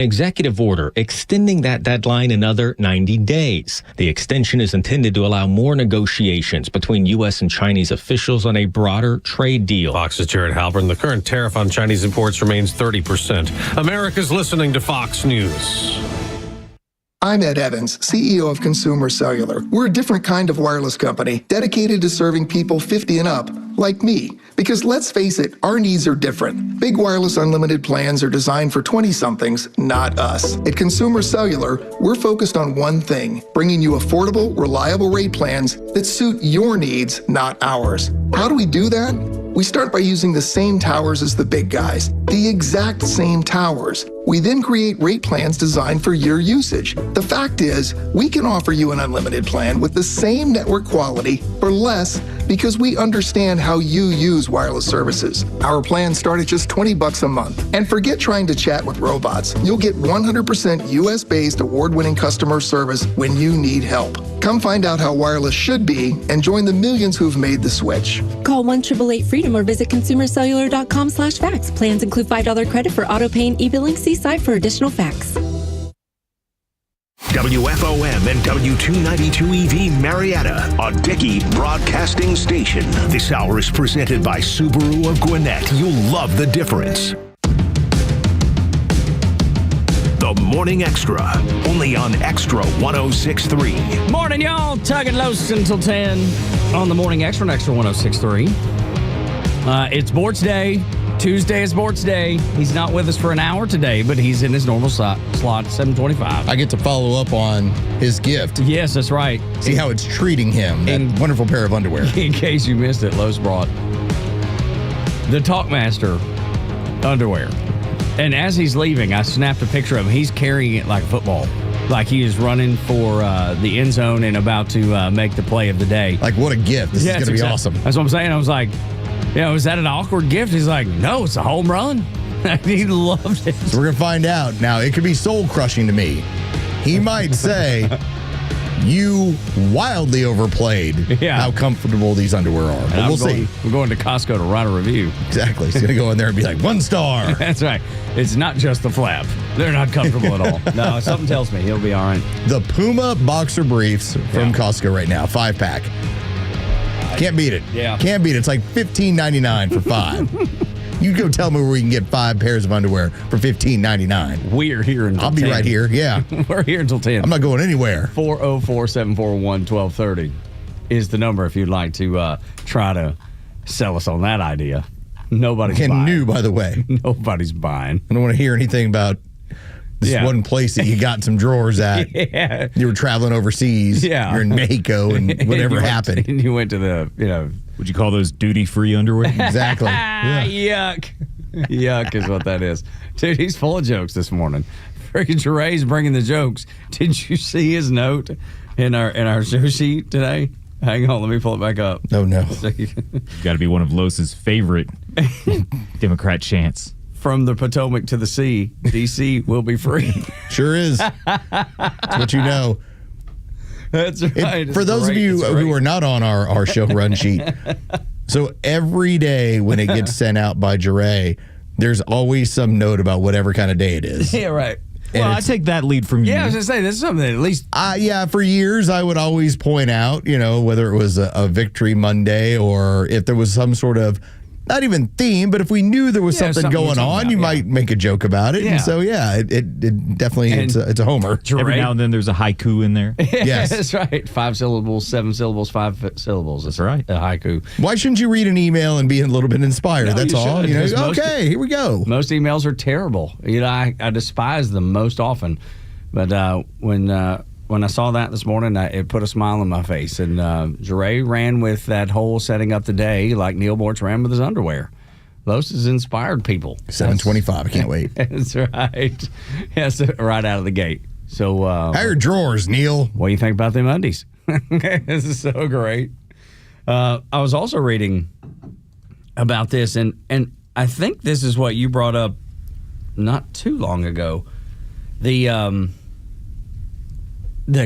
executive order extending that deadline another 90 days. The extension is intended to allow more negotiations between U.S. and Chinese officials on a broader trade deal. Fox's Jared Halpern. The current tariff on Chinese imports remains 30%. America's listening to Fox News. I'm Ed Evans, CEO of Consumer Cellular. We're a different kind of wireless company dedicated to serving people 50 and up, like me. Because let's face it, our needs are different. Big wireless unlimited plans are designed for 20-somethings, not us. At Consumer Cellular, we're focused on one thing, bringing you affordable, reliable rate plans that suit your needs, not ours. How do we do that? We start by using the same towers as the big guys, the exact same towers. We then create rate plans designed for your usage. The fact is, we can offer you an unlimited plan with the same network quality for less because we understand how you use wireless services. Our plans start at just $20 a month. And forget trying to chat with robots. You'll get 100% US-based award-winning customer service when you need help. Come find out how wireless should be and join the millions who've made the switch. Call 1-888-FREEDOM or visit consumercellular.com/facts. Plans include $5 credit for auto pay and e-billing. See site for additional facts. WFOM and W292EV Marietta, a Dickey broadcasting station. This hour is presented by Subaru of Gwinnett. You'll love the difference. The Morning Extra, only on Extra 106.3. Morning, y'all. Tug and Los until 10 on the Morning Extra on Extra 106.3. It's sports day. Tuesday is sports day. He's not with us for an hour today, but he's in his normal slot, 7:25. I get to follow up on his gift. Yes, that's right. See how it's treating him. That wonderful pair of underwear. In case you missed it, Los brought the Talkmaster underwear. And as he's leaving, I snapped a picture of him. He's carrying it like a football. Like he is running for the end zone and about to make the play of the day. Like, what a gift. This is going to be awesome. That's what I'm saying. I was like, is that an awkward gift? He's like, no, it's a home run. He loved it. So we're going to find out. Now, it could be soul-crushing to me. He might say, you wildly overplayed how comfortable these underwear are. But we'll see. We're going to Costco to write a review. Exactly. He's going to go in there and be like, 1 star. That's right. It's not just the flap. They're not comfortable at all. No, something tells me he'll be all right. The Puma boxer briefs from Costco right now, 5-pack. Can't beat it. Yeah. Can't beat it. It's like $15.99 for 5. You go tell me where we can get 5 pairs of underwear for $15.99. We're here until 10. I'll be right here. Yeah. We're here until 10. I'm not going anywhere. 404-741-1230 is the number if you'd like to try to sell us on that idea. Nobody's buying. New, by the way. Nobody's buying. I don't want to hear anything about this one place that you got some drawers at. Yeah. You were traveling overseas. Yeah. You're in Mexico and whatever happened. And you went to the, Would you call those duty-free underwear? Exactly. Yuck. Yuck is what that is. Dude, he's full of jokes this morning. Freaking Jeray's bringing the jokes. Did you see his note in our show sheet today? Hang on, let me pull it back up. Oh, no. Got to be one of Los's favorite Democrat chants. From the Potomac to the sea, D.C. will be free. Sure is. That's what you know. That's right. For those of you who are not on our show run sheet, so every day when it gets sent out by Jeray, there's always some note about whatever kind of day it is. Yeah, right. Well, I take that lead from you. Yeah, I was going to say, this is something that at least... for years, I would always point out, whether it was a Victory Monday or if there was some sort of, not even theme, but if we knew there was something going on, you might make a joke about it. Yeah. And so, it definitely, it's a homer. Every now and then there's a haiku in there. Yes. That's right. 5 syllables, 7 syllables, 5 syllables. That's right. A haiku. Why shouldn't you read an email and be a little bit inspired? No, that's all. Okay, here we go. Most emails are terrible. I despise them most often. But when I saw that this morning, it put a smile on my face. And Jeray ran with that whole setting up the day like Neil Bortz ran with his underwear. Los has inspired people. 7:25. I can't wait. That's right. Yes, right out of the gate. So, how are your drawers, Neil? What do you think about them undies? This is so great. I was also reading about this, and I think this is what you brought up not too long ago. The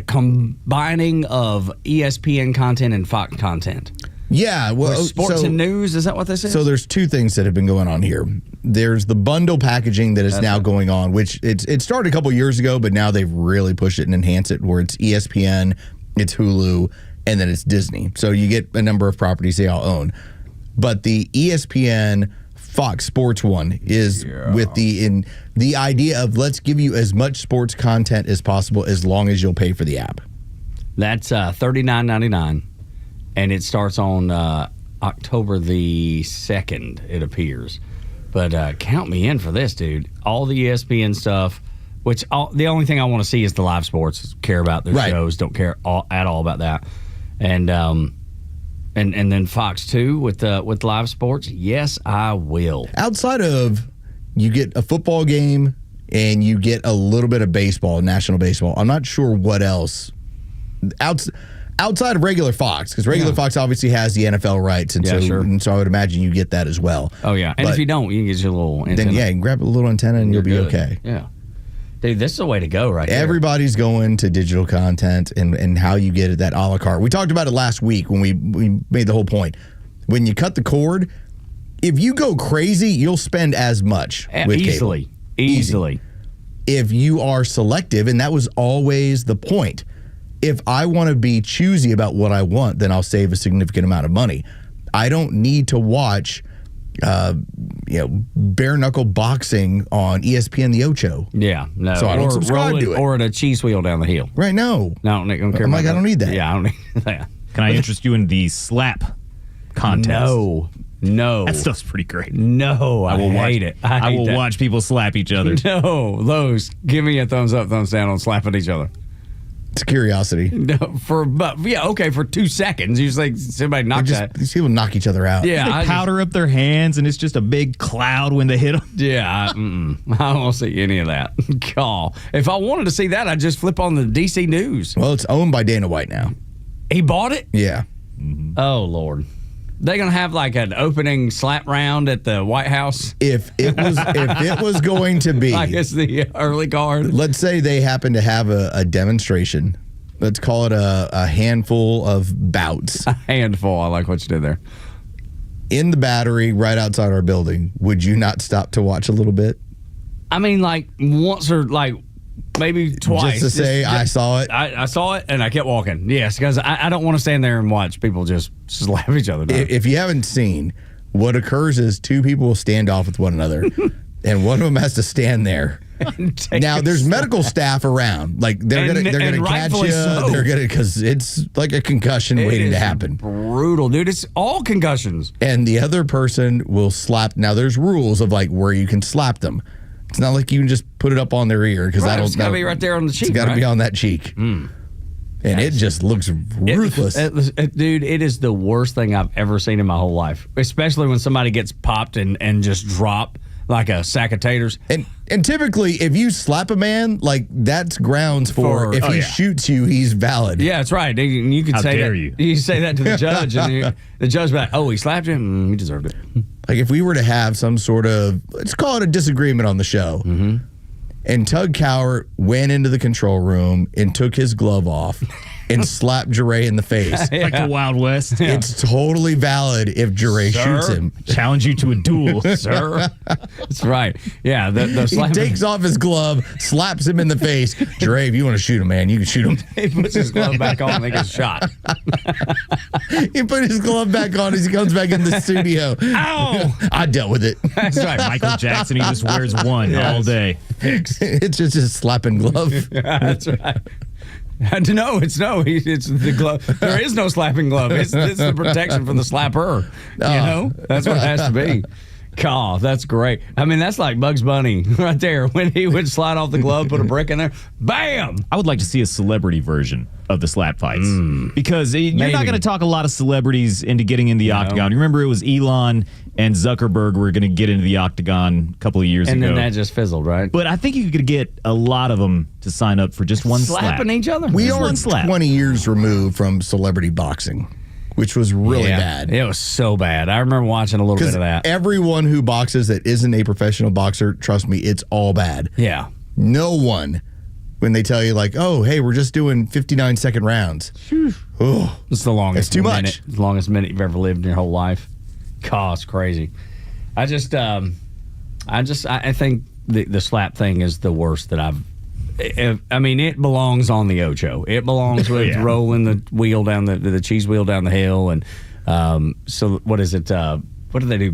combining of ESPN content and Fox content. Yeah. Well, sports and news, is that what this is? So there's 2 things that have been going on here. there's the bundle packaging that is now going on, which it started a couple years ago, but now they've really pushed it and enhanced it where it's ESPN, it's Hulu, and then it's Disney. So you get a number of properties they all own. But the ESPN Fox Sports one is with the idea of let's give you as much sports content as possible as long as you'll pay for the app. That's $39.99, and it starts on October the 2nd, it appears. But count me in for this, dude. All the ESPN stuff, which the only thing I want to see is the live sports. Care about their shows, don't care at all about that. And then Fox 2 with live sports, yes, I will. Outside of you get a football game and you get a little bit of baseball, national baseball. I'm not sure what else. Outside of regular Fox, because regular Fox obviously has the NFL rights, and so I would imagine you get that as well. Oh yeah, and if you don't, you can get your little antenna. Then you can grab a little antenna and you'll be okay. Yeah, dude, this is the way to go, right? Everybody's going to digital content and how you get it that a la carte. We talked about it last week when we made the whole point. When you cut the cord, if you go crazy, you'll spend as much with easily. cable. Easily. If you are selective, and that was always the point. If I want to be choosy about what I want, then I'll save a significant amount of money. I don't need to watch, bare knuckle boxing on ESPN The Ocho. Yeah, no. So I don't subscribe to it. Or a cheese wheel down the hill. Right? No. No, I don't care. I'm like, I don't need that. Yeah, I don't need that. Can I interest you in the slap contest? No. That stuff's pretty great. No, I hate it. I will watch people slap each other. No, those. Give me a thumbs up, thumbs down on slapping each other. It's curiosity. No, for 2 seconds. You just like somebody knocks that. These people knock each other out. Yeah, they powder up their hands, and it's just a big cloud when they hit them. Yeah, I don't want to see any of that. Call. If I wanted to see that, I'd just flip on the DC News. Well, it's owned by Dana White now. He bought it? Yeah. Mm-hmm. Oh, Lord. They're gonna have like an opening slap round at the White House. If it was going to be, like it's the early card. Let's say they happen to have a demonstration. Let's call it a handful of bouts. A handful. I like what you did there. In the Battery, right outside our building. Would you not stop to watch a little bit? I mean, like once or like maybe twice. Just to say, I saw it. I saw it and I kept walking. Yes, because I don't want to stand there and watch people just slap each other down. If you haven't seen, what occurs is two people will stand off with one another, and one of them has to stand there. Now, there's medical staff around. Like they're gonna catch you. So. They're gonna because it's like a concussion waiting to happen. Brutal, dude. It's all concussions. And the other person will slap. Now, there's rules of like where you can slap them. It's not like you can just put it up on their ear because it's got to be right there on the cheek. It's got to be on that cheek. And it just looks ruthless. Dude, it is the worst thing I've ever seen in my whole life, especially when somebody gets popped and just drop like a sack of taters. And typically, if you slap a man, like that's grounds for if he shoots you, he's valid. Yeah, that's right. You can say that. You say that to the judge, and the judge be like, "Oh, he slapped him. He deserved it." Like if we were to have some sort of, let's call it a disagreement on the show, and Tug Cowart went into the control room and took his glove off and slapped Jure in the face. Like the Wild West. Yeah. It's totally valid if Jure shoots him. Challenge you to a duel, sir. That's right. Yeah. He takes off his glove, slaps him in the face. Jure, if you want to shoot him, man, you can shoot him. He puts his glove back on and he gets shot. He put his glove back on as he comes back in the studio. Ow! I dealt with it. That's right. Michael Jackson, he just wears one all day. It's just a slapping glove. That's right. No, it's the glove. There is no slapping glove. It's the protection from the slapper. You know, that's what it has to be. God, that's great. I mean, that's like Bugs Bunny right there when he would slide off the glove, put a brick in there, bam. I would like to see a celebrity version of the slap fights because you're not going to talk a lot of celebrities into getting in the octagon. Remember, it was Elon and Zuckerberg were going to get into the octagon a couple of years ago. And then that just fizzled, right? But I think you could get a lot of them to sign up for just one slapping each other. We are 20 years removed from celebrity boxing, which was really bad. It was so bad. I remember watching a little bit of that. Everyone who boxes that isn't a professional boxer, trust me, it's all bad. Yeah. No one, when they tell you like, oh, hey, we're just doing 59-second rounds. Oh, it's the longest. It's too much. The longest minute you've ever lived in your whole life. God, it's crazy. I just, I think the slap thing is the worst that I've. It belongs on the Ocho. It belongs with rolling the wheel down the cheese wheel down the hill, and so what is it? What do they do?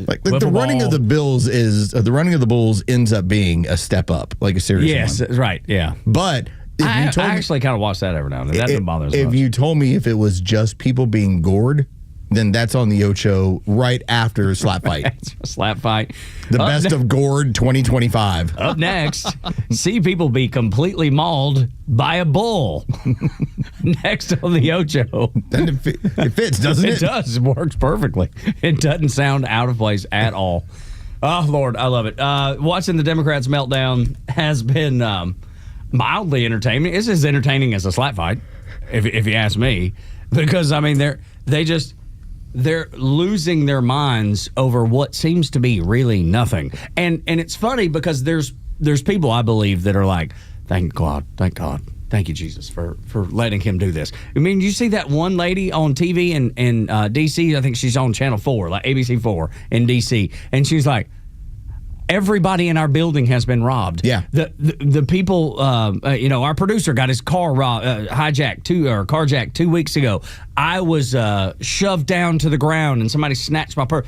Like the running of the Bulls ends up being a step up, like a serious one. Yes, right, yeah. But I actually kind of watch that every now and then. That doesn't bother us. If you told me if it was just people being gored, then that's on the Ocho right after a slap fight. A slap fight. The best of gored 2025. Up next, see people be completely mauled by a bull. Next on the Ocho. And it fits, doesn't it? It does. It works perfectly. It doesn't sound out of place at all. Oh, Lord, I love it. Watching the Democrats' meltdown has been mildly entertaining. It's as entertaining as a slap fight, if you ask me. Because, they're losing their minds over what seems to be really nothing. And it's funny because there's people, I believe, that are like, thank God, thank you, Jesus, for letting him do this. I mean, you see that one lady on TV in D.C., I think she's on Channel 4, like ABC 4 in D.C., and she's like, everybody in our building has been robbed. Yeah. The people, our producer got his car carjacked 2 weeks ago. I was shoved down to the ground and somebody snatched my purse.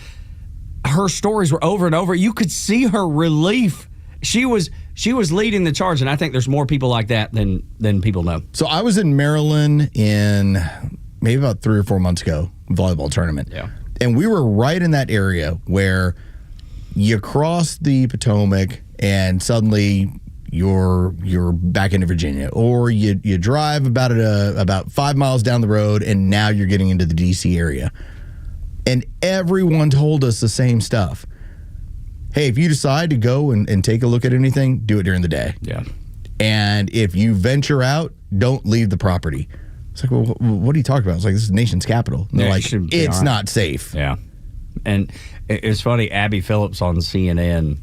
Her stories were over and over. You could see her relief. She was leading the charge, and I think there's more people like that than people know. So I was in Maryland in maybe about 3 or 4 months ago, volleyball tournament. Yeah. And we were right in that area where you cross the Potomac and suddenly you're back into Virginia, or you drive about 5 miles down the road and now you're getting into the DC area. And everyone told us the same stuff. Hey, if you decide to go and take a look at anything, do it during the day. Yeah. And if you venture out, don't leave the property. It's like, well, what are you talking about? It's like, this is the nation's capital. And they're like, it's not safe. Yeah. And it's funny, Abby Phillips on CNN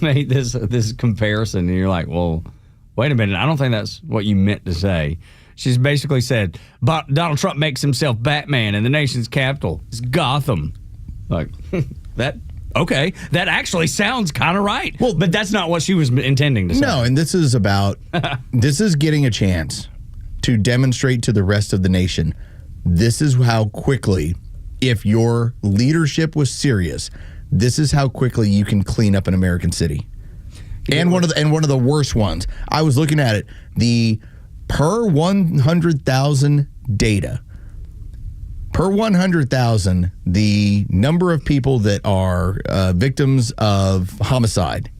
made this comparison, and you're like, well, wait a minute, I don't think that's what you meant to say. She's basically said, but Donald Trump makes himself Batman, and the nation's capital is Gotham. Like, that actually sounds kind of right. Well, but that's not what she was intending to say. No, and this is getting a chance to demonstrate to the rest of the nation, this is how quickly, if your leadership was serious, this is how quickly you can clean up an American city. And one of the worst ones. I was looking at it. The per 100,000 data. Per 100,000, the number of people that are victims of homicide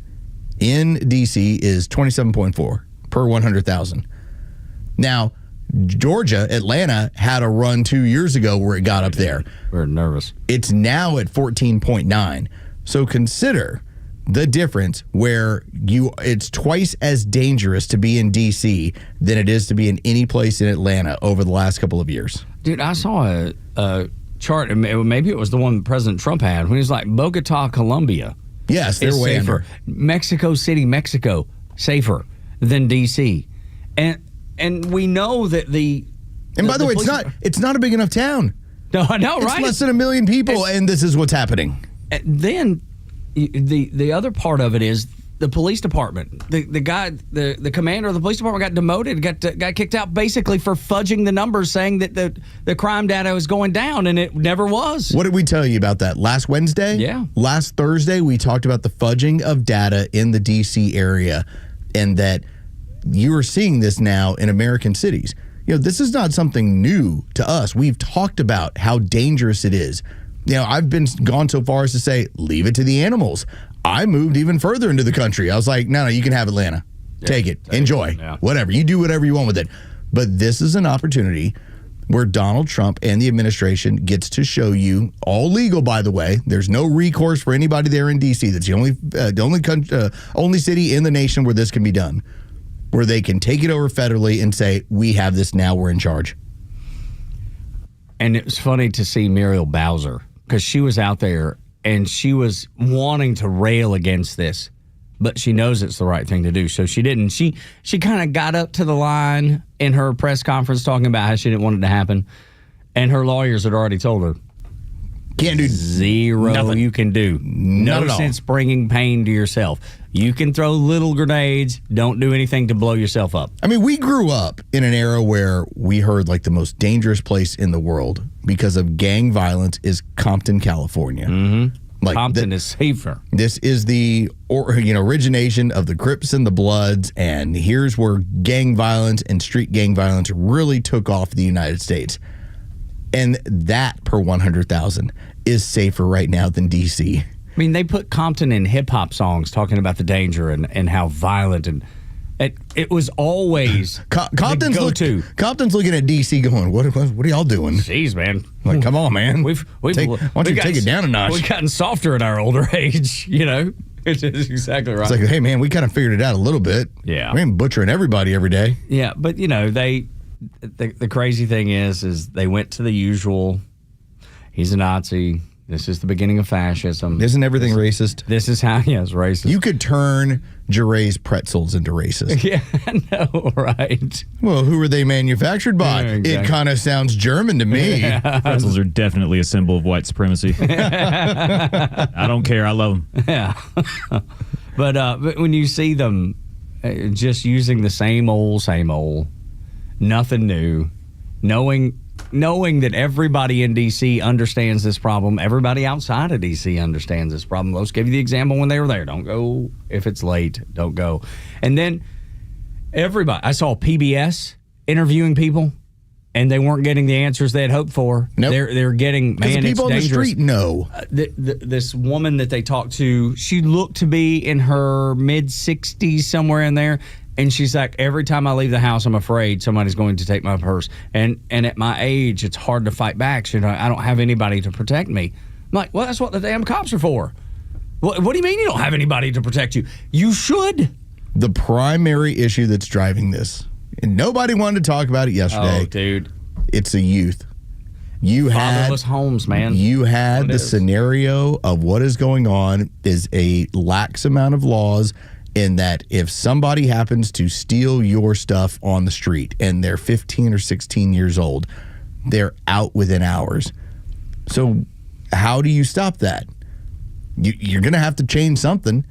in D.C. is 27.4 per 100,000. Now, Georgia, Atlanta, had a run 2 years ago where it got up there. We're nervous. It's now at 14.9. So consider the difference where it's twice as dangerous to be in D.C. than it is to be in any place in Atlanta over the last couple of years. Dude, I saw a chart, maybe it was the one President Trump had, when he was like, Bogota, Colombia. Yes, they're way safer. under. Mexico City, Mexico, safer than D.C. And we know that And by the way, it's not a big enough town. No, I know, right? It's less than 1 million people, and this is what's happening. Then the other part of it is the police department. The guy, the commander of the police department got demoted, got kicked out basically for fudging the numbers, saying that the crime data was going down, and it never was. What did we tell you about that? Last Wednesday? Yeah. Last Thursday, we talked about the fudging of data in the D.C. area, and that you are seeing this now in American cities. This is not something new to us. We've talked about how dangerous it is. I've gone so far as to say, leave it to the animals. I moved even further into the country. I was like, no, you can have Atlanta. Yeah, take it. Enjoy. Yeah. Whatever. You do whatever you want with it. But this is an opportunity where Donald Trump and the administration gets to show you, all legal, by the way. There's no recourse for anybody there in D.C. That's the only city in the nation where this can be done, where they can take it over federally and say, we have this now, we're in charge. And it was funny to see Muriel Bowser, because she was out there and she was wanting to rail against this, but she knows it's the right thing to do. So she didn't. She kind of got up to the line in her press conference talking about how she didn't want it to happen. And her lawyers had already told her, Can't do zero. nothing. You can do Not no at all. sense bringing pain to yourself. You can throw little grenades. Don't do anything to blow yourself up. I mean, we grew up in an era where we heard like the most dangerous place in the world because of gang violence is Compton, California. Mm-hmm. Like Compton is safer. This is the origination of the Crips and the Bloods, and here's where gang violence and street gang violence really took off in the United States. And that per 100,000 is safer right now than D.C. I mean, they put Compton in hip-hop songs talking about the danger and how violent, and it was always Compton's the go-to. Compton's looking at D.C. going, what are y'all doing? Jeez, man. Like, come on, man. Why don't you take it down a notch? We've gotten softer at our older age, you know? It's exactly right. It's like, hey, man, we kind of figured it out a little bit. Yeah. We ain't butchering everybody every day. Yeah, but, you know, the crazy thing is they went to the usual, he's a Nazi, this is the beginning of fascism. Isn't everything racist? This is how, it's racist. You could turn Jeray's pretzels into racist. Yeah, I know, right? Well, who are they manufactured by? Yeah, exactly. It kind of sounds German to me. Yeah. Pretzels are definitely a symbol of white supremacy. I don't care. I love them. Yeah. But when you see them just using the same old, nothing new, knowing that everybody in D.C. understands this problem, everybody outside of D.C. understands this problem. Let's give you the example when they were there. Don't go if it's late. Don't go. And then everybody, I saw PBS interviewing people, and they weren't getting the answers they had hoped for. Nope. They're getting, man, the people it's on the dangerous. street know. This woman that they talked to, she looked to be in her mid-60s, somewhere in there. And she's like, every time I leave the house, I'm afraid somebody's going to take my purse. And at my age, it's hard to fight back. So, I don't have anybody to protect me. I'm like, well, that's what the damn cops are for. What do you mean you don't have anybody to protect you? You should. The primary issue that's driving this, and nobody wanted to talk about it yesterday. Oh, dude. It's the youth. Fatherless homes, man. You had the scenario of what is going on is a lax amount of laws in that if somebody happens to steal your stuff on the street and they're 15 or 16 years old, they're out within hours. So how do you stop that? You're going to have to change something.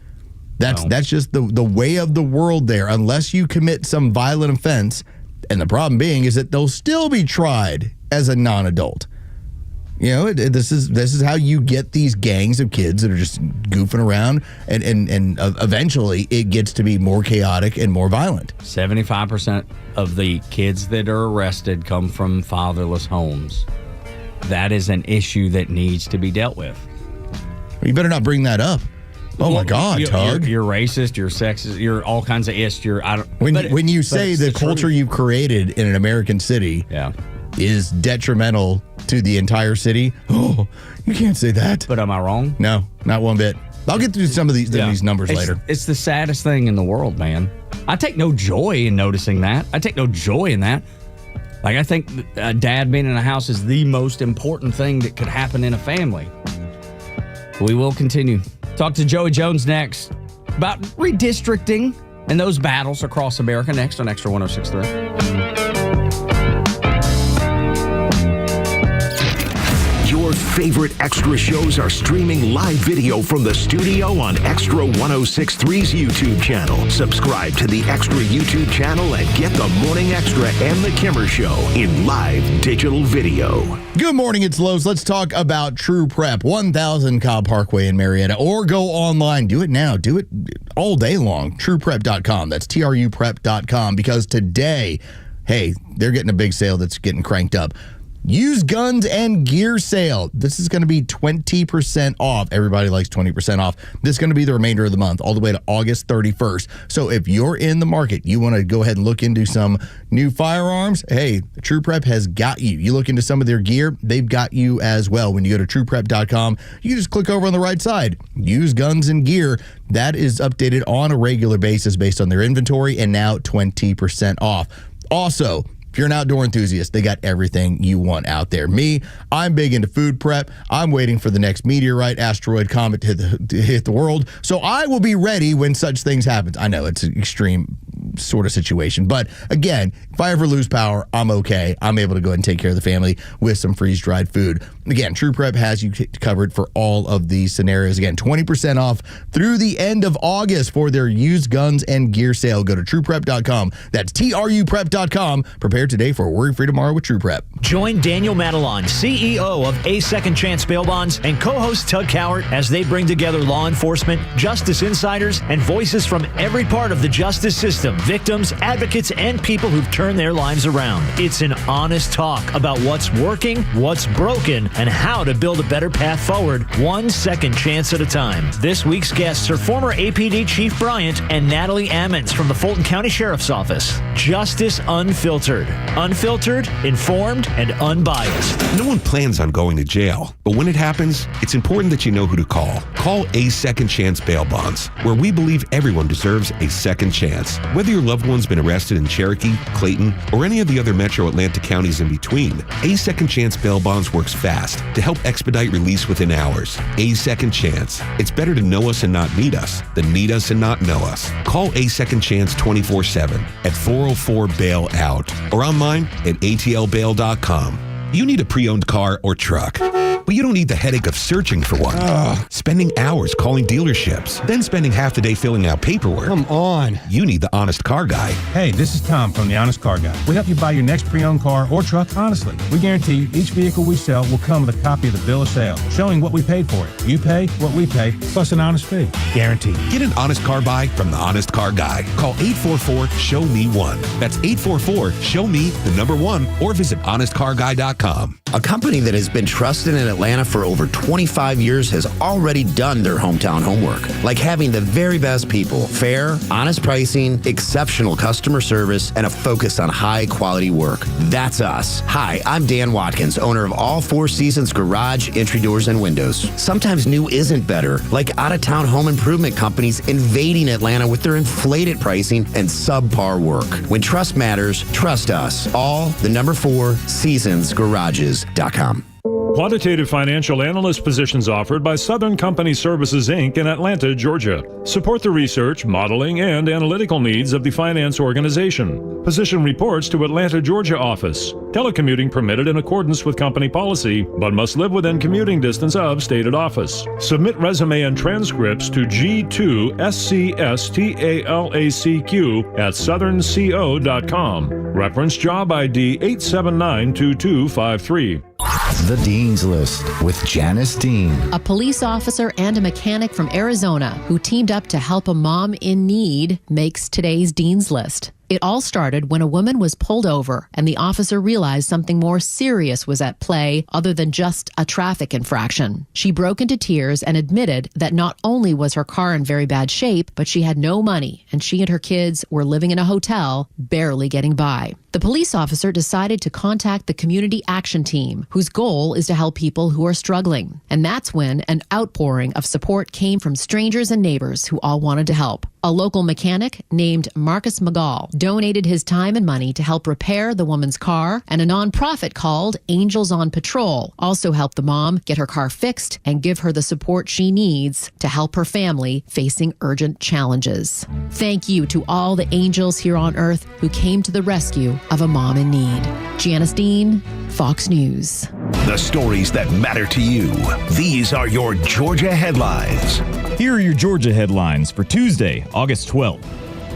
That's just the way of the world there, unless you commit some violent offense. And the problem being is that they'll still be tried as a non-adult. You know, this is how you get these gangs of kids that are just goofing around, and eventually it gets to be more chaotic and more violent. 75% of the kids that are arrested come from fatherless homes. That is an issue that needs to be dealt with. You better not bring that up. Oh my God, Tug! You're racist. You're sexist. You're all kinds of ish. When you say the culture you've created in an American city, is detrimental to the entire city. Oh, you can't say that. But am I wrong? No, not one bit. I'll get through some of these numbers later. It's the saddest thing in the world, man. I take no joy in noticing that. I take no joy in that. Like, I think dad being in a house is the most important thing that could happen in a family. We will continue. Talk to Joey Jones next about redistricting and those battles across America next on Xtra 106.3. Your favorite Xtra shows are streaming live video from the studio on Xtra 106.3's YouTube channel. Subscribe to the Xtra YouTube channel and get the Morning Xtra and the Kimmer Show in live digital video. Good morning, it's Los. Let's talk about True Prep, 1000 Cobb Parkway in Marietta, or go online. Do it now. Do it all day long. TruePrep.com. That's TRUPrep.com, because today, hey, they're getting a big sale that's getting cranked up. Used guns and gear sale. This is going to be 20% off. Everybody likes 20% off. This is going to be the remainder of the month, all the way to August 31st. So if you're in the market, you want to go ahead and look into some new firearms, hey, True Prep has got you. You look into some of their gear, they've got you as well. When you go to TruePrep.com, you just click over on the right side. Used guns and gear. That is updated on a regular basis based on their inventory, and now 20% off. Also, if you're an outdoor enthusiast, they got everything you want out there. Me, I'm big into food prep. I'm waiting for the next meteorite, asteroid, comet to hit the world. So I will be ready when such things happen. I know it's extreme sort of situation. But again, if I ever lose power, I'm okay. I'm able to go ahead and take care of the family with some freeze-dried food. Again, True Prep has you covered for all of these scenarios. Again, 20% off through the end of August for their used guns and gear sale. Go to trueprep.com. That's TRUprep.com. Prepare today for a worry-free tomorrow with True Prep. Join Daniel Madelon, CEO of A Second Chance Bail Bonds, and co-host Tug Cowart as they bring together law enforcement, justice insiders, and voices from every part of the justice system, victims, advocates, and people who've turned their lives around. It's an honest talk about what's working, what's broken, and how to build a better path forward, one second chance at a time. This week's guests are former APD Chief Bryant and Natalie Ammons from the Fulton County Sheriff's Office. Justice Unfiltered. Unfiltered, informed, and unbiased. No one plans on going to jail, but when it happens, it's important that you know who to call. Call A Second Chance Bail Bonds, where we believe everyone deserves a second chance. Whether your loved one's been arrested in Cherokee, Clayton, or any of the other metro Atlanta counties in between, A Second Chance Bail Bonds works fast to help expedite release within hours. A Second Chance. It's better to know us and not need us than need us and not know us. Call A Second Chance 24/7 at 404-BAIL-OUT or online at atlbail.com. You need a pre-owned car or truck, but you don't need the headache of searching for one. Spending hours calling dealerships, then spending half the day filling out paperwork. Come on. You need the Honest Car Guy. Hey, this is Tom from the Honest Car Guy. We help you buy your next pre-owned car or truck honestly. We guarantee you each vehicle we sell will come with a copy of the bill of sale, showing what we paid for it. You pay what we pay, plus an honest fee. Guaranteed. Get an honest car buy from the Honest Car Guy. Call 844-SHOW-ME-1. That's 844-SHOW-ME-1 or visit honestcarguy.com. A company that has been trusted in Atlanta for over 25 years has already done their hometown homework, like having the very best people, fair, honest pricing, exceptional customer service, and a focus on high-quality work. That's us. Hi, I'm Dan Watkins, owner of All Four Seasons Garage, Entry Doors, and Windows. Sometimes new isn't better, like out-of-town home improvement companies invading Atlanta with their inflated pricing and subpar work. When trust matters, trust us. All the number 4 Seasons Garages.com. Quantitative financial analyst positions offered by Southern Company Services, Inc. in Atlanta, Georgia. Support the research, modeling, and analytical needs of the finance organization. Position reports to Atlanta, Georgia office. Telecommuting permitted in accordance with company policy, but must live within commuting distance of stated office. Submit resume and transcripts to G2SCSTALACQ@southernco.com. Reference job ID 8792253. The Dean's List with Janice Dean. A police officer and a mechanic from Arizona who teamed up to help a mom in need makes today's Dean's List. It all started when a woman was pulled over and the officer realized something more serious was at play other than just a traffic infraction. She broke into tears and admitted that not only was her car in very bad shape, but she had no money and she and her kids were living in a hotel, barely getting by. The police officer decided to contact the Community Action Team, whose goal is to help people who are struggling. And that's when an outpouring of support came from strangers and neighbors who all wanted to help. A local mechanic named Marcus McGall donated his time and money to help repair the woman's car, and a nonprofit called Angels on Patrol also helped the mom get her car fixed and give her the support she needs to help her family facing urgent challenges. Thank you to all the angels here on earth who came to the rescue of a mom in need. Janice Dean, Fox News. The stories that matter to you. These are your Georgia headlines. Here are your Georgia headlines for Tuesday, August 12th.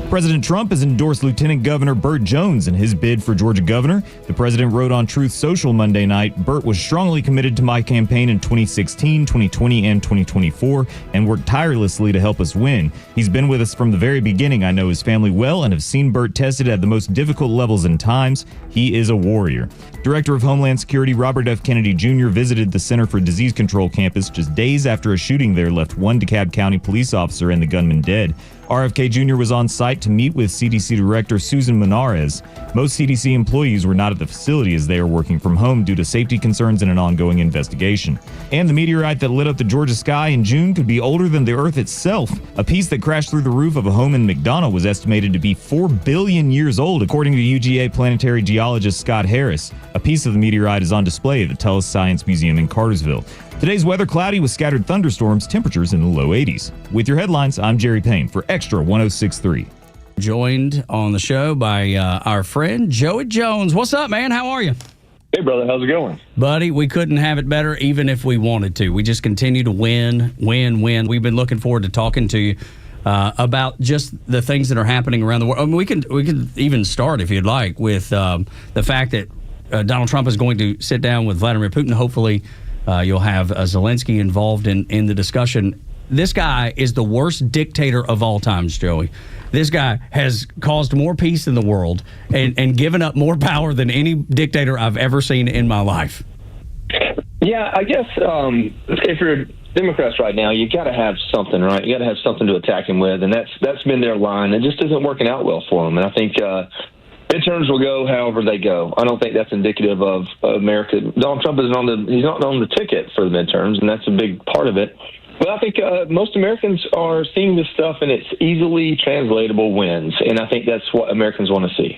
President Trump has endorsed Lieutenant Governor Burt Jones in his bid for Georgia governor. The president wrote on Truth Social Monday night, "Burt was strongly committed to my campaign in 2016, 2020, and 2024, and worked tirelessly to help us win. He's been with us from the very beginning. I know his family well and have seen Burt tested at the most difficult levels and times. He is a warrior." Director of Homeland Security Robert F. Kennedy Jr. visited the Center for Disease Control campus just days after a shooting there left one DeKalb County police officer and the gunman dead. RFK Jr. was on site to meet with CDC Director Susan Monarez. Most CDC employees were not at the facility as they are working from home due to safety concerns and an ongoing investigation. And the meteorite that lit up the Georgia sky in June could be older than the Earth itself. A piece that crashed through the roof of a home in McDonough was estimated to be 4 billion years old, according to UGA planetary geologist Scott Harris. A piece of the meteorite is on display at the Telus Science Museum in Cartersville. Today's weather cloudy with scattered thunderstorms, temperatures in the low 80s. With your headlines, I'm Jerry Payne for Extra 106.3. Joined on the show by our friend Joey Jones. What's up, man? How are you? Hey, brother. How's it going? Buddy, we couldn't have it better even if we wanted to. We just continue to win. We've been looking forward to talking to you about just the things that are happening around the world. I mean, we can even start, if you'd like, with the fact that Donald Trump is going to sit down with Vladimir Putin. Hopefully, you'll have Zelensky involved in the discussion. This guy is the worst dictator of all times, Joey. This guy has caused more peace in the world and given up more power than any dictator I've ever seen in my life. Yeah, I guess if you're Democrats right now, you got to have something, right? You got to have something to attack him with, and that's been their line. It just isn't working out well for them, and I think midterms will go however they go. I don't think that's indicative of America. Donald Trump he's not on the ticket for the midterms, and that's a big part of it. But I think most Americans are seeing this stuff, and it's easily translatable wins, and I think that's what Americans want to see.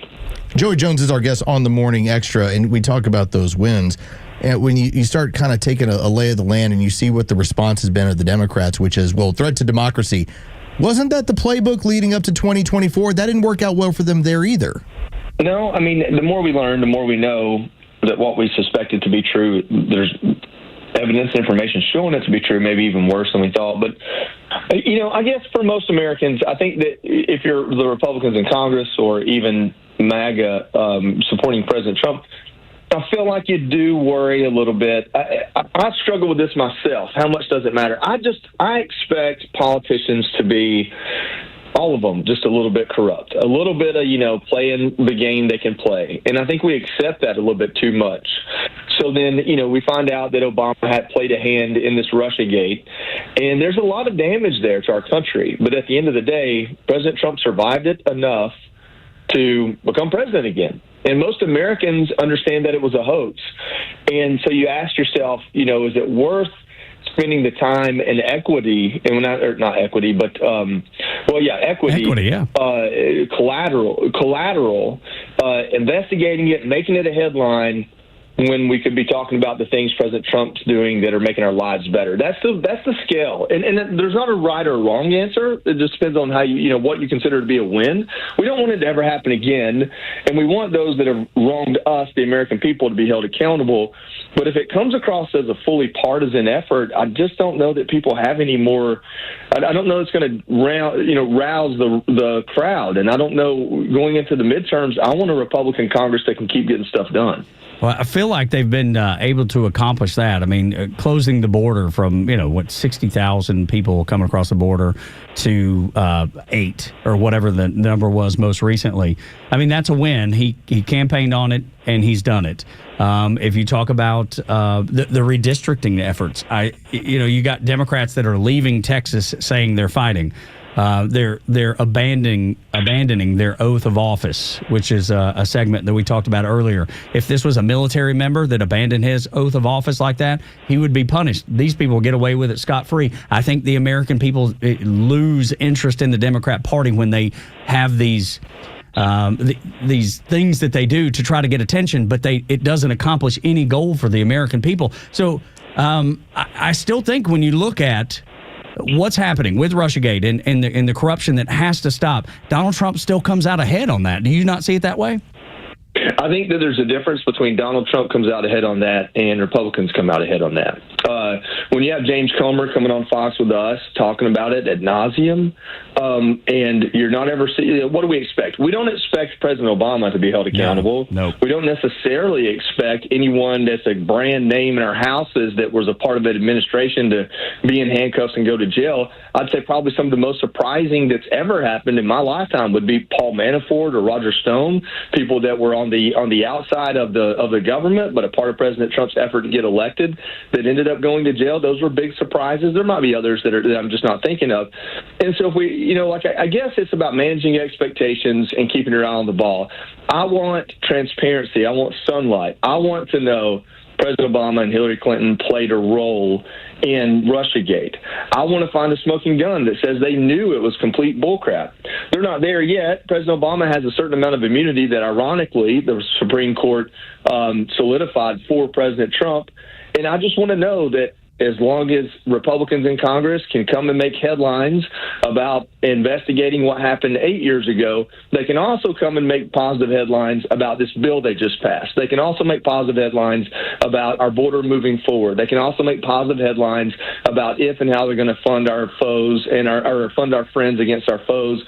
Joey Jones is our guest on the Morning Extra, and we talk about those wins. And when you start kind of taking a lay of the land and you see what the response has been of the Democrats, which is, well, threat to democracy, wasn't that the playbook leading up to 2024? That didn't work out well for them there either. No, I mean, the more we learn, the more we know that what we suspected to be true, there's evidence, information showing it to be true, maybe even worse than we thought. But, I guess for most Americans, I think that if you're the Republicans in Congress or even MAGA supporting President Trump, I feel like you do worry a little bit. I struggle with this myself. How much does it matter? I expect politicians to be, all of them, just a little bit corrupt, a little bit of, playing the game they can play. And I think we accept that a little bit too much. So then, we find out that Obama had played a hand in this Russiagate, and there's a lot of damage there to our country. But at the end of the day, President Trump survived it enough to become president again. And most Americans understand that it was a hoax. And so you ask yourself, is it worth spending the time and equity, and not equity, but equity, yeah. Collateral, investigating it, making it a headline, when we could be talking about the things President Trump's doing that are making our lives better. That's the scale. And there's not a right or wrong answer. It just depends on how what you consider to be a win. We don't want it to ever happen again, and we want those that have wronged us, the American people, to be held accountable. But if it comes across as a fully partisan effort, I just don't know that people have any more. I don't know it's going to rouse the crowd. And I don't know, going into the midterms, I want a Republican Congress that can keep getting stuff done. Well, I feel like they've been able to accomplish that. I mean, closing the border from, 60,000 people coming across the border to 8 or whatever the number was most recently. I mean, that's a win. He campaigned on it, and he's done it. If you talk about the redistricting efforts, you got Democrats that are leaving Texas saying they're fighting. They're abandoning their oath of office, which is a segment that we talked about earlier. If this was a military member that abandoned his oath of office like that, he would be punished. These people get away with it scot-free. I think the American people lose interest in the Democrat Party when they have these things that they do to try to get attention, but it doesn't accomplish any goal for the American people. So I still think when you look at what's happening with Russiagate and the corruption that has to stop, Donald Trump still comes out ahead on that. Do you not see it that way? I think that there's a difference between Donald Trump comes out ahead on that and Republicans come out ahead on that. When you have James Comer coming on Fox with us talking about it ad nauseum, and you're not ever seeing, what do we expect? We don't expect President Obama to be held accountable. No. We don't necessarily expect anyone that's a brand name in our houses that was a part of an administration to be in handcuffs and go to jail. I'd say probably some of the most surprising that's ever happened in my lifetime would be Paul Manafort or Roger Stone, people that were on the outside of the government, but a part of President Trump's effort to get elected, that ended up going to jail. Those were big surprises. There might be others that I'm just not thinking of. And so if we, I guess it's about managing expectations and keeping your eye on the ball. I want transparency. I want sunlight. I want to know President Obama and Hillary Clinton played a role in Russiagate. I want to find a smoking gun that says they knew it was complete bullcrap. They're not there yet. President Obama has a certain amount of immunity that, ironically, the Supreme Court solidified for President Trump. And I just want to know that as long as Republicans in Congress can come and make headlines about investigating what happened 8 years ago, they can also come and make positive headlines about this bill they just passed. They can also make positive headlines about our border moving forward. They can also make positive headlines about if and how they're going to fund our foes and or fund our friends against our foes,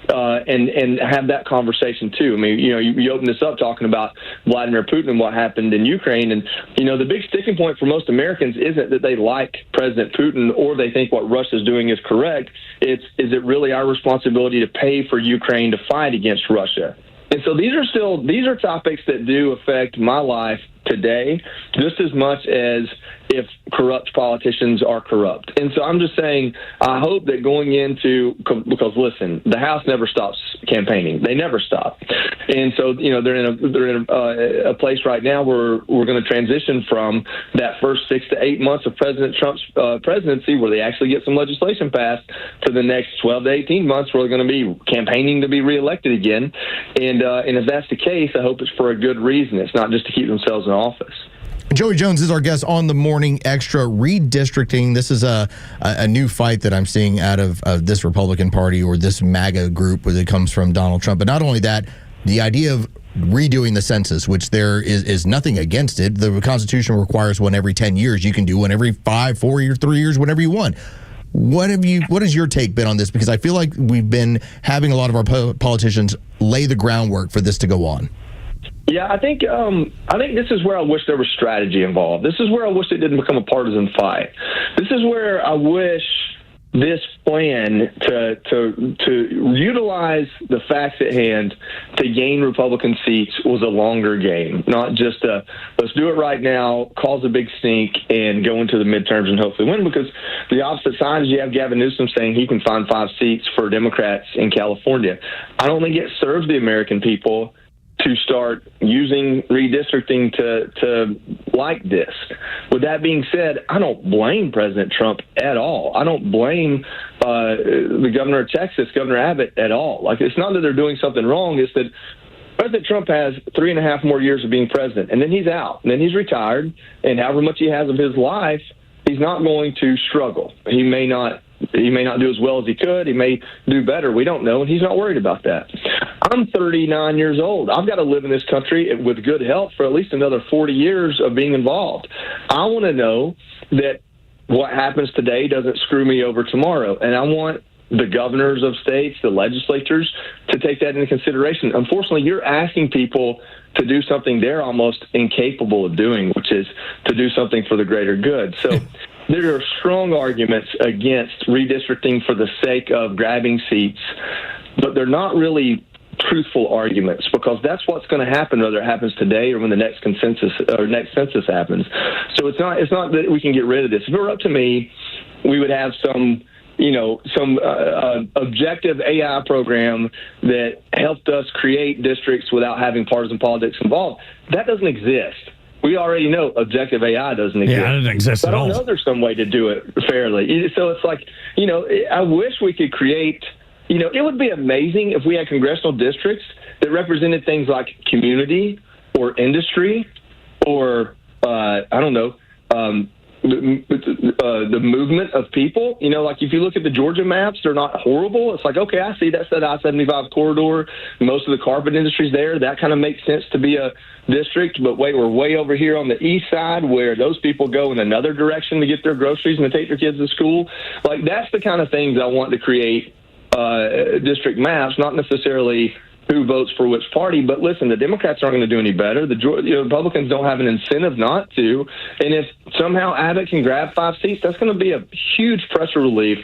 and have that conversation too. I mean, you open this up talking about Vladimir Putin and what happened in Ukraine, and the big sticking point for most Americans isn't that they like President Putin or they think what Russia's doing is correct. Is it really our responsibility to pay for Ukraine to fight against Russia? And so these are topics that do affect my life today just as much as if corrupt politicians are corrupt. And so I'm just saying, I hope that going into, because listen, the House never stops campaigning. They never stop. And so, they're in a place right now where we're going to transition from that first 6 to 8 months of President Trump's presidency, where they actually get some legislation passed, to the next 12 to 18 months where they're going to be campaigning to be reelected again. And if that's the case, I hope it's for a good reason. It's not just to keep themselves in office. Joey Jones is our guest on the Morning Extra. Redistricting, this is a new fight that I'm seeing out of this Republican Party or this MAGA group that comes from Donald Trump. But not only that, the idea of redoing the census, which there is nothing against it. The Constitution requires one every 10 years. You can do one every 5, 4 years, 3 years, whatever you want. What has your take been on this? Because I feel like we've been having a lot of our politicians lay the groundwork for this to go on. Yeah, I think this is where I wish there was strategy involved. This is where I wish it didn't become a partisan fight. This is where I wish this plan to utilize the facts at hand to gain Republican seats was a longer game, not just let's do it right now, cause a big stink, and go into the midterms and hopefully win. Because the opposite side is you have Gavin Newsom saying he can find 5 seats for Democrats in California. I don't think it serves the American people to start using redistricting to like this. With that being said, I don't blame President Trump at all. I don't blame the governor of Texas, Governor Abbott, at all. Like, it's not that they're doing something wrong. It's that President Trump has 3.5 more years of being president, and then he's out, and then he's retired, and however much he has of his life, he's not going to struggle. He may not do as well as he could. He may do better. We don't know, and he's not worried about that. I'm 39 years old. I've got to live in this country with good health for at least another 40 years of being involved. I want to know that what happens today doesn't screw me over tomorrow, and I want the governors of states, the legislatures, to take that into consideration. Unfortunately, you're asking people to do something they're almost incapable of doing, which is to do something for the greater good. So there are strong arguments against redistricting for the sake of grabbing seats, but they're not really truthful arguments, because that's what's going to happen whether it happens today or when the next next census happens. So it's not that we can get rid of this. If it were up to me, we would have some objective AI program that helped us create districts without having partisan politics involved. That doesn't exist. We already know objective AI doesn't exist. Yeah, it doesn't exist at all. I don't know there's some way to do it fairly. So it's like, I wish we could create, it would be amazing if we had congressional districts that represented things like community or industry or, the movement of people. Like if you look at the Georgia maps, they're not horrible. It's like, okay, I see that's that I-75 corridor. Most of the carpet industry's there. That kind of makes sense to be a district. But wait, we're way over here on the east side where those people go in another direction to get their groceries and to take their kids to school. Like, that's the kind of things I want to create district maps, not necessarily who votes for which party. But listen, the Democrats aren't going to do any better. The Republicans don't have an incentive not to. And if somehow Abbott can grab 5 seats, that's going to be a huge pressure relief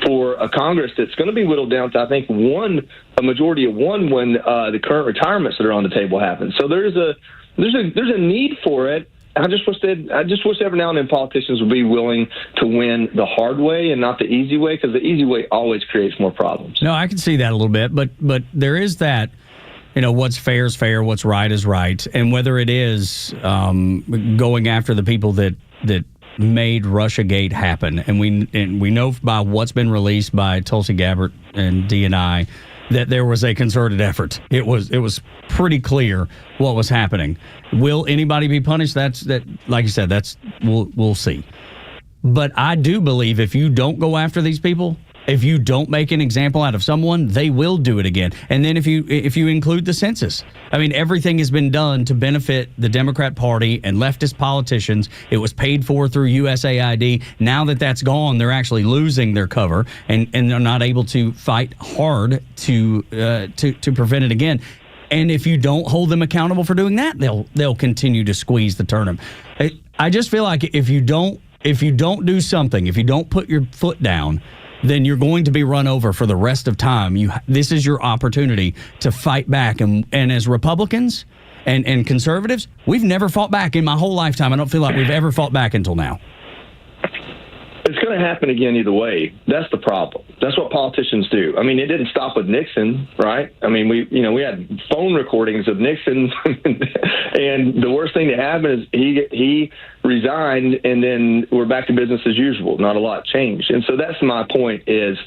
for a Congress that's going to be whittled down to, I think, a majority of one when the current retirements that are on the table happen. So there's a need for it. I just wish every now and then politicians would be willing to win the hard way and not the easy way, because the easy way always creates more problems. No, I can see that a little bit, but there is that, what's fair is fair, what's right is right, and whether it is going after the people that made Russiagate happen, and we know by what's been released by Tulsi Gabbard and DNI that there was a concerted effort. It was pretty clear what was happening. Will anybody be punished? That like you said, we'll see. But I do believe if you don't go after these people, if you don't make an example out of someone, they will do it again. And then if you include the census, I mean, everything has been done to benefit the Democrat Party and leftist politicians. It was paid for through USAID. Now that that's gone, they're actually losing their cover, and they're not able to fight hard to prevent it again. And if you don't hold them accountable for doing that, they'll continue to squeeze the turnip. I just feel like if you don't do something, if you don't put your foot down, then you're going to be run over for the rest of time. This is your opportunity to fight back. And as Republicans and conservatives, we've never fought back in my whole lifetime. I don't feel like we've ever fought back until now. It's going to happen again either way. That's the problem. That's what politicians do. I mean, it didn't stop with Nixon, right? I mean, we had phone recordings of Nixon, and the worst thing that happened is he resigned, and then we're back to business as usual. Not a lot changed. And so that's my point is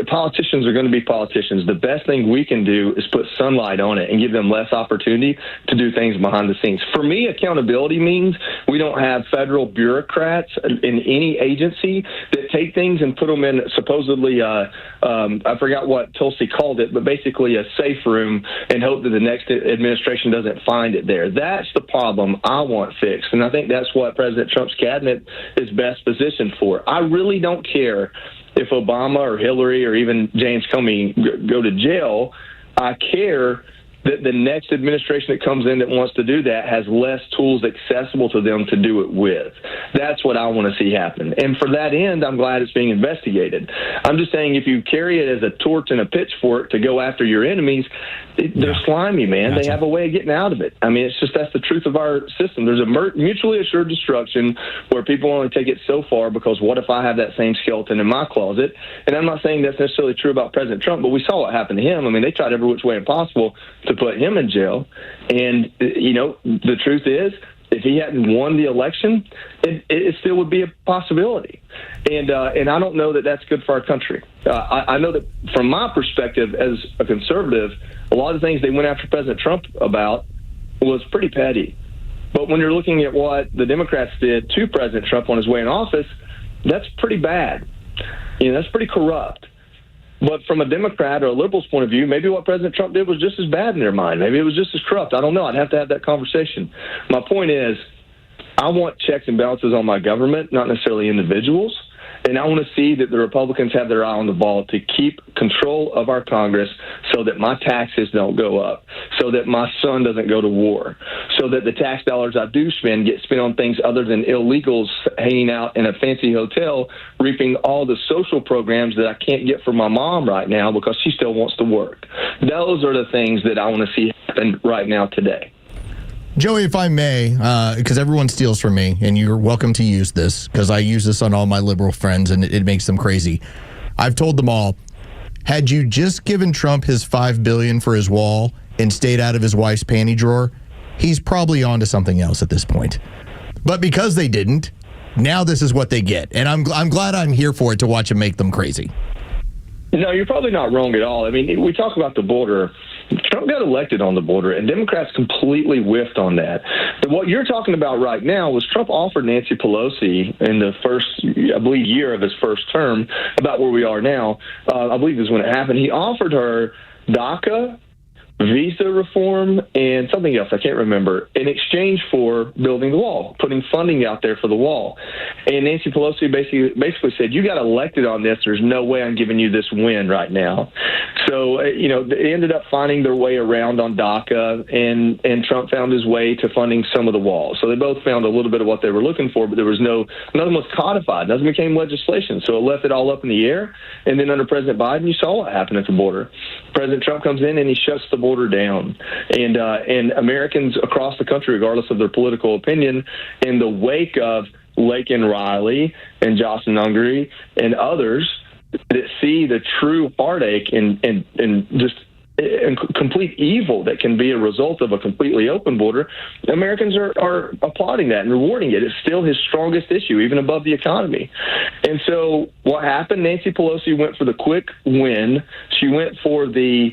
politicians are going to be politicians. The best thing we can do is put sunlight on it and give them less opportunity to do things behind the scenes. For me, accountability means we don't have federal bureaucrats in any agency that take things and put them in supposedly, I forgot what Tulsi called it, but basically a safe room and hope that the next administration doesn't find it there. That's the problem I want fixed. And I think that's what President Trump's cabinet is best positioned for. I really don't care if Obama or Hillary or even James Comey go to jail. I care that the next administration that comes in that wants to do that has less tools accessible to them to do it with. That's what I want to see happen. And for that end, I'm glad it's being investigated. I'm just saying if you carry it as a torch and a pitchfork to go after your enemies, they're slimy, man. Gotcha. They have a way of getting out of it. I mean, that's the truth of our system. There's a mutually assured destruction where people only take it so far because what if I have that same skeleton in my closet? And I'm not saying that's necessarily true about President Trump, but we saw what happened to him. I mean, they tried every which way impossible to put him in jail. And, the truth is, if he hadn't won the election, it still would be a possibility. And I don't know that that's good for our country. I know that from my perspective as a conservative, a lot of things they went after President Trump about was pretty petty. But when you're looking at what the Democrats did to President Trump on his way in office, that's pretty bad. That's pretty corrupt. But from a Democrat or a liberal's point of view, maybe what President Trump did was just as bad in their mind. Maybe it was just as corrupt. I don't know. I'd have to have that conversation. My point is, I want checks and balances on my government, not necessarily individuals. And I want to see that the Republicans have their eye on the ball to keep control of our Congress so that my taxes don't go up, so that my son doesn't go to war, so that the tax dollars I do spend get spent on things other than illegals hanging out in a fancy hotel, reaping all the social programs that I can't get for my mom right now because she still wants to work. Those are the things that I want to see happen right now today. Joey, if I may, because everyone steals from me, and you're welcome to use this, because I use this on all my liberal friends, and it makes them crazy. I've told them all, had you just given Trump his $5 billion for his wall and stayed out of his wife's panty drawer, he's probably on to something else at this point. But because they didn't, now this is what they get. And I'm glad I'm here for it to watch him make them crazy. No, you're probably not wrong at all. I mean, we talk about the border. Trump got elected on the border, and Democrats completely whiffed on that. But what you're talking about right now was Trump offered Nancy Pelosi in the first, I believe, year of his first term, about where we are now. I believe is when it happened. He offered her DACA, visa reform, and something else I can't remember, in exchange for building the wall, putting funding out there for the wall. And Nancy Pelosi basically said, you got elected on this. There's no way I'm giving you this win right now. So, they ended up finding their way around on DACA, and Trump found his way to funding some of the walls. So they both found a little bit of what they were looking for, but there was nothing was codified. Nothing became legislation. So it left it all up in the air. And then under President Biden, you saw what happened at the border. President Trump comes in and he shuts the border down. And Americans across the country, regardless of their political opinion, in the wake of Lake and Riley and Jocelyn Ungary and others that see the true heartache and just complete evil that can be a result of a completely open border, Americans are applauding that and rewarding it. It's still his strongest issue, even above the economy. And so what happened? Nancy Pelosi went for the quick win. She went for the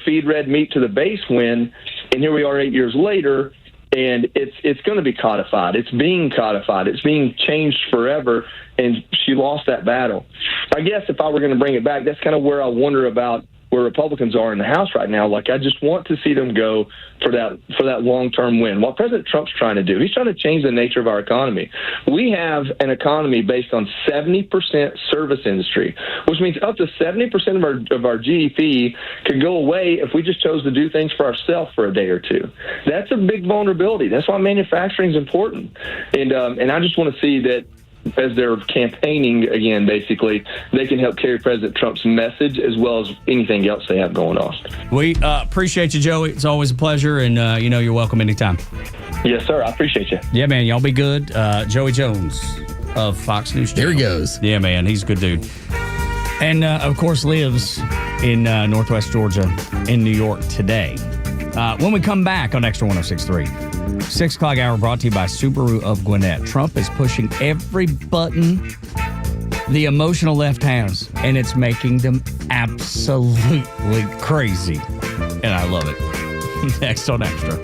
feed red meat to the base win. And here we are 8 years later, And it's going to be codified. It's being codified. It's being changed forever, and she lost that battle. I guess if I were going to bring it back, that's kind of where I wonder about where Republicans are in the House right now. Like, I just want to see them go for that long-term win. What President Trump's trying to do, he's trying to change the nature of our economy. We have an economy based on 70% service industry, which means up to 70% of our GDP could go away if we just chose to do things for ourselves for a day or two. That's a big vulnerability. That's why manufacturing is important. And I just want to see that as they're campaigning again, basically, they can help carry President Trump's message as well as anything else they have going on. We appreciate you, Joey. It's always a pleasure, and you're welcome anytime. Yes, sir. I appreciate you. Yeah, man. Y'all be good. Joey Jones of Fox News Channel. There he goes. Yeah, man. He's a good dude. And, of course, lives in Northwest Georgia, in New York today. When we come back on Extra 106.3, 6 o'clock hour brought to you by Subaru of Gwinnett. Trump is pushing every button the emotional left has, and it's making them absolutely crazy. And I love it. Next on Extra.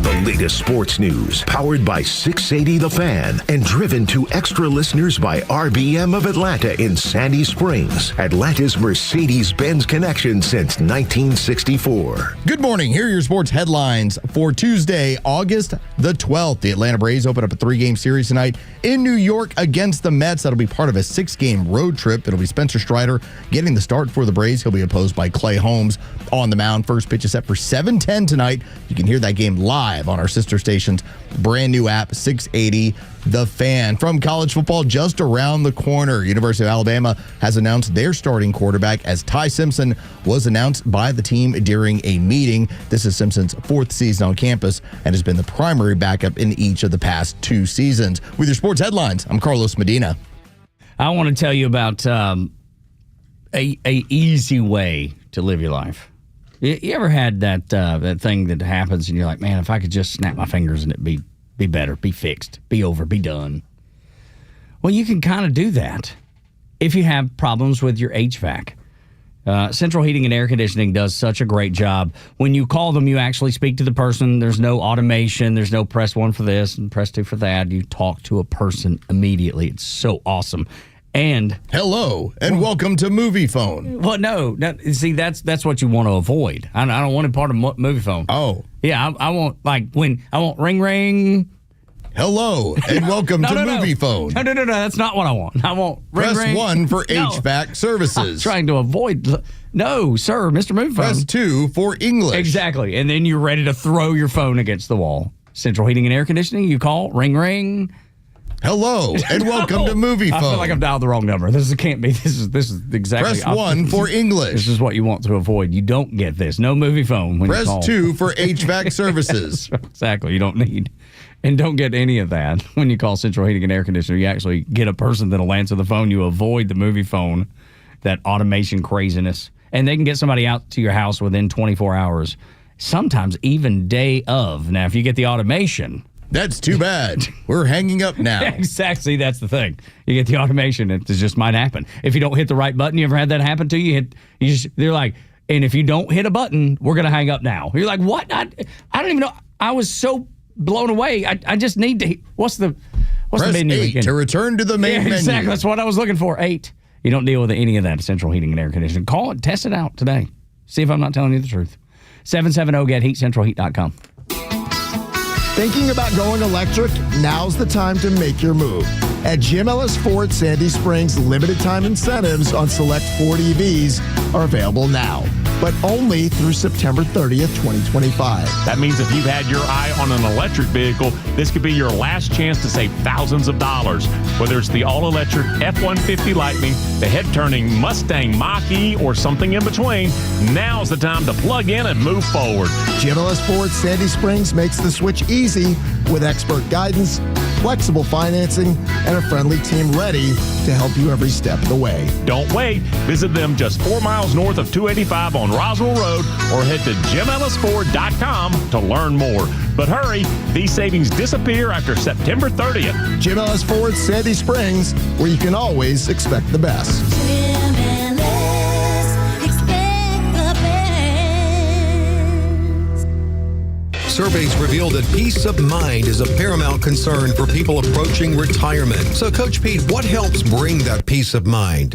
The latest sports news, powered by 680 The Fan, and driven to Extra listeners by RBM of Atlanta in Sandy Springs, Atlanta's Mercedes-Benz connection since 1964. Good morning. Here are your sports headlines for Tuesday, August the 12th. The Atlanta Braves open up a 3-game series tonight in New York against the Mets. That'll be part of a 6-game road trip. It'll be Spencer Strider getting the start for the Braves. He'll be opposed by Clay Holmes on the mound. First pitch is set for 7:10 tonight. You can hear that game live on our sister station's brand new app, 680 The Fan. From college football, just around the corner, University of Alabama has announced their starting quarterback as Ty Simpson was announced by the team during a meeting. This is Simpson's 4th season on campus and has been the primary backup in each of the past 2 seasons. With your sports headlines, I'm Carlos Medina. I want to tell you about a easy way to live your life. You ever had that thing that happens and you're like, man, if I could just snap my fingers and it'd be better, be fixed, be over, be done. Well, you can kind of do that if you have problems with your HVAC. Central Heating and Air Conditioning does such a great job. When you call them, you actually speak to the person. There's no automation. There's no press 1 for this and press 2 for that. You talk to a person immediately. It's so awesome. And hello and welcome to Movie Phone. Well, no, see, that's what you want to avoid. I don't want it part of Movie Phone. Oh, yeah, I want ring ring. Hello and welcome to Movie Phone. No, that's not what I want. I want ring press ring. 1 for HVAC services. I'm trying to avoid. No, sir, Mr. Movie Phone. Press 2 for English. Exactly, and then you're ready to throw your phone against the wall. Central Heating and Air Conditioning. You call ring ring. Hello and welcome to Movie Phone. I feel like I've dialed the wrong number. This can't be. This is exactly. Press 1 for English. This is what you want to avoid. You don't get this. No Movie Phone when press you call. 2 for HVAC services. Exactly. You don't need and don't get any of that when you call Central Heating and Air Conditioner. You actually get a person that'll answer the phone. You avoid the Movie Phone, that automation craziness, and they can get somebody out to your house within 24 hours. Sometimes even day of. Now, if you get the automation. That's too bad. We're hanging up now. Exactly. That's the thing. You get the automation. It just might happen. If you don't hit the right button, you ever had that happen to you? They're like, and if you don't hit a button, we're going to hang up now. You're like, what? I don't even know. I was so blown away. I just need to. What's the menu 8 again? To return to the main menu. Exactly. That's what I was looking for. 8. You don't deal with any of that. Central Heating and Air Conditioning. Call it. Test it out today. See if I'm not telling you the truth. 770-GET-HEAT, centralheat.com. Thinking about going electric? Now's the time to make your move. At Jim Ellis Ford Sandy Springs, limited time incentives on select Ford EVs are available now, but only through September 30th, 2025. That means if you've had your eye on an electric vehicle, this could be your last chance to save thousands of dollars. Whether it's the all-electric F-150 Lightning, the head-turning Mustang Mach-E, or something in between, now's the time to plug in and move forward. Jim Ellis Ford Sandy Springs makes the switch easy with expert guidance, flexible financing, and a friendly team ready to help you every step of the way. Don't wait. Visit them just 4 miles north of 285 on Roswell Road or head to JimEllisFord.com to learn more. But hurry, these savings disappear after September 30th. Jim Ellis Ford Sandy Springs, where you can always expect the best. Jim Ellis, Surveys reveal that peace of mind is a paramount concern for people approaching retirement. So, Coach Pete, what helps bring that peace of mind?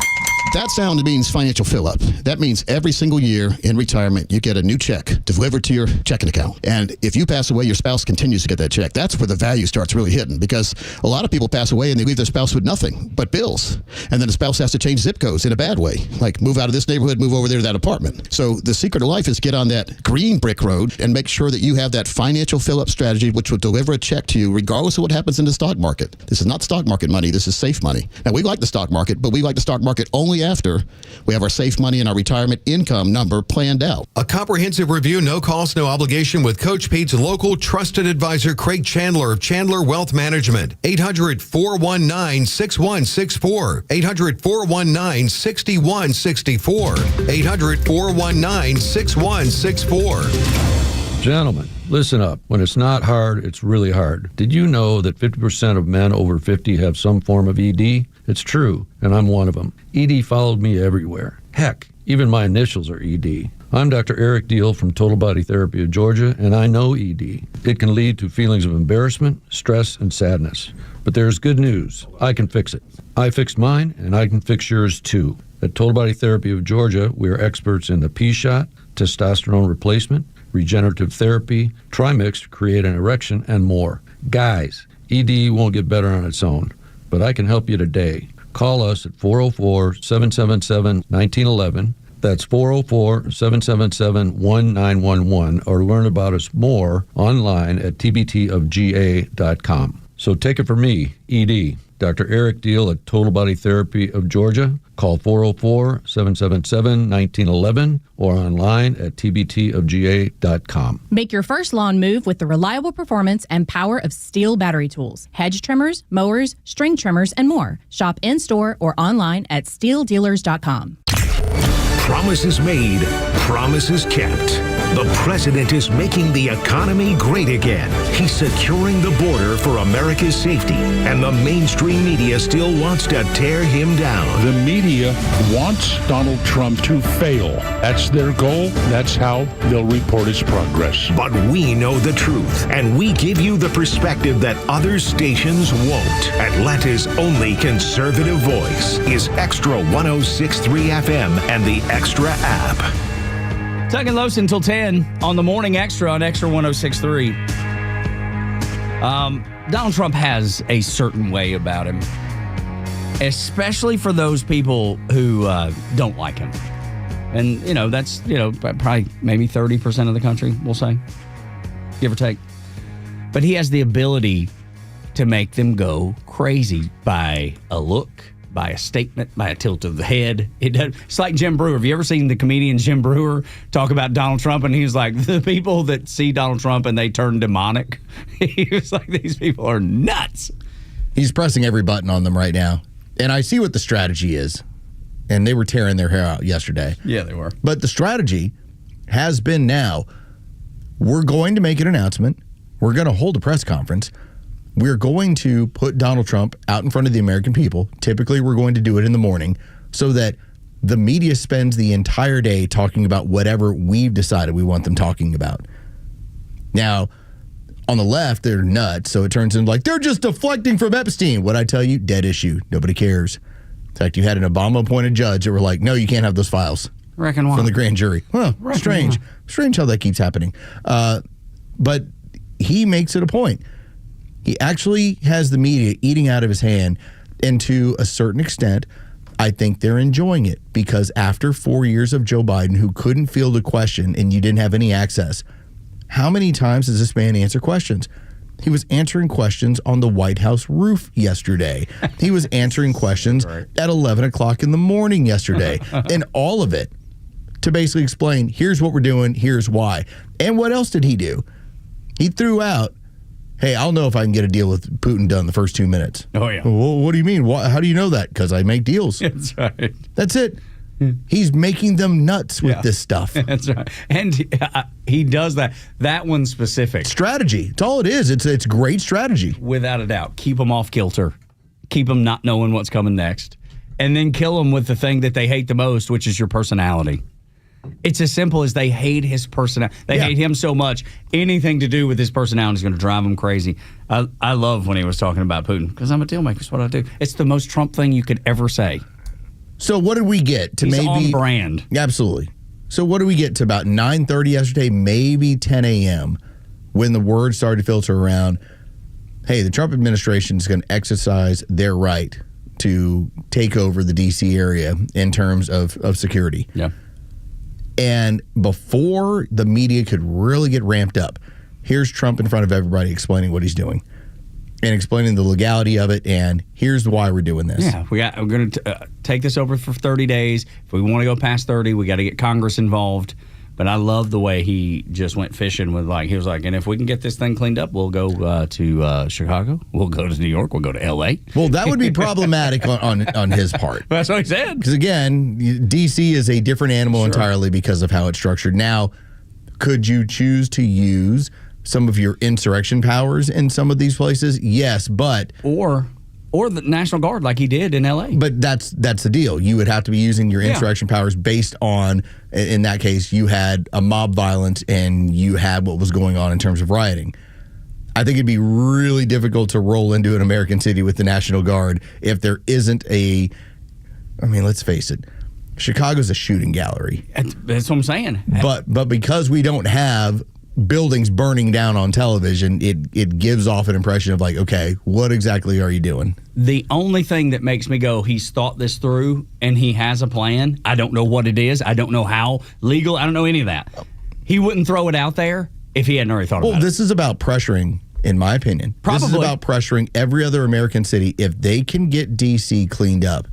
That sound means financial fill-up. That means every single year in retirement, you get a new check delivered to your checking account. And if you pass away, your spouse continues to get that check. That's where the value starts really hitting, because a lot of people pass away and they leave their spouse with nothing but bills. And then the spouse has to change zip codes in a bad way, like move out of this neighborhood, move over there to that apartment. So the secret of life is get on that green brick road and make sure that you have that financial fill-up strategy, which will deliver a check to you regardless of what happens in the stock market. This is not stock market money. This is safe money. Now, we like the stock market, but we like the stock market only after we have our safe money and our retirement income number planned out. A comprehensive review, no cost, no obligation, with Coach Pete's local trusted advisor, Craig Chandler of Chandler Wealth Management. 800-419-6164. 800-419-6164. 800-419-6164. Gentlemen, listen up. When it's not hard, it's really hard. Did you know that 50% of men over 50 have some form of ED? It's true, and I'm one of them. ED followed me everywhere. Heck, even my initials are ED. I'm Dr. Eric Deal from Total Body Therapy of Georgia, and I know ED. It can lead to feelings of embarrassment, stress, and sadness. But there's good news. I can fix it. I fixed mine, and I can fix yours too. At Total Body Therapy of Georgia, we are experts in the P-shot, testosterone replacement, regenerative therapy, Trimix to create an erection, and more. Guys, ED won't get better on its own, but I can help you today. Call us at 404-777-1911. That's 404-777-1911, or learn about us more online at tbtofga.com. So take it from me, ED, Dr. Eric Deal at Total Body Therapy of Georgia. Call 404-777-1911 or online at tbtofga.com. Make your first lawn move with the reliable performance and power of Steel battery tools, hedge trimmers, mowers, string trimmers, and more. Shop in-store or online at steeldealers.com. Promises made, promises kept. The president is making the economy great again. He's securing the border for America's safety, and the mainstream media still wants to tear him down. The media wants Donald Trump to fail. That's their goal. That's how they'll report his progress. But we know the truth, and we give you the perspective that other stations won't. Atlanta's only conservative voice is Extra 106.3 FM and the Extra app. Tug and Los until 10 on the Morning Xtra on Extra 106.3. Donald Trump has a certain way about him, especially for those people who don't like him. And, that's, probably maybe 30% of the country, we'll say, give or take. But he has the ability to make them go crazy by a look, by a statement, by a tilt of the head. It's like Jim Brewer. Have you ever seen the comedian Jim Brewer talk about Donald Trump? And he was like, the people that see Donald Trump and they turn demonic. He was like, these people are nuts. He's pressing every button on them right now. And I see what the strategy is. And they were tearing their hair out yesterday. Yeah, they were. But the strategy has been now, we're going to make an announcement. We're going to hold a press conference. We're going to put Donald Trump out in front of the American people. Typically, we're going to do it in the morning so that the media spends the entire day talking about whatever we've decided we want them talking about. Now, on the left, they're nuts, so it turns into like, they're just deflecting from Epstein. What I tell you, dead issue. Nobody cares. In fact, you had an Obama-appointed judge that were like, no, you can't have those files. Reckon why? From the grand jury. Well, strange. Strange how that keeps happening. But he makes it a point. He actually has the media eating out of his hand, and to a certain extent, I think they're enjoying it, because after 4 years of Joe Biden, who couldn't field a question and you didn't have any access, how many times does this man answer questions? He was answering questions on the White House roof yesterday. He was answering questions at 11 o'clock in the morning yesterday, and all of it to basically explain, here's what we're doing, here's why. And what else did he do? He threw out, hey, I'll know if I can get a deal with Putin done the first 2 minutes. Oh, yeah. Well, what do you mean? How do you know that? Because I make deals. That's right. That's it. He's making them nuts with this stuff. That's right. And he does that. That one's specific. Strategy. It's all it is. It's great strategy. Without a doubt. Keep them off kilter. Keep them not knowing what's coming next. And then kill them with the thing that they hate the most, which is your personality. It's as simple as they hate his personality. They hate him so much. Anything to do with his personality is going to drive them crazy. I love when he was talking about Putin because I'm a deal maker. That's what I do. It's the most Trump thing you could ever say. So what did we get to He's maybe on brand? Absolutely. So what did we get to about 9:30 yesterday, maybe 10 a.m. when the word started to filter around? Hey, the Trump administration is going to exercise their right to take over the D.C. area in terms of security. Yeah. And before the media could really get ramped up, here's Trump in front of everybody explaining what he's doing and explaining the legality of it. And here's why we're doing this. Yeah, we're going to take this over for 30 days. If we want to go past 30, we got to get Congress involved. But I love the way he just went fishing with he was like, and if we can get this thing cleaned up, we'll go to Chicago, we'll go to New York, we'll go to L.A. Well, that would be problematic on his part. That's what he said. Because again, D.C. is a different animal entirely because of how it's structured. Now, could you choose to use some of your insurrection powers in some of these places? Yes, but... Or the National Guard like he did in L.A. But that's the deal. You would have to be using your insurrection powers based on, in that case, you had a mob violence and you had what was going on in terms of rioting. I think it'd be really difficult to roll into an American city with the National Guard if there isn't let's face it, Chicago's a shooting gallery. That's what I'm saying. But because we don't have buildings burning down on television, it gives off an impression of okay, what exactly are you doing? The only thing that makes me go, he's thought this through and he has a plan. I don't know what it is. I don't know how legal. I don't know any of that. He wouldn't throw it out there if he hadn't already thought about it. Well, this is about pressuring, in my opinion. Probably. This is about pressuring every other American city. If they can get D.C. cleaned up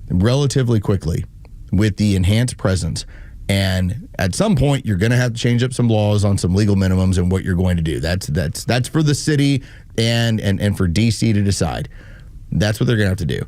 relatively quickly with the enhanced presence, and at some point, you're going to have to change up some laws on some legal minimums and what you're going to do. That's for the city and for D.C. to decide. That's what they're going to have to do.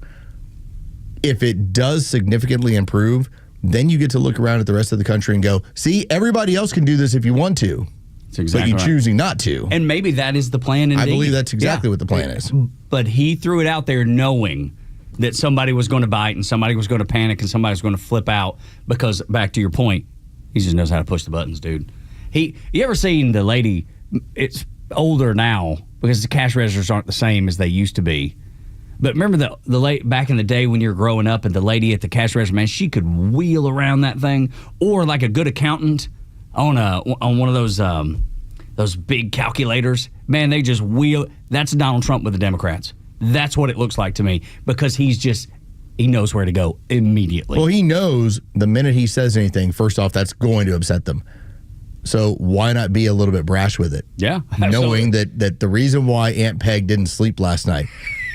If it does significantly improve, then you get to look around at the rest of the country and go, see, everybody else can do this if you want to. That's exactly but you're choosing not to. And maybe that is the plan indeed. I believe that's exactly what the plan is. But he threw it out there knowing that somebody was going to bite and somebody was going to panic and somebody was going to flip out because, back to your point, he just knows how to push the buttons, dude. You ever seen the lady, it's older now because the cash registers aren't the same as they used to be. But remember the late back in the day when you were growing up and the lady at the cash register, man, she could wheel around that thing. Or like a good accountant on one of those big calculators. Man, they just wheel. That's Donald Trump with the Democrats. That's what it looks like to me because he knows where to go immediately. Well, he knows the minute he says anything, first off, that's going to upset them. So why not be a little bit brash with it? Yeah. Knowing that the reason why Aunt Peg didn't sleep last night,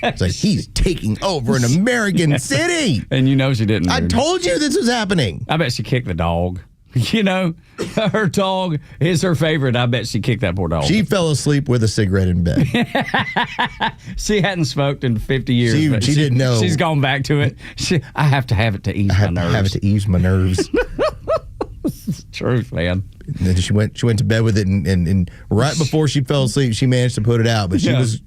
it's like he's taking over an American city. And you know she didn't. I told you this was happening. I bet she kicked the dog. Her dog is her favorite. I bet she kicked that poor dog. She fell asleep with a cigarette in bed. She hadn't smoked in 50 years. She didn't know. She's gone back to it. I have to have it to ease my nerves. I have it to ease my nerves. It's the truth, man. And then she went to bed with it, and right before she fell asleep, she managed to put it out. But she was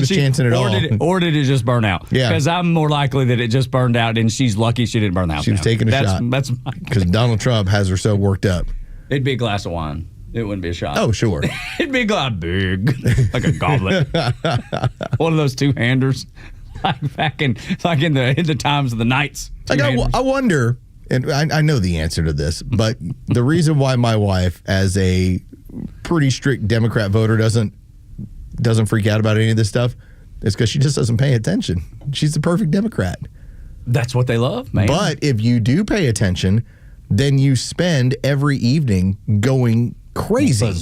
chancing it all. Or did it just burn out? Yeah. Because I'm more likely that it just burned out, and she's lucky she didn't burn out. She was taking a shot. That's because Donald Trump has her so worked up. It'd be a glass of wine. It wouldn't be a shot. Oh, sure. It'd be a glass big, like a goblet. One of those two-handers, like back in the times of the knights. Like I wonder. And I know the answer to this, but the reason why my wife, as a pretty strict Democrat voter, doesn't freak out about any of this stuff is because she just doesn't pay attention. She's the perfect Democrat. That's what they love, man. But if you do pay attention, then you spend every evening going crazy.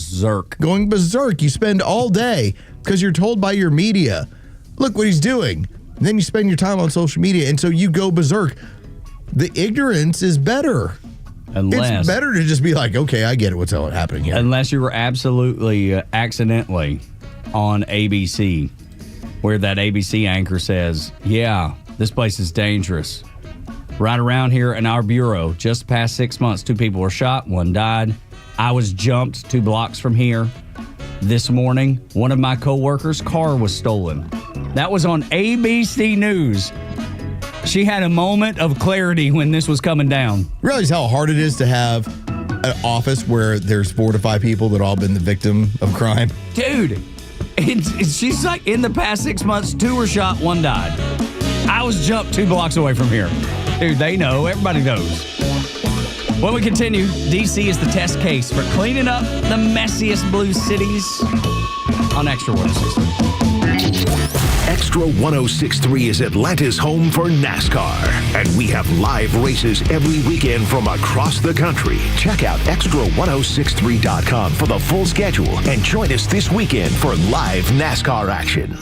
Going berserk. You spend all day because you're told by your media, look what he's doing. And then you spend your time on social media, and so you go berserk. The ignorance is better. It's better to just be like, okay, I get it. What's happening here? Unless you were absolutely accidentally on ABC, where that ABC anchor says, yeah, this place is dangerous. Right around here in our bureau, just past 6 months, 2 people were shot, 1 died. I was jumped 2 blocks from here. This morning, one of my coworkers' car was stolen. That was on ABC News. She had a moment of clarity when this was coming down. Realize how hard it is to have an office where there's 4 to 5 people that all been the victim of crime. Dude, she's like, in the past 6 months, 2 were shot, 1 died. I was jumped 2 blocks away from here. Dude, they know. Everybody knows. When we continue, D.C. is the test case for cleaning up the messiest blue cities on Extra 106.3. Extra 106.3 is Atlanta's home for NASCAR, and we have live races every weekend from across the country. Check out extra1063.com for the full schedule and join us this weekend for live NASCAR action.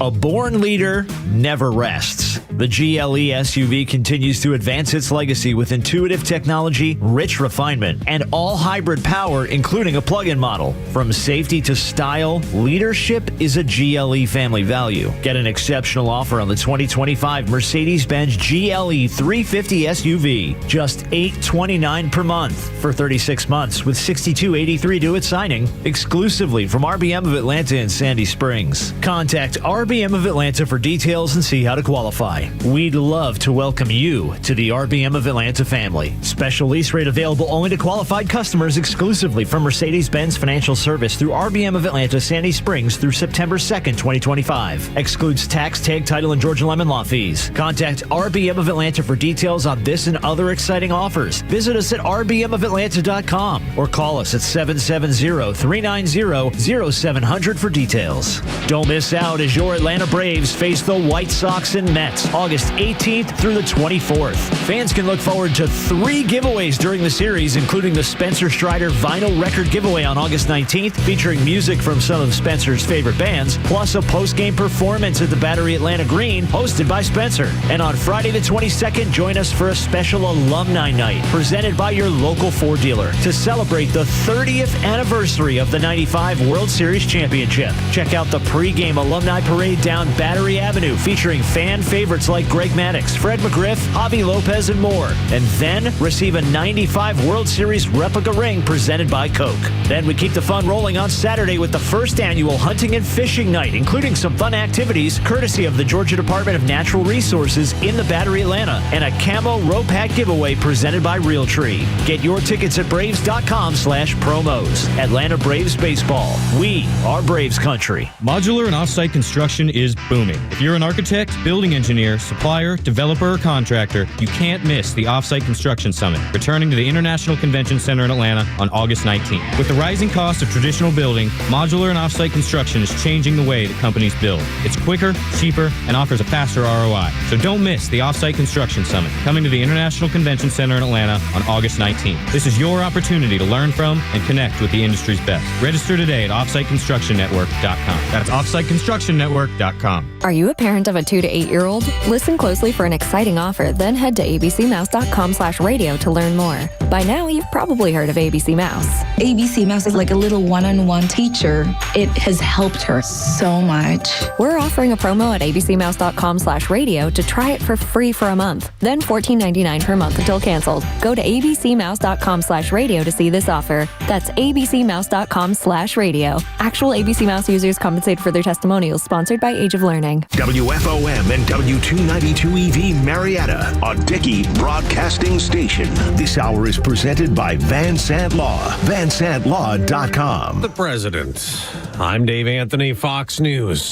A born leader never rests. The GLE SUV continues to advance its legacy with intuitive technology, rich refinement, and all-hybrid power, including a plug-in model. From safety to style, leadership is a GLE family value. Get an exceptional offer on the 2025 Mercedes-Benz GLE 350 SUV. Just $829 per month for 36 months with $62.83 due at signing, exclusively from RBM of Atlanta and Sandy Springs. Contact RBM of Atlanta for details and see how to qualify. We'd love to welcome you to the RBM of Atlanta family. Special lease rate available only to qualified customers exclusively from Mercedes-Benz Financial Service through RBM of Atlanta, Sandy Springs through September 2nd, 2025. Excludes tax, tag, title, and Georgia Lemon Law fees. Contact RBM of Atlanta for details on this and other exciting offers. Visit us at rbmofatlanta.com or call us at 770-390-0700 for details. Don't miss out as your Atlanta Braves face the White Sox and Mets August 18th through the 24th. Fans can look forward to 3 giveaways during the series, including the Spencer Strider vinyl record giveaway on August 19th, featuring music from some of Spencer's favorite bands, plus a post-game performance at the Battery Atlanta Green, hosted by Spencer. And on Friday the 22nd, join us for a special alumni night, presented by your local Ford dealer, to celebrate the 30th anniversary of the 95 World Series Championship. Check out the pregame alumni parade down Battery Avenue, featuring fan favorites like Greg Maddox, Fred McGriff, Javi Lopez, and more. And then receive a 95 World Series replica ring presented by Coke. Then we keep the fun rolling on Saturday with the first annual hunting and fishing night, including some fun activities courtesy of the Georgia Department of Natural Resources in the Battery Atlanta, and a camo rope hat giveaway presented by Realtree. Get your tickets at braves.com/promos. Atlanta Braves Baseball. We are Braves Country. Modular and offsite construction is booming. If you're an architect, building engineer, supplier, developer, or contractor, you can't miss the Offsite Construction Summit, returning to the International Convention Center in Atlanta on August 19th. With the rising cost of traditional building, modular and offsite construction is changing the way that companies build. It's quicker, cheaper, and offers a faster ROI. So don't miss the Offsite Construction Summit, coming to the International Convention Center in Atlanta on August 19th. This is your opportunity to learn from and connect with the industry's best. Register today at offsiteconstructionnetwork.com. That's offsiteconstructionnetwork.com. Are you a parent of a 2 to 8-year-old? Listen closely for an exciting offer, then head to abcmouse.com/radio to learn more. By now, you've probably heard of ABC Mouse. ABC Mouse is like a little one-on-one teacher. It has helped her so much. We're offering a promo at abcmouse.com/radio to try it for free for a month, then $14.99 per month until canceled. Go to abcmouse.com/radio to see this offer. That's abcmouse.com/radio. Actual ABC Mouse users compensated for their testimonials, sponsored by Age of Learning. WFOM and W292EV Marietta, a Dickey broadcasting station. This hour is presented by Van Sant Law, vansantlaw.com. The President. I'm Dave Anthony, Fox News.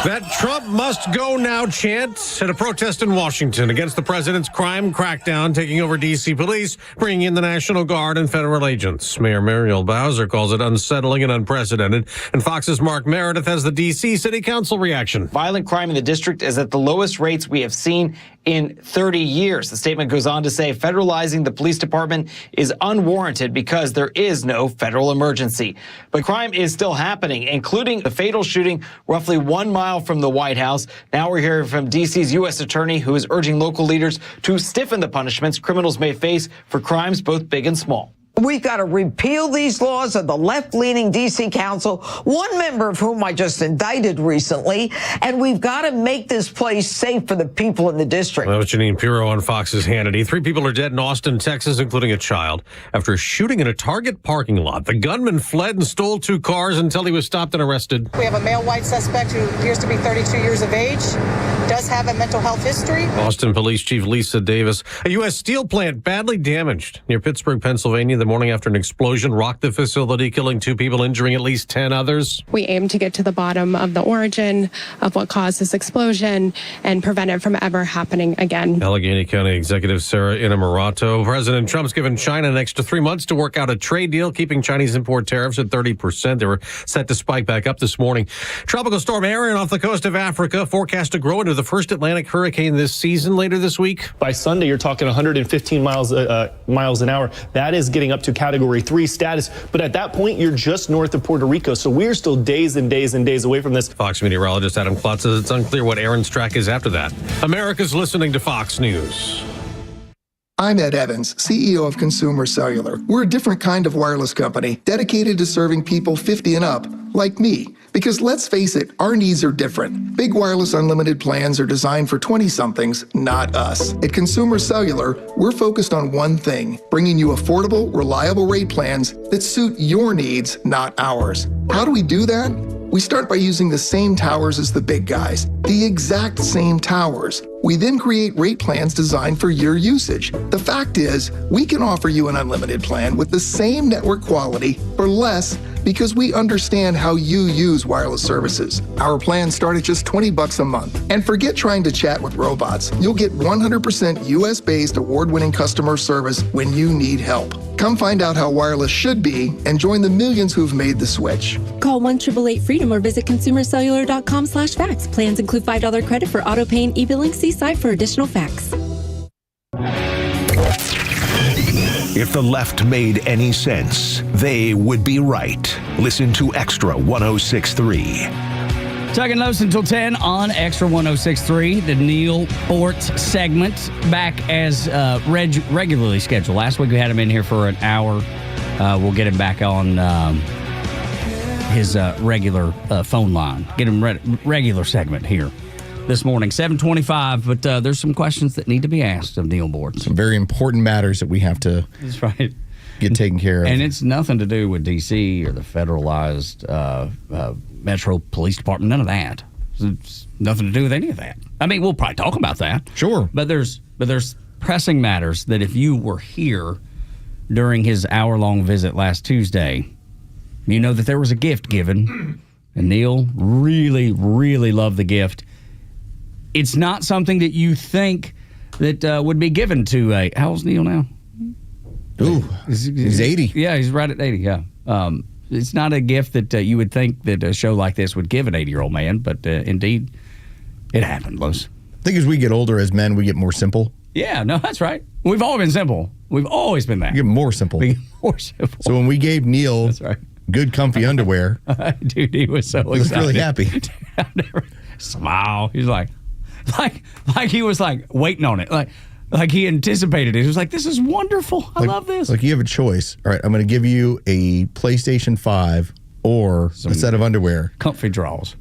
That Trump must go now chant at a protest in Washington against the president's crime crackdown taking over D.C. police, bringing in the National Guard and federal agents. Mayor Muriel Bowser calls it unsettling and unprecedented. And Fox's Mark Meredith has the D.C. City Council reaction. Violent crime in the district is at the lowest rates we have seen in 30 years. The statement goes on to say federalizing the police department is unwarranted because there is no federal emergency. But crime is still happening, including the fatal shooting roughly 1 mile from the White House. Now we're hearing from D.C.'s U.S. attorney, who is urging local leaders to stiffen the punishments criminals may face for crimes both big and small. We've got to repeal these laws of the left-leaning D.C. Council, one member of whom I just indicted recently, and we've got to make this place safe for the people in the district. That was Janine Pirro on Fox's Hannity. 3 people are dead in Austin, Texas, including a child, after a shooting in a Target parking lot. The gunman fled and stole 2 cars until he was stopped and arrested. We have a male white suspect who appears to be 32 years of age, does have a mental health history. Austin Police Chief Lisa Davis. A U.S. steel plant badly damaged near Pittsburgh, Pennsylvania, the morning after an explosion rocked the facility, killing 2 people, injuring at least 10 others. We aim to get to the bottom of the origin of what caused this explosion and prevent it from ever happening again. Allegheny County Executive Sarah Innamorato. President Trump's given China an extra 3 months to work out a trade deal, keeping Chinese import tariffs at 30%. They were set to spike back up this morning. Tropical storm Aaron off the coast of Africa, forecast to grow into the first Atlantic hurricane this season later this week. By Sunday, you're talking 115 miles an hour. That is getting up to Category 3 status. But at that point, you're just north of Puerto Rico. So we're still days and days and days away from this. Fox meteorologist Adam Klotz says it's unclear what Aaron's track is after that. America's listening to Fox News. I'm Ed Evans, CEO of Consumer Cellular. We're a different kind of wireless company dedicated to serving people 50 and up, like me. Because let's face it, our needs are different. Big wireless unlimited plans are designed for 20-somethings, not us. At Consumer Cellular, we're focused on one thing, bringing you affordable, reliable rate plans that suit your needs, not ours. How do we do that? We start by using the same towers as the big guys, the exact same towers. We then create rate plans designed for your usage. The fact is, we can offer you an unlimited plan with the same network quality for less because we understand how you use wireless services. Our plans start at just $20 a month. And forget trying to chat with robots. You'll get 100% US-based award-winning customer service when you need help. Come find out how wireless should be and join the millions who've made the switch. Call 1-888-FREEDOM or visit consumercellular.com/facts. Plans include $5 credit for auto pay and e-billing. See site for additional facts. If the left made any sense, they would be right. Listen to Extra 106.3. Tug and Los until 10 on Extra 106.3, the Neil Fort segment, back as regularly scheduled. Last week we had him in here for an hour. We'll get him back on his regular phone line. Get him regular segment here this morning, 7:25. But there's some questions that need to be asked of Neil Board. Some very important matters that we have to That's right. get taken care of. And it's nothing to do with D.C. or the federalized Metro Police Department. None of that. It's nothing to do with any of that. I mean, we'll probably talk about that. Sure. But there's pressing matters that if you were here during his hour-long visit last Tuesday, you know that there was a gift given. And Neil really, really loved the gift. It's not something that you think that would be given to a... How old's Neil now? Ooh, he's 80. Yeah, he's right at 80, yeah. It's not a gift that you would think that a show like this would give an 80-year-old man, but indeed, it happened, Los. I think as we get older as men, we get more simple. Yeah, no, that's right. We've all been simple. We've always been that. We get more simple. We get more simple. So when we gave Neil good, comfy underwear... Dude, he was so excited. He was really happy. Smile. He's like he was like waiting on it. Like he anticipated it. He was like, this is wonderful. I love this. Like you have a choice. All right, I'm going to give you a PlayStation 5 or a set of underwear. Comfy drawers.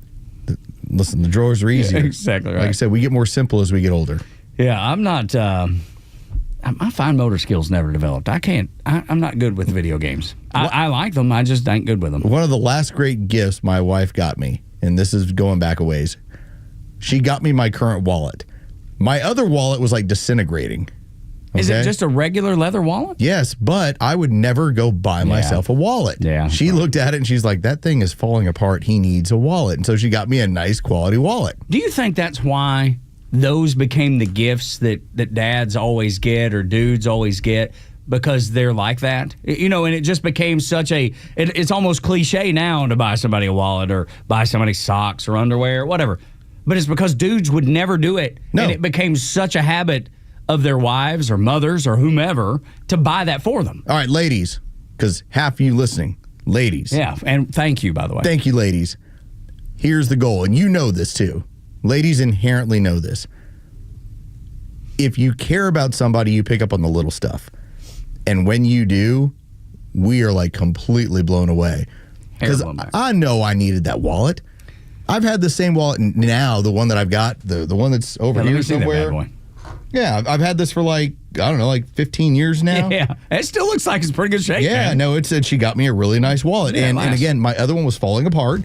Listen, the drawers are easier. Yeah, exactly right. Like I said, we get more simple as we get older. Yeah, I'm not... my fine motor skills never developed. I'm not good with video games. I like them. I just ain't good with them. One of the last great gifts my wife got me, and this is going back a ways, she got me my current wallet. My other wallet was like disintegrating. Okay? Is it just a regular leather wallet? Yes, but I would never go buy myself a wallet. Yeah. She looked at it and she's like, that thing is falling apart. He needs a wallet. And so she got me a nice quality wallet. Do you think that's why those became the gifts that dads always get or dudes always get? Because they're like that? You know, and it just became such it's almost cliche now to buy somebody a wallet or buy somebody socks or underwear or whatever. But it's because dudes would never do it. No. And it became such a habit of their wives or mothers or whomever to buy that for them. All right, ladies, because half of you listening, ladies. Yeah, and thank you, by the way. Thank you, ladies. Here's the goal, and you know this too. Ladies inherently know this. If you care about somebody, you pick up on the little stuff. And when you do, we are like completely blown away. Because I know I needed that wallet. I've had the same wallet now, the one that I've got, the one that's over here somewhere. Yeah, I've had this for like 15 years now. Yeah, it still looks like it's pretty good shape. Yeah, man. no, she got me a really nice wallet. Yeah, and again, my other one was falling apart,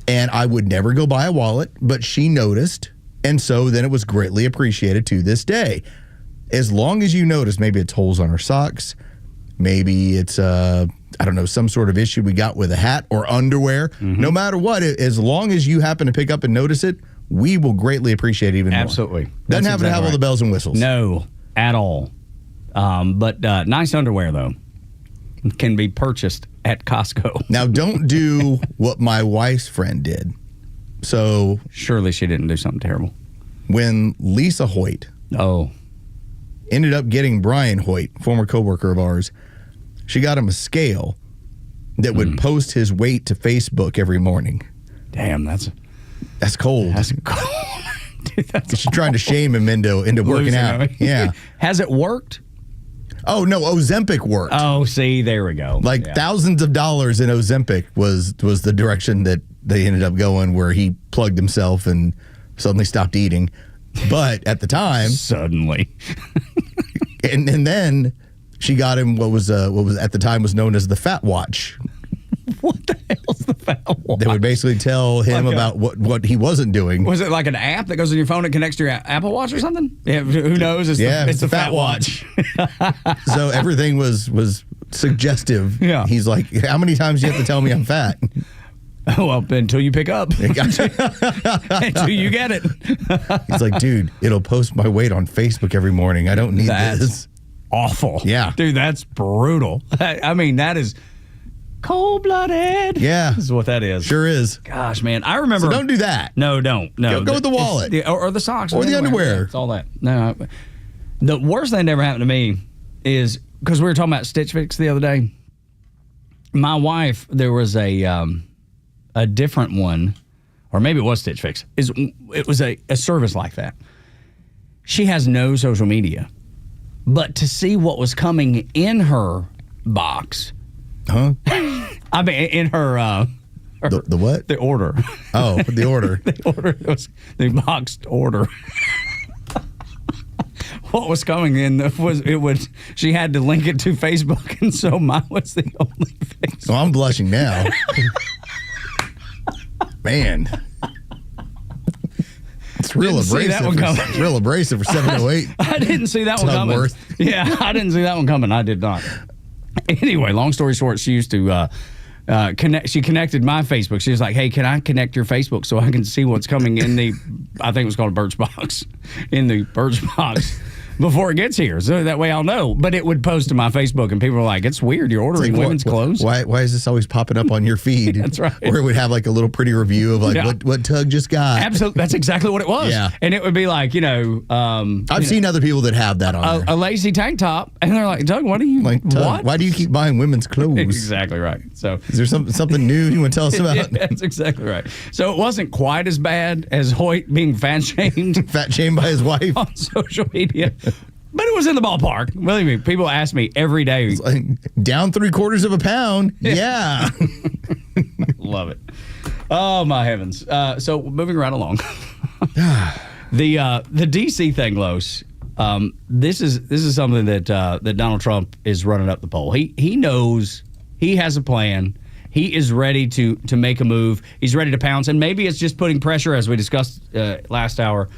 and I would never go buy a wallet, but she noticed, and so then it was greatly appreciated to this day. As long as you notice, maybe it's holes on her socks, maybe it's some sort of issue we got with a hat or underwear. Mm-hmm. No matter what, as long as you happen to pick up and notice it, we will greatly appreciate it even more. Absolutely. Doesn't happen to have all the bells and whistles. No, at all. But nice underwear, though, can be purchased at Costco. Now, don't do what my wife's friend did. So surely she didn't do something terrible. When Lisa Hoyt ended up getting Brian Hoyt, former coworker of ours, she got him a scale that would post his weight to Facebook every morning. Damn, that's cold. That's cold. Dude, she's trying to shame him into working out. Yeah. Has it worked? Oh, no, Ozempic worked. Oh, see, there we go. Thousands of dollars in Ozempic was the direction that they ended up going, where he plugged himself and suddenly stopped eating. But at the time... Suddenly. and then she got him what was at the time was known as the Fat Watch. What the hell's the Fat Watch? They would basically tell him about what he wasn't doing. Was it like an app that goes on your phone and connects to your Apple Watch or something? Yeah, who knows? It's the Fat Watch. So everything was suggestive. Yeah. He's like, how many times do you have to tell me I'm fat? Well, until you pick up. Until you get it. He's like, dude, it'll post my weight on Facebook every morning. I don't need this. Awful. Yeah. Dude, that's brutal. I mean, that is cold-blooded. Yeah. This is what that is. Sure is. Gosh, man. I remember. So don't do that. No, don't. No. Go with the wallet. Or the socks. Or the underwear. It's all that. No. The worst thing that ever happened to me is, because we were talking about Stitch Fix the other day, my wife, there was a different one, or maybe it was Stitch Fix. It was a service like that. She has no social media. But to see what was coming in her box... Huh? I mean, in her the what? The order. Oh, the order. The order was the boxed order. What was coming in she had to link it to Facebook, and so mine was the only Facebook. So I'm blushing now. Man. It's real abrasive. Real abrasive for 708. I didn't see that one coming. Yeah, I didn't see that one coming. I did not. Anyway, long story short, she used to connect. She connected my Facebook. She was like, "Hey, can I connect your Facebook so I can see what's coming in the?" I think it was called a Birchbox. In the Birchbox. Before it gets here, so that way I'll know. But it would post to my Facebook, and people were like, "It's weird. You're ordering women's clothes. Why is this always popping up on your feed?" That's right. Or it would have like a little pretty review of like what Tug just got. Absolutely, that's exactly what it was. Yeah, and it would be like I've seen other people that have that on a lacy tank top, and they're like, "Tug, what are you like? Tug, what? Why do you keep buying women's clothes?" Exactly right. So is there something new you want to tell us about? Yeah, that's exactly right. So it wasn't quite as bad as Hoyt being fat shamed by his wife on social media. But it was in the ballpark. Believe me, people ask me every day. It's like, down 3/4 pounds. Yeah. Love it. Oh, my heavens. So moving right along. The DC thing, Los. This is something that Donald Trump is running up the poll. He knows he has a plan. He is ready to make a move. He's ready to pounce. And maybe it's just putting pressure, as we discussed last hour.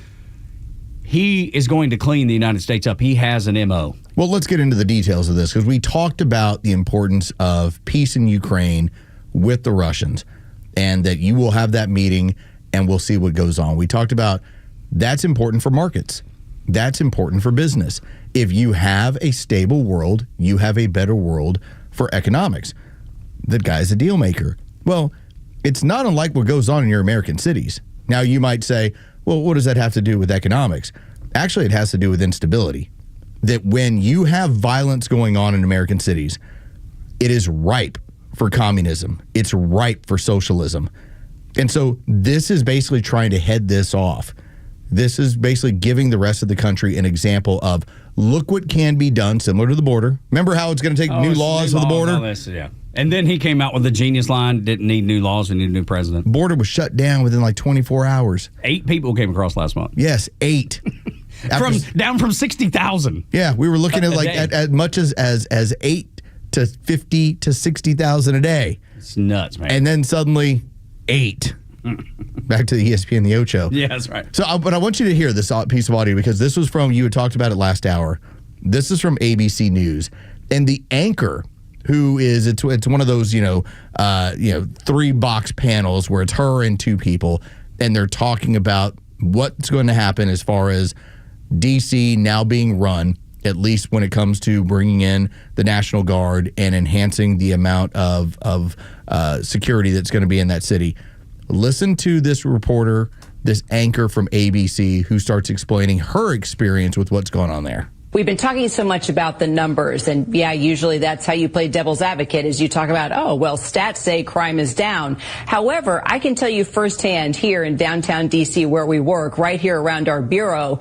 He is going to clean the United States up. He has an MO. Well, let's get into the details of this, because we talked about the importance of peace in Ukraine with the Russians, and that you will have that meeting and we'll see what goes on. We talked about that's important for markets. That's important for business. If you have a stable world, you have a better world for economics. That guy's a deal maker. Well, it's not unlike what goes on in your American cities. Now, you might say, well, what does that have to do with economics? Actually, it has to do with instability. That when you have violence going on in American cities, it is ripe for communism. It's ripe for socialism. And so this is basically trying to head this off. This is basically giving the rest of the country an example of look what can be done, similar to the border. Remember how it's going to take new laws for the border? Yeah. And then he came out with the genius line, didn't need new laws, we need a new president. Border was shut down within like 24 hours. 8 people came across last month. Yes, 8. Down from 60,000. Yeah, we were looking at as much as 8 to 50 to 60,000 a day. It's nuts, man. And then suddenly 8. Back to the ESPN The Ocho. Yeah, that's right. So, but I want you to hear this piece of audio because this was from, you had talked about it last hour. This is from ABC News. And the anchor, who is, it's one of those, 3-box panels where it's her and 2 people, and they're talking about what's going to happen as far as D.C. now being run, at least when it comes to bringing in the National Guard and enhancing the amount of security that's going to be in that city. Listen to this reporter, this anchor from ABC, who starts explaining her experience with what's going on there. We've been talking so much about the numbers, and usually that's how you play devil's advocate, is you talk about, stats say crime is down. However, I can tell you firsthand here in downtown D.C. where we work, right here around our bureau,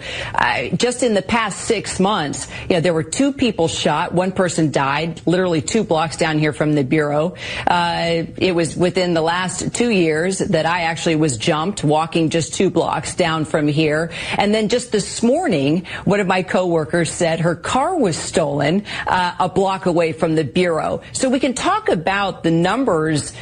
just in the past 6 months, there were 2 people shot. 1 person died, literally 2 blocks down here from the bureau. It was within the last 2 years that I actually was jumped walking just 2 blocks down from here. And then just this morning, one of my coworkers said her car was stolen a block away from the bureau. So we can talk about the numbers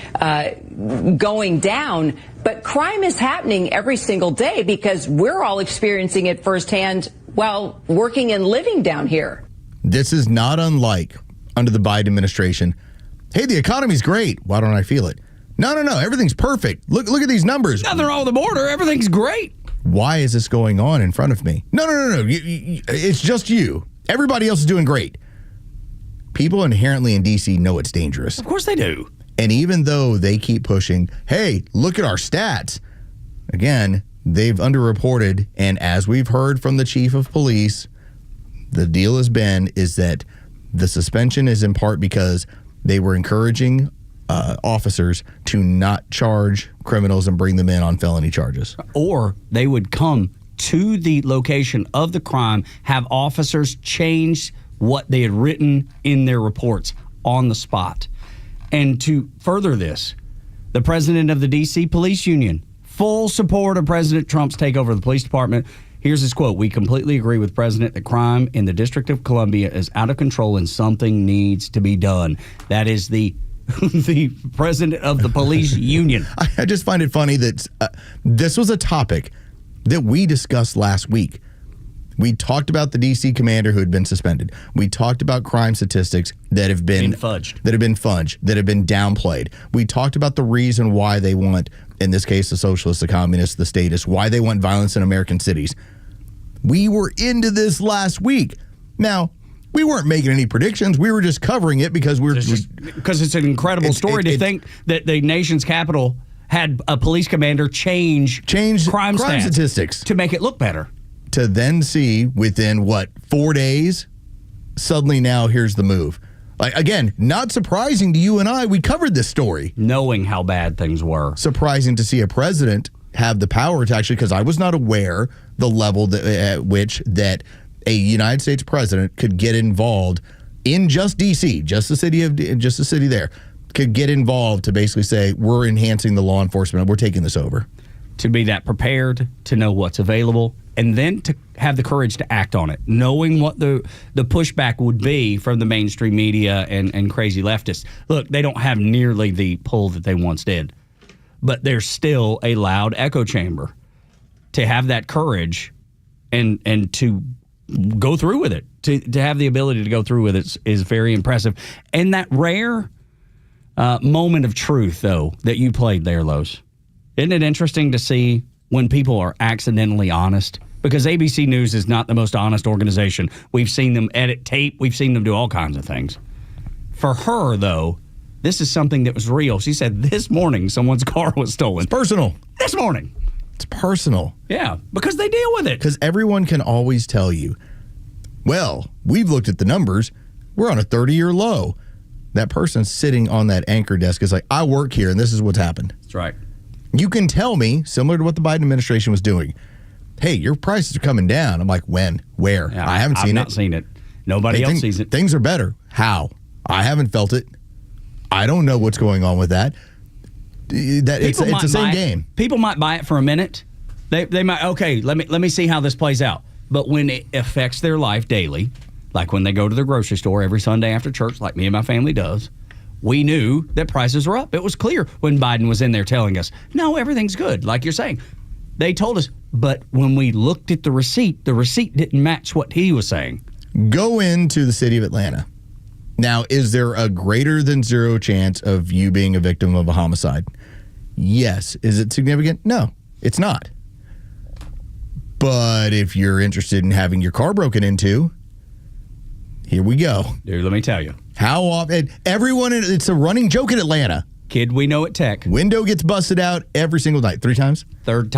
going down, but crime is happening every single day because we're all experiencing it firsthand while working and living down here. This is not unlike under the Biden administration. Hey, the economy's great. Why don't I feel it? No. Everything's perfect. Look at these numbers. Nothing wrong with the border. Everything's great. Why is this going on in front of me? No. It's just you. Everybody else is doing great. People inherently in D.C. know it's dangerous. Of course they do. And even though they keep pushing, hey, look at our stats. Again, they've underreported. And as we've heard from the chief of police, the deal is that the suspension is in part because they were encouraging officers to not charge criminals and bring them in on felony charges. Or they would come to the location of the crime, have officers change what they had written in their reports on the spot. And to further this, the president of the D.C. Police Union, full support of President Trump's takeover of the police department. Here's his quote: "We completely agree with President that crime in the District of Columbia is out of control and something needs to be done." That is the president of the police union. I just find it funny that this was a topic that we discussed last week. We talked about the D.C. commander who had been suspended. We talked about crime statistics that have been fudged, that have been downplayed. We talked about the reason why they want, in this case, the socialists, the communists, the statists, why they want violence in American cities. We were into this last week. Now, we weren't making any predictions. We were just covering it because because it's an incredible story to think that the nation's capital had a police commander change crime statistics to make it look better. To then see within 4 days, suddenly now here's the move. Like, again, not surprising to you and I. We covered this story, knowing how bad things were. Surprising to see a president have the power to actually, because I was not aware the level at which that a United States president could get involved in just D.C., just the city there, could get involved to basically say, we're enhancing the law enforcement, we're taking this over. To be that prepared, to know what's available, and then to have the courage to act on it, knowing what the pushback would be from the mainstream media and crazy leftists. Look, they don't have nearly the pull that they once did, but there's still a loud echo chamber. To have that courage and to go through with it, to have the ability to go through with it is very impressive. And that rare moment of truth, though, that you played there, Los. Isn't it interesting to see when people are accidentally honest? Because ABC News is not the most honest organization. We've seen them edit tape. We've seen them do all kinds of things. For her, though, this is something that was real. She said this morning someone's car was stolen. It's personal. This morning. It's personal. Yeah, because they deal with it. Because everyone can always tell you, well, we've looked at the numbers. We're on a 30-year low. That person sitting on that anchor desk is like, I work here, and this is what's happened. That's right. You can tell me, similar to what the Biden administration was doing, hey, your prices are coming down. I'm like, when? Where? Yeah, I haven't seen it. I've not seen it. Nobody else sees it. Things are better. How? I haven't felt it. I don't know what's going on with that. It's the same game. People might buy it for a minute. They might, okay, let me see how this plays out. But when it affects their life daily, like when they go to the grocery store every Sunday after church, like me and my family does, we knew that prices were up. It was clear when Biden was in there telling us, no, everything's good, like you're saying. They told us, but when we looked at the receipt didn't match what he was saying. Go into the city of Atlanta. Now, is there a greater than zero chance of you being a victim of a homicide? Yes. Is it significant? No, it's not. But if you're interested in having your car broken into, here we go. Dude, let me tell you. How often? It's a running joke in Atlanta. Kid we know at Tech. Window gets busted out every single night. 3 times? Third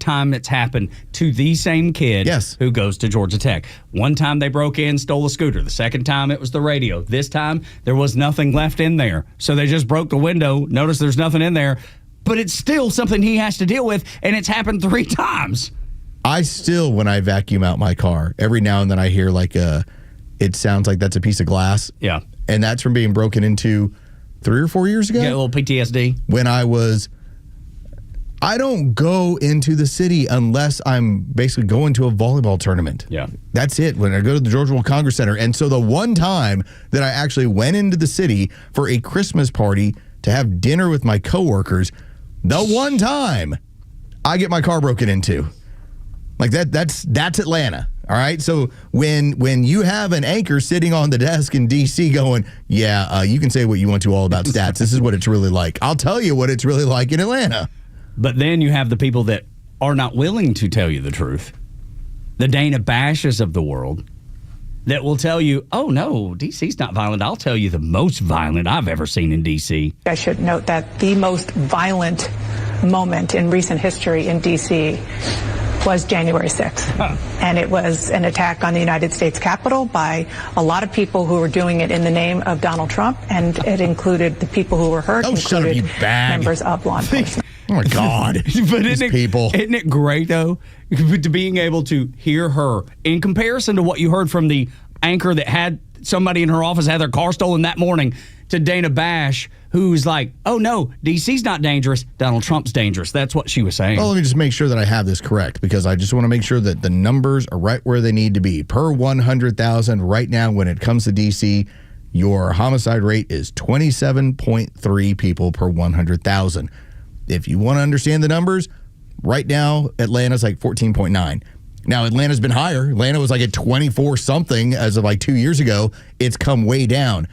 time it's happened to the same kid who goes to Georgia Tech. One time they broke in, stole a scooter. The second time it was the radio. This time there was nothing left in there. So they just broke the window. Notice there's nothing in there. But it's still something he has to deal with, and it's happened 3 times. I still, when I vacuum out my car, every now and then I hear it sounds like that's a piece of glass. Yeah. And that's from being broken into 3 or 4 years ago. Yeah, a little PTSD. When I don't go into the city unless I'm basically going to a volleyball tournament. Yeah. That's it, when I go to the Georgia World Congress Center. And so the one time that I actually went into the city for a Christmas party to have dinner with my coworkers, the one time I get my car broken into. Like that's Atlanta. All right. So when you have an anchor sitting on the desk in D.C. going, you can say what you want to all about stats. This is what it's really like. I'll tell you what it's really like in Atlanta. But then you have the people that are not willing to tell you the truth. The Dana Bashes of the world that will tell you, oh, no, D.C.'s not violent. I'll tell you the most violent I've ever seen in D.C. I should note that the most violent moment in recent history in D.C. was January 6th. And it was an attack on the United States Capitol by a lot of people who were doing it in the name of Donald Trump. And it included the people who were hurt, included members of law enforcement. Oh, my God. But isn't it great, though, to being able to hear her in comparison to what you heard from the anchor that had somebody in her office had their car stolen that morning to Dana Bash, who's like, oh, no, D.C.'s not dangerous. Donald Trump's dangerous. That's what she was saying. Well, let me just make sure that I have this correct, because I just want to make sure that the numbers are right where they need to be. Per 100,000 right now when it comes to D.C., your homicide rate is 27.3 people per 100,000. If you want to understand the numbers, right now, Atlanta's like 14.9. Now, Atlanta's been higher. Atlanta was like at 24-something as of like 2 years ago. It's come way down.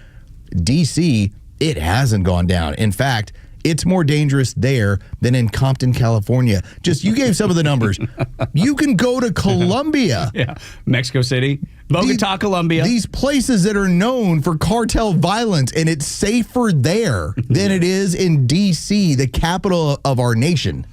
D.C., it hasn't gone down. In fact, it's more dangerous there than in Compton, California. Just, you gave some of the numbers. You can go to Colombia. Yeah, Mexico City, Bogota, Colombia. These places that are known for cartel violence, and it's safer there than it is in D.C., the capital of our nation.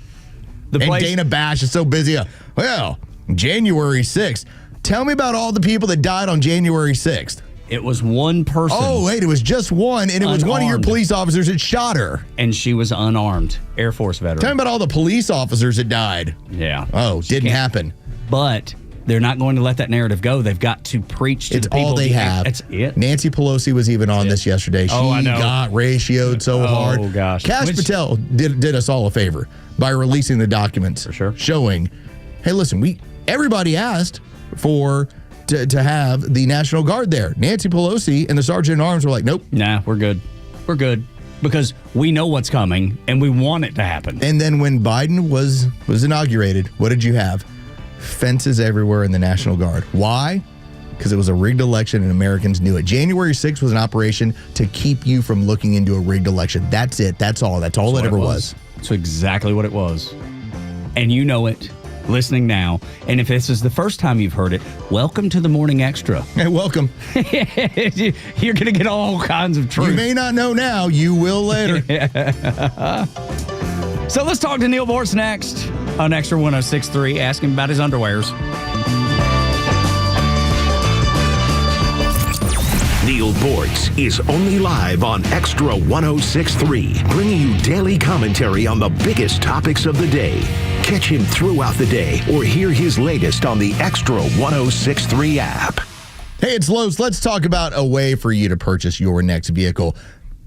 And Dana Bash is so busy. Well, January 6th. Tell me about all the people that died on January 6th. It was one person. Oh, wait, it was just one, and it was one of your police officers that shot her. And she was unarmed. Air Force veteran. Tell me about all the police officers that died. Yeah. Oh, didn't happen. But they're not going to let that narrative go. They've got to preach to the people. It's all they have. That's it. Nancy Pelosi was even on this yesterday. She got ratioed so hard. Oh, gosh. Kash Patel did us all a favor by releasing the documents showing, hey, listen, everybody asked to have the National Guard there. Nancy Pelosi and the Sergeant at Arms were like, nope. Nah, we're good. We're good. Because we know what's coming, and we want it to happen. And then when Biden was inaugurated, what did you have? Fences everywhere in the National Guard. Why? Because it was a rigged election, and Americans knew it. January 6th was an operation to keep you from looking into a rigged election. That's it. That's all. That's all it ever was. That's exactly what it was. And you know it. Listening now, and if this is the first time you've heard it, welcome to the Morning Xtra. Hey, welcome. You're going to get all kinds of truth. You may not know now, you will later. So let's talk to Neil Bortz next on Extra 106.3, ask him about his underwears. Neil Bortz is only live on Extra 106.3, bringing you daily commentary on the biggest topics of the day. Catch him throughout the day or hear his latest on the Extra 106.3 app. Hey, it's Los. Let's talk about a way for you to purchase your next vehicle.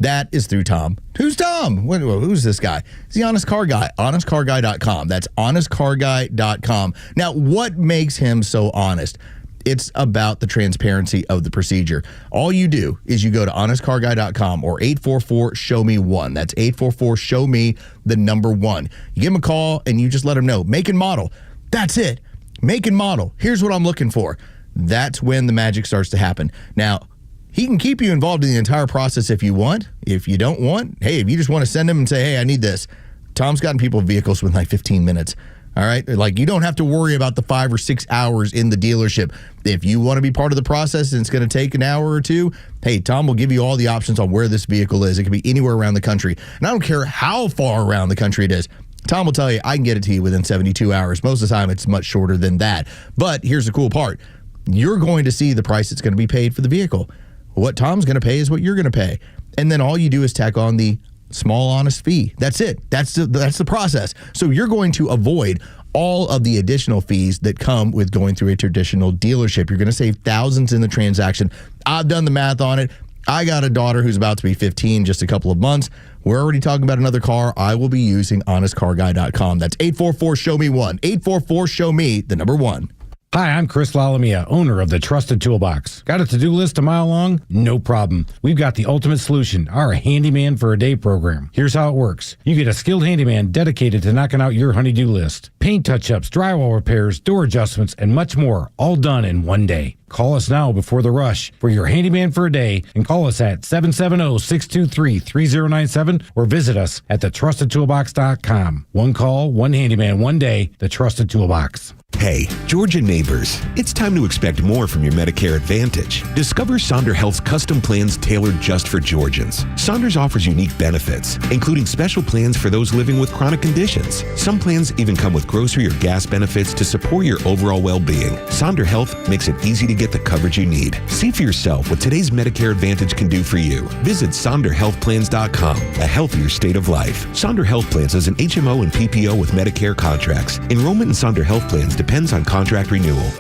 That is through Tom. Who's Tom? Who's this guy? He's the Honest Car Guy. HonestCarGuy.com. That's HonestCarGuy.com. Now, what makes him so honest? It's about the transparency of the procedure. All you do is you go to HonestCarGuy.com or 844-SHOW-ME-1. That's 844-SHOW-ME-1. You give him a call and you just let him know. Make and model. That's it. Make and model. Here's what I'm looking for. That's when the magic starts to happen. Now, he can keep you involved in the entire process if you want. If you don't want, hey, if you just want to send him and say, hey, I need this. Tom's gotten people vehicles within like 15 minutes. All right? Like, you don't have to worry about the 5 or 6 hours in the dealership. If you want to be part of the process and it's going to take an hour or two, hey, Tom will give you all the options on where this vehicle is. It can be anywhere around the country. And I don't care how far around the country it is. Tom will tell you, I can get it to you within 72 hours. Most of the time, it's much shorter than that. But here's the cool part. You're going to see the price that's going to be paid for the vehicle. What Tom's going to pay is what you're going to pay. And then all you do is tack on the small honest fee. That's it. That's the process. So you're going to avoid all of the additional fees that come with going through a traditional dealership. You're going to save thousands in the transaction. I've done the math on it. I got a daughter who's about to be 15 just a couple of months. We're already talking about another car. I will be using HonestCarGuy.com. That's 844-SHOW-ME-1. 844-SHOW-ME-1. Hi, I'm Chris Lalamia, owner of the Trusted Toolbox. Got a to-do list a mile long? No problem. We've got the ultimate solution, our Handyman for a Day program. Here's how it works. You get a skilled handyman dedicated to knocking out your honey-do list. Paint touch-ups, drywall repairs, door adjustments, and much more, all done in one day. Call us now before the rush for your Handyman for a Day and call us at 770-623-3097 or visit us at thetrustedtoolbox.com. One call, one handyman, one day, the Trusted Toolbox. Hey, Georgia neighbors, it's time to expect more from your Medicare Advantage. Discover Sonder Health's custom plans tailored just for Georgians. Saunders offers unique benefits, including special plans for those living with chronic conditions. Some plans even come with grocery or gas benefits to support your overall well-being. Sonder Health makes it easy to get the coverage you need. See for yourself what today's Medicare Advantage can do for you. Visit SonderHealthPlans.com, a healthier state of life. Sonder Health Plans is an HMO and PPO with Medicare contracts. Enrollment in Sonder Health Plans depends on contract renewal.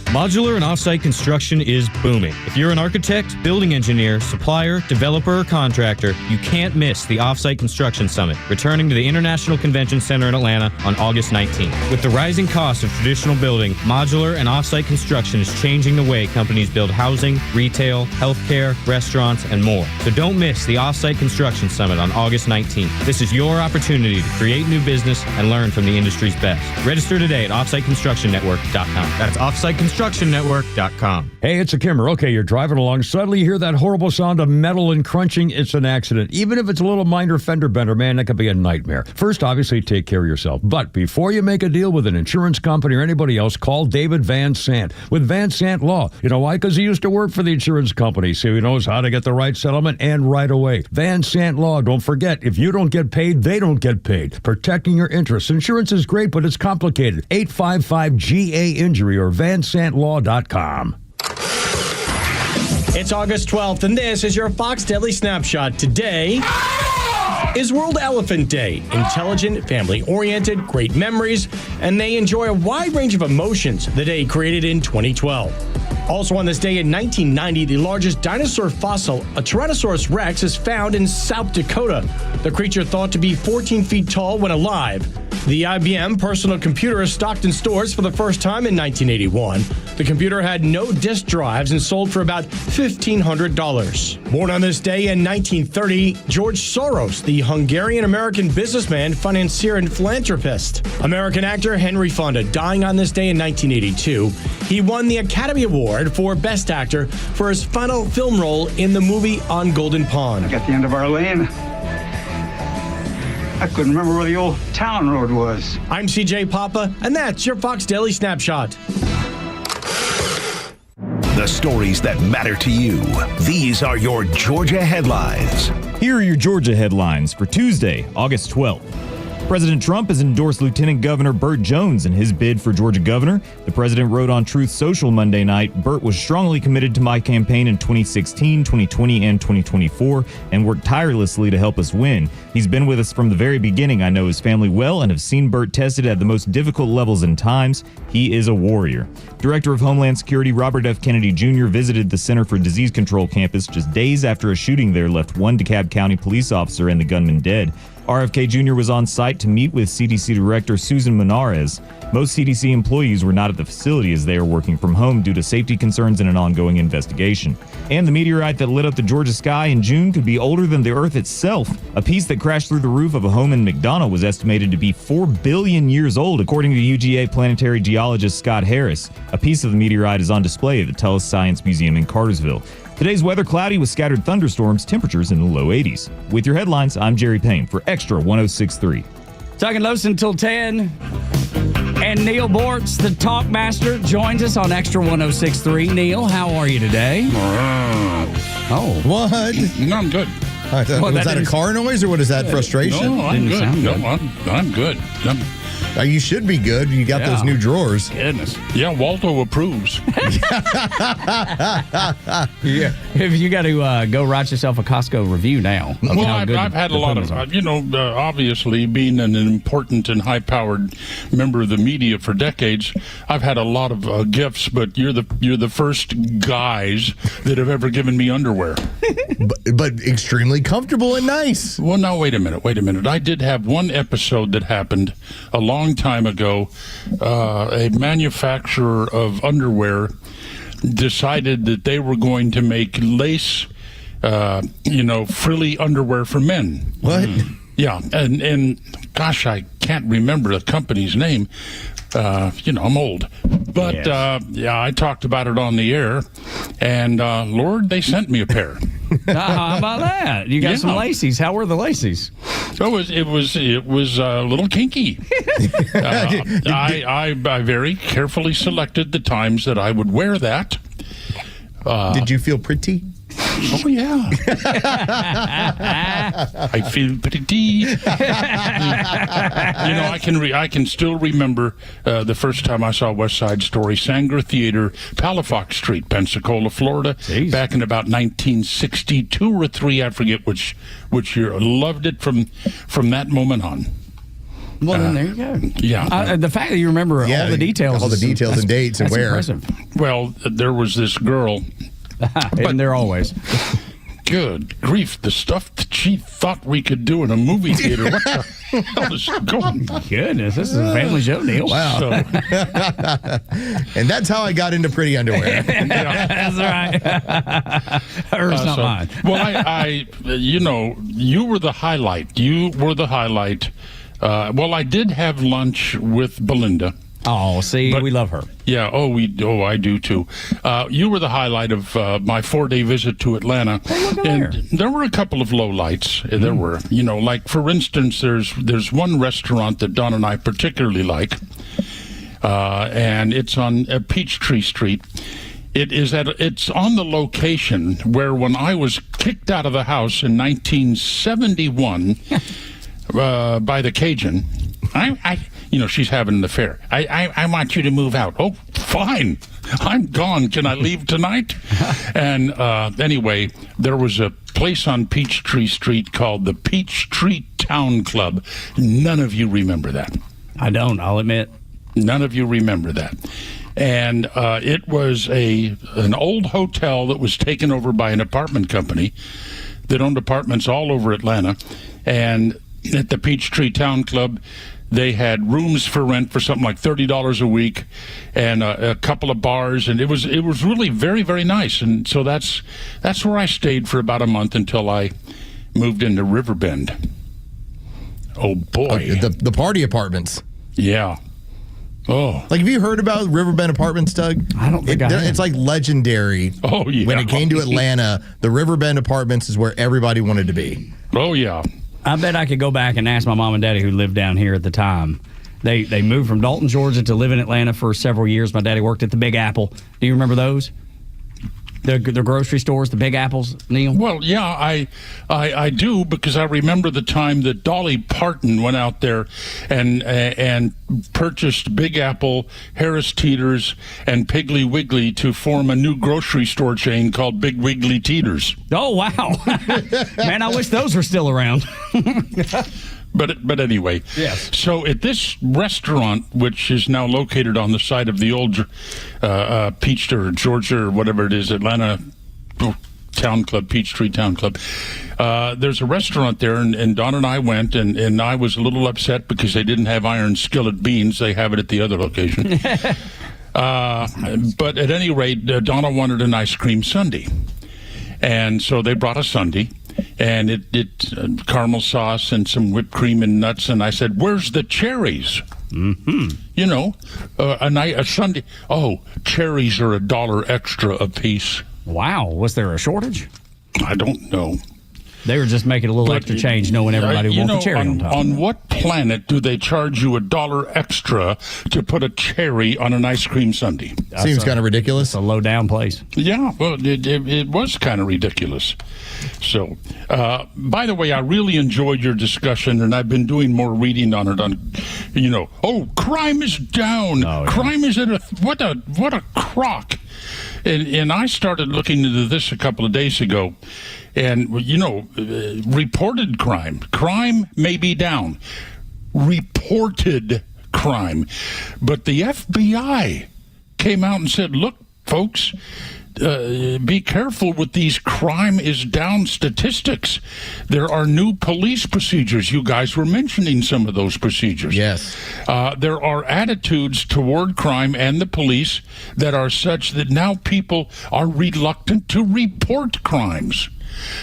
Modular and off-site construction is booming. If you're an architect, building engineer, supplier, developer, or contractor, you can't miss the Off-Site Construction Summit, returning to the International Convention Center in Atlanta on August 19th. With the rising cost of traditional building, modular and off-site construction is changing the way companies build housing, retail, healthcare, restaurants, and more. So don't miss the Off-Site Construction Summit on August 19th. This is your opportunity to create new business and learn from the industry's best. Register today at offsiteconstructionnetwork.com. That's offsiteconstructionnetwork.com. Hey, it's a Kimmer. Okay, you're driving along. Suddenly you hear that horrible sound of metal and crunching. It's an accident. Even if it's a little minor fender bender, man, that could be a nightmare. First, obviously, take care of yourself. But before you make a deal with an insurance company or anybody else, call David Van Sant with Van Sant Law. You know why? Because he used to work for the insurance company, so he knows how to get the right settlement and right away. Van Sant Law. Don't forget, if you don't get paid, they don't get paid. Protecting your interests. Insurance is great, but it's complicated. 855-GA-INJURY or VanSantLaw.com. It's August 12th, and this is your Fox Daily Snapshot. Today is World Elephant Day. Intelligent, family-oriented, great memories, and they enjoy a wide range of emotions. The day created in 2012. Also on this day in 1990, the largest dinosaur fossil, a Tyrannosaurus rex, is found in South Dakota. The creature thought to be 14 feet tall when alive. The IBM personal computer is stocked in stores for the first time in 1981. The computer had no disk drives and sold for about $1,500. Born on this day in 1930, George Soros, the Hungarian-American businessman, financier, and philanthropist. American actor Henry Fonda, dying on this day in 1982. He won the Academy Award for Best Actor for his final film role in the movie On Golden Pond. At the end of our lane, I couldn't remember where the old town road was. I'm CJ Papa, and that's your Fox Daily Snapshot. The stories that matter to you. These are your Georgia headlines. Here are your Georgia headlines for Tuesday, August 12th. President Trump has endorsed Lieutenant Governor Burt Jones in his bid for Georgia governor. The president wrote on Truth Social Monday night, "Burt was strongly committed to my campaign in 2016, 2020, and 2024, and worked tirelessly to help us win. He's been with us from the very beginning. I know his family well and have seen Burt tested at the most difficult levels and times. He is a warrior." Director of Homeland Security Robert F. Kennedy Jr. visited the Center for Disease Control campus just days after a shooting there left one DeKalb County police officer and the gunman dead. RFK Jr. was on site to meet with CDC Director Susan Monarez. Most CDC employees were not at the facility as they are working from home due to safety concerns and an ongoing investigation. And the meteorite that lit up the Georgia sky in June could be older than the Earth itself. A piece that crashed through the roof of a home in McDonough was estimated to be 4 billion years old, according to UGA planetary geologist Scott Harris. A piece of the meteorite is on display at the Telus Science Museum in Cartersville. Today's weather cloudy with scattered thunderstorms, temperatures in the low 80s. With your headlines, I'm Jerry Payne for Extra 106.3. Tug and Los until 10. And Neil Bortz, the talk master, joins us on Extra 106.3. Neil, how are you today? Oh. What? No, I'm good. Was that a car noise or what is that, frustration? No, I'm good. No, I'm good. You should be good. You got those new drawers. Goodness. Yeah, Waldo approves. Yeah. If you got to go write yourself a Costco review now. Well, I've had a lot of, obviously being an important and high-powered member of the media for decades, I've had a lot of gifts, but you're the first guys that have ever given me underwear. but extremely comfortable and nice. Well, now, wait a minute. I did have one episode that happened a long time ago. A manufacturer of underwear decided that they were going to make lace, frilly underwear for men. What? Yeah, and gosh, I can't remember the company's name. I'm old. But, yes. I talked about it on the air, and, Lord, they sent me a pair. How about that? You got some laces. How were the laces? Oh, it was a little kinky. I very carefully selected the times that I would wear that. Did you feel pretty? Oh, yeah. I feel pretty. I can still remember the first time I saw West Side Story, Sanger Theater, Palafox Street, Pensacola, Florida, back in about 1962 or 3. I forget which year. I loved it from that moment on. Well, then there you go. Yeah. The fact that you remember all the details. All the details and dates and where. Impressive. Well, there was this girl. And they're always. Good grief, the stuff that she thought we could do in a movie theater. What the hell is going on? Goodness, this is a family show, Neil. Wow. So. And that's how I got into pretty underwear. That's right. Hers, not mine. Well, you were the highlight. I did have lunch with Belinda. Oh, see, we love her. Yeah, I do too. You were the highlight of my 4-day visit to Atlanta. And there were a couple of lowlights. There were, like for instance, there's one restaurant that Don and I particularly like, and it's on Peachtree Street. It's on the location where when I was kicked out of the house in 1971 by the Cajun, she's having an affair. I want you to move out. Oh, fine. I'm gone. Can I leave tonight? And anyway, there was a place on Peachtree Street called the Peachtree Town Club. None of you remember that. I don't, I'll admit. None of you remember that. And it was an old hotel that was taken over by an apartment company that owned apartments all over Atlanta. And at the Peachtree Town Club, they had rooms for rent for something like $30 a week, and a couple of bars, and it was really very, very nice. And so that's where I stayed for about a month until I moved into Riverbend. Oh boy, the party apartments. Yeah. Oh, like have you heard about Riverbend Apartments, Doug? I don't think I have. It's like legendary. Oh yeah. When it came to Atlanta, the Riverbend Apartments is where everybody wanted to be. Oh yeah. I bet I could go back and ask my mom and daddy who lived down here at the time. They moved from Dalton, Georgia to live in Atlanta for several years. My daddy worked at the Big Apple. Do you remember those? The grocery stores, the Big Apples, Neil? Well, yeah, I do, because I remember the time that Dolly Parton went out there and purchased Big Apple, Harris Teeters, and Piggly Wiggly to form a new grocery store chain called Big Wiggly Teeters. Oh, wow. Man, I wish those were still around. But anyway, yes. So at this restaurant, which is now located on the site of the old Peachtree or Georgia or whatever it is, Atlanta Town Club, Peachtree Town Club, there's a restaurant there, and Don and I went, and I was a little upset because they didn't have iron skillet beans. They have it at the other location. But at any rate, Donna wanted an ice cream sundae. And so they brought a sundae. And it caramel sauce and some whipped cream and nuts. And I said, "Where's the cherries?" Mm-hmm. You know, a sundae. Oh, cherries are $1 extra a piece. Wow, was there a shortage? I don't know. They were just making a little extra change, knowing everybody would want the cherry on top. On what planet do they charge you $1 extra to put a cherry on an ice cream sundae? Seems kind of ridiculous. It's a low down place. Yeah, well, it was kind of ridiculous. So, by the way, I really enjoyed your discussion, and I've been doing more reading on it. Crime is down. Oh, yeah. Crime is at what a crock. And I started looking into this a couple of days ago. And, reported crime may be down. Reported crime. But the FBI came out and said, look, folks, be careful with these crime is down statistics. There are new police procedures. You guys were mentioning some of those procedures. Yes. There are attitudes toward crime and the police that are such that now people are reluctant to report crimes.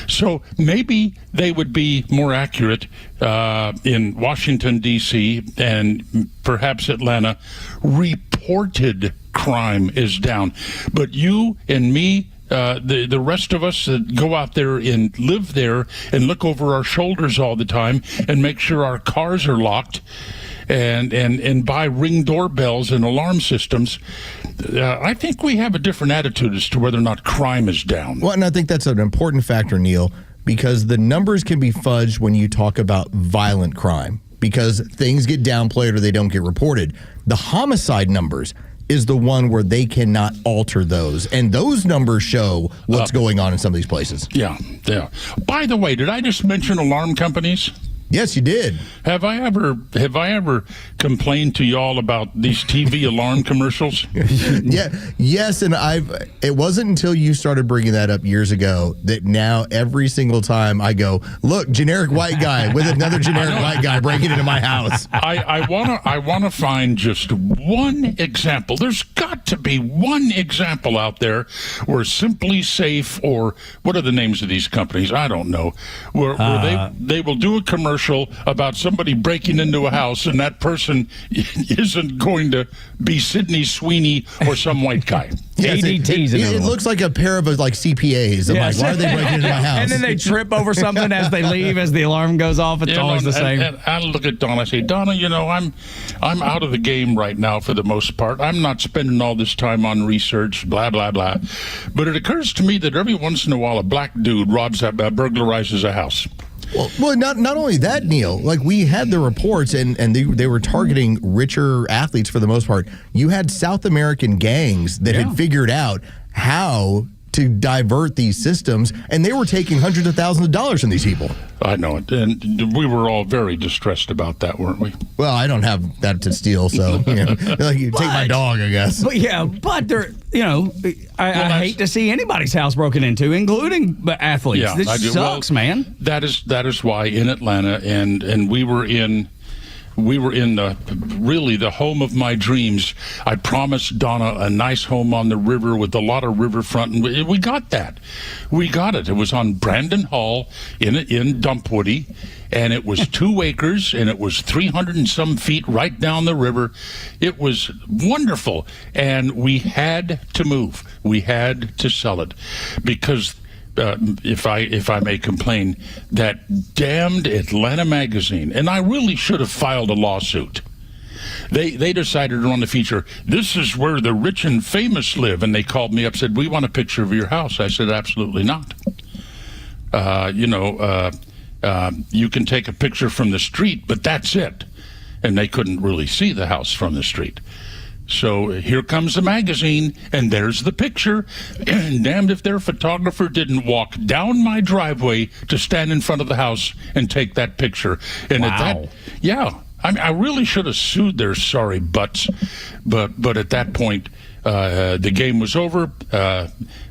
So maybe they would be more accurate in Washington, D.C., and perhaps Atlanta. Reported crime is down. But you and me, the rest of us that go out there and live there and look over our shoulders all the time and make sure our cars are locked and buy Ring doorbells and alarm systems, I think we have a different attitude as to whether or not crime is down. Well, and I think that's an important factor, Neil, because the numbers can be fudged when you talk about violent crime, because things get downplayed or they don't get reported. The homicide numbers is the one where they cannot alter those, and those numbers show what's going on in some of these places. Yeah. By the way, did I just mention alarm companies? Yes, you did. Have I ever complained to y'all about these TV alarm commercials? Yes, and it wasn't until you started bringing that up years ago that now every single time I go, look, generic white guy with another generic white guy breaking into my house. I wanna find just one example. There's got to be one example out there where Simply Safe, or what are the names of these companies? I don't know. Where they will do a commercial about somebody breaking into a house, and that person isn't going to be Sidney Sweeney or some white guy. ADT's it looks like a pair of CPAs. I'm like, why are they breaking into my house? And then they trip over something as they leave, as the alarm goes off. It's always the same. And I look at Donna, I say, Donna, I'm out of the game right now for the most part. I'm not spending all this time on research, blah, blah, blah. But it occurs to me that every once in a while a black dude burglarizes a house. Well, not only that, Neil. Like, we had the reports, and they were targeting richer athletes for the most part. You had South American gangs that had figured out how to divert these systems, and they were taking hundreds of thousands of dollars from these people. I know it, and we were all very distressed about that, weren't we? Well, I don't have that to steal, so you take my dog, I guess. But they're I hate to see anybody's house broken into, including athletes. Yeah, this sucks, man. That is why in Atlanta, and we were in the home of my dreams. I promised Donna a nice home on the river with a lot of riverfront, and we got that. We got it. It was on Brandon Hall in Dumpwoody, and it was 2 acres, and it was 300 and some feet right down the river. It was wonderful, and we had to move. We had to sell it because if I may complain, that damned Atlanta magazine, and I really should have filed a lawsuit. They decided to run the feature, "This is where the rich and famous live," and they called me up, said, "We want a picture of your house." I said, "Absolutely not. You can take a picture from the street, but that's it." And they couldn't really see the house from the street. So here comes the magazine, and there's the picture. And damned if their photographer didn't walk down my driveway to stand in front of the house and take that picture. And at that, I mean, I really should have sued their sorry butts, but at that point, the game was over.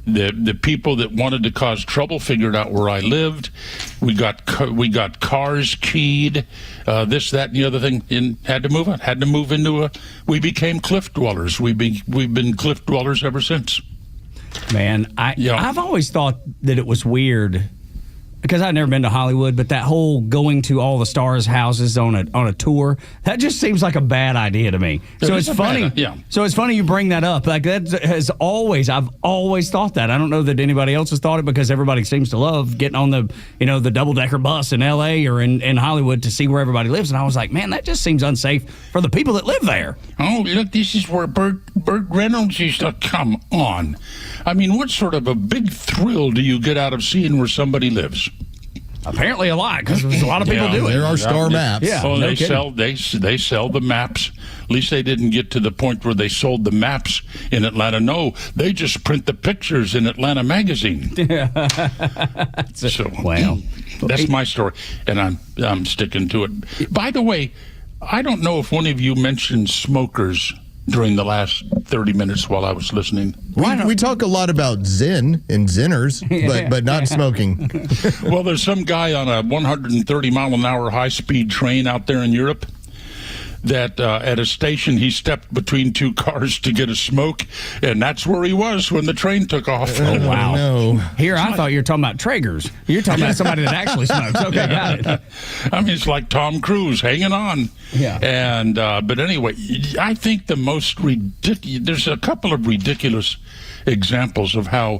The people that wanted to cause trouble figured out where I lived. We got cars keyed, this, that, and the other thing, and had to move on. Had to move into we became cliff dwellers. We've been cliff dwellers ever since. Man, I've always thought that it was weird, because I've never been to Hollywood, but that whole going to all the stars' houses on a tour, that just seems like a bad idea to me. So it's funny. So it's funny you bring that up. Like, I've always thought that. I don't know that anybody else has thought it, because everybody seems to love getting on the double-decker bus in L.A. or in Hollywood to see where everybody lives. And I was like, man, that just seems unsafe for the people that live there. Oh, look, this is where Burt Reynolds used to. Come on. I mean, what sort of a big thrill do you get out of seeing where somebody lives? Apparently a lot, because a lot of people do it. There are star maps. Yeah, oh, they sell the maps. At least they didn't get to the point where they sold the maps in Atlanta. No, they just print the pictures in Atlanta magazine. So, wow, that's my story, and I'm sticking to it. By the way, I don't know if one of you mentioned smokers during the last 30 minutes while I was listening. We talk a lot about Zen and Zenners, but not smoking. Well, there's some guy on a 130-mile-an-hour high-speed train out there in Europe that at a station he stepped between two cars to get a smoke, and that's where he was when the train took off. Oh, wow. No. Here, I thought you were talking about Traegers. You're talking about somebody that actually smokes. Okay, got it. I mean, it's like Tom Cruise hanging on. Yeah. And but anyway, I think the most ridiculous. There's a couple of ridiculous examples of how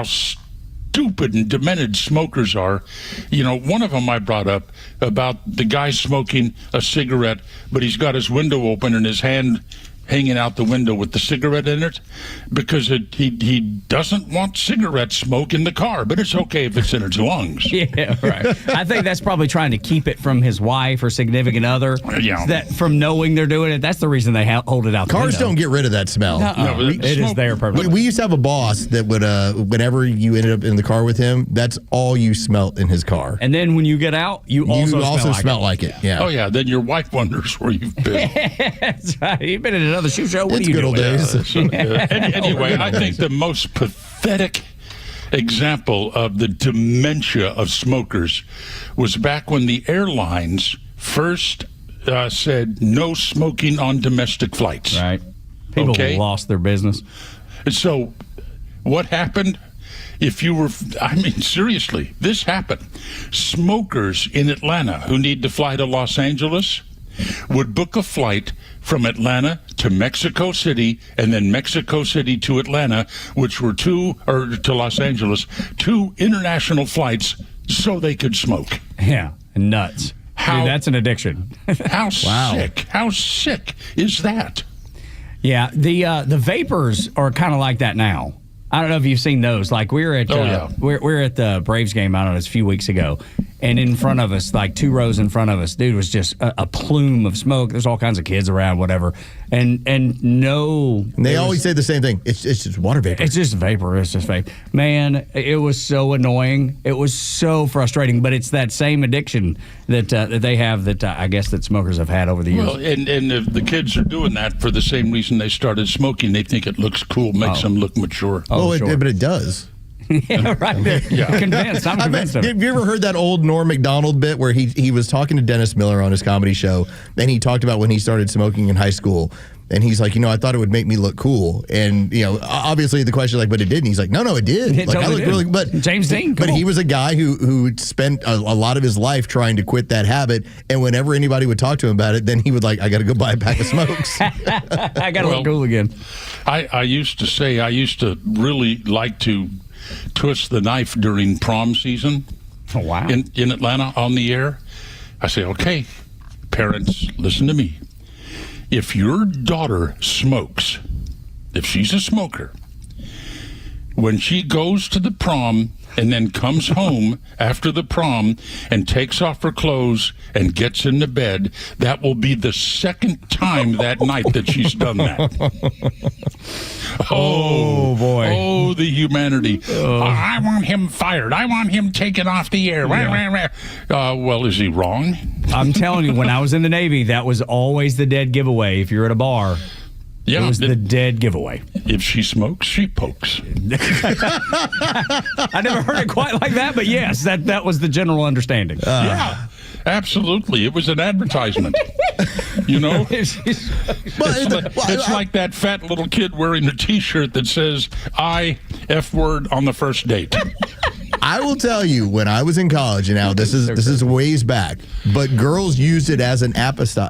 stupid and demented smokers are. One of them I brought up about the guy smoking a cigarette, but he's got his window open and his hand hanging out the window with the cigarette in it, because he doesn't want cigarette smoke in the car, but it's okay if it's in his lungs. Yeah, right. I think that's probably trying to keep it from his wife or significant other. Yeah. That from knowing they're doing it, that's the reason they hold it out. Cars don't get rid of that smell. No, it is there permanently. We used to have a boss that would, whenever you ended up in the car with him, that's all you smelt in his car. And then when you get out, you also smell like it. Yeah. Oh yeah. Then your wife wonders where you've been. That's right. You've been in another shoe show. What It's are you good doing? old days. Anyway, I think the most pathetic example of the dementia of smokers was back when the airlines first said no smoking on domestic flights. Right. People lost their business. So what happened? If you were, seriously, this happened. Smokers in Atlanta who need to fly to Los Angeles would book a flight from Atlanta to Mexico City and then Mexico City to Atlanta, which were to Los Angeles, 2 international flights so they could smoke. Yeah, nuts. Dude, that's an addiction. How sick is that? Yeah, the vapors are kind of like that now. I don't know if you've seen those. Like we're at the Braves game, I don't know, it's a few weeks ago, and in front of us, like 2 rows in front of us, dude, was just a plume of smoke. There's all kinds of kids around, whatever, and they always say the same thing. It's just water vapor. It's just vapor. It's just vapor. Man, it was so annoying. It was so frustrating. But it's that same addiction that they have that I guess that smokers have had over the years. Well, and if the kids are doing that for the same reason they started smoking, they think it looks cool, makes them look mature. But it does. Yeah, right. Yeah. Convinced. I'm convinced of it. Have you ever heard that old Norm Macdonald bit where he was talking to Dennis Miller on his comedy show, and he talked about when he started smoking in high school, and he's like, I thought it would make me look cool, and obviously the question but it didn't. He's like, no, it did. It like totally I look did. really, but James Dean, but he was a guy who spent a lot of his life trying to quit that habit, and whenever anybody would talk to him about it, then he would I got to go buy a pack of smokes. I got to look cool again. I used to really like to twist the knife during prom season. Oh, wow. In Atlanta on the air. I say, okay, parents, listen to me. if your daughter smokes, if she's a smoker, when she goes to the prom and then comes home after the prom and takes off her clothes and gets into bed, that will be the second time that night that she's done that. Oh, boy. Oh, the humanity. I want him fired. I want him taken off the air. Yeah. Well, is he wrong? I'm telling you, when I was in the Navy, that was always the dead giveaway. If you're at a bar, it was the dead giveaway. If she smokes, she pokes. I never heard it quite like that, but yes, that was the general understanding. Yeah, absolutely. It was an advertisement. You know? It's like that fat little kid wearing a T-shirt that says, I F word on the first date. I will tell you, when I was in college, and now this is ways back, but girls used it as an aperitif.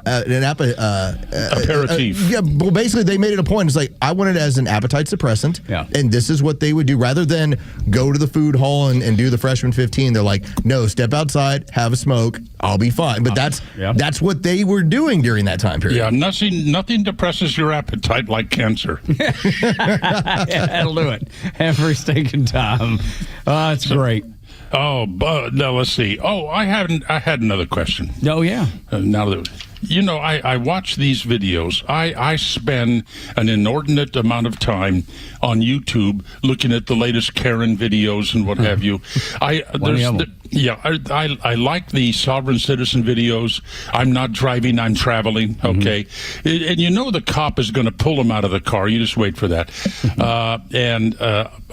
Yeah, well, basically they made it a point. It's like, I want it as an appetite suppressant, and this is what they would do. Rather than go to the food hall and do the freshman 15, they're like, no, step outside, have a smoke, I'll be fine. But that's what they were doing during that time period. Yeah, nothing depresses your appetite like cancer. That'll do it every stinking time. It's great. Oh, but now let's see. Oh, I had another question. Oh, yeah. Now that I watch these videos. I spend an inordinate amount of time on YouTube looking at the latest Karen videos and what have you. I like the sovereign citizen videos. I'm not driving, I'm traveling. Okay, and the cop is going to pull him out of the car. You just wait for that. And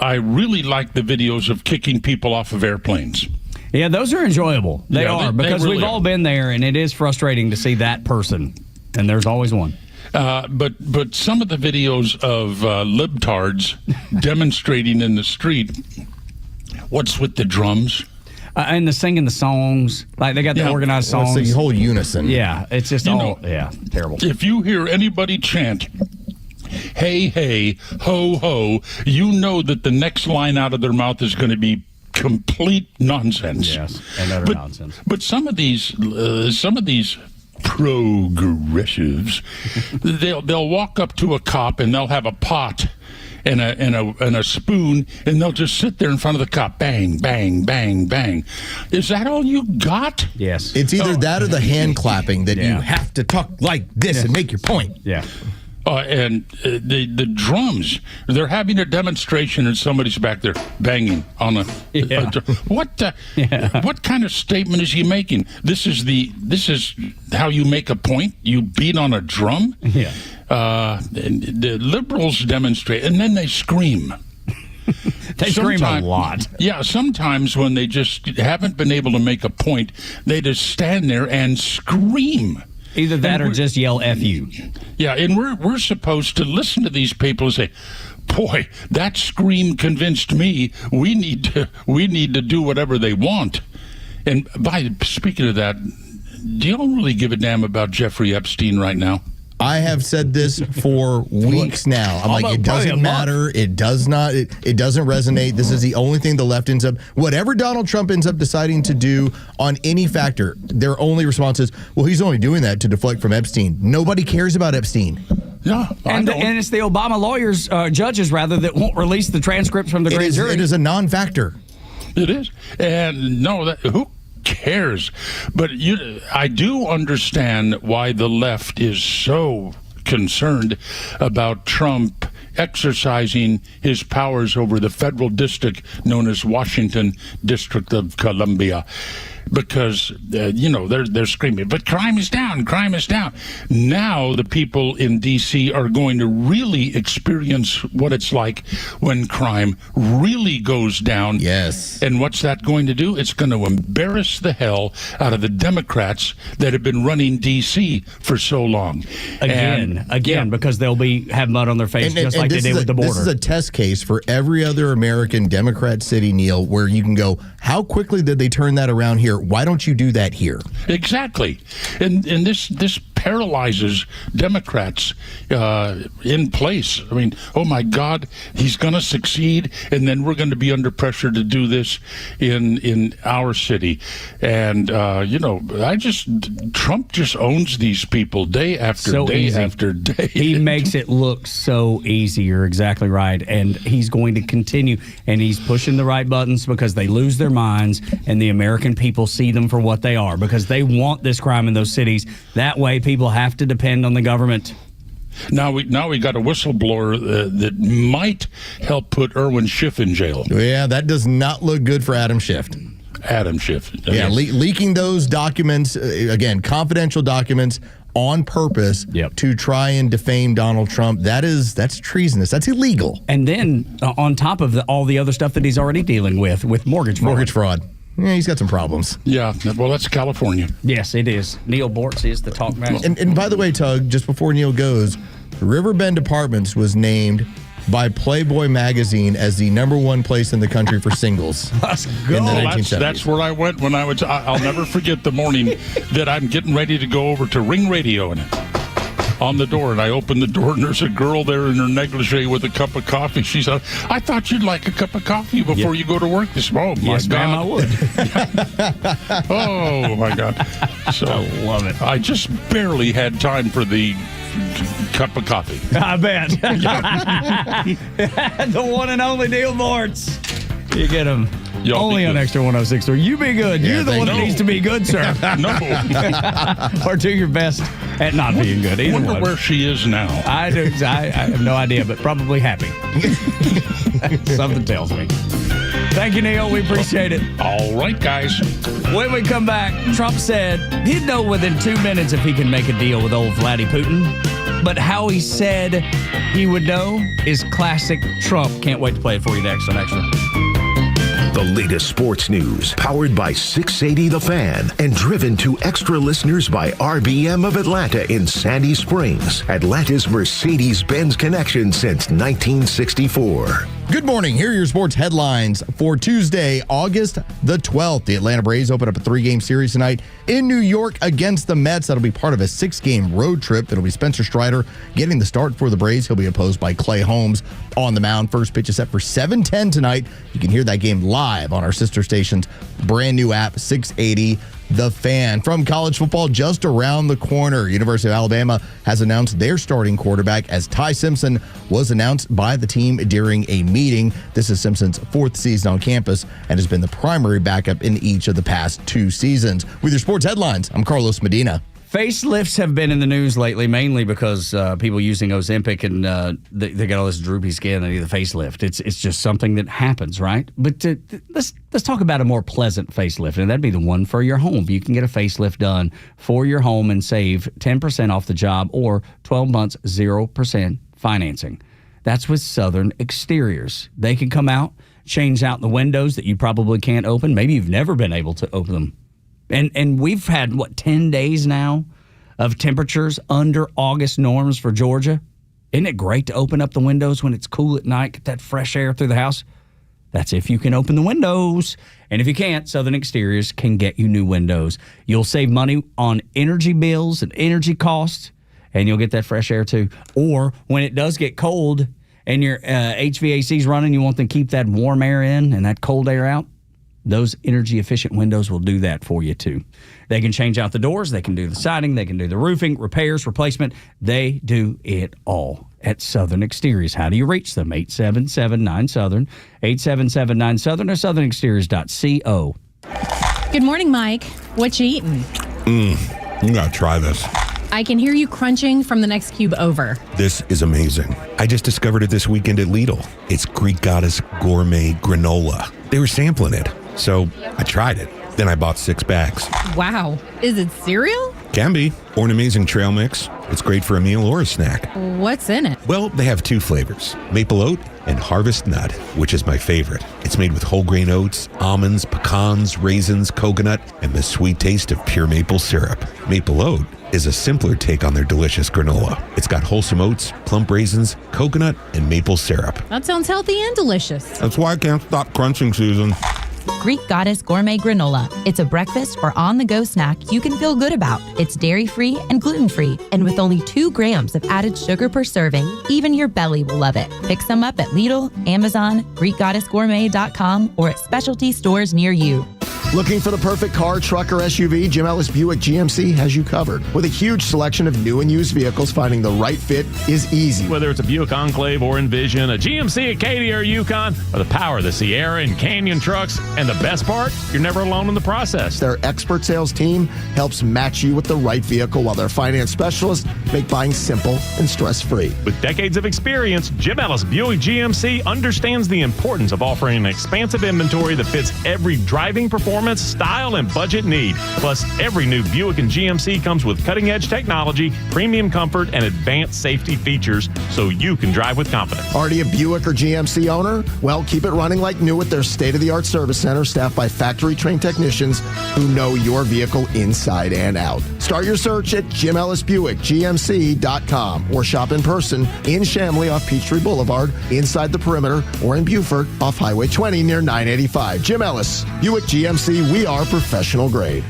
I really like the videos of kicking people off of airplanes. Yeah, those are enjoyable. They are, because we've all been there, and it is frustrating to see that person, and there's always one. But some of the videos of libtards demonstrating in the street, what's with the drums? And the singing the songs, like they got the organized songs. It's the whole unison. Yeah, it's just terrible. If you hear anybody chant, hey, hey, ho, ho, you know that the next line out of their mouth is going to be complete nonsense. Yes, and utter nonsense. But some of these progressives, they'll walk up to a cop and they'll have a pot and a spoon, and they'll just sit there in front of the cop, bang, bang, bang, bang. Is that all you got? Yes. It's either that or the hand clapping that you have to talk like this and make your point. Yeah. And the drums, they're having a demonstration and somebody's back there banging on a what kind of statement is he making? This is how you make a point? You beat on a drum? Yeah. The liberals demonstrate and then they scream. They scream a lot. Yeah, sometimes when they just haven't been able to make a point, they just stand there and scream. Either that or just yell F you. Yeah, and we're supposed to listen to these people and say, boy, that scream convinced me we need to do whatever they want. And speaking of that, do you all really give a damn about Jeffrey Epstein right now? I have said this for weeks now. I'm like, it doesn't matter. It does not. It doesn't resonate. This is the only thing the left ends up. Whatever Donald Trump ends up deciding to do on any factor, their only response is, well, he's only doing that to deflect from Epstein. Nobody cares about Epstein. No, and it's the Obama lawyers, judges rather, that won't release the transcripts from the grand jury. It is a non-factor. It is, and no, who cares? But I do understand why the left is so concerned about Trump exercising his powers over the federal district known as Washington District of Columbia. Because, they're screaming, but crime is down, crime is down. Now the people in D.C. are going to really experience what it's like when crime really goes down. Yes. And what's that going to do? It's going to embarrass the hell out of the Democrats that have been running D.C. for so long. Again, because they'll have mud on their face just like they did with the border. This is a test case for every other American Democrat city, Neil, where you can go, how quickly did they turn that around here? Why don't you do that here? Exactly. And this paralyzes Democrats in place. I mean, oh my God, he's going to succeed, and then we're going to be under pressure to do this in our city. And Trump just owns these people day after day after day. He makes it look so easy. You're exactly right. And he's going to continue, and he's pushing the right buttons because they lose their minds, and the American people see them for what they are because they want this crime in those cities. That way, people have to depend on the government. Now we got a whistleblower that might help put Irwin Schiff in jail. Yeah, that does not look good for Adam Schiff. Adam Schiff. Yeah, leaking those documents, again, confidential documents on purpose to try and defame Donald Trump. That's treasonous. That's illegal. And then on top of all the other stuff that he's already dealing with mortgage fraud. Mortgage fraud. Yeah, he's got some problems. Yeah, well, that's California. Yes, it is. Neil Bortz is the talk master. And by the way, Tug, just before Neil goes, Riverbend Apartments was named by Playboy magazine as the #1 place in the country for singles. Let's go. In the 1970s. That's where I went when I was. I'll never forget the morning that I'm getting ready to go over to Ring Radio and on the door, and I open the door, and there's a girl there in her negligee with a cup of coffee. She said, "I thought you'd like a cup of coffee before you go to work this morning." Oh, my yes, God. ma'am, I would. Oh, my God. So, I love it. I just barely had time for the cup of coffee. I bet. The one and only Neil Bortz. You get him. Only on Extra 106.3. You be good. Yeah, You're the one that needs to be good, sir. No. Or do your best at not being good. I wonder where she is now. I do. I have no idea, but probably happy. Something tells me. Thank you, Neil. We appreciate it. All right, guys. When we come back, Trump said he'd know within 2 minutes if he can make a deal with old Vladdy Putin. But how he said he would know is classic Trump. Can't wait to play it for you next on Extra. The latest sports news, powered by 680 The Fan, and driven to Extra listeners by RBM of Atlanta in Sandy Springs, Atlanta's Mercedes-Benz connection since 1964. Good morning. Here are your sports headlines for Tuesday, August the 12th. The Atlanta Braves open up a 3-game series tonight in New York against the Mets. That'll be part of a 6-game road trip. It'll be Spencer Strider getting the start for the Braves. He'll be opposed by Clay Holmes on the mound. First pitch is set for 7:10 tonight. You can hear that game live on our sister station's brand new app, 680 The Fan. From college football, just around the corner, University of Alabama has announced their starting quarterback as Ty Simpson was announced by the team during a meeting. This is Simpson's 4th season on campus and has been the primary backup in each of the past 2 seasons. With your sports headlines, I'm Carlos Medina. Facelifts have been in the news lately, mainly because people using Ozempic and they got all this droopy skin and need a facelift. It's just something that happens, right? But let's talk about a more pleasant facelift, and that'd be the one for your home. You can get a facelift done for your home and save 10% off the job or 12 months 0% financing. That's with Southern Exteriors. They can come out, change out the windows that you probably can't open. Maybe you've never been able to open them. And we've had, 10 days now of temperatures under August norms for Georgia? Isn't it great to open up the windows when it's cool at night, get that fresh air through the house? That's if you can open the windows. And if you can't, Southern Exteriors can get you new windows. You'll save money on energy bills and energy costs, and you'll get that fresh air too. Or when it does get cold and your HVAC's running, you want them to keep that warm air in and that cold air out. Those energy-efficient windows will do that for you, too. They can change out the doors. They can do the siding. They can do the roofing, repairs, replacement. They do it all at Southern Exteriors. How do you reach them? 877-9-SOUTHERN, 877-9-SOUTHERN, or southernexteriors.co. Good morning, Mike. What you eating? You gotta try this. I can hear you crunching from the next cube over. This is amazing. I just discovered it this weekend at Lidl. It's Greek Goddess Gourmet Granola. They were sampling it, so I tried it. Then I bought 6 bags. Wow. Is it cereal? Can be. Or an amazing trail mix. It's great for a meal or a snack. What's in it? Well, they have 2 flavors, maple oat and harvest nut, which is my favorite. It's made with whole grain oats, almonds, pecans, raisins, coconut, and the sweet taste of pure maple syrup. Maple oat is a simpler take on their delicious granola. It's got wholesome oats, plump raisins, coconut, and maple syrup. That sounds healthy and delicious. That's why I can't stop crunching, Susan. Greek Goddess Gourmet Granola. It's a breakfast or on-the-go snack you can feel good about. It's dairy-free and gluten-free, and with only 2 grams of added sugar per serving, even your belly will love it. Pick some up at Lidl, Amazon, GreekGoddessGourmet.com, or at specialty stores near you. Looking for the perfect car, truck, or SUV? Jim Ellis Buick GMC has you covered. With a huge selection of new and used vehicles, finding the right fit is easy. Whether it's a Buick Enclave or Envision, a GMC Acadia or Yukon, or the power of the Sierra and Canyon trucks, and the best part, you're never alone in the process. Their expert sales team helps match you with the right vehicle, while their finance specialists make buying simple and stress-free. With decades of experience, Jim Ellis Buick GMC understands the importance of offering an expansive inventory that fits every driving performance, style, and budget need. Plus, every new Buick and GMC comes with cutting-edge technology, premium comfort, and advanced safety features so you can drive with confidence. Already a Buick or GMC owner? Well, keep it running like new with their state-of-the-art service center staffed by factory-trained technicians who know your vehicle inside and out. Start your search at JimEllisBuickGMC.com or shop in person in Chamblee off Peachtree Boulevard, inside the Perimeter, or in Beaufort off Highway 20 near 985. Jim Ellis, Buick GMC, we are professional grade.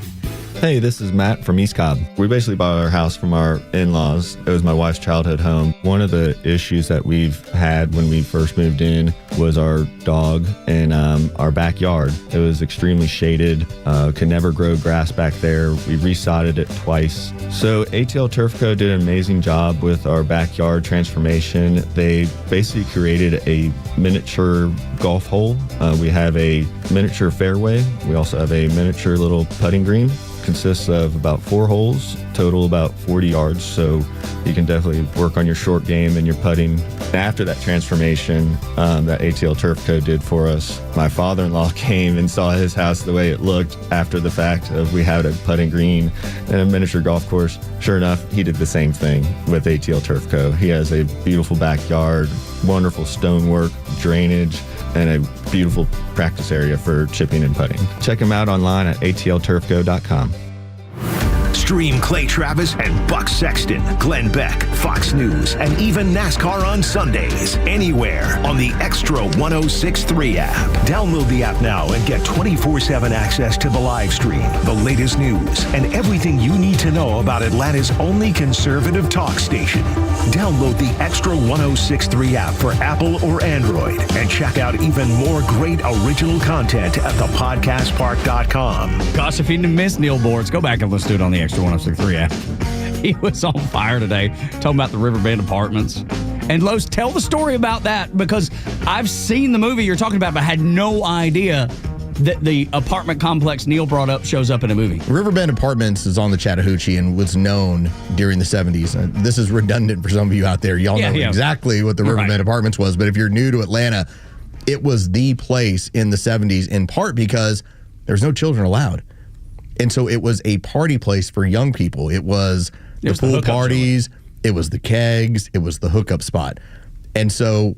Hey, this is Matt from East Cobb. We basically bought our house from our in-laws. It was my wife's childhood home. One of the issues that we've had when we first moved in was our dog in our backyard. It was extremely shaded, could never grow grass back there. We resodded it twice. So ATL Turf Co. did an amazing job with our backyard transformation. They basically created a miniature golf hole. We have a miniature fairway. We also have a miniature little putting green. Consists of about 4 holes, total about 40 yards, so you can definitely work on your short game and your putting. After that transformation that ATL Turf Co. did for us, my father-in-law came and saw his house the way it looked after the fact of we had a putting green and a miniature golf course. Sure enough, he did the same thing with ATL Turf Co. He has a beautiful backyard, wonderful stonework, drainage, and a beautiful practice area for chipping and putting. Check him out online at atlturfco.com. Stream Clay Travis and Buck Sexton, Glenn Beck, Fox News, and even NASCAR on Sundays. Anywhere on the Extra 106.3 app. Download the app now and get 24/7 access to the live stream, the latest news, and everything you need to know about Atlanta's only conservative talk station. Download the Extra 106.3 app for Apple or Android and check out even more great original content at thepodcastpark.com. Gosh, if you didn't miss Neil Boards, go back and listen to it on the Extra 106.3 app. He was on fire today, talking about the Riverbend Apartments. And Los, tell the story about that, because I've seen the movie you're talking about, but had no idea that the apartment complex Neil brought up shows up in a movie. Riverbend Apartments is on the Chattahoochee and was known during the 70s. This is redundant for some of you out there. Y'all know exactly what the Riverbend Apartments was, but if you're new to Atlanta, it was the place in the 70s, in part because there's no children allowed. And so it was a party place for young people. It was the pool parties, it was the kegs, it was the hookup spot. And so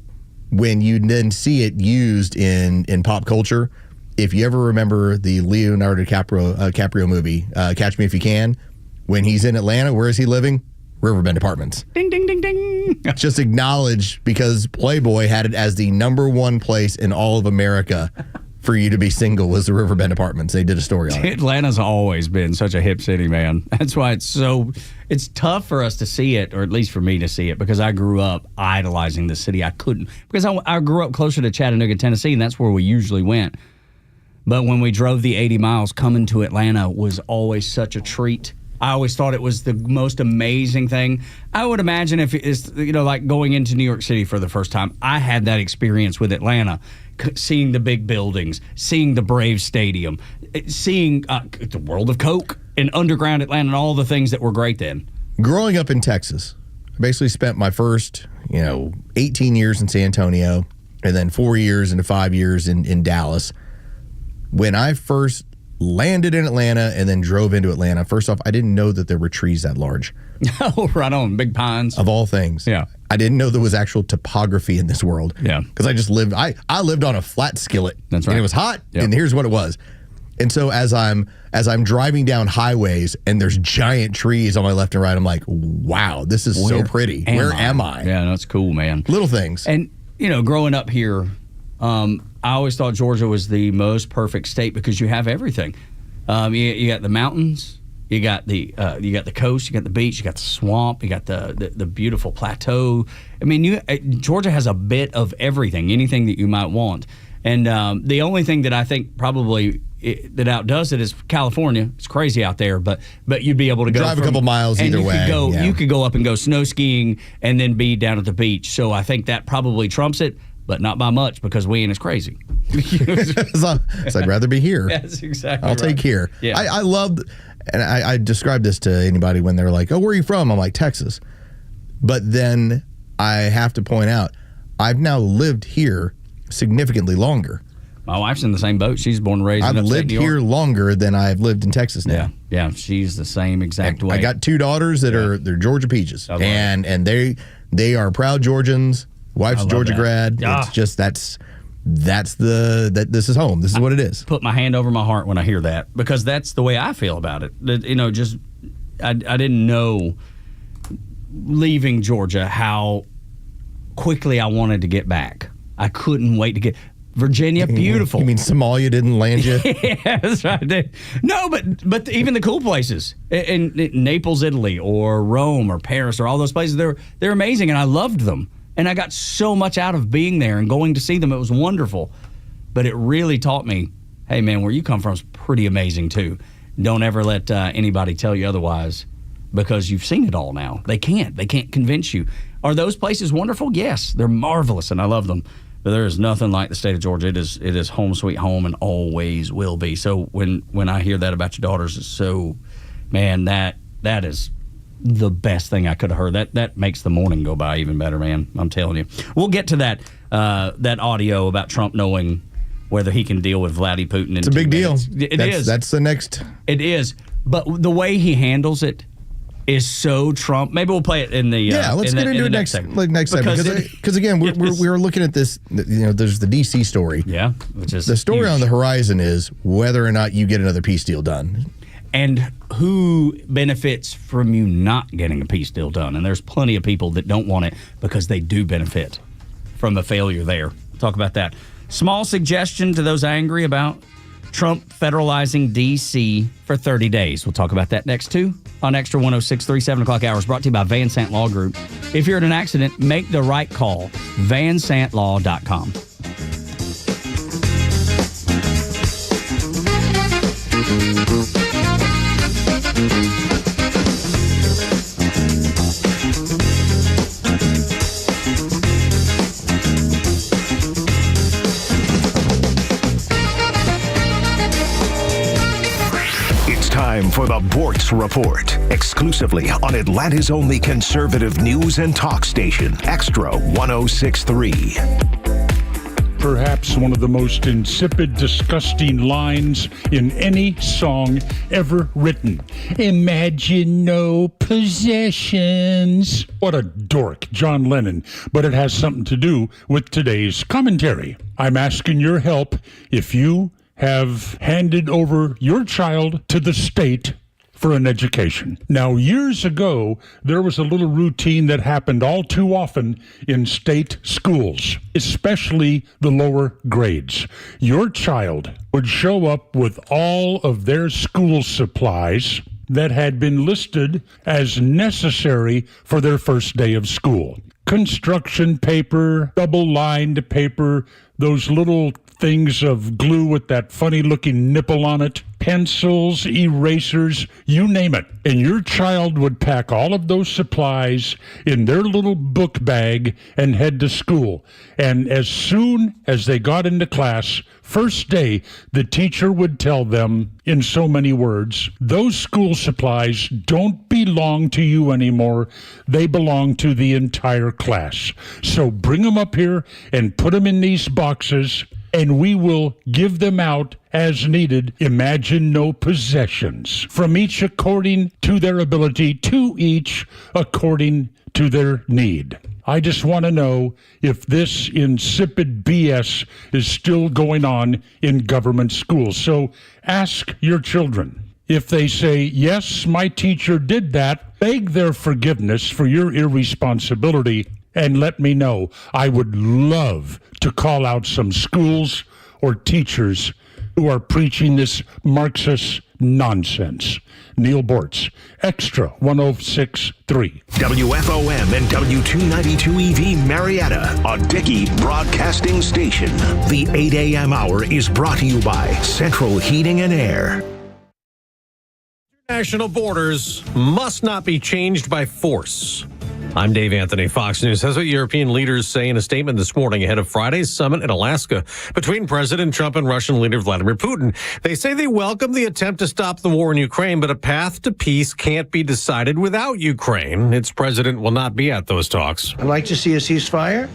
when you then see it used in pop culture, if you ever remember the Leonardo DiCaprio movie, Catch Me If You Can, when he's in Atlanta, where is he living? Riverbend Apartments. Ding, ding, ding, ding. Just acknowledge, because Playboy had it as the #1 place in all of America for you to be single was the Riverbend Apartments. They did a story on it. Atlanta's always been such a hip city, man. That's why it's tough for us to see it, or at least for me to see it, because I grew up idolizing the city. I couldn't, because I grew up closer to Chattanooga, Tennessee, and that's where we usually went. But when we drove the 80 miles, coming to Atlanta was always such a treat. I always thought it was the most amazing thing. I would imagine if it's, like going into New York City for the first time, I had that experience with Atlanta, seeing the big buildings, seeing the Braves Stadium, seeing the World of Coke and underground Atlanta and all the things that were great then. Growing up in Texas, I basically spent my first, 18 years in San Antonio and then 4 years into 5 years in Dallas. When I first landed in Atlanta and then drove into Atlanta, first off, I didn't know that there were trees that large. Oh, right on. Big pines. Of all things. Yeah. I didn't know there was actual topography in this world. Yeah. Because I just lived, I lived on a flat skillet. That's right. And it was hot, and here's what it was. And so as I'm driving down highways and there's giant trees on my left and right, I'm like, wow, this is so pretty. Where am I? Yeah, that's cool, man. Little things. And, growing up here, I always thought Georgia was the most perfect state because you have everything. You got the mountains, you got the coast, you got the beach, you got the swamp, you got the beautiful plateau. I mean, Georgia has a bit of everything, anything that you might want. And the only thing that I think probably that outdoes it is California. It's crazy out there, but you'd be able to drive a couple miles either way. You could go up and go snow skiing and then be down at the beach. So I think that probably trumps it, but not by much because we ain't as crazy. So I'd rather be here. That's exactly I'll right. take here. Yeah. I love, and I describe this to anybody when they're like, oh, where are you from? I'm like, Texas. But then I have to point out, I've now lived here significantly longer. My wife's in the same boat. She's born and raised in I've upstate lived New York. here longer than I've lived in Texas now. Yeah, she's the same exact way. I got 2 daughters that they're Georgia Peaches, and they are proud Georgians. Wife's a Georgia grad. It's just this is home. This is what it is. Put my hand over my heart when I hear that because that's the way I feel about it. I didn't know leaving Georgia how quickly I wanted to get back. I couldn't wait to get Virginia, beautiful. You mean Somalia didn't land you? Yeah, that's right. No, but even the cool places in Naples, Italy, or Rome, or Paris, or all those places, they're amazing, and I loved them. And I got so much out of being there and going to see them. It was wonderful. But it really taught me, hey, man, where you come from is pretty amazing, too. Don't ever let anybody tell you otherwise because you've seen it all now. They can't convince you. Are those places wonderful? Yes, they're marvelous, and I love them. But there is nothing like the state of Georgia. It is home sweet home and always will be. So when I hear that about your daughters, it's so, man, that is the best thing I could have heard. That makes the morning go by even better, man. I'm telling you. We'll get to that audio about Trump knowing whether he can deal with Vladimir Putin. It's a big deal. It is. That's the next. It is. But the way he handles it is so Trump. Maybe we'll play it in the let's get into it next segment. Because again, we're looking at this. There's the DC story. Yeah, which is the story huge. on the horizon is whether or not you get another peace deal done, and who benefits from you not getting a peace deal done. And there's plenty of people that don't want it because they do benefit from a failure there. We'll talk about that. Small suggestion to those angry about Trump federalizing D.C. for 30 days. We'll talk about that next, too, on Extra 106.3, 7 o'clock hours, brought to you by Van Sant Law Group. If you're in an accident, make the right call. VanSantLaw.com. Time for the Bortz Report, exclusively on Atlanta's only conservative news and talk station, Extra 106.3. Perhaps one of the most insipid, disgusting lines in any song ever written. Imagine no possessions. What a dork, John Lennon. But it has something to do with today's commentary. I'm asking your help if you have handed over your child to the state for an education. Now, years ago, there was a little routine that happened all too often in state schools, especially the lower grades. Your child would show up with all of their school supplies that had been listed as necessary for their first day of school. Construction paper, double-lined paper, those little things of glue with that funny-looking nipple on it, pencils, erasers, you name it. And your child would pack all of those supplies in their little book bag and head to school. And as soon as they got into class, first day, the teacher would tell them, in so many words, those school supplies don't belong to you anymore. They belong to the entire class. So bring them up here and put them in these boxes, and we will give them out as needed. Imagine no possessions. From each according to their ability, to each according to their need. I just want to know if this insipid BS is still going on in government schools. So ask your children. If they say, yes, my teacher did that, beg their forgiveness for your irresponsibility and let me know. I would love to call out some schools or teachers who are preaching this Marxist nonsense. Neil Bortz, Extra 106.3. WFOM and W292 EV Marietta, a Dickey broadcasting station. The 8 a.m. hour is brought to you by Central Heating and Air. International borders must not be changed by force. I'm Dave Anthony, Fox News. That's what European leaders say in a statement this morning ahead of Friday's summit in Alaska between President Trump and Russian leader Vladimir Putin. They say they welcome the attempt to stop the war in Ukraine, but a path to peace can't be decided without Ukraine. Its president will not be at those talks. I'd like to see a ceasefire.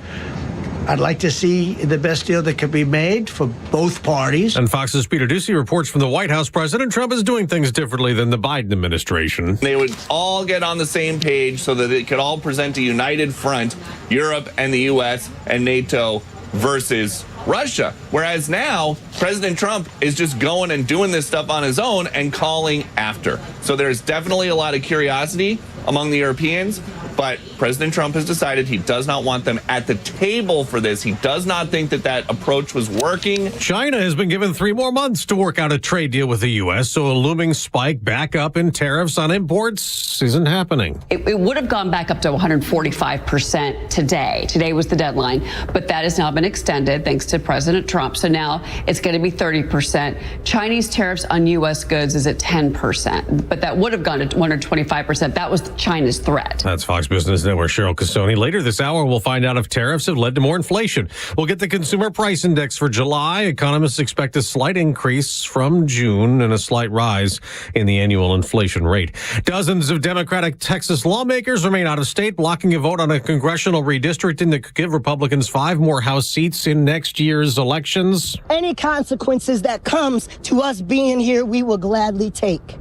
I'd like to see the best deal that could be made for both parties. And Fox's Peter Ducey reports from the White House, President Trump is doing things differently than the Biden administration. They would all get on the same page so that it could all present a united front, Europe and the U.S. and NATO versus Russia. Whereas now, President Trump is just going and doing this stuff on his own and calling after. So there's definitely a lot of curiosity among the Europeans. But President Trump has decided he does not want them at the table for this. He does not think that that approach was working. China has been given 3 more months to work out a trade deal with the U.S., so a looming spike back up in tariffs on imports isn't happening. It would have gone back up to 145% today. Today was the deadline, but that has now been extended thanks to President Trump. So now it's going to be 30%. Chinese tariffs on U.S. goods is at 10%, but that would have gone to 125%. That was China's threat. That's Fox Business Network Cheryl Casoni. Later this hour, we'll find out if tariffs have led to more inflation. We'll get the consumer price index for July. Economists expect a slight increase from June and a slight rise in the annual inflation rate. Dozens of Democratic Texas lawmakers remain out of state, blocking a vote on a congressional redistricting that could give Republicans 5 more House seats in next year's elections. Any consequences that comes to us being here, we will gladly take.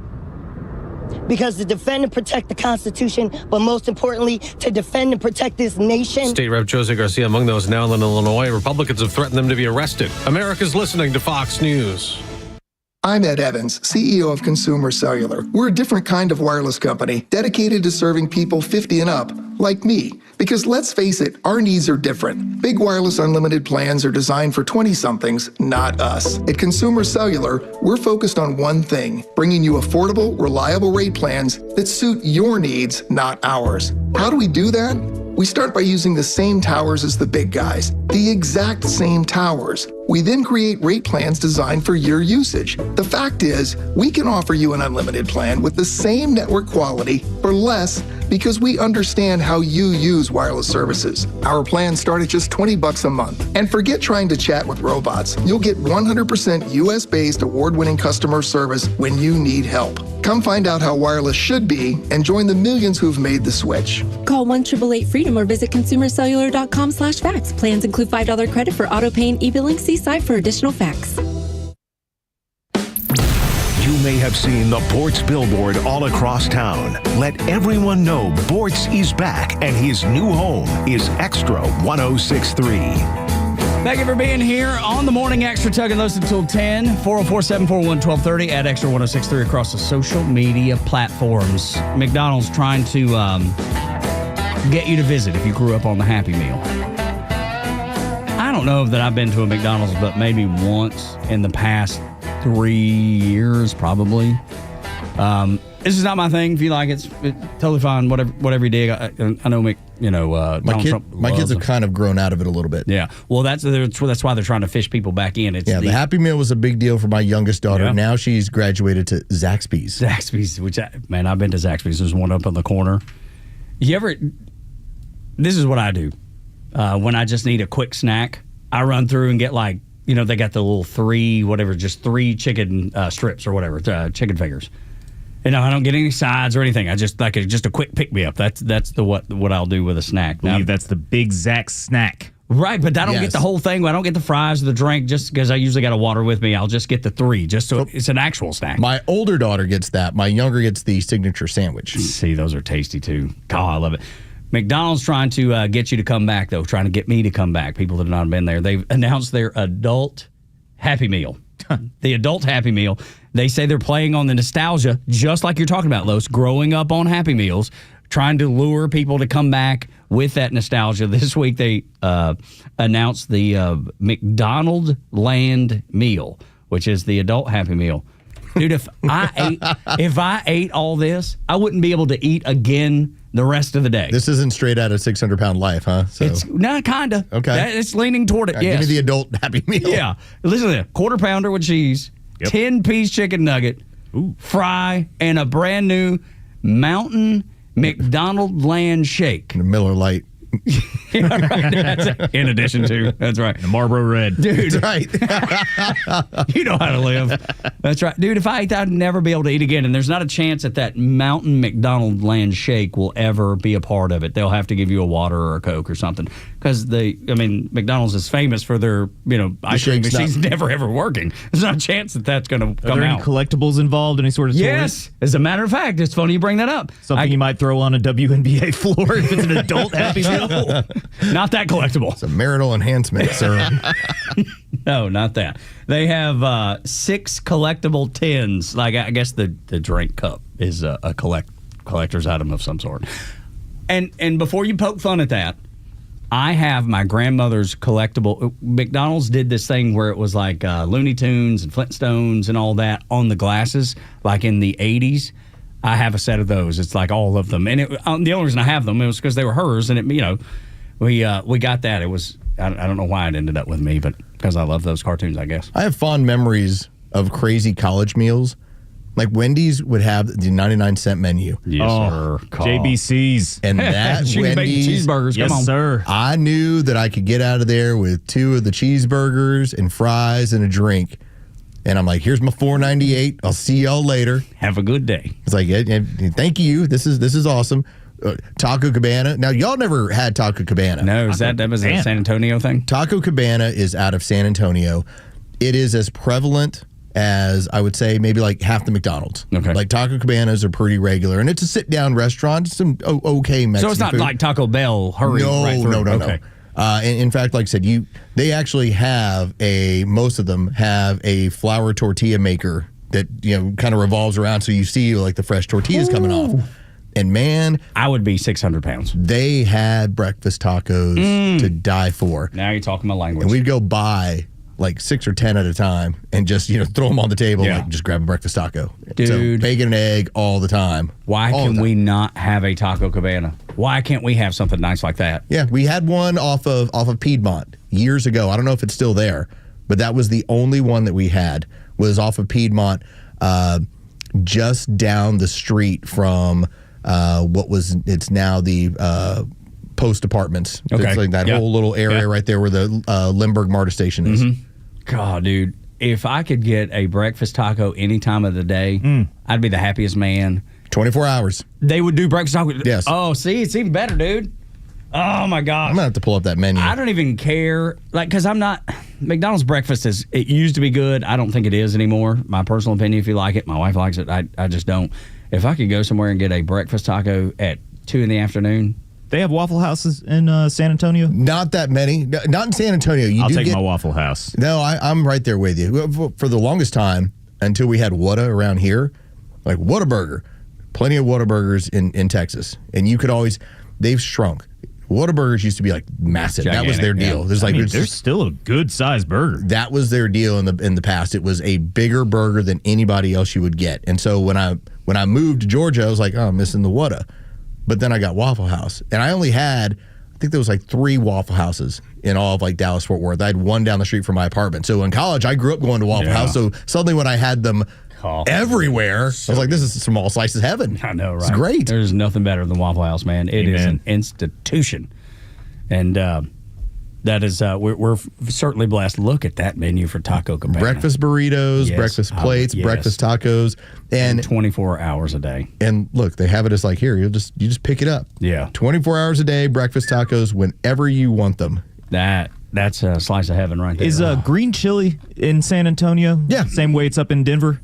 Because to defend and protect the Constitution, but most importantly, to defend and protect this nation. State Rep. Jose Garcia among those now in Illinois. Republicans have threatened them to be arrested. America's listening to Fox News. I'm Ed Evans, CEO of Consumer Cellular. We're a different kind of wireless company dedicated to serving people 50 and up, like me. Because let's face it, our needs are different. Big wireless unlimited plans are designed for 20-somethings, not us. At Consumer Cellular, we're focused on one thing, bringing you affordable, reliable rate plans that suit your needs, not ours. How do we do that? We start by using the same towers as the big guys, the exact same towers. We then create rate plans designed for your usage. The fact is, we can offer you an unlimited plan with the same network quality for less because we understand how you use wireless services. Our plans start at just $20 a month. And forget trying to chat with robots. You'll get 100% US-based award-winning customer service when you need help. Come find out how wireless should be and join the millions who've made the switch. Call 1-888-FREEDOM or visit consumercellular.com/facts. Plans include $5 credit for auto pay and e-billing. See site for additional facts. You may have seen the Bortz billboard all across town. Let everyone know Bortz is back and his new home is Extra 106.3. Thank you for being here on the Morning Extra, Tug and Los until 10, 404-741-1230 at Extra 106.3 across the social media platforms. McDonald's trying to get you to visit if you grew up on the Happy Meal. I don't know that I've been to a McDonald's, but maybe once in the past 3 years, probably. This is not my thing. If you like it, it's totally fine. Whatever you dig. I know, my kids have kind of grown out of it a little bit. Yeah. Well, that's why they're trying to fish people back in. The Happy Meal was a big deal for my youngest daughter. Yeah. Now she's graduated to Zaxby's. Zaxby's, I've been to Zaxby's. There's one up on the corner. This is what I do. When I just need a quick snack, I run through and get they got the little 3 chicken strips or whatever, chicken fingers. And I don't get any sides or anything. I just just a quick pick me up. That's what I'll do with a snack. I believe that's the Big Zax snack. Right, but I don't get the whole thing. I don't get the fries or the drink just because I usually got a water with me. I'll just get the 3 just so it's an actual snack. My older daughter gets that. My younger gets the signature sandwich. See, those are tasty too. God, I love it. McDonald's trying to get you to come back, though, trying to get me to come back, people that have not been there. They've announced their adult Happy Meal. The adult Happy Meal. They say they're playing on the nostalgia, just like you're talking about, Los, growing up on Happy Meals, trying to lure people to come back with that nostalgia, this week they announced the McDonald Land Meal, which is the adult Happy Meal. Dude, if I ate all this, I wouldn't be able to eat again the rest of the day. This isn't straight out of 600-pound life, huh? So. It's not kind of. Okay. It's leaning toward it, yes. Give me the adult Happy Meal. Yeah. Listen to this. Quarter pounder with cheese, 10-piece chicken nugget, fry, and a brand new Mountain McDonald Land Shake. And a Miller Lite. Yeah, right. In addition to, that's right. The Marlboro Red. Dude. That's right. You know how to live. That's right. Dude, if I ate that, I'd never be able to eat again. And there's not a chance that Mountain McDonald Land Shake will ever be a part of it. They'll have to give you a water or a Coke or something. Because McDonald's is famous for their, ice cream machines never ever working. There's not a chance that's going to come Are there out. any collectibles involved? Any sort of toys? Yes. As a matter of fact, it's funny you bring that up. Something you might throw on a WNBA floor if it's an adult Happy Meal. Not that collectible. It's a marital enhancement, sir. No, not that. They have 6 collectible tins. Like, I guess the drink cup is a collector's item of some sort. And before you poke fun at that, I have my grandmother's collectible. McDonald's did this thing where it was like Looney Tunes and Flintstones and all that on the glasses, like in the 80s. I have a set of those. It's like all of them. And the only reason I have them was because they were hers. And, we got that. It was, I don't know why it ended up with me, but because I love those cartoons, I guess. I have fond memories of crazy college meals. Like Wendy's would have the 99-cent menu. Yes, sir. JBC's. And that Wendy's cheeseburgers. Yes, Come on. sir. I knew that I could get out of there with 2 of the cheeseburgers and fries and a drink. And I'm like, here's my $4.98. I'll see y'all later. Have a good day. It's like, thank you. This is awesome. Taco Cabana. Now, y'all never had Taco Cabana. No, that was a San Antonio thing? Taco Cabana is out of San Antonio. It is as prevalent as, I would say, maybe like half the McDonald's. Okay. Like Taco Cabanas are pretty regular. And it's a sit-down restaurant. It's some okay Mexican So it's not food. like Taco Bell, hurry right through. No. Okay. In fact, like I said, they actually have most of them have a flour tortilla maker that, kind of revolves around. So you see like the fresh tortillas coming off. And man, I would be 600 pounds. They had breakfast tacos to die for. Now you're talking my language. And we'd go buy like 6 or 10 at a time and just, throw them on the table, like just grab a breakfast taco. Dude. So bacon and egg all the time. Why can we not have a Taco Cabana? Why can't we have something nice like that? Yeah, we had one off of Piedmont years ago. I don't know if it's still there, but that was the only one that we had, was off of Piedmont, just down the street from it's now the Post Apartments. Okay. It's like that whole little area right there where the Lindbergh MARTA station is. God, dude, if I could get a breakfast taco any time of the day, I'd be the happiest man. 24 hours. They would do breakfast taco. Yes. Oh, see, it's even better, dude. Oh my gosh. I'm gonna have to pull up that menu. I don't even care, because I'm not. McDonald's breakfast it used to be good. I don't think it is anymore. My personal opinion. If you like it, my wife likes it. I just don't. If I could go somewhere and get a breakfast taco at 2 p.m. They have Waffle Houses in San Antonio? Not that many. Not in San Antonio. I'll take my Waffle House. No, I'm right there with you. For the longest time, until we had Whata around here, like Whataburger, plenty of Whataburgers in Texas. And you could always, they've shrunk. Whataburgers used to be like massive. Gigantic, that was their deal. yeah. There's like There's still a good sized burger. That was their deal in the past. It was a bigger burger than anybody else you would get. And so when I moved to Georgia, I was like, oh, I'm missing the Whata. But then I got Waffle House, and I only had, I think there was like 3 Waffle Houses in all of like Dallas Fort Worth. I had one down the street from my apartment. So in college, I grew up going to Waffle House. So suddenly when I had them everywhere, I was like, this is small slices heaven. I know, right? It's great. There's nothing better than Waffle House, man. It is an institution, and that is we're certainly blessed. Look at that menu for Taco Cabana. Breakfast burritos, Yes. breakfast plates, Yes. breakfast tacos, and 24 hours a day. And look, they have it as like, here, you just pick it up. Yeah. 24 hours a day, breakfast tacos whenever you want them. That's a slice of heaven right there. Is green chili in San Antonio? Yeah. Same way it's up in Denver?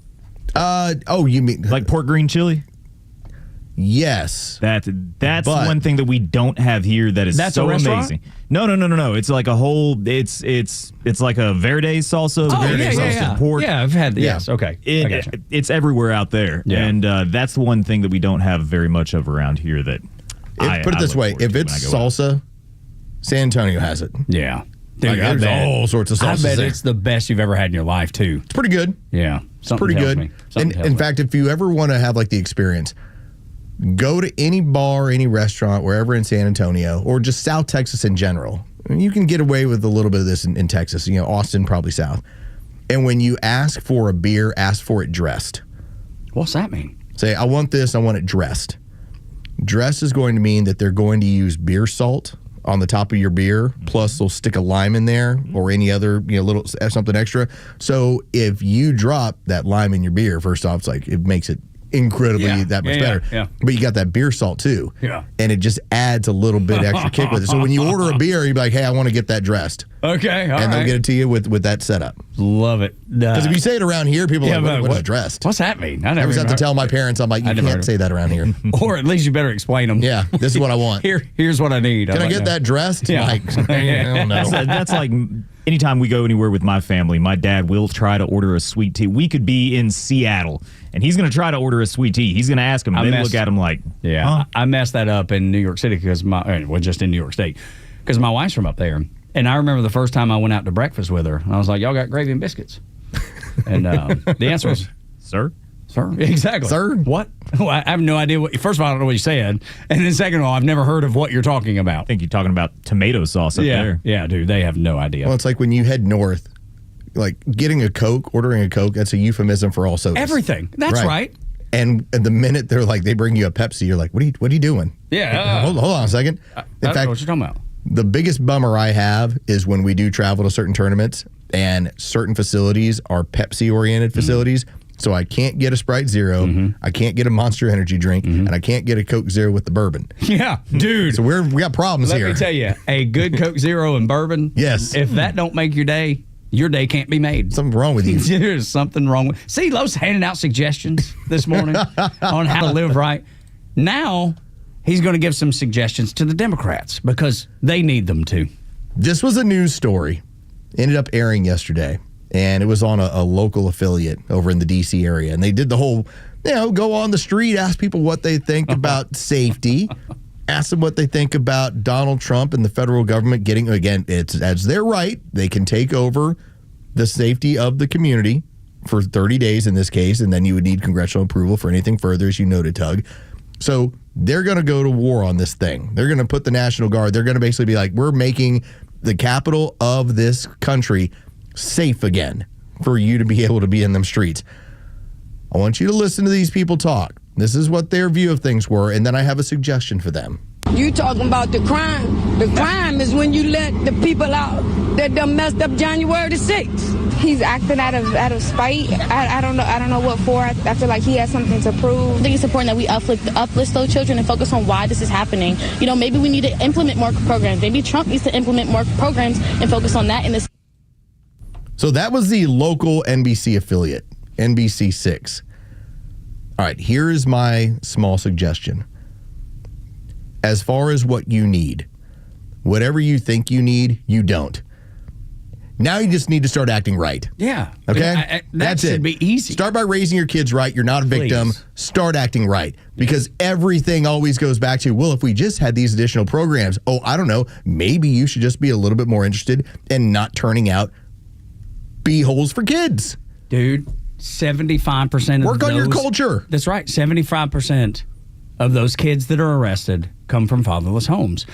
You mean like pork green chili? Yes. That's one thing that we don't have here that is so amazing. No. It's like a whole it's like a verde salsa. Verde salsa pork. Yeah, I've had yes. Okay. I gotcha. It's everywhere out there. Yeah. And that's the one thing that we don't have very much of around here that Put it this way: if it's salsa, San Antonio has it. Yeah. Dude, there's all sorts of salsas I bet there. it's the best you've ever had in your life, too. It's pretty good. Yeah. It's pretty good. In fact, if you ever want to have like the experience, go to any bar, any restaurant, wherever in San Antonio, or just South Texas in general. You can get away with a little bit of this in Texas, Austin, probably South. And when you ask for a beer, ask for it dressed. What's that mean? Say, I want this, I want it dressed. Dressed is going to mean that they're going to use beer salt on the top of your beer, plus they'll stick a lime in there or any other, little something extra. So if you drop that lime in your beer, first off, it's like it makes it incredibly that much better. Yeah. But you got that beer salt too. Yeah. And it just adds a little bit extra kick with it. So when you order a beer, you're like, hey, I want to get that dressed. Okay, all and they'll right. get it to you with that setup. Love it. Because if you say it around here, people are like, what is dressed? What's that mean? I always have to tell my parents, I'm like, you can't say that around here. Or at least you better explain them. Yeah, this is what I want. Here's what I need. Can I get that dressed? Yeah. Like, I don't know. That's like anytime we go anywhere with my family, my dad will try to order a sweet tea. We could be in Seattle, and he's going to try to order a sweet tea. He's going to ask him, and they look at him like, yeah. I messed that up in New York City because just in New York State, because my wife's from up there. And I remember the first time I went out to breakfast with her, and I was like, y'all got gravy and biscuits? And the answer was, sir? Sir? Exactly. Sir? What? Well, I have no idea. First of all, I don't know what you said. And then second of all, I've never heard of what you're talking about. I think you're talking about tomato sauce up there. Yeah, dude, they have no idea. Well, it's like when you head north, like getting a Coke, ordering a Coke, that's a euphemism for all sodas. Everything. That's right. And the minute they bring you a Pepsi, you're like, what are you doing? Yeah. Hold on a second. I don't know what you're talking about. The biggest bummer I have is when we do travel to certain tournaments and certain facilities are Pepsi-oriented facilities. So I can't get a Sprite Zero, I can't get a Monster Energy drink, and I can't get a Coke Zero with the bourbon. Yeah, dude. So we got problems here. Let me tell you, a good Coke Zero and bourbon. Yes. If that don't make your day can't be made. Something wrong with you. There's something wrong with. See, Los handing out suggestions this morning on how to live right. Now he's going to give some suggestions to the Democrats because they need them to. This was a news story. Ended up airing yesterday, and it was on a local affiliate over in the D.C. area. And they did the whole, go on the street, ask people what they think about safety, ask them what they think about Donald Trump and the federal government getting, again, it's as their right, they can take over the safety of the community for 30 days in this case, and then you would need congressional approval for anything further, as you noted, Tug. So they're going to go to war on this thing. They're going to put the National Guard. They're going to basically be like, we're making the capital of this country safe again for you to be able to be in them streets. I want you to listen to these people talk. This is what their view of things were, and then I have a suggestion for them. You talking about the crime. The crime is when you let the people out that done messed up January the 6th. He's acting out of spite. I don't know what for. I feel like he has something to prove. I think it's important that we uplift those children and focus on why this is happening. Maybe we need to implement more programs. Maybe Trump needs to implement more programs and focus on that in this. So that was the local NBC affiliate, NBC 6. All right, here is my small suggestion. As far as what you need, whatever you think you need, you don't. Now you just need to start acting right. Yeah. Okay? That should be easy. Start by raising your kids right. You're not a victim. Please. Start acting right. Because everything always goes back to, well, if we just had these additional programs, I don't know, maybe you should just be a little bit more interested in not turning out b-holes for kids. Dude, 75% of Work on your culture. That's right. 75% of those kids that are arrested come from fatherless homes.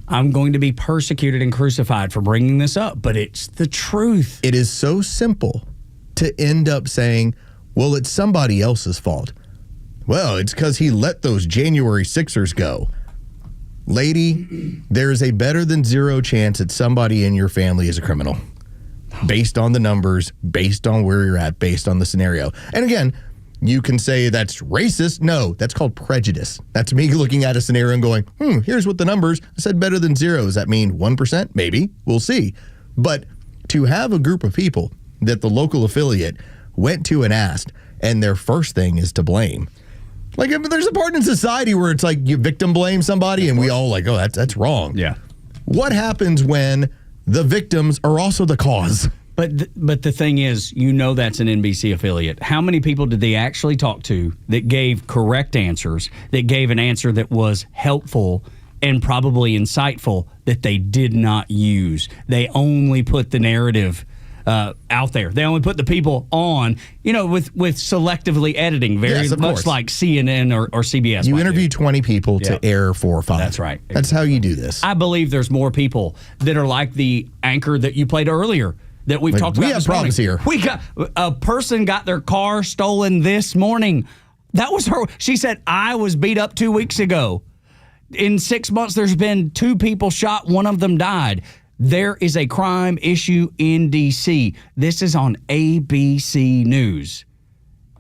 I'm going to be persecuted and crucified for bringing this up, but it's the truth. It is so simple to end up saying, well, it's somebody else's fault. Well, it's because he let those January Sixers go. Lady, there is a better than zero chance that somebody in your family is a criminal. Based on the numbers, based on where you're at, based on the scenario. And again, you can say that's racist. No, that's called prejudice. That's me looking at a scenario and going, here's what the numbers. I said better than zero. Does that mean 1%? Maybe. We'll see. But to have a group of people that the local affiliate went to and asked, and their first thing is to blame. Like, there's a part in society where it's like you victim blame somebody, and we all like, that's wrong. Yeah. What happens when the victims are also the cause? But the thing is, that's an NBC affiliate. How many people did they actually talk to that gave correct answers, that gave an answer that was helpful and probably insightful that they did not use? They only put the narrative out there. They only put the people on, with selectively editing, very much like CNN or CBS. You interview 20 people to air 4 or 5. That's right. That's how you do this. I believe there's more people that are like the anchor that you played earlier that we've talked about. We have problems here. We got a person got their car stolen this morning. That was her. She said, I was beat up 2 weeks ago. In 6 months, there's been 2 people shot. One of them died. There is a crime issue in D.C. This is on ABC News.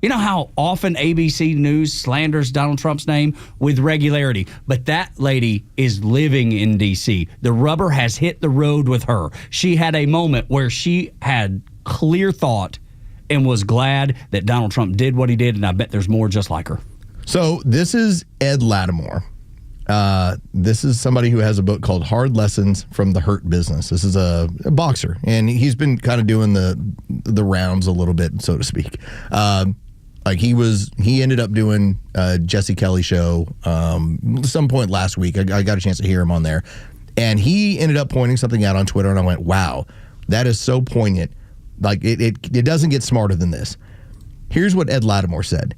You know how often ABC News slanders Donald Trump's name with regularity, but that lady is living in D.C. The rubber has hit the road with her. She had a moment where she had clear thought and was glad that Donald Trump did what he did, and I bet there's more just like her. So this is Ed Lattimore. This is somebody who has a book called Hard Lessons from the Hurt Business. This is a boxer, and he's been kind of doing the rounds a little bit, so to speak. He ended up doing Jesse Kelly show some point last week. I got a chance to hear him on there, and he ended up pointing something out on Twitter, and I went, wow, that is so poignant. Like it doesn't get smarter than this. Here's what Ed Lattimore said.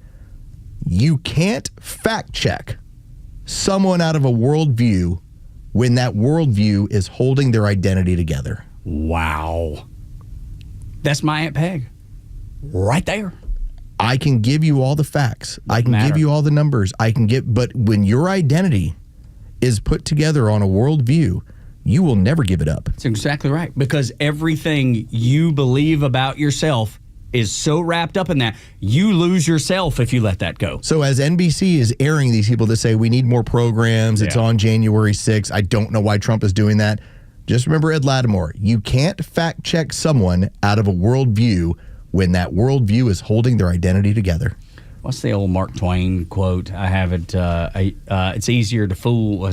You can't fact check someone out of a worldview when that worldview is holding their identity together. Wow. That's my Aunt Peg. Right there. I can give you all the facts. I can give you all the numbers. But when your identity is put together on a worldview, you will never give it up. That's exactly right. Because everything you believe about yourself is so wrapped up in that, you lose yourself if you let that go. So as NBC is airing these people that say we need more programs, it's on January 6th, I don't know why Trump is doing that. Just remember Ed Lattimore, you can't fact check someone out of a worldview when that worldview is holding their identity together. What's the old Mark Twain quote? I have it, it's easier to fool,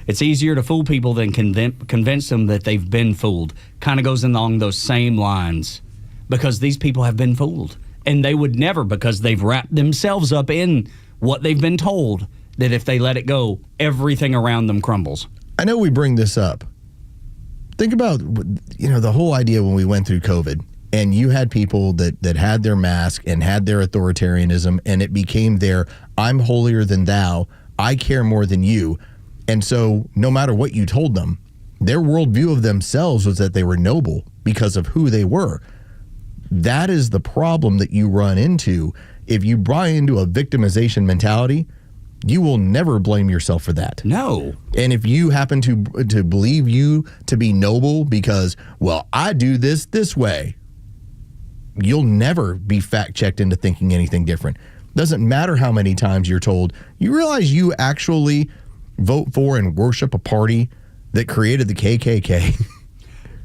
it's easier to fool people than convince them that they've been fooled. Kind of goes along those same lines. Because these people have been fooled. And they would never, because they've wrapped themselves up in what they've been told, that if they let it go, everything around them crumbles. I know we bring this up. Think about, the whole idea when we went through COVID, and you had people that had their mask and had their authoritarianism, and it became their, I'm holier than thou, I care more than you. And so no matter what you told them, their worldview of themselves was that they were noble because of who they were. That is the problem that you run into. If you buy into a victimization mentality, you will never blame yourself for that. No. And if you happen to believe you to be noble because, well, I do this way, you'll never be fact-checked into thinking anything different. Doesn't matter how many times you're told. You realize you actually vote for and worship a party that created the KKK?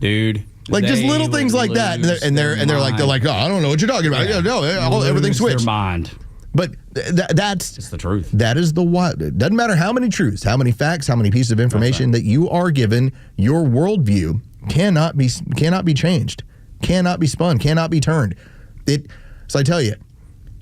Dude. Like just little things like that, and they're like, oh, I don't know what you're talking about. Yeah. No, everything's switched. Their mind. But that's the truth. That is the what. It doesn't matter how many truths, how many facts, how many pieces of information that you are given. Your worldview cannot be changed, cannot be spun, cannot be turned. So I tell you,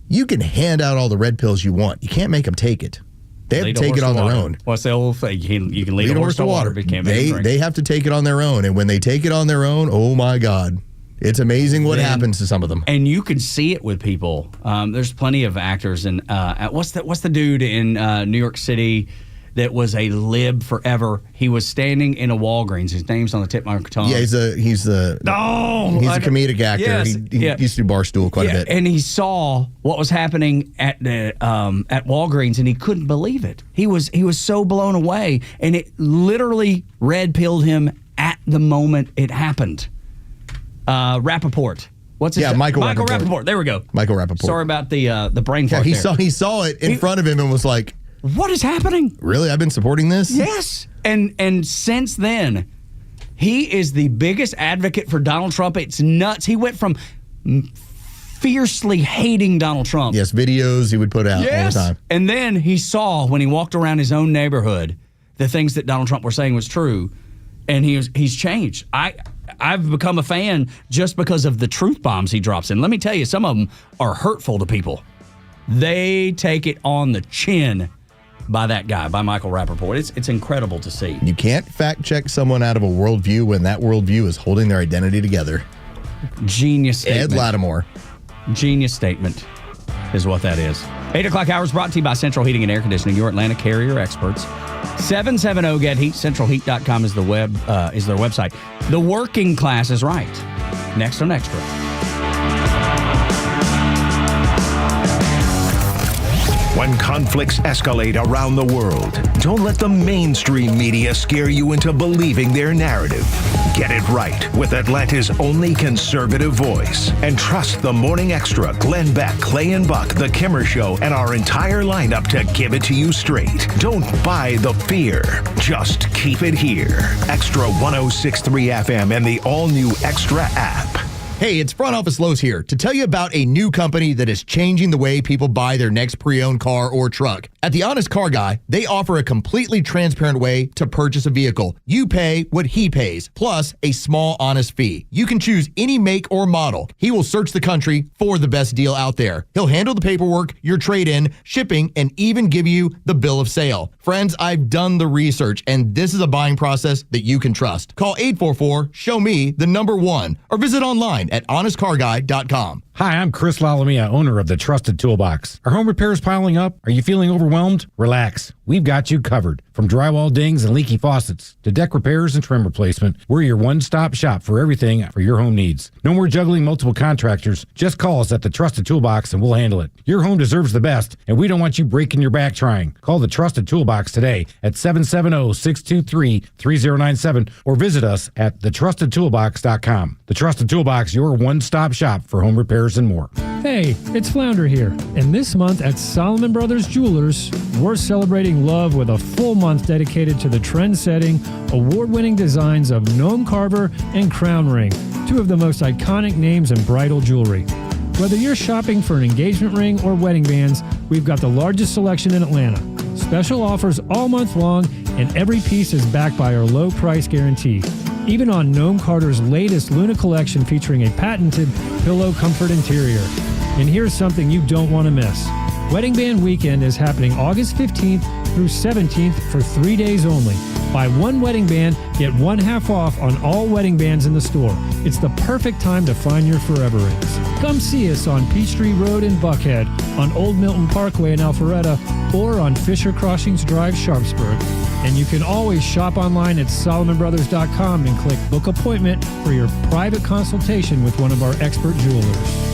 you can hand out all the red pills you want. You can't make them take it. They have to take it on their own. What's the old thing? You can lead a horse to water, but you can't make it drink. They have to take it on their own. And when they take it on their own, oh my God. It's amazing what happens to some of them. And you can see it with people. There's plenty of actors. And what's the dude in New York City that was a lib forever? He was standing in a Walgreens. His name's on the tip of my tongue. Yeah, he's a comedic actor. Yes, he used to do Barstool quite a bit. And he saw what was happening at Walgreens, and he couldn't believe it. He was so blown away, and it literally red-pilled him at the moment it happened. Rappaport. What's his name? Michael Rappaport. There we go. Michael Rappaport. Sorry about the brain fart. He saw it in front of him and was like, what is happening? Really? I've been supporting this? Yes. And since then, he is the biggest advocate for Donald Trump. It's nuts. He went from fiercely hating Donald Trump. Yes, videos he would put out all the time. And then he saw, when he walked around his own neighborhood, the things that Donald Trump were saying was true, and he's changed. I've become a fan just because of the truth bombs he drops in. Let me tell you, some of them are hurtful to people. They take it on the chin by that guy, by Michael Rappaport. It's incredible to see. You can't fact check someone out of a worldview when that worldview is holding their identity together. Genius statement. Ed Lattimore. Genius statement is what that is. 8 o'clock hours brought to you by Central Heating and Air Conditioning, your Atlanta Carrier experts. 770-GET-HEAT, centralheat.com is their website. The working class is right. Next on Extra. When conflicts escalate around the world, don't let the mainstream media scare you into believing their narrative. Get it right with Atlanta's only conservative voice. And trust the Morning Extra, Glenn Beck, Clay and Buck, The Kimmer Show, and our entire lineup to give it to you straight. Don't buy the fear. Just keep it here. Extra 106.3 FM and the all-new Extra app. Hey, it's Front Office Lowe's here to tell you about a new company that is changing the way people buy their next pre-owned car or truck. At The Honest Car Guy, they offer a completely transparent way to purchase a vehicle. You pay what he pays, plus a small honest fee. You can choose any make or model. He will search the country for the best deal out there. He'll handle the paperwork, your trade-in, shipping, and even give you the bill of sale. Friends, I've done the research, and this is a buying process that you can trust. Call 844-SHOW-ME-1 or visit online at honestcarguy.com. Hi, I'm Chris Lalamia, owner of the Trusted Toolbox. Are home repairs piling up? Are you feeling overwhelmed? Relax. We've got you covered. From drywall dings and leaky faucets to deck repairs and trim replacement, we're your one-stop shop for everything for your home needs. No more juggling multiple contractors. Just call us at the Trusted Toolbox and we'll handle it. Your home deserves the best, and we don't want you breaking your back trying. Call the Trusted Toolbox today at 770-623-3097 or visit us at thetrustedtoolbox.com. The Trusted Toolbox, your one-stop shop for home repairs and more. Hey, it's Flounder here, and this month at Solomon Brothers Jewelers, we're celebrating love with a full month dedicated to the trend-setting, award-winning designs of Gnome Carver and Crown Ring, two of the most iconic names in bridal jewelry. Whether you're shopping for an engagement ring or wedding bands, we've got the largest selection in Atlanta. Special offers all month long, and every piece is backed by our low price guarantee. Even on Gnome Carter's latest Luna collection featuring a patented pillow comfort interior. And here's something you don't want to miss. Wedding Band Weekend is happening August 15th through 17th for 3 days only. Buy one wedding band, get one half off on all wedding bands in the store. It's the perfect time to find your forever rings. Come see us on Peachtree Road in Buckhead, on Old Milton Parkway in Alpharetta, or on Fisher Crossings Drive, Sharpsburg. And you can always shop online at SolomonBrothers.com and click Book Appointment for your private consultation with one of our expert jewelers.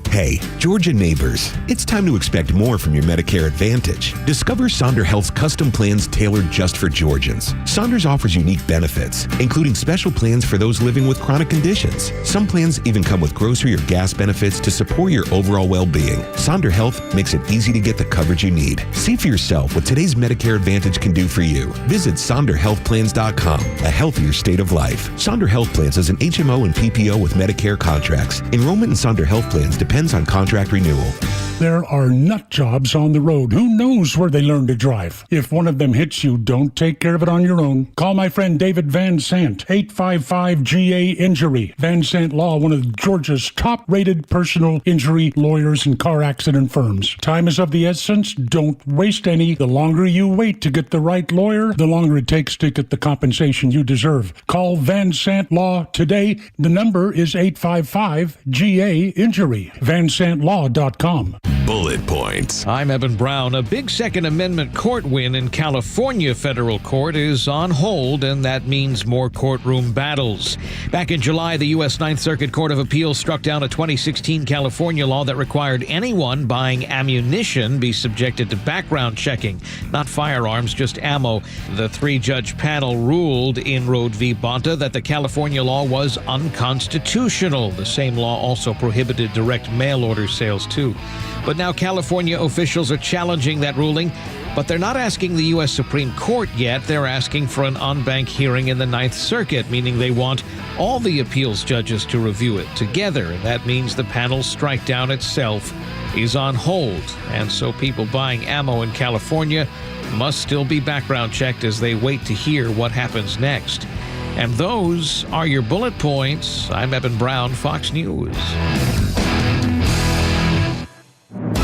Hey, Georgia neighbors, it's time to expect more from your Medicare Advantage. Discover Sonder Health's custom plans tailored just for Georgians. Saunders offers unique benefits, including special plans for those living with chronic conditions. Some plans even come with grocery or gas benefits to support your overall well-being. Sonder Health makes it easy to get the coverage you need. See for yourself what today's Medicare Advantage can do for you. Visit SonderHealthPlans.com, a healthier state of life. Sonder Health Plans is an HMO and PPO with Medicare contracts. Enrollment in Sonder Health Plans depends on contract renewal. There are nut jobs on the road. Who knows where they learn to drive? If one of them hits you, don't take care of it on your own. Call my friend David Van Sant, 855-GA-INJURY. Van Sant Law, one of Georgia's top-rated personal injury lawyers and car accident firms. Time is of the essence. Don't waste any. The longer you wait to get the right lawyer, the longer it takes to get the compensation you deserve. Call Van Sant Law today. The number is 855-GA-INJURY. VanSantLaw.com. Bullet points. I'm Evan Brown. A big Second Amendment court win in California federal court is on hold, and that means more courtroom battles. Back in July, the U.S. Ninth Circuit Court of Appeals struck down a 2016 California law that required anyone buying ammunition be subjected to background checking. Not firearms, just ammo. The three-judge panel ruled in Road v. Bonta that the California law was unconstitutional. The same law also prohibited direct mail-order sales, too. But now California officials are challenging that ruling, but they're not asking the U.S. Supreme Court yet. They're asking for an en banc hearing in the Ninth Circuit, meaning they want all the appeals judges to review it together. And that means the panel's strike down itself is on hold. And so people buying ammo in California must still be background checked as they wait to hear what happens next. And those are your bullet points. I'm Eben Brown, Fox News.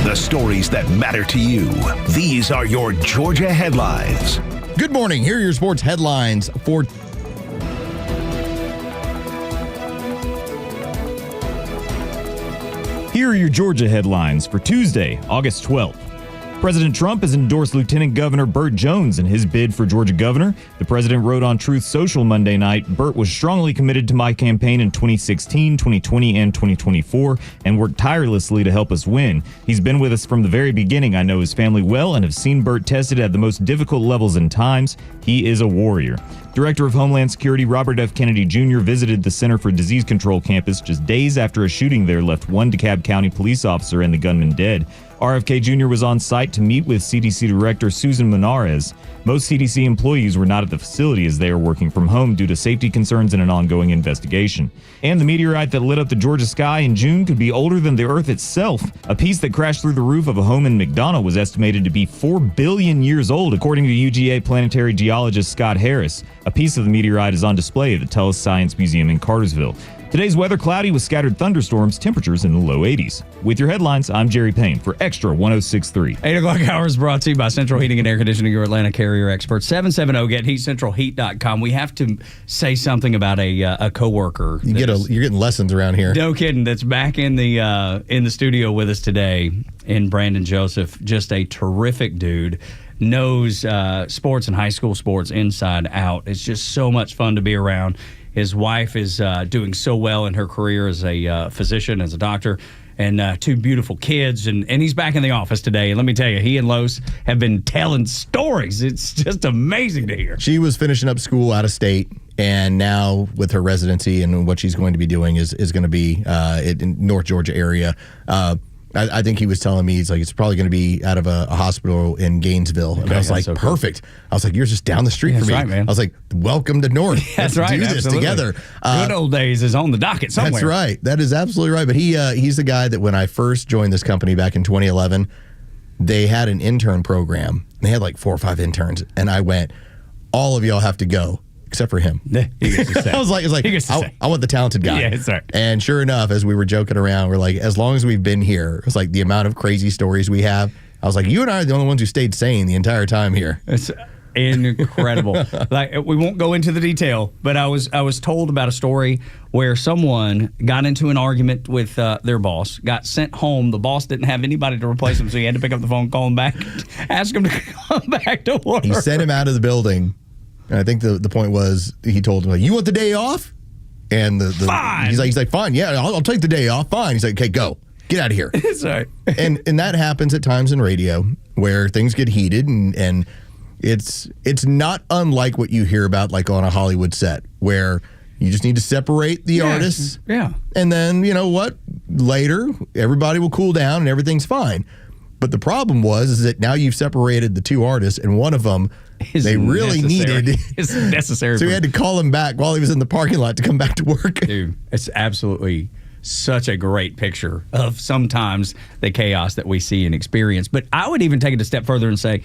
The stories that matter to you. These are your Georgia headlines. Good morning. Here are your sports headlines for... Here are your Georgia headlines for Tuesday, August 12th. President Trump has endorsed Lieutenant Governor Burt Jones in his bid for Georgia governor. The president wrote on Truth Social Monday night, "Burt was strongly committed to my campaign in 2016, 2020, and 2024, and worked tirelessly to help us win. He's been with us from the very beginning. I know his family well and have seen Burt tested at the most difficult levels and times. He is a warrior." Director of Homeland Security Robert F. Kennedy Jr. visited the Center for Disease Control campus just days after a shooting there left one DeKalb County police officer and the gunman dead. RFK Jr. was on site to meet with CDC Director Susan Monarez. Most CDC employees were not at the facility as they are working from home due to safety concerns and an ongoing investigation. And the meteorite that lit up the Georgia sky in June could be older than the Earth itself. A piece that crashed through the roof of a home in McDonough was estimated to be 4 billion years old, according to UGA planetary geologist Scott Harris. A piece of the meteorite is on display at the Telus Science Museum in Cartersville. Today's weather cloudy with scattered thunderstorms, temperatures in the low 80s. With your headlines, I'm Jerry Payne for Extra 106.3. 8 o'clock hour is brought to you by Central Heating and Air Conditioning, your Atlanta carrier expert. 770-GET-HEAT, we have to say something about a coworker. You're getting lessons around here. No kidding. That's back in the studio with us today in Brandon Joseph. Just a terrific dude. Knows sports and high school sports inside out. It's just so much fun to be around. His wife is doing so well in her career as a physician, as a doctor, and 2 beautiful kids. And he's back in the office today. And let me tell you, he and Los have been telling stories. It's just amazing to hear. She was finishing up school out of state, and now with her residency and what she's going to be doing is going to be in North Georgia area. I think he was telling me, he's like, it's probably going to be out of a hospital in Gainesville. And I was like, so perfect. Cool. I was like, you're just down the street from me. Right, man. I was like, welcome to North. That's Let's right. do this together. Good old days is on the docket somewhere. That's right. That is absolutely right. But he's the guy that when I first joined this company back in 2011, they had an intern program. They had like 4 or 5 interns. And I went, all of y'all have to go. Except for him. I was like, I want the talented guy. Yeah, that's right. And sure enough, as we were joking around, we're like, as long as we've been here, it's like the amount of crazy stories we have. I was like, you and I are the only ones who stayed sane the entire time here. It's incredible. Like, we won't go into the detail, but I was told about a story where someone got into an argument with their boss, got sent home. The boss didn't have anybody to replace him, so he had to pick up the phone, call him back, ask him to come back to work. He sent him out of the building. And I think the point was, he told him, like, you want the day off? And fine. He's like, fine, yeah, I'll take the day off. Fine. He's like, okay, go. Get out of here. Sorry. and that happens at times in radio where things get heated, and it's not unlike what you hear about like on a Hollywood set where you just need to separate the artists. Yeah. And then, you know what? Later, everybody will cool down and everything's fine. But the problem is that now you've separated the 2 artists, and one of them they really needed. It's necessary. So he had to call him back while he was in the parking lot to come back to work. Dude, it's absolutely such a great picture of sometimes the chaos that we see and experience. But I would even take it a step further and say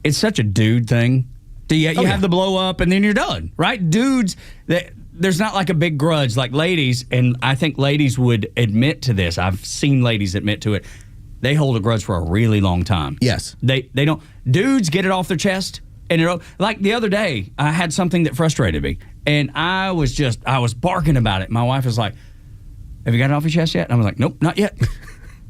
it's such a dude thing. You have the blow up and then you're done, right? Dudes, there's not like a big grudge like ladies, and I think ladies would admit to this. I've seen ladies admit to it. They hold a grudge for a really long time. Yes. They don't. Dudes get it off their chest. And like the other day, I had something that frustrated me. And I was barking about it. My wife was like, have you got it off your chest yet? And I was like, nope, not yet.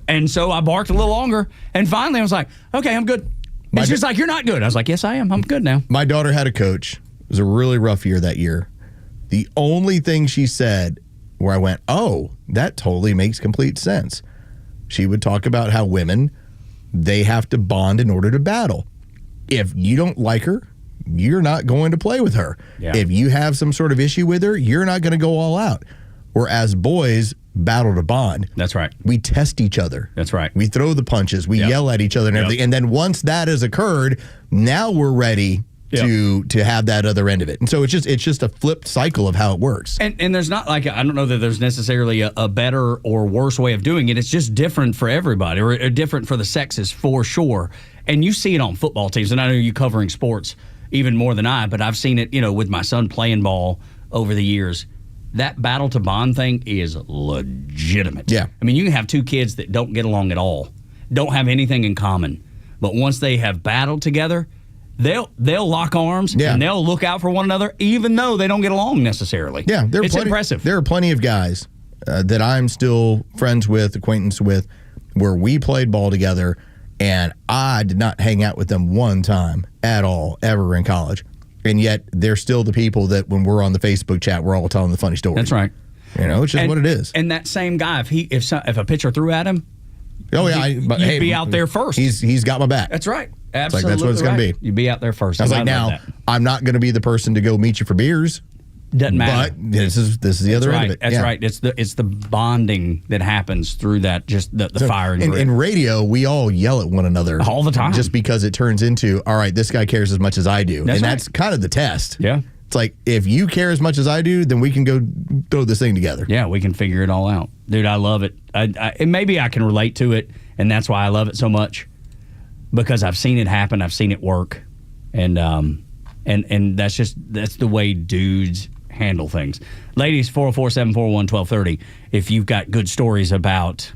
And so I barked a little longer. And finally I was like, okay, I'm good. And she's like, you're not good. I was like, yes, I am. I'm good now. My daughter had a coach. It was a really rough year that year. The only thing she said where I went, oh, that totally makes complete sense. She would talk about how women, they have to bond in order to battle. If you don't like her, you're not going to play with her. Yeah. If you have some sort of issue with her, you're not going to go all out. Whereas boys battle to bond. That's right. We test each other. That's right. We throw the punches. We yell at each other and everything. And then once that has occurred, now we're ready to have that other end of it. And so it's just a flipped cycle of how it works. And there's not like, I don't know that there's necessarily a better or worse way of doing it. It's just different for everybody, or different for the sexes for sure. And you see it on football teams. And I know you covering sports even more than I, but I've seen it, with my son playing ball over the years, that battle to bond thing is legitimate. Yeah. I mean, you can have two kids that don't get along at all, don't have anything in common, but once they have battled together, they'll lock arms and they'll look out for one another, even though they don't get along necessarily. Yeah, it's impressive. There are plenty of guys that I'm still friends with, acquaintance with, where we played ball together, and I did not hang out with them one time at all, ever in college. And yet, they're still the people that when we're on the Facebook chat, we're all telling the funny stories. That's right. You know, it's just what it is. And that same guy, if a pitcher threw at him, you'd be out there first. He's got my back. That's right. Absolutely. It's like, that's what it's going to be. You'd be out there first. I was like, now, I'm not going to be the person to go meet you for beers. Doesn't matter. But this is the other end of it. That's right. It's the bonding that happens through that, just the fire and grit. In radio, we all yell at one another all the time, just because it turns into, all right, this guy cares as much as I do, that's kind of the test. Yeah, it's like, if you care as much as I do, then we can go throw this thing together. Yeah, we can figure it all out, dude. I love it. And maybe I can relate to it, and that's why I love it so much, because I've seen it happen, I've seen it work, and that's the way dudes handle things. Ladies, 404-741-1230, if you've got good stories about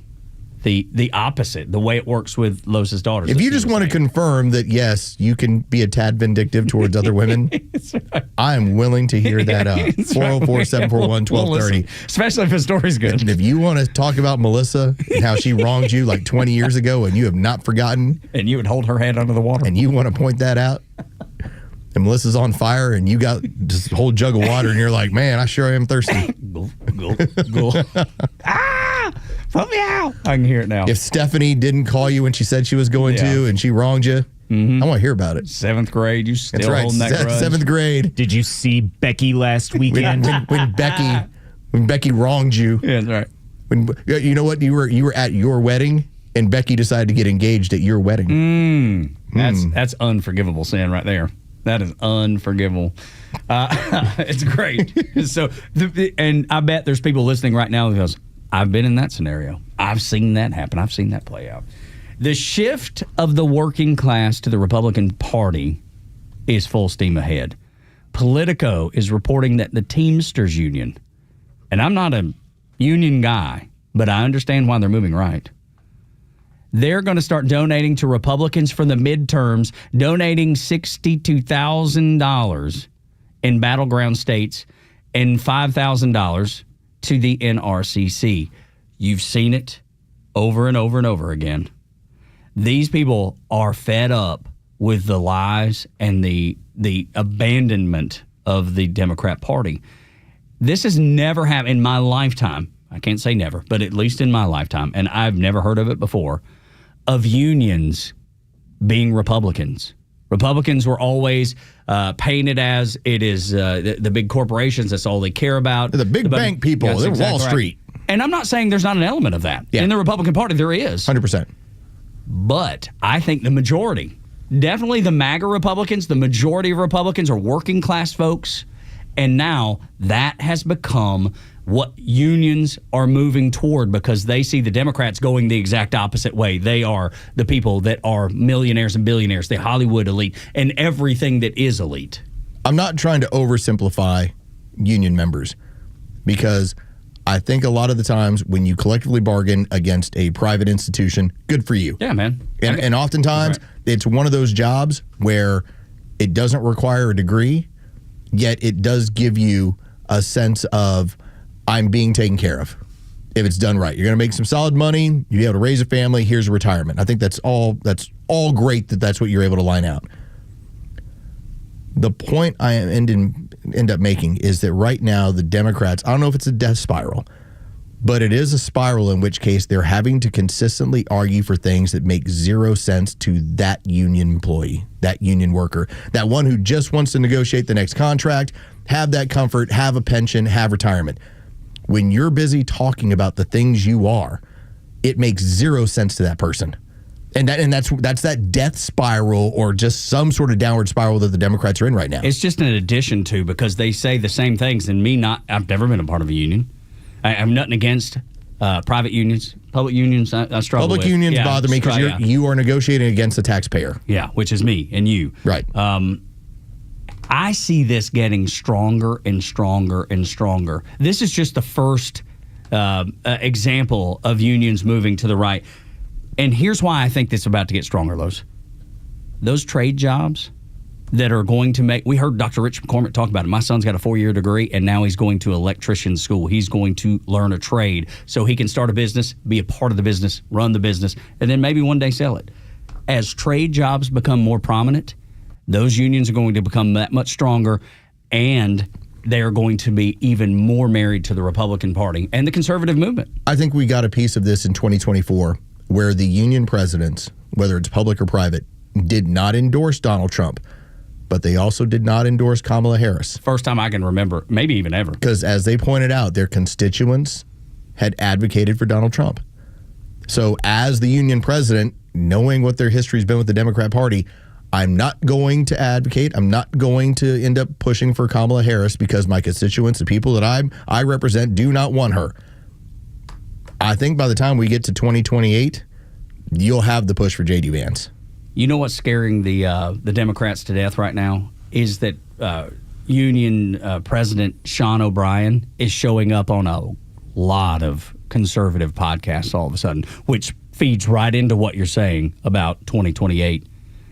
the opposite, the way it works with Los's daughters. If you just want to confirm that, yes, you can be a tad vindictive towards other women, right. I'm willing to hear that up. 404-741-1230. Especially if the story's good. And if you want to talk about Melissa and how she wronged you like 20 years ago and you have not forgotten. And you would hold her head under the water. And you want to point that out. And Melissa's on fire, and you got just a whole jug of water, and you're like, man, I sure am thirsty. Go. Put me out. I can hear it now. If Stephanie didn't call you when she said she was going to, and she wronged you, I want to hear about it. 7th grade, you still That's right. holding that grudge. 7th grade. Did you see Becky last weekend? when Becky wronged you. Yeah, that's right. When you know what, you were at your wedding, and Becky decided to get engaged at your wedding. That's unforgivable sin right there. That is unforgivable. It's great. So, and I bet there's people listening right now who goes, I've been in that scenario. I've seen that happen. I've seen that play out. The shift of the working class to the Republican Party is full steam ahead. Politico is reporting that the Teamsters Union, and I'm not a union guy, but I understand why they're moving right. They're going to start donating to Republicans for the midterms, donating $62,000 in battleground states and $5,000 to the NRCC. You've seen it over and over and over again. These people are fed up with the lies and the abandonment of the Democrat Party. This has never happened in my lifetime. I can't say never, but at least in my lifetime, and I've never heard of it before, of unions being Republicans. Republicans were always painted as it is the big corporations. That's all they care about. The big bank people. They're Wall Street. Right. And I'm not saying there's not an element of that. In the Republican Party, there is. 100%. But I think the majority, definitely the MAGA Republicans, the majority of Republicans are working class folks. And now that has become what unions are moving toward, because they see the Democrats going the exact opposite way. They are the people that are millionaires and billionaires, the Hollywood elite, and everything that is elite. I'm not trying to oversimplify union members, because I think a lot of the times when you collectively bargain against a private institution, good for you. Yeah, man. And oftentimes it's one of those jobs where it doesn't require a degree, yet it does give you a sense of, I'm being taken care of if it's done right. You're going to make some solid money. You'll be able to raise a family. Here's a retirement. I think that's all great that's what you're able to line out. The point I end up making is that right now the Democrats, I don't know if it's a death spiral, but it is a spiral in which case they're having to consistently argue for things that make zero sense to that union employee, that union worker, that one who just wants to negotiate the next contract, have that comfort, have a pension, have retirement. When you're busy talking about the things you are, it makes zero sense to that person. And that's that death spiral, or just some sort of downward spiral that the Democrats are in right now. It's just an addition to, because they say the same things, and I've never been a part of a union. I have nothing against private unions. Public unions, I struggle with. Public unions bother me because you are negotiating against the taxpayer. Yeah, which is me and you. Right. I see this getting stronger and stronger and stronger. This is just the first example of unions moving to the right. And here's why I think this is about to get stronger, Los. Those trade jobs that are going to make, we heard Dr. Rich McCormick talk about it. My son's got a 4-year degree, and now he's going to electrician school. He's going to learn a trade so he can start a business, be a part of the business, run the business, and then maybe one day sell it. As trade jobs become more prominent, those unions are going to become that much stronger, and they are going to be even more married to the Republican Party and the conservative movement. I think we got a piece of this in 2024 where the union presidents, whether it's public or private, did not endorse Donald Trump, but they also did not endorse Kamala Harris. First time I can remember, maybe even ever. Because as they pointed out, their constituents had advocated for Donald Trump. So as the union president, knowing what their history's been with the Democrat Party, I'm not going to advocate. I'm not going to end up pushing for Kamala Harris because my constituents, the people that I represent, do not want her. I think by the time we get to 2028, you'll have the push for J.D. Vance. You know what's scaring the Democrats to death right now is that Union President Sean O'Brien is showing up on a lot of conservative podcasts all of a sudden, which feeds right into what you're saying about 2028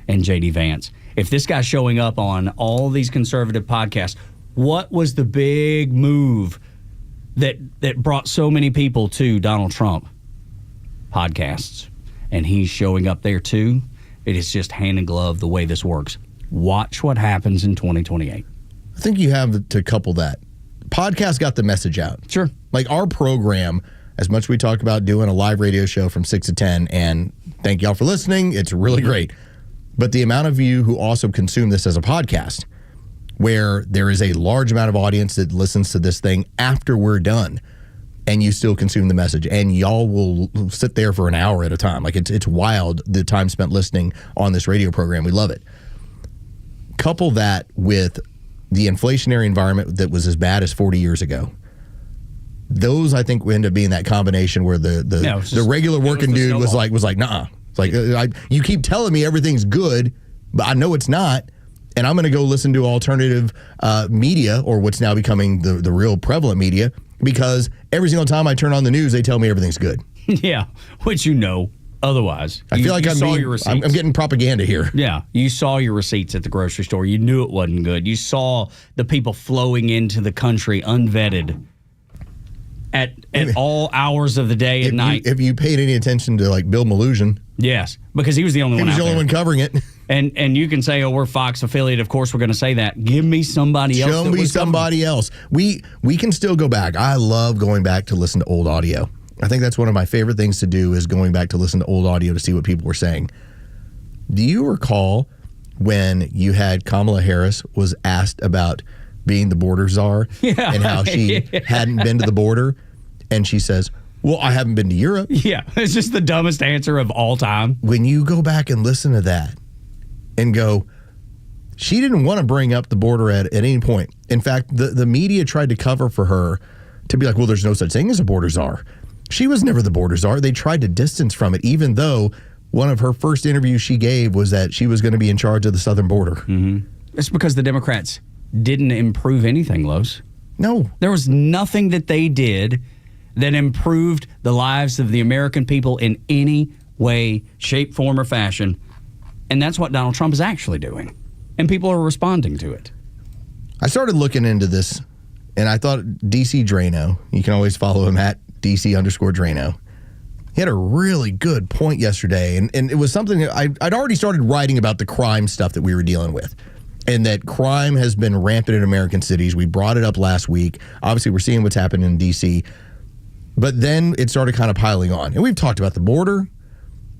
and J.D. Vance. If this guy's showing up on all these conservative podcasts, what was the big move that brought so many people to Donald Trump? Podcasts. And he's showing up there too. It is just hand in glove the way this works. Watch what happens in 2028. I think you have to couple that. Podcast got the message out. Sure. Like our program, as much as we talk about doing a live radio show from 6 to 10, and thank y'all for listening. It's really great. But the amount of you who also consume this as a podcast, where there is a large amount of audience that listens to this thing after we're done, and you still consume the message, and y'all will sit there for an hour at a time. Like it's wild, the time spent listening on this radio program. We love it. Couple that with the inflationary environment that was as bad as 40 years ago. Those, I think, will end up being that combination where the regular working dude was like, nah. It's like, you keep telling me everything's good, but I know it's not, and I'm going to go listen to alternative media, or what's now becoming the real prevalent media, because every single time I turn on the news, they tell me everything's good. Yeah, which otherwise. I feel like I'm getting propaganda here. Yeah, you saw your receipts at the grocery store. You knew it wasn't good. You saw the people flowing into the country unvetted at all hours of the day and night. If you paid any attention to like Bill Maloogian. Yes, because he was the only one out there. He was the only one covering it. And you can say, oh, we're Fox affiliate. Of course, we're going to say that. Give me somebody else. Show me somebody else. We can still go back. I love going back to listen to old audio. I think that's one of my favorite things to do is going back to listen to old audio to see what people were saying. Do you recall when you had Kamala Harris was asked about being the border czar and how she hadn't been to the border? And she says, well, I haven't been to Europe. Yeah, it's just the dumbest answer of all time. When you go back and listen to that and go, she didn't want to bring up the border at any point. In fact, the media tried to cover for her to be like, well, there's no such thing as a border czar. She was never the border czar. They tried to distance from it, even though one of her first interviews she gave was that she was going to be in charge of the southern border. Mm-hmm. It's because the Democrats didn't improve anything, Los. No. There was nothing that they did that improved the lives of the American people in any way, shape, form, or fashion. And that's what Donald Trump is actually doing. And people are responding to it. I started looking into this, and I thought DC Drano, you can always follow him at DC_Drano. He had a really good point yesterday, and it was something that I'd already started writing about the crime stuff that we were dealing with, and that crime has been rampant in American cities. We brought it up last week. Obviously, we're seeing what's happening in D.C., but then it started kind of piling on. And we've talked about the border.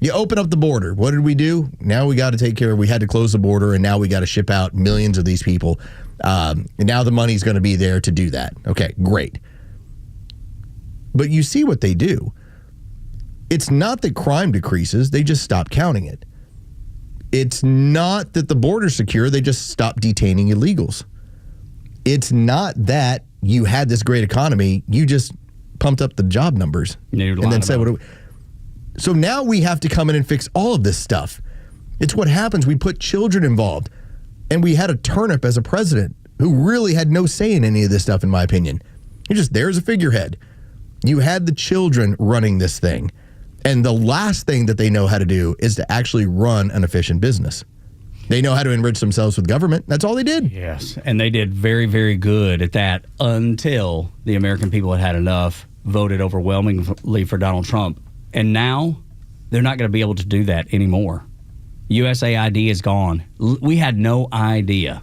You open up the border. What did we do? Now we got to take care of, we had to close the border, and now we got to ship out millions of these people. And now the money's going to be there to do that. Okay, great. But you see what they do. It's not that crime decreases, they just stop counting it. It's not that the border's secure, they just stop detaining illegals. It's not that you had this great economy, you just pumped up the job numbers and then said, so now we have to come in and fix all of this stuff. It's what happens. We put children involved. And we had a turnip as a president who really had no say in any of this stuff, in my opinion. You're just there as a figurehead. You had the children running this thing. And the last thing that they know how to do is to actually run an efficient business. They know how to enrich themselves with government. That's all they did. Yes, and they did very, very good at that until the American people had enough, voted overwhelmingly for Donald Trump. And now they're not going to be able to do that anymore. USAID is gone. We had no idea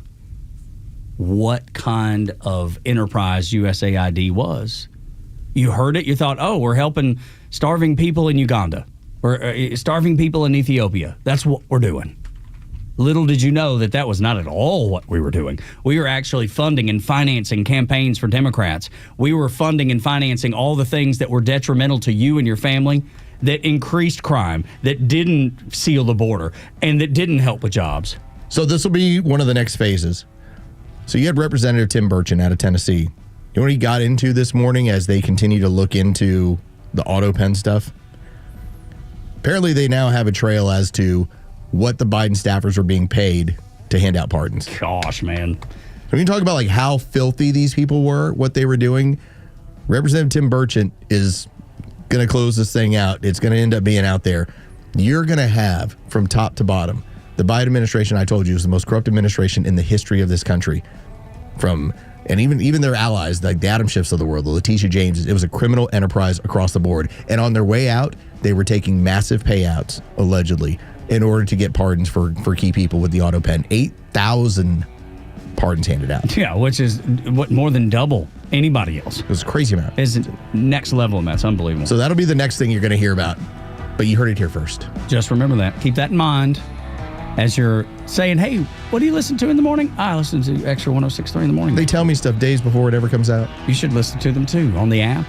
what kind of enterprise USAID was. You heard it, you thought, oh, we're helping starving people in Uganda or starving people in Ethiopia. That's what we're doing. Little did you know that that was not at all what we were doing. We were actually funding and financing campaigns for Democrats. We were funding and financing all the things that were detrimental to you and your family, that increased crime, that didn't seal the border, and that didn't help with jobs. So this will be one of the next phases. So you had Representative Tim Burchett out of Tennessee. You know what he got into this morning as they continue to look into the auto pen stuff? Apparently they now have a trail as to what the Biden staffers were being paid to hand out pardons. Gosh, man. We can talk about like how filthy these people were, what they were doing. Representative Tim Burchett is going to close this thing out. It's going to end up being out there. You're going to have, from top to bottom, the Biden administration, I told you, is the most corrupt administration in the history of this country. And even their allies, like the Adam Schiffs of the world, the Letitia James, it was a criminal enterprise across the board. And on their way out, they were taking massive payouts, allegedly, in order to get pardons for key people with the auto pen. 8,000 pardons handed out. Yeah, which is what more than double anybody else. It was a crazy amount. It's next level, and that's unbelievable. So that'll be the next thing you're going to hear about. But you heard it here first. Just remember that. Keep that in mind as you're saying, hey, what do you listen to in the morning? I listen to Xtra 106.3 in the morning. They tell me stuff days before it ever comes out. You should listen to them too on the app.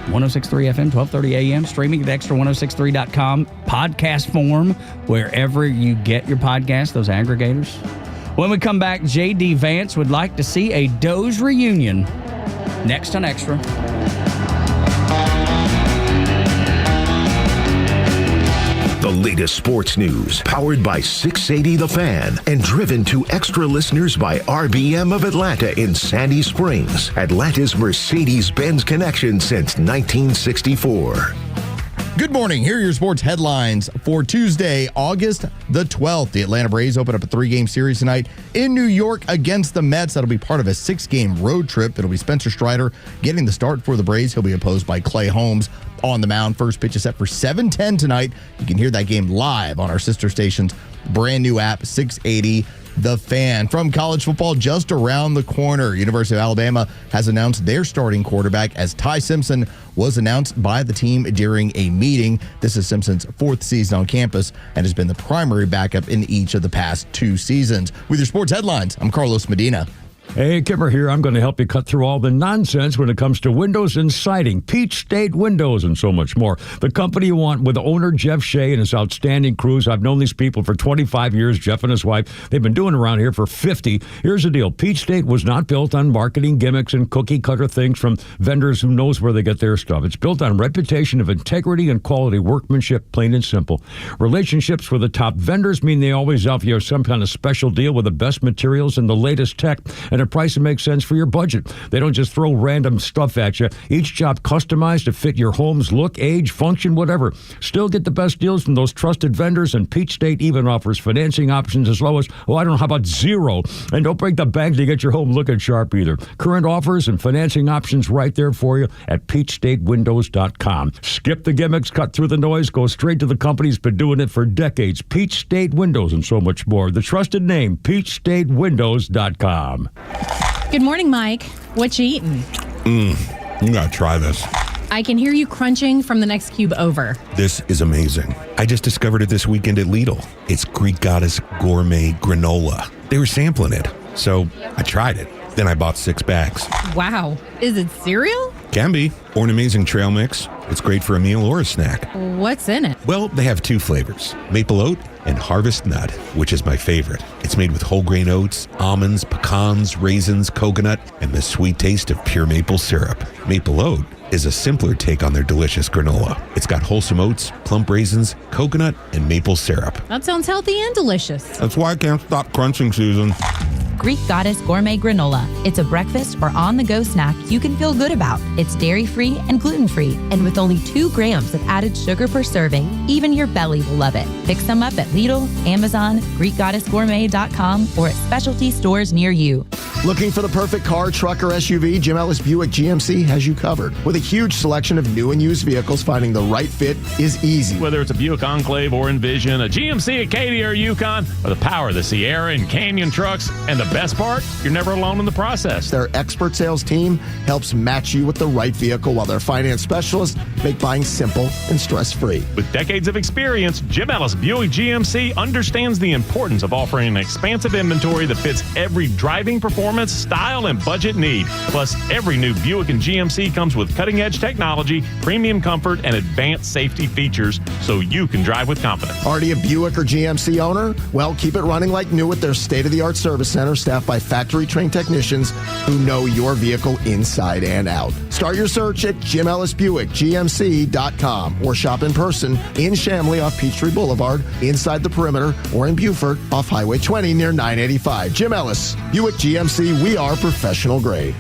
106.3 FM, 1230 AM, streaming at extra1063.com, podcast form, wherever you get your podcast, those aggregators. When we come back, J.D. Vance would like to see a Doge reunion. Next on Extra. The latest sports news, powered by 680 The Fan, and driven to Extra listeners by RBM of Atlanta in Sandy Springs, Atlanta's Mercedes-Benz connection since 1964. Good morning. Here are your sports headlines for Tuesday, August the 12th. The Atlanta Braves open up a 3-game series tonight in New York against the Mets. That'll be part of a 6-game road trip. It'll be Spencer Strider getting the start for the Braves. He'll be opposed by Clay Holmes on the mound. First pitch is set for 7:10 tonight. You can hear that game live on our sister station's brand new app, 680 The Fan. From college football, just around the corner, University of Alabama has announced their starting quarterback as Ty Simpson was announced by the team during a meeting. This is Simpson's 4th season on campus and has been the primary backup in each of the past 2 seasons. With your sports headlines, I'm Carlos Medina. Hey, Kimmer here. I'm going to help you cut through all the nonsense when it comes to windows and siding, Peach State Windows, and so much more. The company you want with owner Jeff Shea and his outstanding crews. I've known these people for 25 years, Jeff and his wife. They've been doing around here for 50. Here's the deal. Peach State was not built on marketing gimmicks and cookie-cutter things from vendors who knows where they get their stuff. It's built on reputation of integrity and quality workmanship, plain and simple. Relationships with the top vendors mean they always offer you some kind of special deal with the best materials and the latest tech, and a price that makes sense for your budget. They don't just throw random stuff at you. Each job customized to fit your home's look, age, function, whatever. Still get the best deals from those trusted vendors, and Peach State even offers financing options as low as, how about 0? And don't break the bank to get your home looking sharp either. Current offers and financing options right there for you at peachstatewindows.com. Skip the gimmicks, cut through the noise, go straight to the company that's been doing it for decades. Peach State Windows and so much more. The trusted name, peachstatewindows.com. Good morning, Mike. What you eating? You gotta try this. I can hear you crunching from the next cube over. This is amazing. I just discovered it this weekend at Lidl. It's Greek Goddess Gourmet Granola. They were sampling it, so I tried it. Then I bought 6 bags. Wow. Is it cereal? Can be. Or an amazing trail mix. It's great for a meal or a snack. What's in it? Well, they have 2 flavors, maple oat and harvest nut, which is my favorite. It's made with whole grain oats, almonds, pecans, raisins, coconut, and the sweet taste of pure maple syrup. Maple oat is a simpler take on their delicious granola. It's got wholesome oats, plump raisins, coconut, and maple syrup. That sounds healthy and delicious. That's why I can't stop crunching, Susan. Greek Goddess Gourmet Granola. It's a breakfast or on-the-go snack you can feel good about. It's dairy-free and gluten-free, and with only 2 grams of added sugar per serving, even your belly will love it. Pick some up at Lidl, Amazon, GreekGoddessGourmet.com, or at specialty stores near you. Looking for the perfect car, truck, or SUV? Jim Ellis Buick GMC has you covered. With a huge selection of new and used vehicles, finding the right fit is easy. Whether it's a Buick Enclave or Envision, a GMC Acadia or Yukon, or the power of the Sierra and Canyon trucks, and the best part, you're never alone in the process. Their expert sales team helps match you with the right vehicle, while their finance specialists make buying simple and stress-free. With decades of experience, Jim Ellis Buick GMC understands the importance of offering an expansive inventory that fits every driving performance, style, and budget need. Plus, every new Buick and GMC comes with cutting-edge technology, premium comfort, and advanced safety features so you can drive with confidence. Already a Buick or GMC owner? Well, keep it running like new with their state-of-the-art service center staffed by factory-trained technicians who know your vehicle inside and out. Start your search at JimEllisBuickGMC.com or shop in person in Chamblee off Peachtree Boulevard, inside the Perimeter, or in Beaufort off Highway 20 near 985. Jim Ellis, Buick GMC, we are professional grade.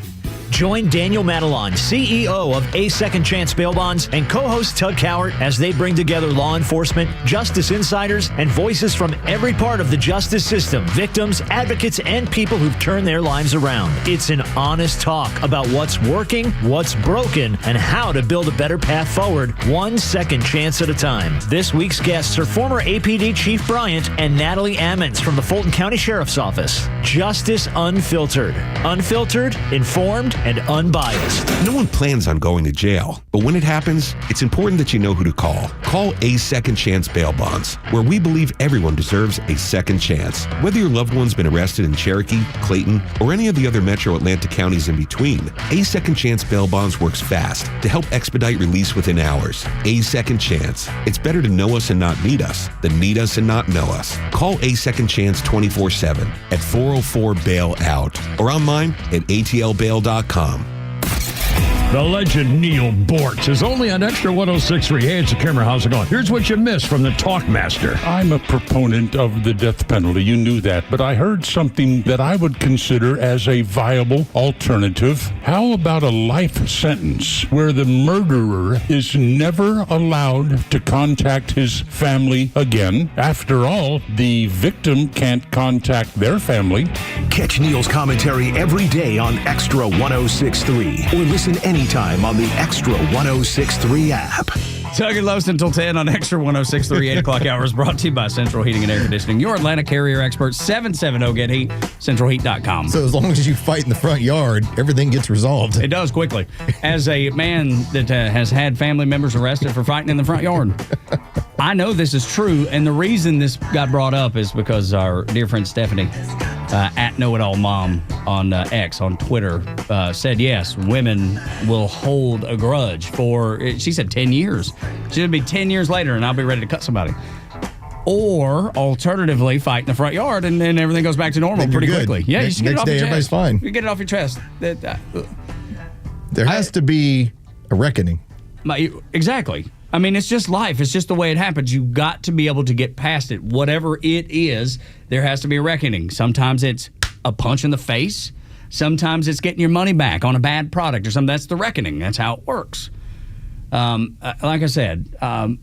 Join Daniel Madelon, CEO of A Second Chance Bail Bonds, and co-host Tug Cowart as they bring together law enforcement, justice insiders, and voices from every part of the justice system, victims, advocates, and people who've turned their lives around. It's an honest talk about what's working, what's broken, and how to build a better path forward, one second chance at a time. This week's guests are former APD Chief Bryant and Natalie Ammons from the Fulton County Sheriff's Office. Justice Unfiltered. Unfiltered, informed, and unbiased. No one plans on going to jail, but when it happens, it's important that you know who to call. Call A Second Chance Bail Bonds, where we believe everyone deserves a second chance. Whether your loved one's been arrested in Cherokee, Clayton, or any of the other metro Atlanta counties in between, A Second Chance Bail Bonds works fast to help expedite release within hours. A Second Chance. It's better to know us and not need us than need us and not know us. Call A Second Chance 24/7 at 404-BAIL-OUT or online at atlbail.com. The legend Neil Bortz is only on Extra 106.3. Hey, it's a camera. How's it going? Here's what you missed from the Talkmaster. I'm a proponent of the death penalty. You knew that. But I heard something that I would consider as a viable alternative. How about a life sentence where the murderer is never allowed to contact his family again? After all, the victim can't contact their family. Catch Neil's commentary every day on Extra 106.3 or listen anytime on the Extra 106.3 app. Tug and Los until 10 on Extra 106.3, 8 o'clock hours, brought to you by Central Heating and Air Conditioning. Your Atlanta carrier expert, 770-GET-HEAT, centralheat.com. So as long as you fight in the front yard, everything gets resolved. It does quickly. As a man that has had family members arrested for fighting in the front yard, I know this is true, and the reason this got brought up is because our dear friend Stephanie, at Know-It-All Mom on X, on Twitter, said yes, women will hold a grudge for, she said 10 years. She's going to be 10 years later, and I'll be ready to cut somebody. Or, alternatively, fight in the front yard, and then everything goes back to normal pretty quickly. Yeah, you just get it off your chest. Everybody's fine. You get it off your chest. There has to be a reckoning. Exactly. I mean, it's just life. It's just the way it happens. You got to be able to get past it. Whatever it is, there has to be a reckoning. Sometimes it's a punch in the face. Sometimes it's getting your money back on a bad product or something. That's the reckoning. That's how it works. Like I said,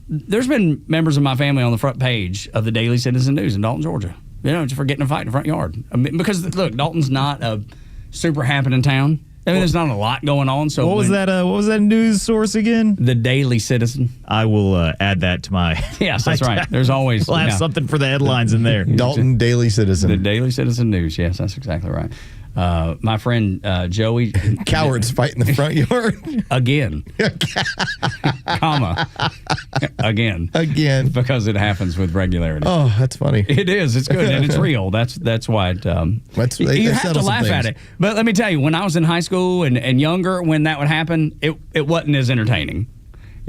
there's been members of my family on the front page of the Daily Citizen News in Dalton, Georgia. You know, just for getting a fight in the front yard. I mean, because, look, Dalton's not a super happening town. I mean, there's not a lot going on. So what was that news source again? The Daily Citizen. I will add that to my. Yes, that's right. There's always. We'll have something for the headlines in there. Dalton Daily Citizen. The Daily Citizen News. Yes, that's exactly right. My friend Joey. Cowards fight in the front yard. Again. Comma. Again. Because it happens with regularity. Oh, that's funny. It is. It's good. And it's real. That's why it. You have to laugh at it. But let me tell you, when I was in high school and younger, when that would happen, it wasn't as entertaining.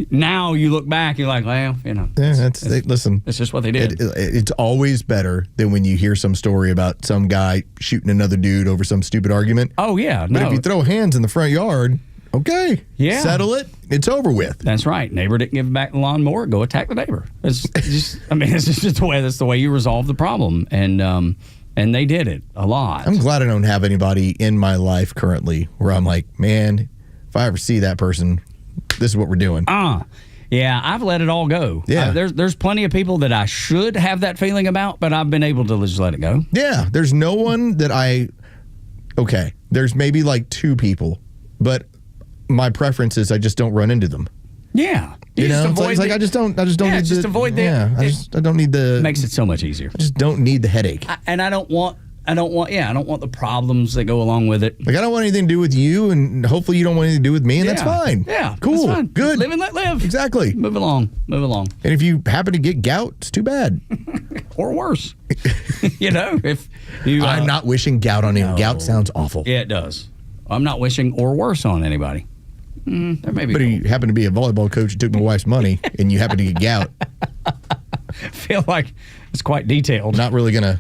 Now you look back, you're like, well, you know. Yeah, listen. It's just what they did. It's always better than when you hear some story about some guy shooting another dude over some stupid argument. Oh, yeah. But if you throw hands in the front yard Okay. Yeah. Settle it. It's over with. That's right. Neighbor didn't give back the lawnmower. Go attack the neighbor. It's just, it's just the way. That's the way you resolve the problem. And they did it a lot. I'm glad I don't have anybody in my life currently where I'm like, man, if I ever see that person, this is what we're doing. Yeah, I've let it all go. Yeah. There's plenty of people that I should have that feeling about, but I've been able to just let it go. Yeah. There's no one that okay. There's maybe like 2 people, but my preference is I just don't run into them. Yeah. You know, it's like I just don't need just avoid the. Yeah, I don't need the. Makes it so much easier. I just don't need the headache. I don't want the problems that go along with it. Like, I don't want anything to do with you, and hopefully you don't want anything to do with me, and that's fine. Yeah, cool, that's fine. Good. Live and let live. Exactly. Move along. And if you happen to get gout, it's too bad. Or worse. If you. I'm not wishing gout on anyone. Gout sounds awful. Yeah, it does. I'm not wishing or worse on anybody. That may be. But you happen to be a volleyball coach who took my wife's money, and you happen to get gout. I feel like it's quite detailed. Not really gonna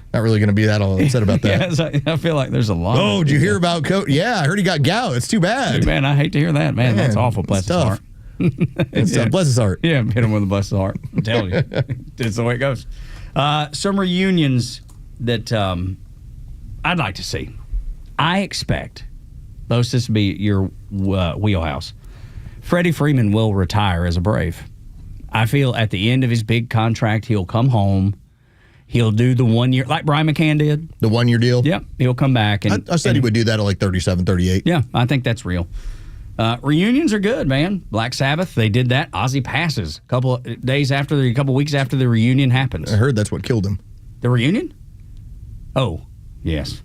be that all upset about that. I feel like there's a lot. Oh, did you hear about coach? Yeah, I heard he got gout. It's too bad. Dude, man, I hate to hear that. Man, that's awful. Bless his heart. It's bless his heart. Yeah, hit him with a bless his heart. I'm telling you, it's the way it goes. Some reunions that I'd like to see. I expect those to be your wheelhouse. Freddie Freeman will retire as a Brave. I feel at the end of his big contract, he'll come home. He'll do the 1 year, like Brian McCann did. The 1 year deal? Yep. He'll come back. And I said he would do that at like 37, 38. Yeah, I think that's real. Reunions are good, man. Black Sabbath, they did that. Ozzy passes a couple weeks after the reunion happens. I heard that's what killed him. The reunion? Oh, yes.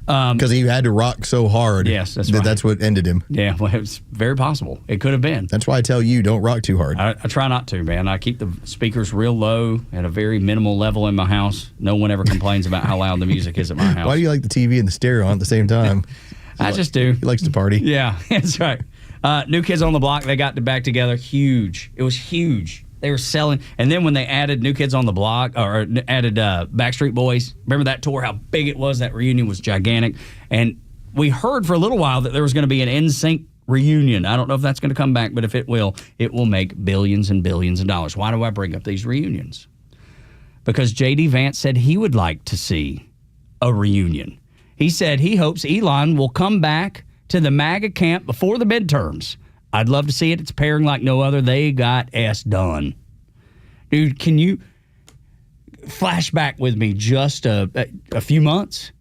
Because he had to rock so hard. Yes, that's right. That's what ended him. Yeah, well, it's very possible. It could have been. That's why I tell you, don't rock too hard. I try not to, man. I keep the speakers real low at a very minimal level in my house. No one ever complains about how loud the music is at my house. Why do you like the TV and the stereo on at the same time? I just do. He likes to party. Yeah, that's right. New Kids on the Block, they got back together. Huge. It was huge. They were selling. And then when they added New Kids on the Block, or added Backstreet Boys, remember that tour, how big it was? That reunion was gigantic. And we heard for a little while that there was going to be an NSYNC reunion. I don't know if that's going to come back, but if it will make billions and billions of dollars. Why do I bring up these reunions? Because J.D. Vance said he would like to see a reunion. He said he hopes Elon will come back to the MAGA camp before the midterms. I'd love to see it. It's pairing like no other. They got S done. Dude, can you flash back with me just a few months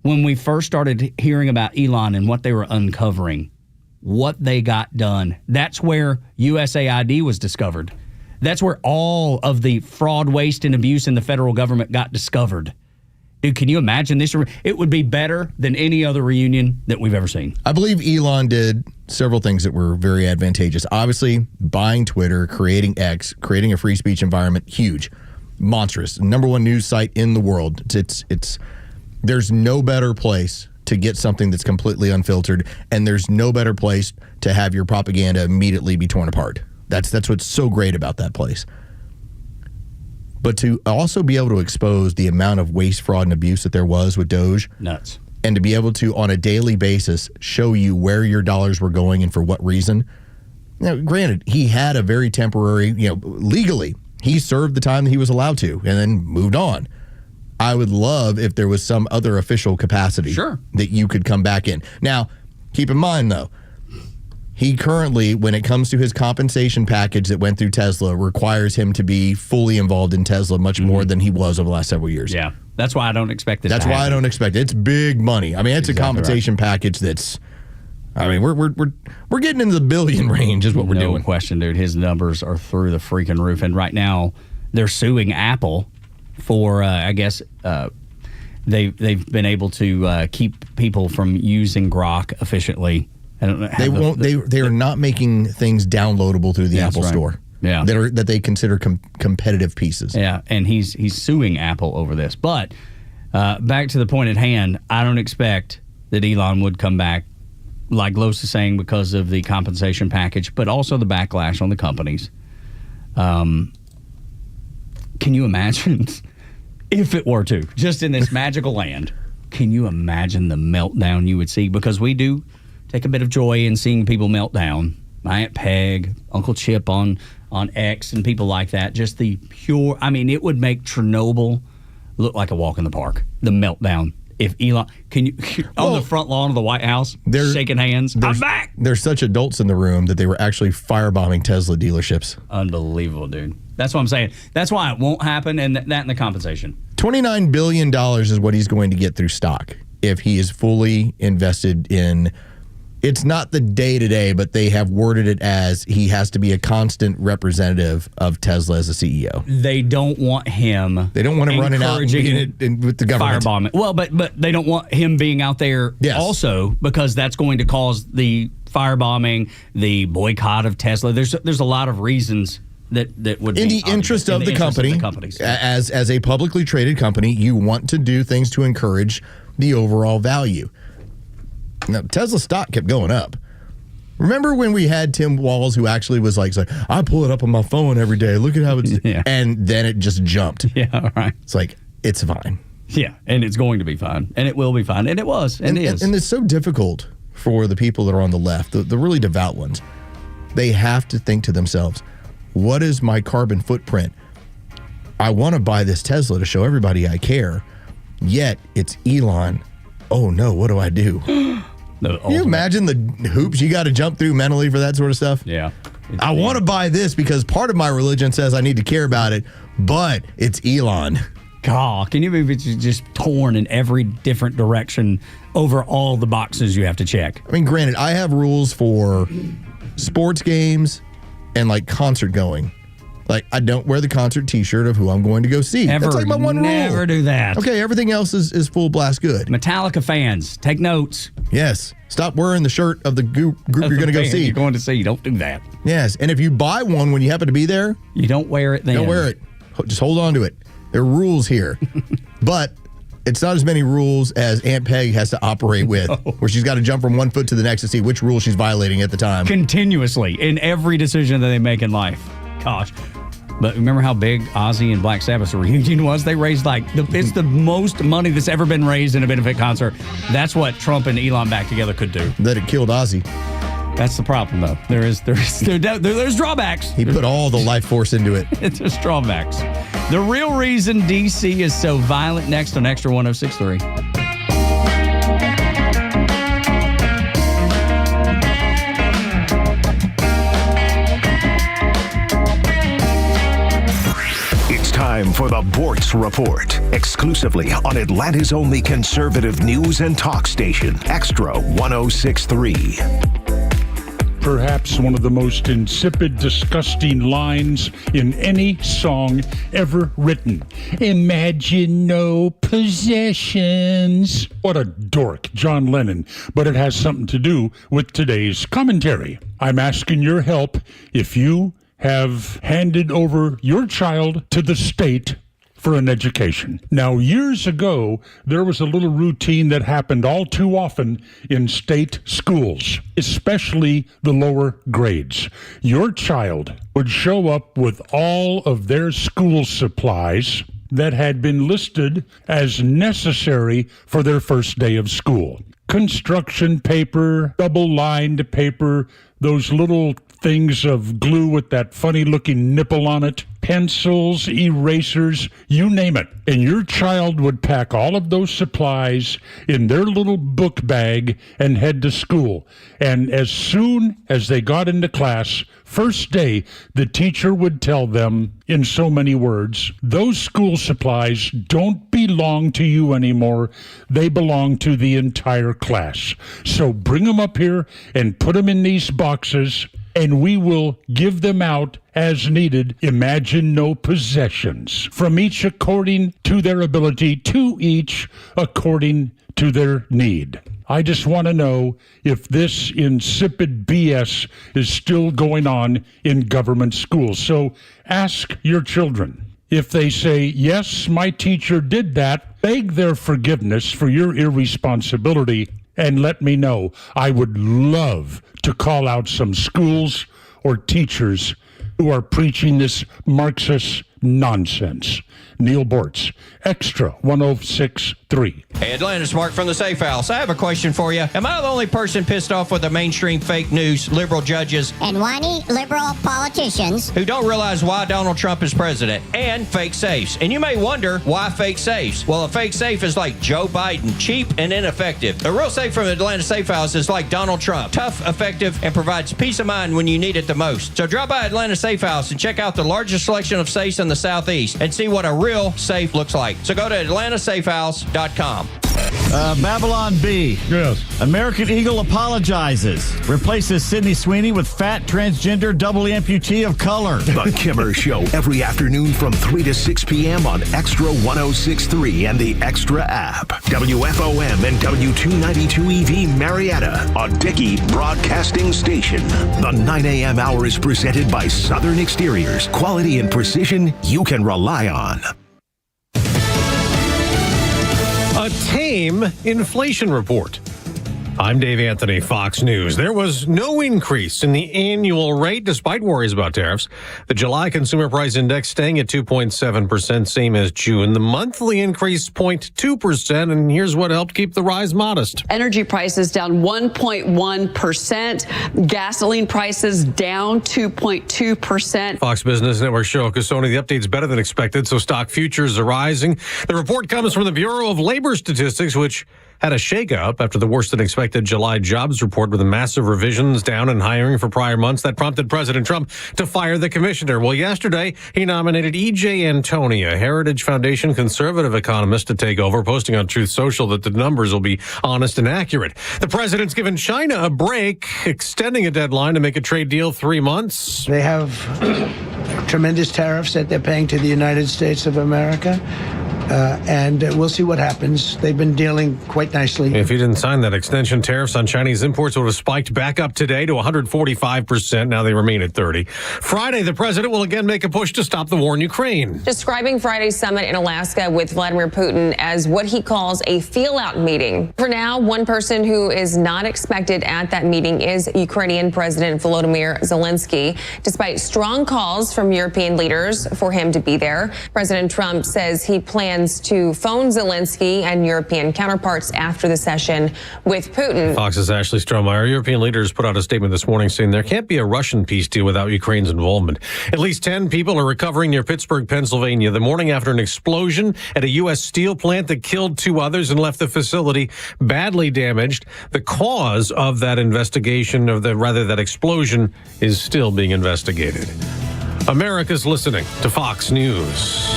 when we first started hearing about Elon and what they were uncovering, what they got done? That's where USAID was discovered. That's where all of the fraud, waste, and abuse in the federal government got discovered. Dude, can you imagine this? It would be better than any other reunion that we've ever seen. I believe Elon did several things that were very advantageous. Obviously, buying Twitter, creating X, creating a free speech environment, huge, monstrous, number one news site in the world. It's there's no better place to get something that's completely unfiltered, and there's no better place to have your propaganda immediately be torn apart. That's what's so great about that place. But to also be able to expose the amount of waste, fraud, and abuse that there was with Doge. Nuts. And to be able to, on a daily basis, show you where your dollars were going and for what reason. Now, granted, he had a very temporary, legally, he served the time that he was allowed to and then moved on. I would love if there was some other official capacity that you could come back in. Now, keep in mind, though, he currently, when it comes to his compensation package that went through Tesla, requires him to be fully involved in Tesla much more than he was over the last several years. Yeah, that's why I don't expect this. That's why I don't expect it. It's big money. I mean, it's a compensation package that's. I mean, we're getting into the billion range, is what we're doing. No question, dude. His numbers are through the freaking roof, and right now they're suing Apple for, I guess, they've been able to keep people from using Grok efficiently. They are not making things downloadable through the Apple Store. Yeah, that they consider competitive pieces. Yeah, and he's suing Apple over this. But back to the point at hand, I don't expect that Elon would come back, like Los is saying, because of the compensation package, but also the backlash on the companies. Can you imagine if it were to, just in this magical land? Can you imagine the meltdown you would see? Because we do take a bit of joy in seeing people melt down. My Aunt Peg, Uncle Chip on X, and people like that. Just the pure. I mean, it would make Chernobyl look like a walk in the park. The meltdown. If Elon, on the front lawn of the White House, shaking hands. I'm back. There's such adults in the room that they were actually firebombing Tesla dealerships. Unbelievable, dude. That's what I'm saying. That's why it won't happen, and that and the compensation. $29 billion is what he's going to get through stock if he is fully invested in. It's not the day-to-day, but they have worded it as he has to be a constant representative of Tesla as a CEO. They don't want him. They don't want him running out and with the government. Firebombing. Well, but they don't want him being out there also, because that's going to cause the firebombing, the boycott of Tesla. There's a lot of reasons that would in be the interest of the company. As a publicly traded company, you want to do things to encourage the overall value. Now, Tesla stock kept going up. Remember when we had Tim Walz, who actually was like, I pull it up on my phone every day. Look at how it's... Yeah. And then it just jumped. Yeah, right. It's like, it's fine. Yeah, and it's going to be fine. And it will be fine. And it was. And it is. And it's so difficult for the people that are on the left, the really devout ones. They have to think to themselves, what is my carbon footprint? I want to buy this Tesla to show everybody I care. Yet, it's Elon. Oh, no, what do I do? Can you imagine the hoops you got to jump through mentally for that sort of stuff? Yeah. I want to buy this because part of my religion says I need to care about it, but it's Elon. God, can you believe it's just torn in every different direction over all the boxes you have to check? I mean, granted, I have rules for sports games and like concert going. Like, I don't wear the concert T-shirt of who I'm going to go see. That's like my one rule. Never do that. Okay, everything else is full blast good. Metallica fans, take notes. Yes. Stop wearing the shirt of the group you're going to go see. You're going to see. Don't do that. Yes, and if you buy one when you happen to be there, you don't wear it then. Don't wear it. Just hold on to it. There are rules here. But it's not as many rules as Aunt Peg has to operate with, where she's got to jump from one foot to the next to see which rule she's violating at the time. Continuously in every decision that they make in life. Gosh. But remember how big Ozzy and Black Sabbath's reunion was? They raised it's the most money that's ever been raised in a benefit concert. That's what Trump and Elon back together could do. That it killed Ozzy. That's the problem, though. There's drawbacks. He put all the life force into it. There's drawbacks. The real reason DC is so violent. Next on Extra 106.3. Time for the Bortz Report, exclusively on Atlanta's only conservative news and talk station, Extra 106.3. Perhaps one of the most insipid, disgusting lines in any song ever written. Imagine no possessions. What a dork, John Lennon. But it has something to do with today's commentary. I'm asking your help if you have handed over your child to the state for an education. Now, years ago, there was a little routine that happened all too often in state schools, especially the lower grades. Your child would show up with all of their school supplies that had been listed as necessary for their first day of school. Construction paper, double-lined paper, those little things of glue with that funny-looking nipple on it, pencils, erasers, you name it. And your child would pack all of those supplies in their little book bag and head to school. And as soon as they got into class, first day, the teacher would tell them, in so many words, those school supplies don't belong to you anymore. They belong to the entire class. So bring them up here and put them in these boxes, and we will give them out as needed. Imagine no possessions. From each according to their ability, to each according to their need. I just want to know if this insipid BS is still going on in government schools. So ask your children. If they say, yes, my teacher did that, beg their forgiveness for your irresponsibility and let me know. I would love to call out some schools or teachers who are preaching this Marxist nonsense. Neil Bortz, Extra 106.3. Hey, Atlanta's Mark from the Safe House. I have a question for you. Am I the only person pissed off with the mainstream fake news, liberal judges, and whiny liberal politicians who don't realize why Donald Trump is president, and fake safes? And you may wonder, why fake safes? Well, a fake safe is like Joe Biden, cheap and ineffective. A real safe from the Atlanta Safe House is like Donald Trump, tough, effective, and provides peace of mind when you need it the most. So drop by Atlanta Safe House and check out the largest selection of safes in the Southeast and see what a real safe looks like. So go to atlantasafehouse.com. Babylon B. Yes. American Eagle apologizes. Replaces Sydney Sweeney with fat, transgender, double amputee of color. The Kimmer Show every afternoon from 3 to 6 p.m. on Extra 106.3 and the Extra app. WFOM and W292 EV Marietta, a Dickey broadcasting station. The 9 a.m. hour is presented by Southern Exteriors. Quality and precision you can rely on. A tame inflation report. I'm Dave Anthony, Fox News. There was no increase in the annual rate despite worries about tariffs. The July Consumer Price Index staying at 2.7%, same as June. The monthly increase 0.2%, and here's what helped keep the rise modest. Energy prices down 1.1%. Gasoline prices down 2.2%. Fox Business Network show Cassoni, the update's better than expected, so stock futures are rising. The report comes from the Bureau of Labor Statistics, which had a shakeup after the worse-than-expected July jobs report with the massive revisions down in hiring for prior months that prompted President Trump to fire the commissioner. Well, yesterday, he nominated E.J. Antoni, a Heritage Foundation conservative economist, to take over, posting on Truth Social that the numbers will be honest and accurate. The president's given China a break, extending a deadline to make a trade deal 3 months. They have tremendous tariffs that they're paying to the United States of America. And we'll see what happens. They've been dealing quite nicely. If he didn't sign that extension, tariffs on Chinese imports would have spiked back up today to 145%. Now they remain at 30%. Friday, the president will again make a push to stop the war in Ukraine. Describing Friday's summit in Alaska with Vladimir Putin as what he calls a feel-out meeting. For now, one person who is not expected at that meeting is Ukrainian President Volodymyr Zelensky. Despite strong calls from European leaders for him to be there, President Trump says he plans to phone Zelensky and European counterparts after the session with Putin. Fox's Ashley Strohmeyer. European leaders put out a statement this morning saying there can't be a Russian peace deal without Ukraine's involvement. At least 10 people are recovering near Pittsburgh, Pennsylvania, the morning after an explosion at a U.S. steel plant that killed 2 others and left the facility badly damaged. The cause of that investigation, that explosion, is still being investigated. America's listening to Fox News.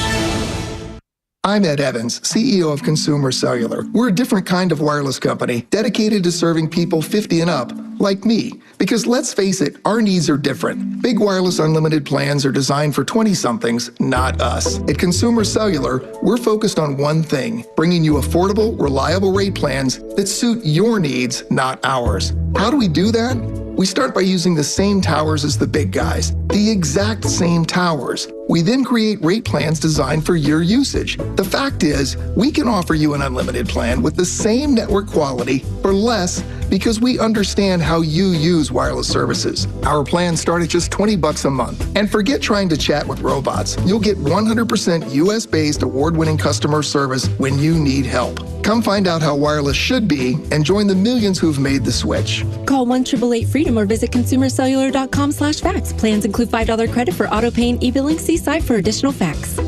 I'm Ed Evans, CEO of Consumer Cellular. We're a different kind of wireless company dedicated to serving people 50 and up, like me. Because let's face it, our needs are different. Big wireless unlimited plans are designed for 20-somethings, not us. At Consumer Cellular, we're focused on one thing, bringing you affordable, reliable rate plans that suit your needs, not ours. How do we do that? We start by using the same towers as the big guys, the exact same towers. We then create rate plans designed for your usage. The fact is, we can offer you an unlimited plan with the same network quality for less because we understand how you use wireless services. Our plans start at just $20 a month. And forget trying to chat with robots. You'll get 100% US-based award-winning customer service when you need help. Come find out how wireless should be and join the millions who've made the switch. Call 1-888-FREEDOM or visit consumercellular.com/facts. Plans include $5 credit for auto pay and e-billing. See site for additional facts.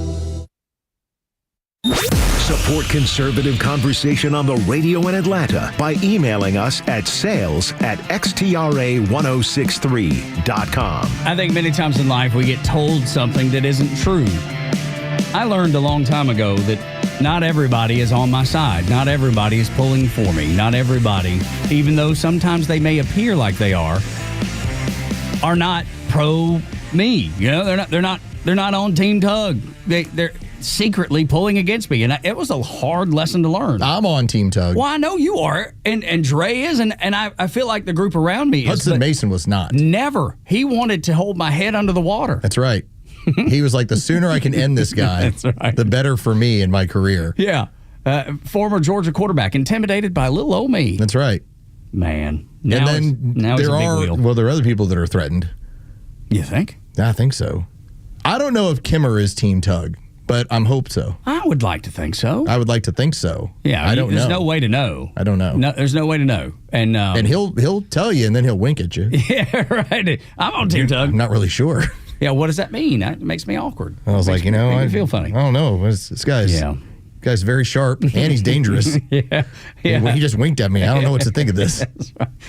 Support conservative conversation on the radio in Atlanta by emailing us at sales@xtra1063.com. I think many times in life we get told something that isn't true. I learned a long time ago that not everybody is on my side. Not everybody is pulling for me. Not everybody, even though sometimes they may appear like they are not pro me. You know, they're not on Team Tug. They're secretly pulling against me, and it was a hard lesson to learn. I'm on Team Tug. Well, I know you are, and Dre is, and I feel like the group around me is. Hudson Mason was not. Never. He wanted to hold my head under the water. That's right. He was like, the sooner I can end this guy, That's right. the better for me in my career. Yeah. Former Georgia quarterback, intimidated by little old me. That's right. Man. Now there are other people that are threatened. You think? I think so. I don't know if Kimmer is Team Tug, but I'm hope so. I would like to think so. I would like to think so. Yeah, I don't know. There's no way to know. I don't know. No, there's no way to know. And he'll tell you, and then he'll wink at you. Yeah, right. I'm on Team Tug. I'm not really sure. Yeah, what does that mean? That makes me awkward. I was like, I feel funny. I don't know. This guy's very sharp, and he's dangerous. Yeah. He just winked at me. I don't know what to think of this.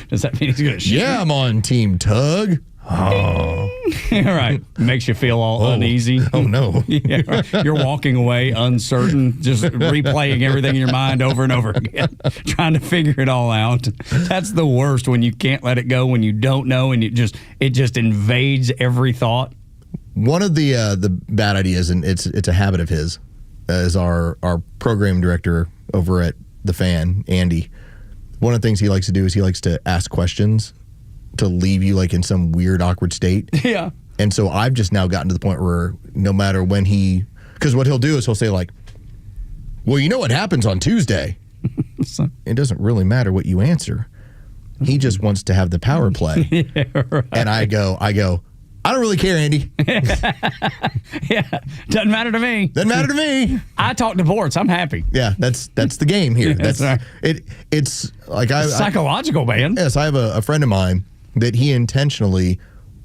Does that mean he's going to shoot? Yeah, I'm on Team Tug. Oh. All right. Makes you feel all uneasy. Oh, no. Yeah, right. You're walking away uncertain, just replaying everything in your mind over and over again, trying to figure it all out. That's the worst, when you can't let it go, when you don't know, and it just invades every thought. One of the bad ideas, and it's a habit of his, is our program director over at The Fan, Andy. One of the things he likes to do is he likes to ask questions to leave you like in some weird, awkward state. Yeah. And so I've just now gotten to the point where no matter when because what he'll do is he'll say like, well, you know what happens on Tuesday? It doesn't really matter what you answer. He just wants to have the power play. Yeah, right. And I go, I don't really care, Andy. Yeah, doesn't matter to me. Doesn't matter to me. I talk divorce. I'm happy. Yeah, that's the game here. That's right. It's like It's psychological, man. Yes, I have a friend of mine that he intentionally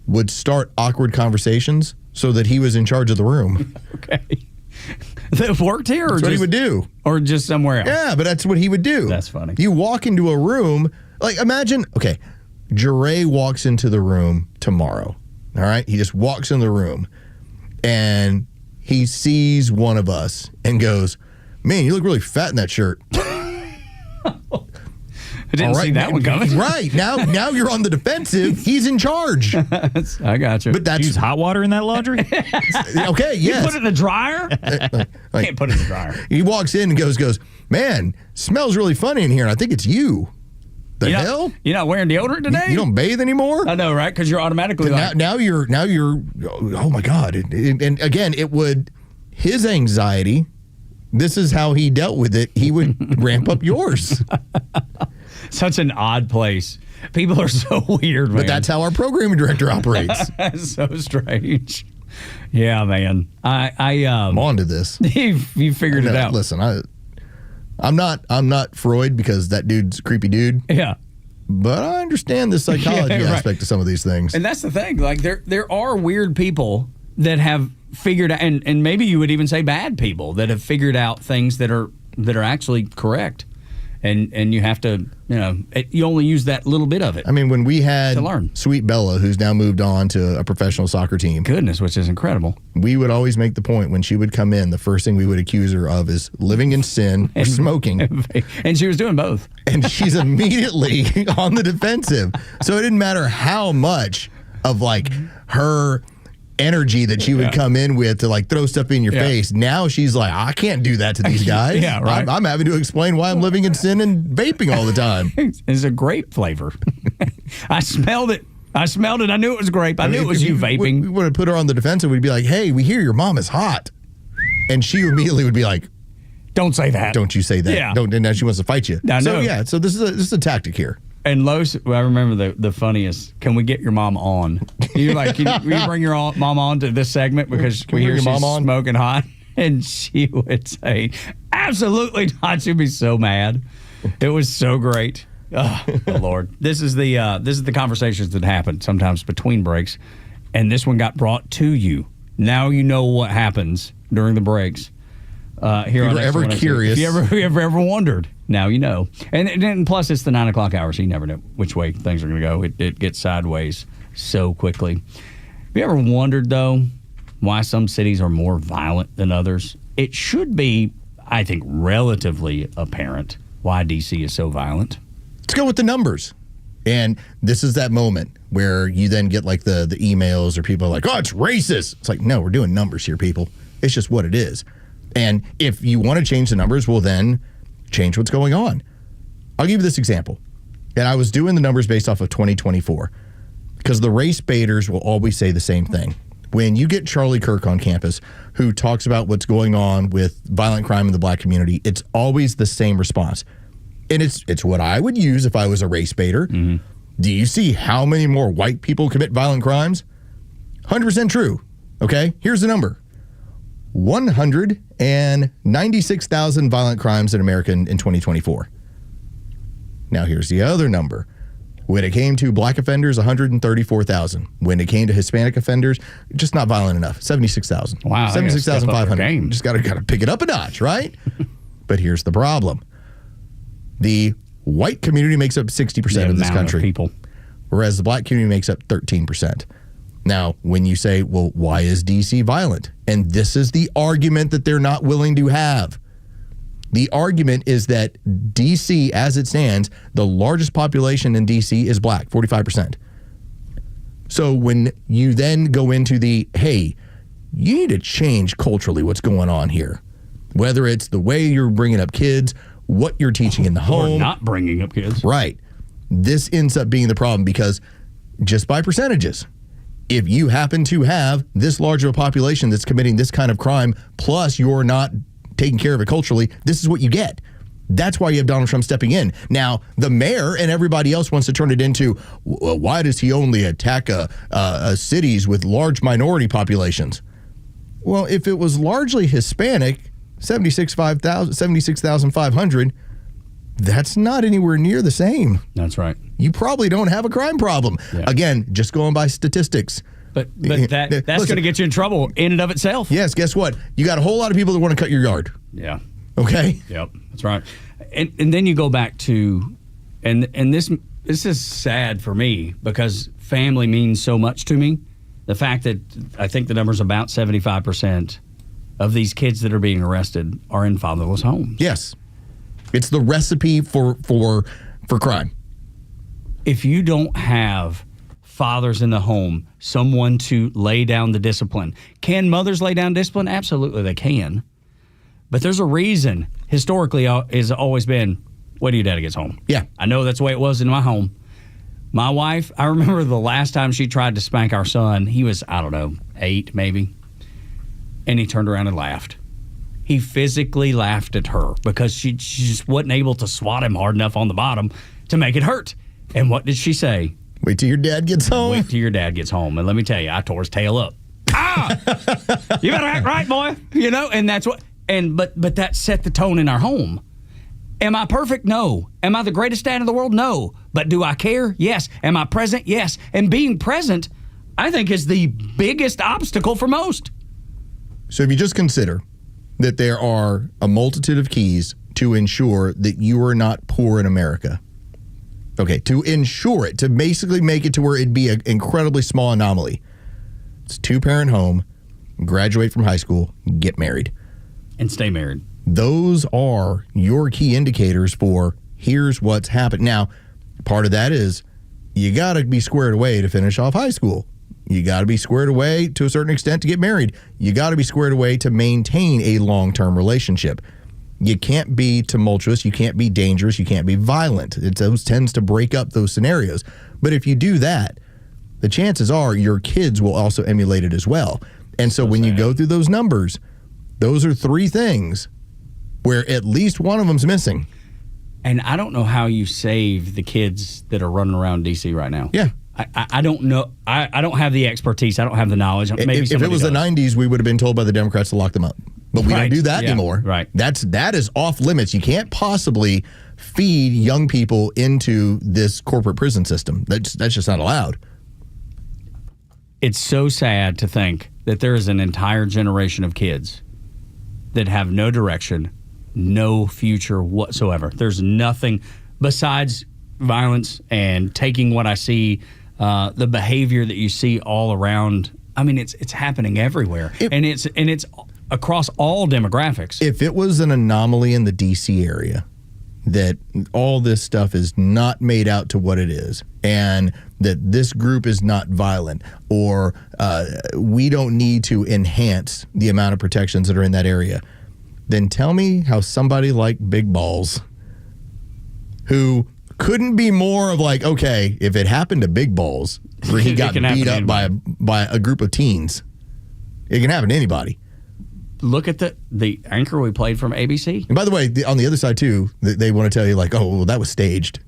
would start awkward conversations so that he was in charge of the room. Okay. That worked here? That's what he would do. Or just somewhere else? Yeah, but that's what he would do. That's funny. You walk into a room, like imagine, okay, Jure walks into the room tomorrow, all right? He just walks in the room and he sees one of us and goes, man, you look really fat in that shirt. I didn't see that one coming. Right. Now you're on the defensive. He's in charge. I got you. But that's use hot water in that laundry? Okay, yes. You put it in the dryer? Like, Can't put it in the dryer. He walks in and goes, man, smells really funny in here, and I think it's you. The hell? You're not wearing deodorant today? You don't bathe anymore? I know, right? Because you're automatically like... Now you're, oh my God. And again, his anxiety, this is how he dealt with it. He would ramp up yours. Such an odd place. People are so weird, man. But that's how our programming director operates. That's so strange. Yeah, man. I'm on to this. You figured it out. Listen, I'm not Freud because that dude's a creepy dude. Yeah. But I understand the psychology aspect of some of these things. And that's the thing. Like there are weird people that have figured out, and maybe you would even say bad people that have figured out things that are actually correct. And you have to, you only use that little bit of it. I mean, when we had to learn. Sweet Bella, who's now moved on to a professional soccer team. Goodness, which is incredible. We would always make the point when she would come in, the first thing we would accuse her of is living in sin or smoking. And she was doing both. And she's immediately on the defensive. So it didn't matter how much of like her energy that she would come in with to like throw stuff in your face. Now she's like, I can't do that to these guys. Yeah, right. I'm having to explain why I'm living in sin and vaping all the time. It's a grape flavor. I smelled it. I knew it was grape. I knew it was you vaping. We would have put her on the defensive. We'd be like, hey, we hear your mom is hot. And she immediately would be like, don't say that. Don't you say that. Yeah. And now she wants to fight you. I know. So this is a tactic here. And Los, I remember the funniest. Can we get your mom on? You're like, will you bring your mom on to this segment because we hear she's smoking hot? And she would say, absolutely not. She'd be so mad. It was so great. Oh, Lord. This is the conversations that happen sometimes between breaks. And this one got brought to you. Now you know what happens during the breaks. Here if you're ever curious. If you ever wondered, now you know. And plus, it's the 9 o'clock hour, so you never know which way things are going to go. It gets sideways so quickly. Have you ever wondered, though, why some cities are more violent than others? It should be, I think, relatively apparent why D.C. is so violent. Let's go with the numbers. And this is that moment where you then get like the emails or people are like, oh, it's racist. It's like, no, we're doing numbers here, people. It's just what it is. And if you want to change the numbers, well, then change what's going on. I'll give you this example. And I was doing the numbers based off of 2024 because the race baiters will always say the same thing. When you get Charlie Kirk on campus who talks about what's going on with violent crime in the black community, it's always the same response. And it's what I would use if I was a race baiter. Mm-hmm. Do you see how many more white people commit violent crimes? 100% true. Okay, here's the number. 196,000 violent crimes in America in 2024. Now here's the other number. When it came to black offenders, 134,000. When it came to Hispanic offenders, just not violent enough, 76,000. Wow. 76,500. Just got to pick it up a notch, right? But here's the problem. The white community makes up 60% of this country. People. Whereas the black community makes up 13%. Now, when you say, well, why is D.C. violent? And this is the argument that they're not willing to have. The argument is that D.C., as it stands, the largest population in D.C. is black, 45%. So when you then go into the, hey, you need to change culturally what's going on here, whether it's the way you're bringing up kids, what you're teaching in the home. Or not bringing up kids. Right. This ends up being the problem because just by percentages, if you happen to have this large of a population that's committing this kind of crime, plus you're not taking care of it culturally, this is what you get. That's why you have Donald Trump stepping in. Now, the mayor and everybody else wants to turn it into, why does he only attack cities with large minority populations? Well, if it was largely Hispanic, 76,500, that's not anywhere near the same. That's right. You probably don't have a crime problem. Yeah. Again, just going by statistics. But that's going to get you in trouble in and of itself. Yes, guess what? You got a whole lot of people that want to cut your yard. Yeah. Okay? Yep, that's right. And then you go back to, and this is sad for me because family means so much to me. The fact that I think the number's about 75% of these kids that are being arrested are in fatherless homes. Yes. It's the recipe for crime. If you don't have fathers in the home, someone to lay down the discipline. Can mothers lay down discipline? Absolutely, they can. But there's a reason, historically, has always been, wait till your daddy gets home. Yeah. I know that's the way it was in my home. My wife, I remember the last time she tried to spank our son, he was, 8 maybe, and he turned around and laughed. He physically laughed at her because she just wasn't able to swat him hard enough on the bottom to make it hurt. And what did she say? Wait till your dad gets home. Wait till your dad gets home. And let me tell you, I tore his tail up. You better act right, boy. And that's what. But that set the tone in our home. Am I perfect? No. Am I the greatest dad in the world? No. But do I care? Yes. Am I present? Yes. And being present, I think, is the biggest obstacle for most. So if you just consider that there are a multitude of keys to ensure that you are not poor in America. Okay, to ensure it, to basically make it to where it'd be an incredibly small anomaly. It's a 2-parent home, graduate from high school, get married. And stay married. Those are your key indicators for here's what's happened. Now, part of that is you got to be squared away to finish off high school. You got to be squared away to a certain extent to get married. You got to be squared away to maintain a long-term relationship. You can't be tumultuous. You can't be dangerous. You can't be violent. Those tends to break up those scenarios. But if you do that, the chances are your kids will also emulate it as well. And so when you go through those numbers, those are 3 things where at least one of them's missing. And I don't know how you save the kids that are running around D.C. right now. Yeah. I don't know. I don't have the expertise. I don't have the knowledge. Maybe if it was the 90s, we would have been told by the Democrats to lock them up. But we don't do that anymore. Right. That is off limits. You can't possibly feed young people into this corporate prison system. That's just not allowed. It's so sad to think that there is an entire generation of kids that have no direction, no future whatsoever. There's nothing besides violence and taking what I see, the behavior that you see all around. I mean, it's happening everywhere, and it's across all demographics. If it was an anomaly in the D.C. area, that all this stuff is not made out to what it is, and that this group is not violent, or we don't need to enhance the amount of protections that are in that area, then tell me how somebody like Big Balls, who couldn't be more of like, okay, if it happened to Big Balls, where he got beat up by a group of teens, it can happen to anybody. Look at the anchor we played from ABC. And by the way, on the other side, too, they want to tell you, like, oh, well, that was staged.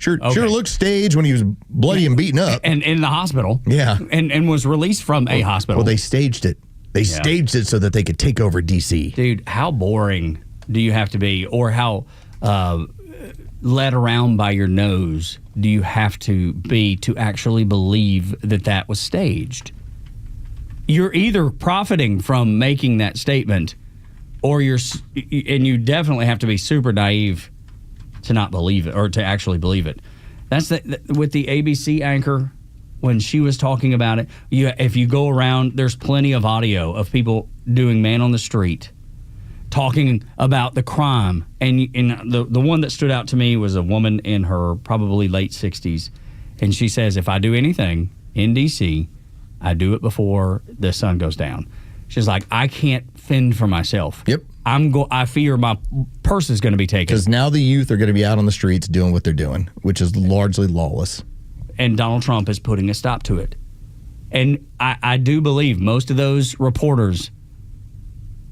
Sure looked staged when he was bloody and beaten up. And in the hospital. Yeah. And was released from a hospital. Well, they staged it. They staged it so that they could take over D.C. Dude, how boring do you have to be, or how led around by your nose do you have to be to actually believe that was staged? You're either profiting from making that statement, or you definitely have to be super naive to not believe it, or to actually believe it. That's with the ABC anchor. When she was talking about it, if you go around, there's plenty of audio of people doing man on the street, talking about the crime. And the one that stood out to me was a woman in her probably late 60s. And she says, if I do anything in D.C., I do it before the sun goes down. She's like, I can't fend for myself. Yep. I fear my purse is going to be taken. Because now the youth are going to be out on the streets doing what they're doing, which is largely lawless. And Donald Trump is putting a stop to it. And I do believe most of those reporters,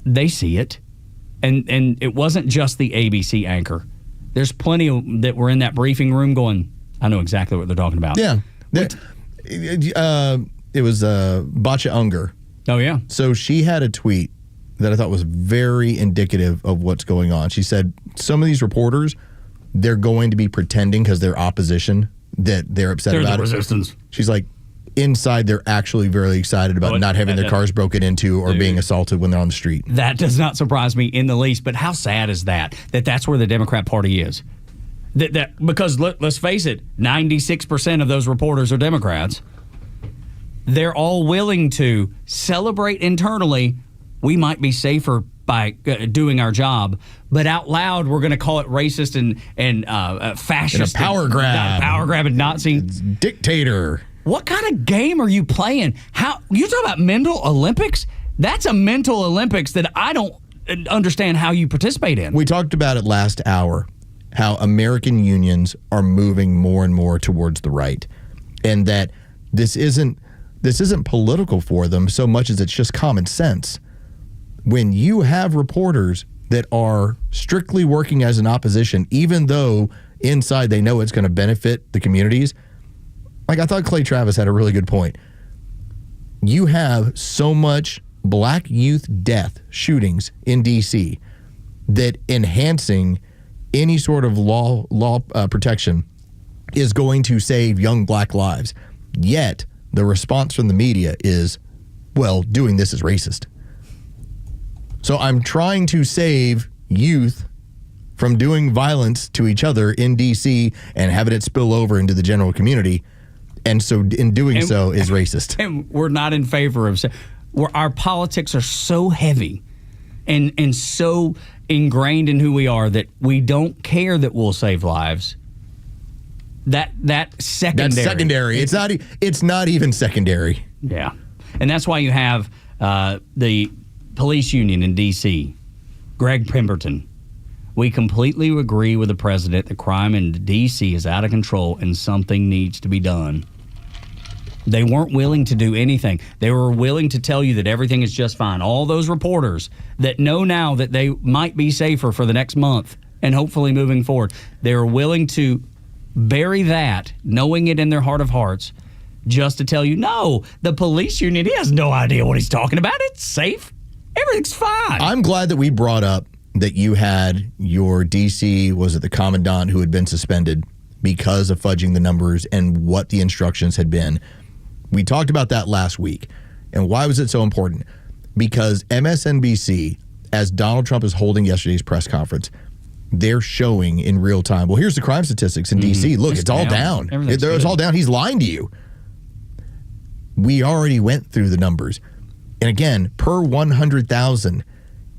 they see it. And it wasn't just the ABC anchor. There's plenty that were in that briefing room going, I know exactly what they're talking about. Yeah. It was Bacha Unger. Oh, yeah. So she had a tweet that I thought was very indicative of what's going on. She said, some of these reporters, they're going to be pretending because they're opposition that they're upset about it. Resistance. She's like, inside they're actually very excited about not having their cars broken into or being assaulted when they're on the street. That does not surprise me in the least, but how sad is that's where the Democrat Party is? Because let's face it, 96% of those reporters are Democrats. They're all willing to celebrate internally, we might be safer by doing our job, but out loud we're going to call it racist and fascist. And a power grab. Power grab and Nazi. It's dictator. What kind of game are you playing? How you talk about mental Olympics? That's a mental Olympics that I don't understand how you participate in. We talked about it last hour, how American unions are moving more and more towards the right, and that this isn't political for them so much as it's just common sense. When you have reporters that are strictly working as an opposition, even though inside they know it's going to benefit the communities, like I thought Clay Travis had a really good point. You have so much black youth death shootings in D.C. that enhancing any sort of law protection is going to save young black lives. Yet the response from the media is, well, doing this is racist. So I'm trying to save youth from doing violence to each other in D.C. and having it spill over into the general community. And so in doing so is racist. And we're not in favor of our politics are so heavy and so ingrained in who we are that we don't care that we'll save lives. That's secondary. That's secondary. It's not even secondary. Yeah. And that's why you have the police union in D.C., Greg Pemberton. We completely agree with the president that crime in D.C. is out of control and something needs to be done. They weren't willing to do anything. They were willing to tell you that everything is just fine. All those reporters that know now that they might be safer for the next month and hopefully moving forward, they were willing to bury that, knowing it in their heart of hearts, just to tell you, no, the police union, he has no idea what he's talking about. It's safe. Everything's fine. I'm glad that we brought up that you had your D.C., was it the commandant who had been suspended because of fudging the numbers and what the instructions had been. We talked about that last week. And why was it so important? Because MSNBC, as Donald Trump is holding yesterday's press conference, they're showing in real time, well, here's the crime statistics in D.C. Look, it's all down. It's all down. He's lying to you. We already went through the numbers. And again, per 100,000,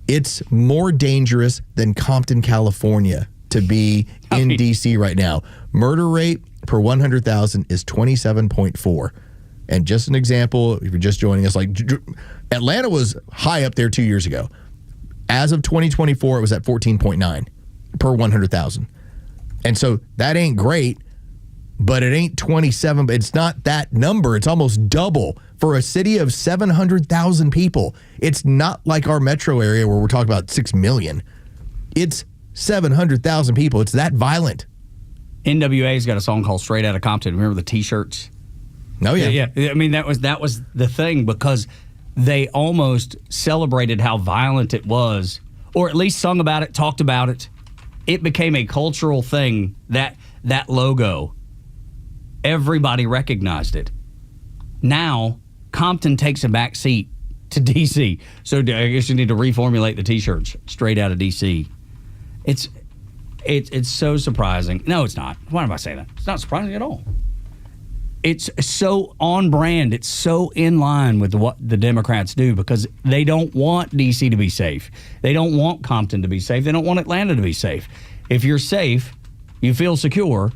it's more dangerous than Compton, California to be in D.C. right now. Murder rate per 100,000 is 27.4. And just an example, if you're just joining us, like Atlanta was high up there 2 years ago. As of 2024, it was at 14.9 per 100,000. And so that ain't great, but it ain't 27. But it's not that number. It's almost double for a city of 700,000 people. It's not like our metro area where we're talking about 6 million. It's 700,000 people. It's that violent. NWA's got a song called Straight Outta Compton. Remember the T-shirts? Oh, yeah. Yeah. I mean, that was the thing, because they almost celebrated how violent it was, or at least sung about it, talked about it. It became a cultural thing, that logo. Everybody recognized it. Now, Compton takes a back seat to D.C. So I guess you need to reformulate the T-shirts straight out of D.C. It's so surprising. No, it's not. Why am I saying that? It's not surprising at all. It's so on brand. It's so in line with what the Democrats do, because they don't want D.C. to be safe. They don't want Compton to be safe. They don't want Atlanta to be safe. If you're safe, you feel secure,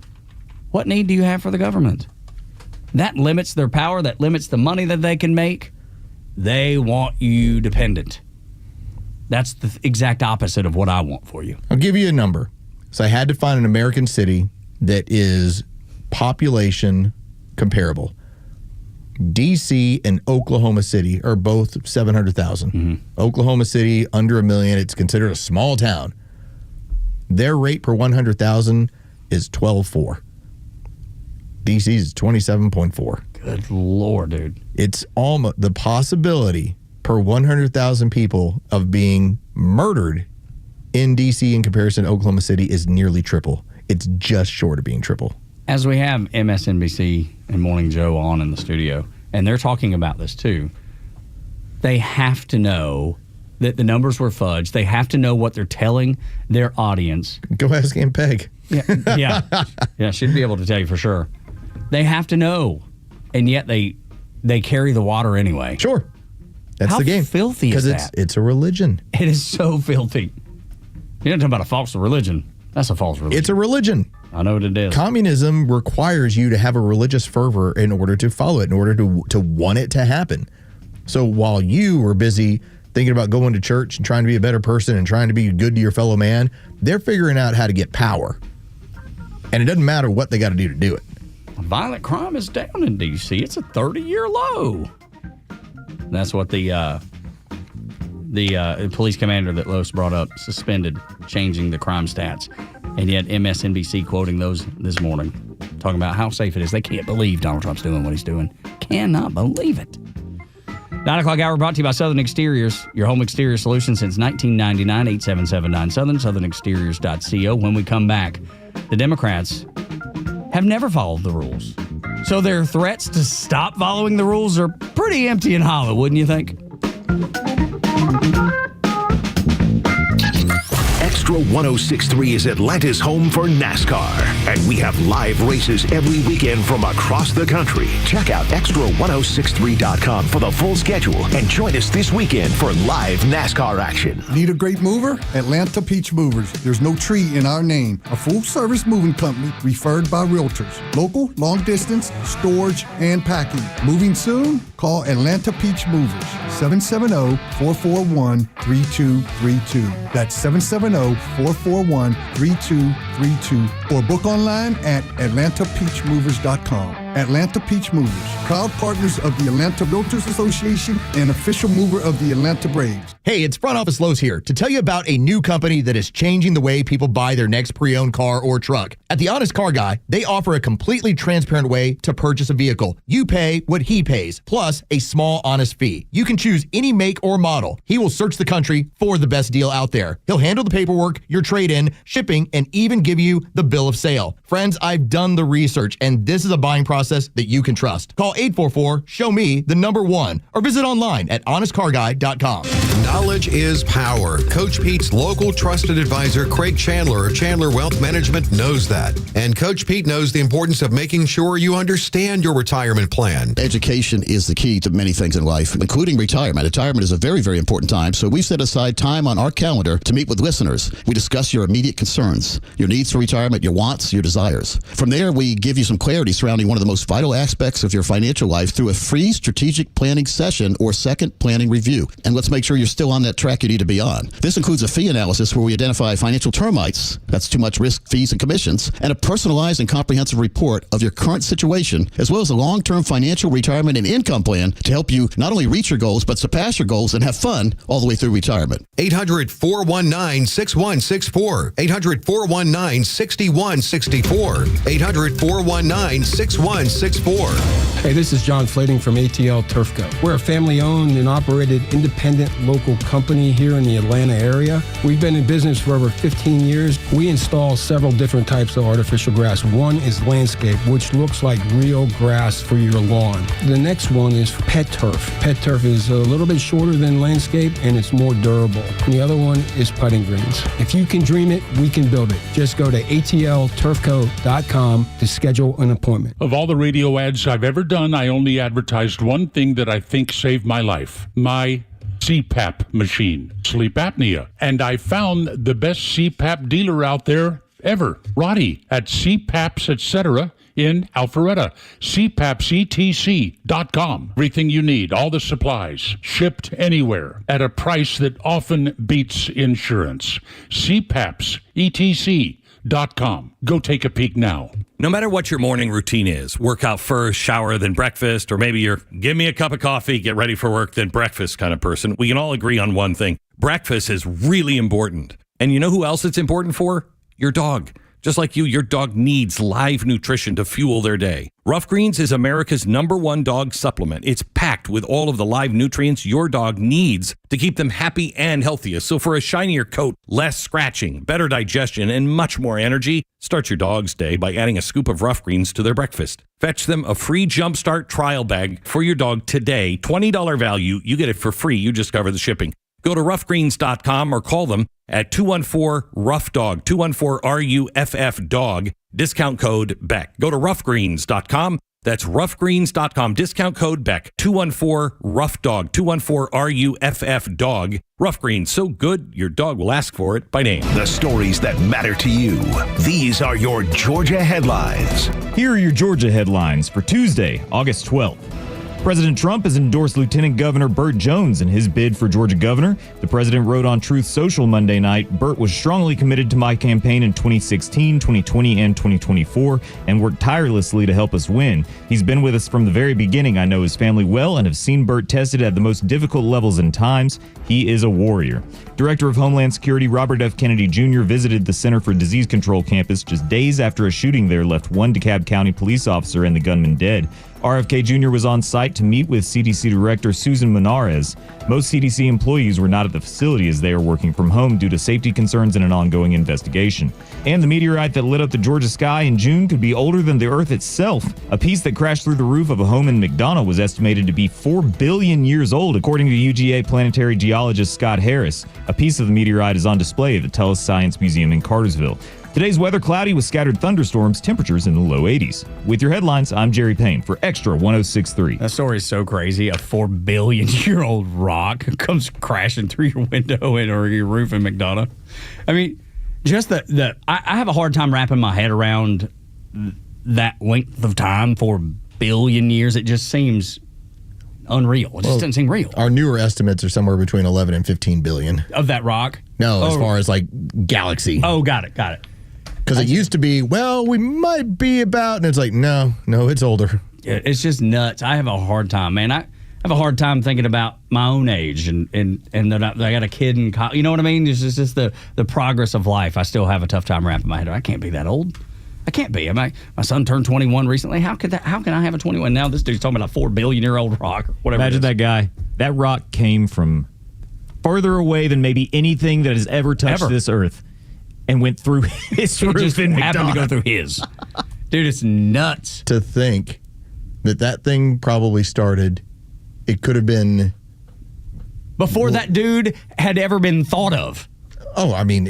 what need do you have for the government? That limits their power. That limits the money that they can make. They want you dependent. That's the exact opposite of what I want for you. I'll give you a number. So I had to find an American city that is population comparable. D.C. and Oklahoma City are both 700,000. Mm-hmm. Oklahoma City, under 1 million. It's considered a small town. Their rate per 100,000 is 12.4. D.C.'s is 27.4. Good Lord, dude. It's almost the possibility per 100,000 people of being murdered in D.C. in comparison to Oklahoma City is nearly triple. It's just short of being triple. As we have MSNBC and Morning Joe on in the studio, and they're talking about this too, they have to know that the numbers were fudged. They have to know what they're telling their audience. Go ask Aunt Peg. Yeah, she'd be able to tell you for sure. They have to know, and yet they carry the water anyway. Sure. That's How the game. Filthy is that? Because it's a religion. It is so filthy. You're not talking about a false religion. That's a false religion. It's a religion. I know what it is. Communism requires you to have a religious fervor in order to follow it, in order to want it to happen. So while you were busy thinking about going to church and trying to be a better person and trying to be good to your fellow man, they're figuring out how to get power. And it doesn't matter what they got to do to do it. Violent crime is down in D.C. It's a 30-year low. That's what the police commander that Los brought up suspended, changing the crime stats. And yet MSNBC quoting those this morning, talking about how safe it is. They can't believe Donald Trump's doing what he's doing. Cannot believe it. 9 o'clock hour brought to you by Southern Exteriors, your home exterior solution since 1999, 8779 Southern, southernexteriors.co. When we come back, the Democrats have never followed the rules. So their threats to stop following the rules are pretty empty and hollow, wouldn't you think? Extra 106.3 is Atlanta's home for NASCAR, and we have live races every weekend from across the country. Check out extra1063.com for the full schedule and join us this weekend for live NASCAR action. Need a great mover? Atlanta Peach Movers. There's no tree in our name. A full-service moving company referred by realtors. Local, long distance, storage, and packing. Moving soon? Call Atlanta Peach Movers. 770-441-3232. That's 770-441-3232. Or book online at atlantapeachmovers.com. Atlanta Peach Movers, proud partners of the Atlanta Realtors Association and official mover of the Atlanta Braves. Hey, it's Front Office Lowe's here to tell you about a new company that is changing the way people buy their next pre-owned car or truck. At The Honest Car Guy, they offer a completely transparent way to purchase a vehicle. You pay what he pays, plus a small, honest fee. You can choose any make or model. He will search the country for the best deal out there. He'll handle the paperwork, your trade-in, shipping, and even give you the bill of sale. Friends, I've done the research, and this is a buying process that you can trust. Call 844-SHOW-ME-1 or visit online at honestcarguy.com. Knowledge is power. Coach Pete's local trusted advisor, Craig Chandler of Chandler Wealth Management, knows that. And Coach Pete knows the importance of making sure you understand your retirement plan. Education is the key to many things in life, including retirement. Retirement is a very, very important time, so we've set aside time on our calendar to meet with listeners. We discuss your immediate concerns, your needs for retirement, your wants, your desires. From there, we give you some clarity surrounding one of the most vital aspects of your financial life through a free strategic planning session or second planning review. And let's make sure you're still on that track you need to be on. This includes a fee analysis where we identify financial termites, that's too much risk, fees, and commissions, and a personalized and comprehensive report of your current situation, as well as a long-term financial retirement and income plan to help you not only reach your goals, but surpass your goals and have fun all the way through retirement. 800-419-6164. 800-419-6164. 800-419-6164. Hey, this is John Flading from ATL Turfco. We're a family-owned and operated independent local company here in the Atlanta area. We've been in business for over 15 years. We install several different types of artificial grass. One is landscape, which looks like real grass for your lawn. The next one is pet turf. Pet turf is a little bit shorter than landscape, and it's more durable. And the other one is putting greens. If you can dream it, we can build it. Just go to atlturfco.com to schedule an appointment. Of all the radio ads I've ever done, I only advertised one thing that I think saved my life. My CPAP machine, sleep apnea. And I found the best CPAP dealer out there ever, Roddy, at CPAPs, etc. in Alpharetta. CPAPsETC.com. Everything you need, all the supplies, shipped anywhere at a price that often beats insurance. CPAPsETC.com. Go take a peek now. No matter what your morning routine is, workout first, shower, then breakfast, or maybe you're give me a cup of coffee, get ready for work, then breakfast kind of person, we can all agree on one thing. Breakfast is really important. And you know who else it's important for? Your dog. Just like you, your dog needs live nutrition to fuel their day. Rough Greens is America's #1 dog supplement. It's packed with all of the live nutrients your dog needs to keep them happy and healthiest. So for a shinier coat, less scratching, better digestion, and much more energy, start your dog's day by adding a scoop of Rough Greens to their breakfast. Fetch them a free Jumpstart trial bag for your dog today. $20 value. You get it for free. You just cover the shipping. Go to roughgreens.com or call them at 214-ROUGH-DOG, 214-RUFF-DOG, discount code BECK. Go to roughgreens.com. That's roughgreens.com, discount code BECK, 214-ROUGH-DOG, 214-RUFF-DOG. Rough Greens, so good your dog will ask for it by name. The stories that matter to you. These are your Georgia headlines. Here are your Georgia headlines for Tuesday, August 12th. President Trump has endorsed Lieutenant Governor Burt Jones in his bid for Georgia governor. The president wrote on Truth Social Monday night, "Burt was strongly committed to my campaign in 2016, 2020, and 2024, and worked tirelessly to help us win. He's been with us from the very beginning. I know his family well and have seen Burt tested at the most difficult levels and times. He is a warrior." Director of Homeland Security Robert F. Kennedy Jr. visited the Center for Disease Control campus just days after a shooting there left one DeKalb County police officer and the gunman dead. RFK Jr. was on site to meet with CDC Director Susan Monarez. Most CDC employees were not at the facility as they are working from home due to safety concerns and an ongoing investigation. And the meteorite that lit up the Georgia sky in June could be older than the Earth itself. A piece that crashed through the roof of a home in McDonough was estimated to be 4 billion years old, according to UGA planetary geologist Scott Harris. A piece of the meteorite is on display at the Telus Science Museum in Cartersville. Today's weather cloudy with scattered thunderstorms, temperatures in the low 80s. With your headlines, I'm Jerry Payne for Extra 106.3. That story is so crazy. A 4 billion year old rock comes crashing through your window or your roof in McDonough. I mean, just I have a hard time wrapping my head around that length of time, 4 billion years. It just seems unreal. It just doesn't seem real. Our newer estimates are somewhere between 11 and 15 billion. Of that rock? No, as far as like galaxy. Oh, got it. Because it used to be, well, we might be about, and it's like, no, it's older. Yeah, it's just nuts. I have a hard time, man. I have a hard time thinking about my own age and that I got a kid in college. You know what I mean? It's just the progress of life. I still have a tough time wrapping my head around. I can't be that old. I can't be. My son turned 21 recently. How can I have a 21 now? This dude's talking about a 4 billion year old rock or whatever. Imagine that guy. That rock came from further away than maybe anything that has ever touched this earth. And went through his roof. It just happened to go through his. Dude, it's nuts. To think that thing probably started, it could have been... Before that dude had ever been thought of. Oh, I mean,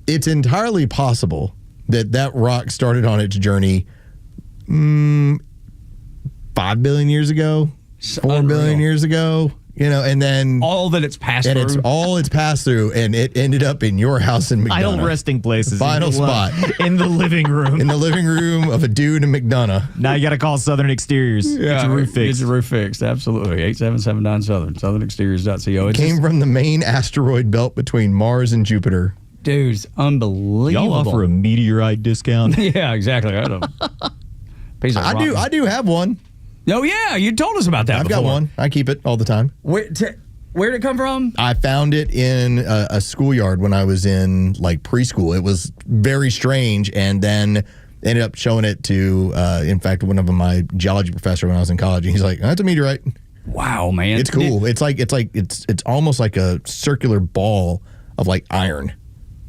it's entirely possible that rock started on its journey 5 billion years ago, 4 billion years ago. And then all that it's passed and through. it's passed through, and it ended up in your house in McDonough. Final resting places. Final spot. In the living room. In the living room of a dude in McDonough. Now you got to call Southern Exteriors. Yeah, Get your roof fixed. Get your roof fixed. Absolutely. 8779 Southern. SouthernExteriors.co. It came from the main asteroid belt between Mars and Jupiter. Dude, it's unbelievable. Y'all offer a meteorite discount? Yeah, exactly. I don't. Piece of rock. I do have one. Oh, yeah. You told us about that I've before. got one. I keep it all the time. Where'd it come from? I found it in a schoolyard when I was in preschool. It was very strange, and then ended up showing it to, in fact, one of my geology professor when I was in college. And he's like, "That's a meteorite." Wow, man! It's cool. It's almost like a circular ball of iron.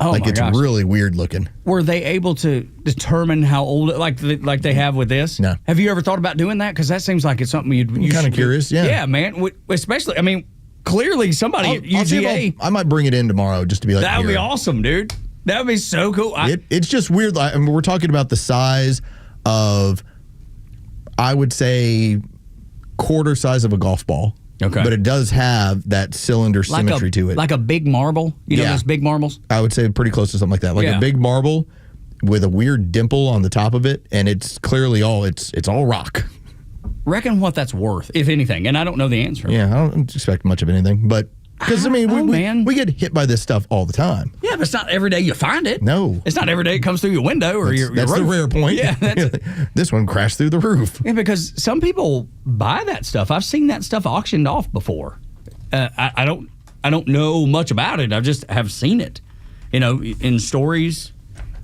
Oh my it's gosh. really weird looking. Were they able to determine how old, like they have with this? No. Have you ever thought about doing that? Because that seems like it's something you kind of curious. Yeah. Yeah, man. Especially, I mean, clearly somebody at I'll see UGA. I might bring it in tomorrow just to be like, That would be here. awesome, dude. That would be so cool. It's just weird. I mean, we're talking about the size of, I would say, quarter size of a golf ball. Okay. But it does have that cylinder symmetry to it. Like a big marble? You know those big marbles? I would say pretty close to something like that. Like a big marble with a weird dimple on the top of it, and it's clearly it's all rock. Reckon what that's worth, if anything. And I don't know the answer. Yeah, I don't expect much of anything. But, because, I mean, we get hit by this stuff all the time. Yeah, but it's not every day you find it. No. It's not every day it comes through your window or your That's roof. the rare point. Yeah, this one crashed through the roof. Yeah, because some people buy that stuff. I've seen that stuff auctioned off before. I don't know much about it. I just have seen it, in stories.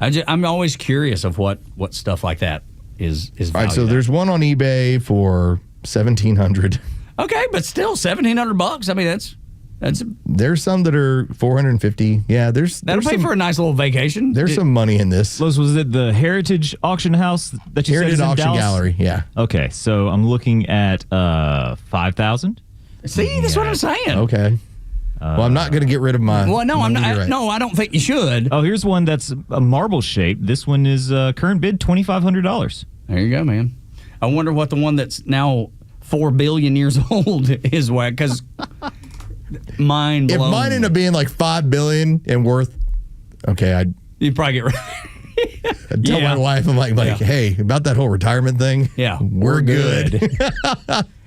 I'm always curious of what stuff like that is All right, so valued there's one on eBay for $1,700. at. Okay, but still $1,700. I mean, that's There's some that are $450. Yeah, that'll pay for a nice little vacation. There's some money in this. Was it the Heritage Auction House that you Heritage said is in Auction Dallas? Gallery, yeah. Okay, so I'm looking at 5,000. See, that's what I'm saying. Okay. Well, I'm not going to get rid of my. Well, no, I'm not. meteorite. No, I don't think you should. Oh, here's one that's a marble shape. This one is current bid $2,500. There you go, man. I wonder what the one that's now 4 billion years old is, because mind blown. If mine ended up being like $5 billion and worth, okay, you'd probably get rid. I'd tell my wife, I'm like, hey, about that whole retirement thing. Yeah, we're good.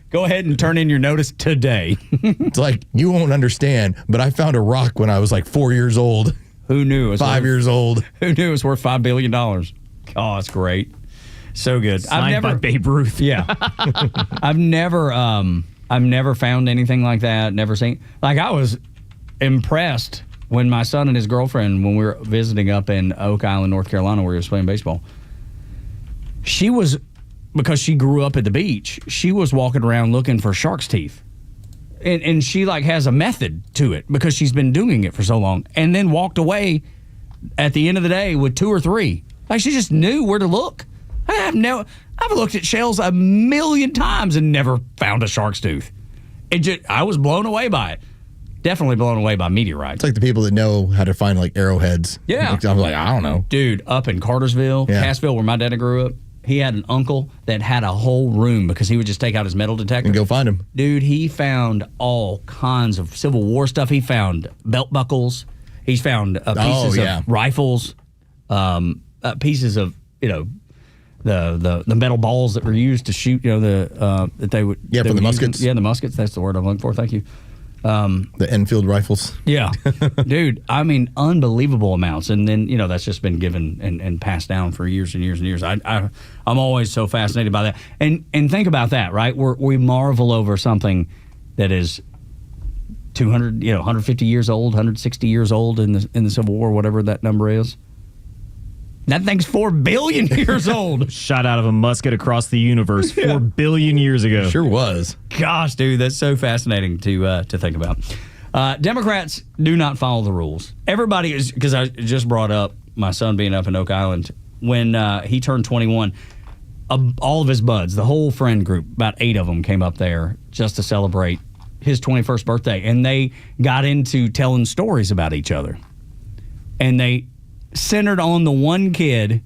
Go ahead and turn in your notice today. It's like, you won't understand, but I found a rock when I was like 4 years old. Who knew? It was 5 years old. Who knew it was worth $5 billion? Oh, it's great. So good. Signed by Babe Ruth. Yeah. I've never found anything like that. Never seen. Like, I was impressed when my son and his girlfriend, when we were visiting up in Oak Island, North Carolina, where he was playing baseball, she was, because she grew up at the beach, she was walking around looking for shark's teeth. And she has a method to it because she's been doing it for so long, and then walked away at the end of the day with 2 or 3. Like, she just knew where to look. I've looked at shells 1,000,000 times and never found a shark's tooth. I was blown away by it. Definitely blown away by meteorites. It's like the people that know how to find arrowheads. Yeah. I was like, I don't know. Dude, up in Cartersville, Cassville, where my dad grew up, he had an uncle that had a whole room because he would just take out his metal detector and go find them. Dude, he found all kinds of Civil War stuff. He found belt buckles. He's found pieces of rifles, pieces of the metal balls that were used to shoot. That they would for the muskets. The muskets. That's the word I'm looking for. Thank you. The Enfield rifles. Yeah, dude. I mean, unbelievable amounts, and then that's just been given and passed down for years and years and years. I'm always so fascinated by that. And think about that, right? We marvel over something that is 200, 150 years old, 160 years old in the Civil War, whatever that number is. That thing's 4 billion years old. Shot out of a musket across the universe 4 billion years ago. Sure was. Gosh, dude, that's so fascinating to think about. Democrats do not follow the rules. Everybody is, because I just brought up my son being up in Oak Island. When he turned 21, all of his buds, the whole friend group, about 8 of them came up there just to celebrate his 21st birthday. And they got into telling stories about each other. And they centered on the one kid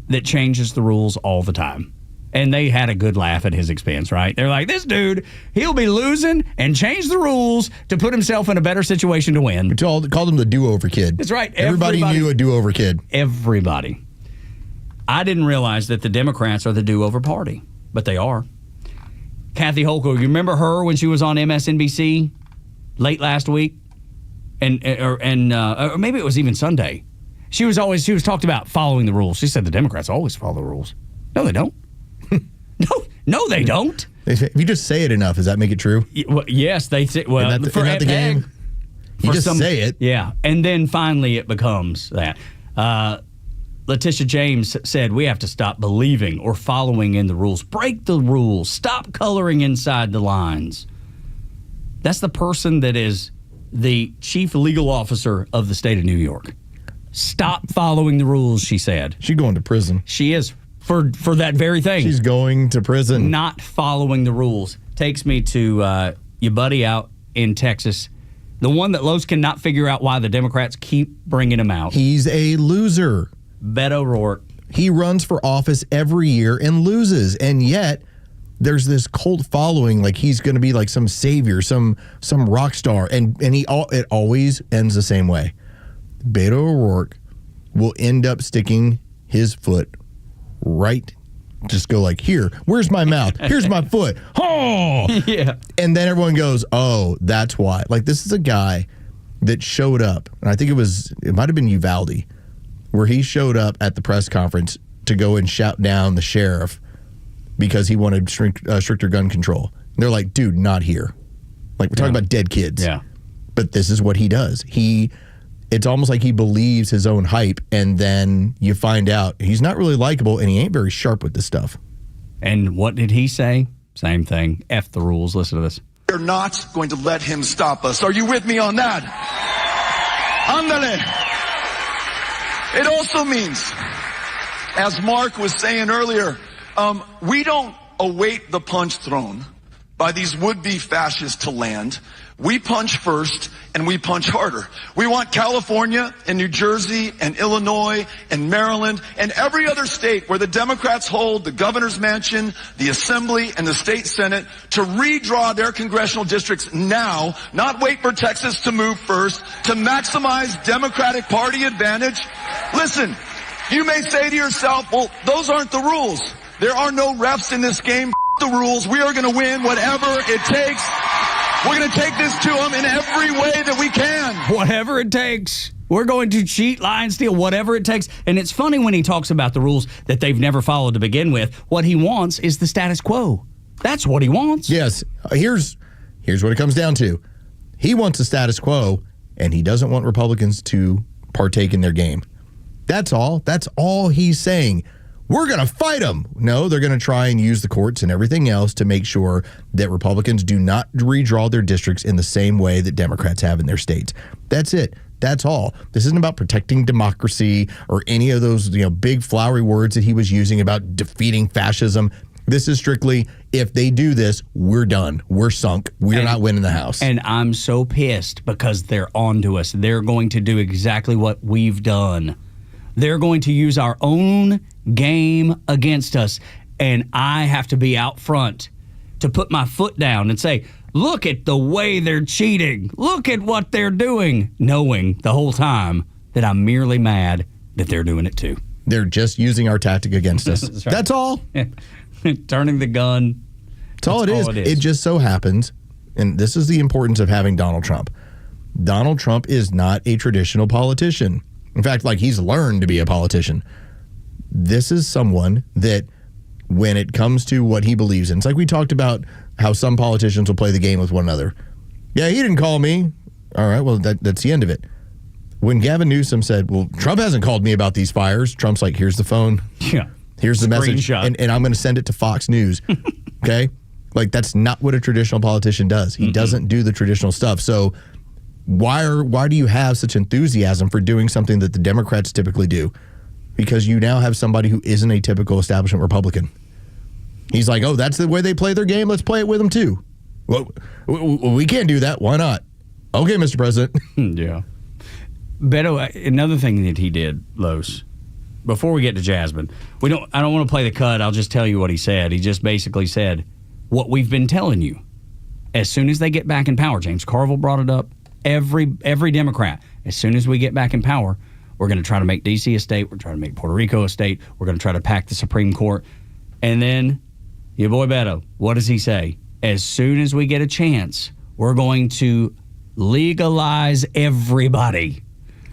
that changes the rules all the time. And they had a good laugh at his expense, right? They're like, this dude, he'll be losing and change the rules to put himself in a better situation to win. We called him the do-over kid. That's right. Everybody knew a do-over kid. Everybody. I didn't realize that the Democrats are the do-over party, but they are. Kathy Hochul, you remember her when she was on MSNBC late last week? Or maybe it was even Sunday. She was talked about following the rules. She said the Democrats always follow the rules. No, they don't. No, they don't. If you just say it enough, does that make it true? Well, yes, they say. Well, isn't that the game? You just say it. Yeah, and then finally it becomes that. Letitia James said we have to stop believing or following in the rules. Break the rules. Stop coloring inside the lines. That's the person that is the chief legal officer of the state of New York. Stop following the rules, she said. She's going to prison. She is for that very thing. She's going to prison. Not following the rules. Takes me to your buddy out in Texas. The one that Los cannot figure out why the Democrats keep bringing him out. He's a loser. Beto O'Rourke. He runs for office every year and loses, and yet there's this cult following, like he's going to be like some savior, some rock star, and it always ends the same way. Beto O'Rourke will end up sticking his foot right, just go like, here, where's my mouth? Here's my foot. Oh! Yeah. And then everyone goes, oh, that's why. Like, this is a guy that showed up, and I think it might have been Uvalde, where he showed up at the press conference to go and shout down the sheriff because he wanted stricter gun control. And they're like, dude, not here. Like, we're talking about dead kids. Yeah. But this is what he does. It's almost like he believes his own hype, and then you find out he's not really likable, and he ain't very sharp with this stuff. And what did he say? Same thing. F the rules. Listen to this. We're not going to let him stop us. Are you with me on that? Ándale. It also means, as Mark was saying earlier, we don't await the punch thrown by these would-be fascists to land. We punch first, and we punch harder. We want California and New Jersey and Illinois and Maryland and every other state where the Democrats hold the governor's mansion, the assembly, and the state senate to redraw their congressional districts now, not wait for Texas to move first, to maximize Democratic Party advantage. Listen, you may say to yourself, well, those aren't the rules. There are no refs in this game. The rules. We are going to win whatever it takes. We're going to take this to them in every way that we can. Whatever it takes. We're going to cheat, lie, and steal, whatever it takes. And it's funny when he talks about the rules that they've never followed to begin with. What he wants is the status quo. That's what he wants. Yes. Here's what it comes down to. He wants the status quo, and he doesn't want Republicans to partake in their game. That's all. That's all he's saying. We're going to fight them. No, they're going to try and use the courts and everything else to make sure that Republicans do not redraw their districts in the same way that Democrats have in their states. That's it. That's all. This isn't about protecting democracy or any of those, big flowery words that he was using about defeating fascism. This is strictly, if they do this, we're done. We're sunk. We're not winning the House. And I'm so pissed because they're on to us. They're going to do exactly what we've done. They're going to use our own game against us, and I have to be out front to put my foot down and say, look at the way they're cheating. Look at what they're doing, knowing the whole time that I'm merely mad that they're doing it too. They're just using our tactic against us. That's right. That's all. Turning the gun. That's all it is. It just so happens, and this is the importance of having Donald Trump. Donald Trump is not a traditional politician. In fact, he's learned to be a politician. This is someone that, when it comes to what he believes in, it's like we talked about how some politicians will play the game with one another. Yeah, he didn't call me. All right, well, that's the end of it. When Gavin Newsom said, well, Trump hasn't called me about these fires, Trump's like, here's the phone. Yeah. Here's the message. And I'm going to send it to Fox News. Okay? That's not what a traditional politician does. He doesn't do the traditional stuff. So why do you have such enthusiasm for doing something that the Democrats typically do? Because you now have somebody who isn't a typical establishment Republican. He's like, oh, that's the way they play their game. Let's play it with them too. Well, we can't do that. Why not? Okay, Mr. President. Yeah. Beto, another thing that he did, Los, before we get to Jasmine, I don't want to play the cut. I'll just tell you what he said. He just basically said what we've been telling you. As soon as they get back in power, James Carville brought it up. Every Democrat, as soon as we get back in power, we're going to try to make D.C. a state. We're trying to make Puerto Rico a state. We're going to try to pack the Supreme Court. And then your boy Beto, what does he say? As soon as we get a chance, we're going to legalize everybody.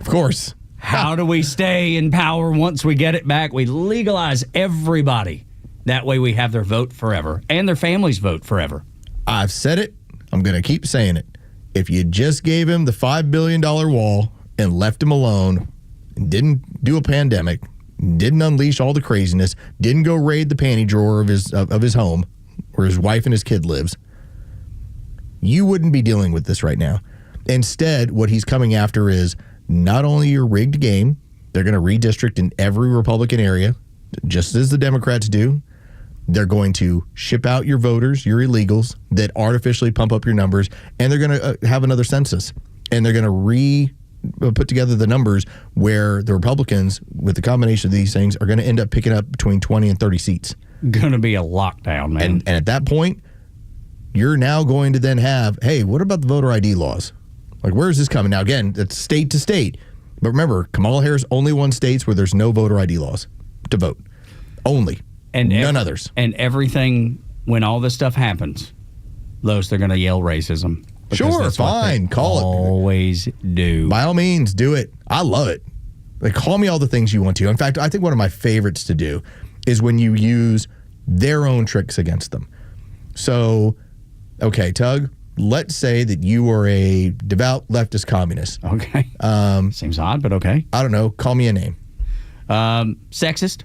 Of course. How do we stay in power once we get it back? We legalize everybody. That way we have their vote forever and their family's vote forever. I've said it. I'm going to keep saying it. If you just gave him the $5 billion wall and left him alone, didn't do a pandemic, didn't unleash all the craziness, didn't go raid the panty drawer of his home where his wife and his kid lives, you wouldn't be dealing with this right now. Instead, what he's coming after is not only your rigged game, they're going to redistrict in every Republican area, just as the Democrats do. They're going to ship out your voters, your illegals, that artificially pump up your numbers, and they're going to have another census. And they're going to put together the numbers where the Republicans, with the combination of these things, are going to end up picking up between 20 and 30 seats. Going to be a lockdown, man. And at that point, you're now going to then have, hey, what about the voter ID laws? Like, where is this coming? Now, again, it's state to state. But remember, Kamala Harris only won states where there's no voter ID laws to vote. Only. And none others. And everything, when all this stuff happens, Los, they're going to yell racism. Sure, fine. Call it. Always do. By all means, do it. I love it. Like, call me all the things you want to. In fact, I think one of my favorites to do is when you use their own tricks against them. So, okay, Tug, let's say that you are a devout leftist communist. Okay. Seems odd, but okay. I don't know. Call me a name. Sexist?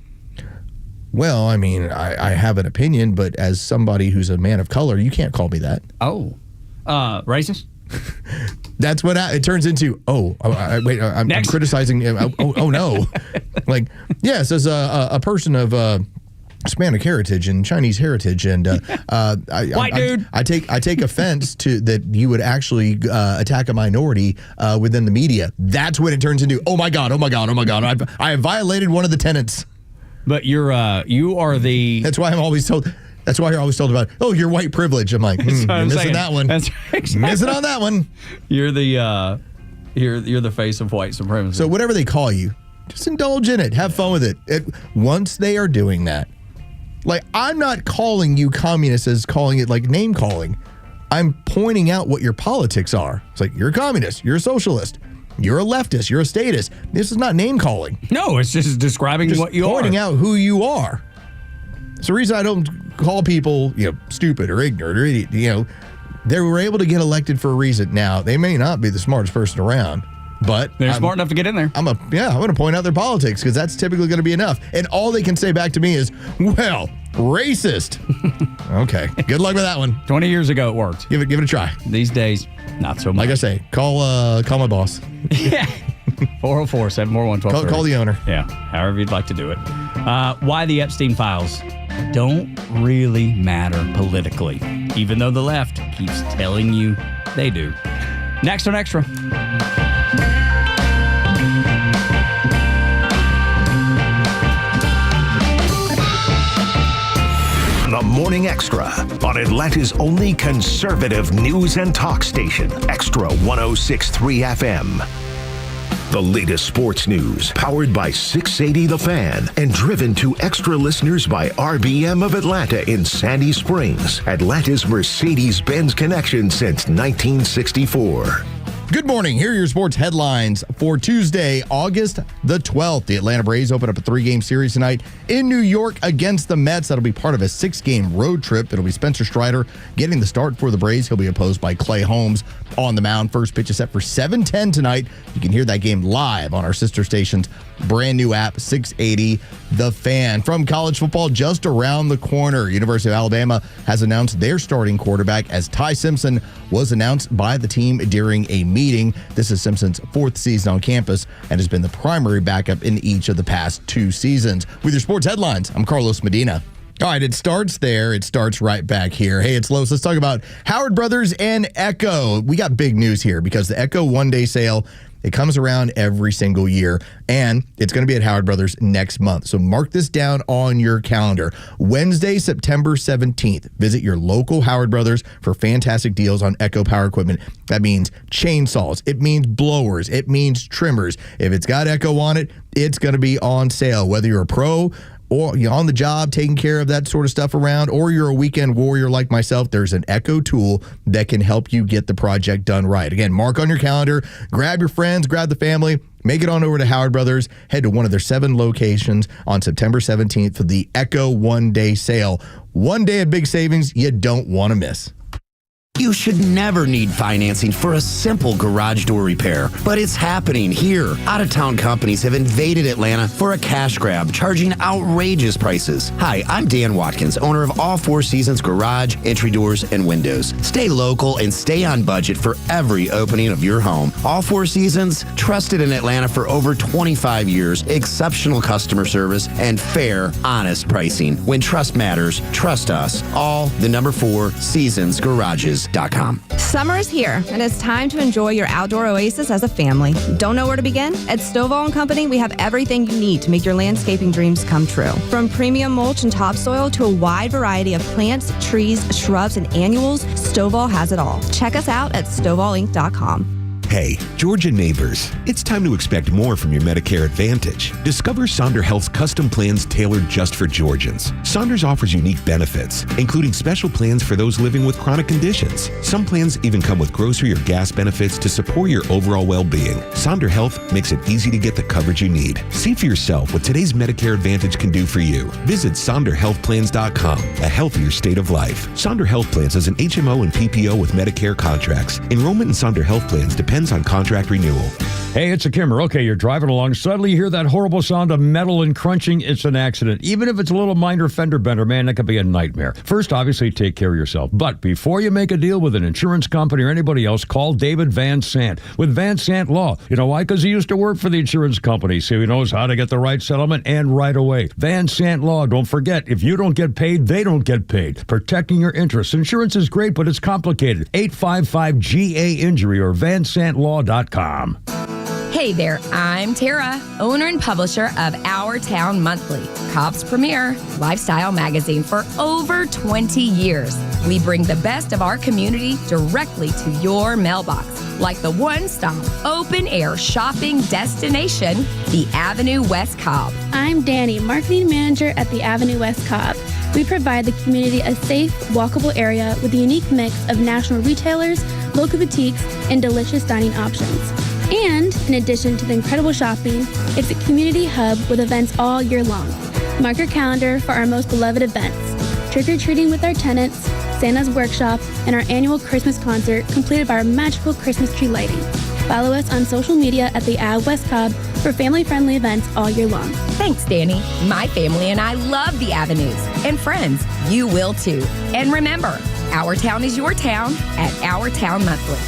Well, I mean, I have an opinion, but as somebody who's a man of color, you can't call me that. Oh. Racist? That's what it turns into. I'm criticizing. Oh, no. Like, yes, as a person of Hispanic heritage and Chinese heritage, and white dude. I take offense to that you would actually attack a minority within the media. That's when it turns into, oh my God. I have violated one of the tenets. But you are the. That's why I'm always told. That's why you're always told about, oh, your white privilege. I'm like, you're missing that one. That's exactly. Missing on that one. You're the you're the face of white supremacy. So whatever they call you, just indulge in it. Have fun with it. Once they are doing that, like, I'm not calling you communists as calling it like name calling. I'm pointing out what your politics are. It's like, you're a communist. You're a socialist. You're a leftist. You're a statist. This is not name calling. No, it's just describing what you are. Pointing out who you are. It's the reason I don't call people, stupid or ignorant or idiot. They were able to get elected for a reason. Now, they may not be the smartest person around, but they're smart enough to get in there. I'm going to point out their politics because that's typically going to be enough. And all they can say back to me is, well, racist. Okay. Good luck with that one. 20 years ago, it worked. Give it a try. These days, not so much. Like I say, call my boss. Yeah. 404-741-1230. Call the owner. Yeah. However you'd like to do it. Why the Epstein files don't really matter politically, even though the left keeps telling you they do. Next on Extra. The Morning Extra on Atlanta's only conservative news and talk station, Extra 106.3 FM. The latest sports news, powered by 680 The Fan, and driven to Extra listeners by RBM of Atlanta in Sandy Springs, Atlanta's Mercedes-Benz connection since 1964. Good morning. Here are your sports headlines for Tuesday, August the 12th. The Atlanta Braves open up a 3-game series tonight in New York against the Mets. That'll be part of a 6-game road trip. It'll be Spencer Strider getting the start for the Braves. He'll be opposed by Clay Holmes on the mound. First pitch is set for 7:10 tonight. You can hear that game live on our sister station's brand new app, 680 The Fan. From college football, just around the corner, University of Alabama has announced their starting quarterback as Ty Simpson was announced by the team during a meeting. This is Simpson's 4th season on campus and has been the primary backup in each of the past 2 seasons. With your sports headlines, I'm Carlos Medina. All right, it starts there. It starts right back here. Hey, it's Los. Let's talk about Howard Brothers and Echo. We got big news here because the Echo one-day sale, it comes around every single year, and it's going to be at Howard Brothers next month. So mark this down on your calendar. Wednesday, September 17th. Visit your local Howard Brothers for fantastic deals on Echo power equipment. That means chainsaws. It means blowers. It means trimmers. If it's got Echo on it, it's going to be on sale. Whether you're a pro or you're on the job taking care of that sort of stuff around, or you're a weekend warrior like myself, there's an Echo tool that can help you get the project done right. Again, mark on your calendar, grab your friends, grab the family, make it on over to Howard Brothers, head to one of their 7 locations on September 17th for the Echo one-day sale. One day of big savings you don't want to miss. You should never need financing for a simple garage door repair, but it's happening here. Out-of-town companies have invaded Atlanta for a cash grab, charging outrageous prices. Hi, I'm Dan Watkins, owner of All Four Seasons Garage, Entry Doors, and Windows. Stay local and stay on budget for every opening of your home. All Four Seasons, trusted in Atlanta for over 25 years, exceptional customer service, and fair, honest pricing. When trust matters, trust us. All the number 4 Seasons Garages. Summer is here, and it's time to enjoy your outdoor oasis as a family. Don't know where to begin? At Stovall & Company, we have everything you need to make your landscaping dreams come true. From premium mulch and topsoil to a wide variety of plants, trees, shrubs, and annuals, Stovall has it all. Check us out at StovallInc.com. Hey, Georgia neighbors, it's time to expect more from your Medicare Advantage. Discover Sonder Health's custom plans tailored just for Georgians. Saunders offers unique benefits, including special plans for those living with chronic conditions. Some plans even come with grocery or gas benefits to support your overall well-being. Sonder Health makes it easy to get the coverage you need. See for yourself what today's Medicare Advantage can do for you. Visit SonderHealthPlans.com, a healthier state of life. Sonder Health Plans is an HMO and PPO with Medicare contracts. Enrollment in Sonder Health Plans depends on contract renewal. Hey, it's a Kimmer. Okay, you're driving along. Suddenly you hear that horrible sound of metal and crunching. It's an accident. Even if it's a little minor fender bender, man, that could be a nightmare. First, obviously, take care of yourself. But before you make a deal with an insurance company or anybody else, call David Van Sant with Van Sant Law. You know why? Because he used to work for the insurance company, so he knows how to get the right settlement and right away. Van Sant Law. Don't forget, if you don't get paid, they don't get paid. Protecting your interests. Insurance is great, but it's complicated. 855-GA-INJURY or vansantlaw.com. Hey there, I'm Tara, owner and publisher of Our Town Monthly, Cobb's premier lifestyle magazine for over 20 years. We bring the best of our community directly to your mailbox, like the one-stop open-air shopping destination, the Avenue West Cobb. I'm Danny, marketing manager at the Avenue West Cobb. We provide the community a safe, walkable area with a unique mix of national retailers, local boutiques, and delicious dining options. And in addition to the incredible shopping, it's a community hub with events all year long. Mark your calendar for our most beloved events: trick-or-treating with our tenants, Santa's workshop, and our annual Christmas concert completed by our magical Christmas tree lighting. Follow us on social media at the Ave West Cobb for family-friendly events all year long. Thanks, Danny. My family and I love the Avenues. And friends, you will too. And remember, our town is your town at Our Town Monthly.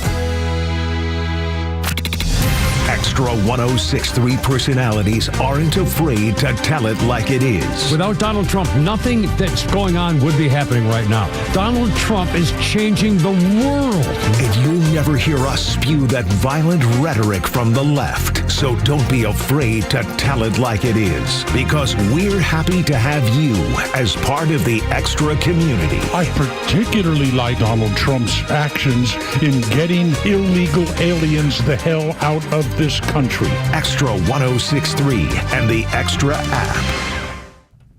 Extra 106.3 personalities aren't afraid to tell it like it is. Without Donald Trump, nothing that's going on would be happening right now. Donald Trump is changing the world. And you'll never hear us spew that violent rhetoric from the left. So don't be afraid to tell it like it is, because we're happy to have you as part of the Extra community. I particularly like Donald Trump's actions in getting illegal aliens the hell out of this country. Extra 106.3 and the Extra app.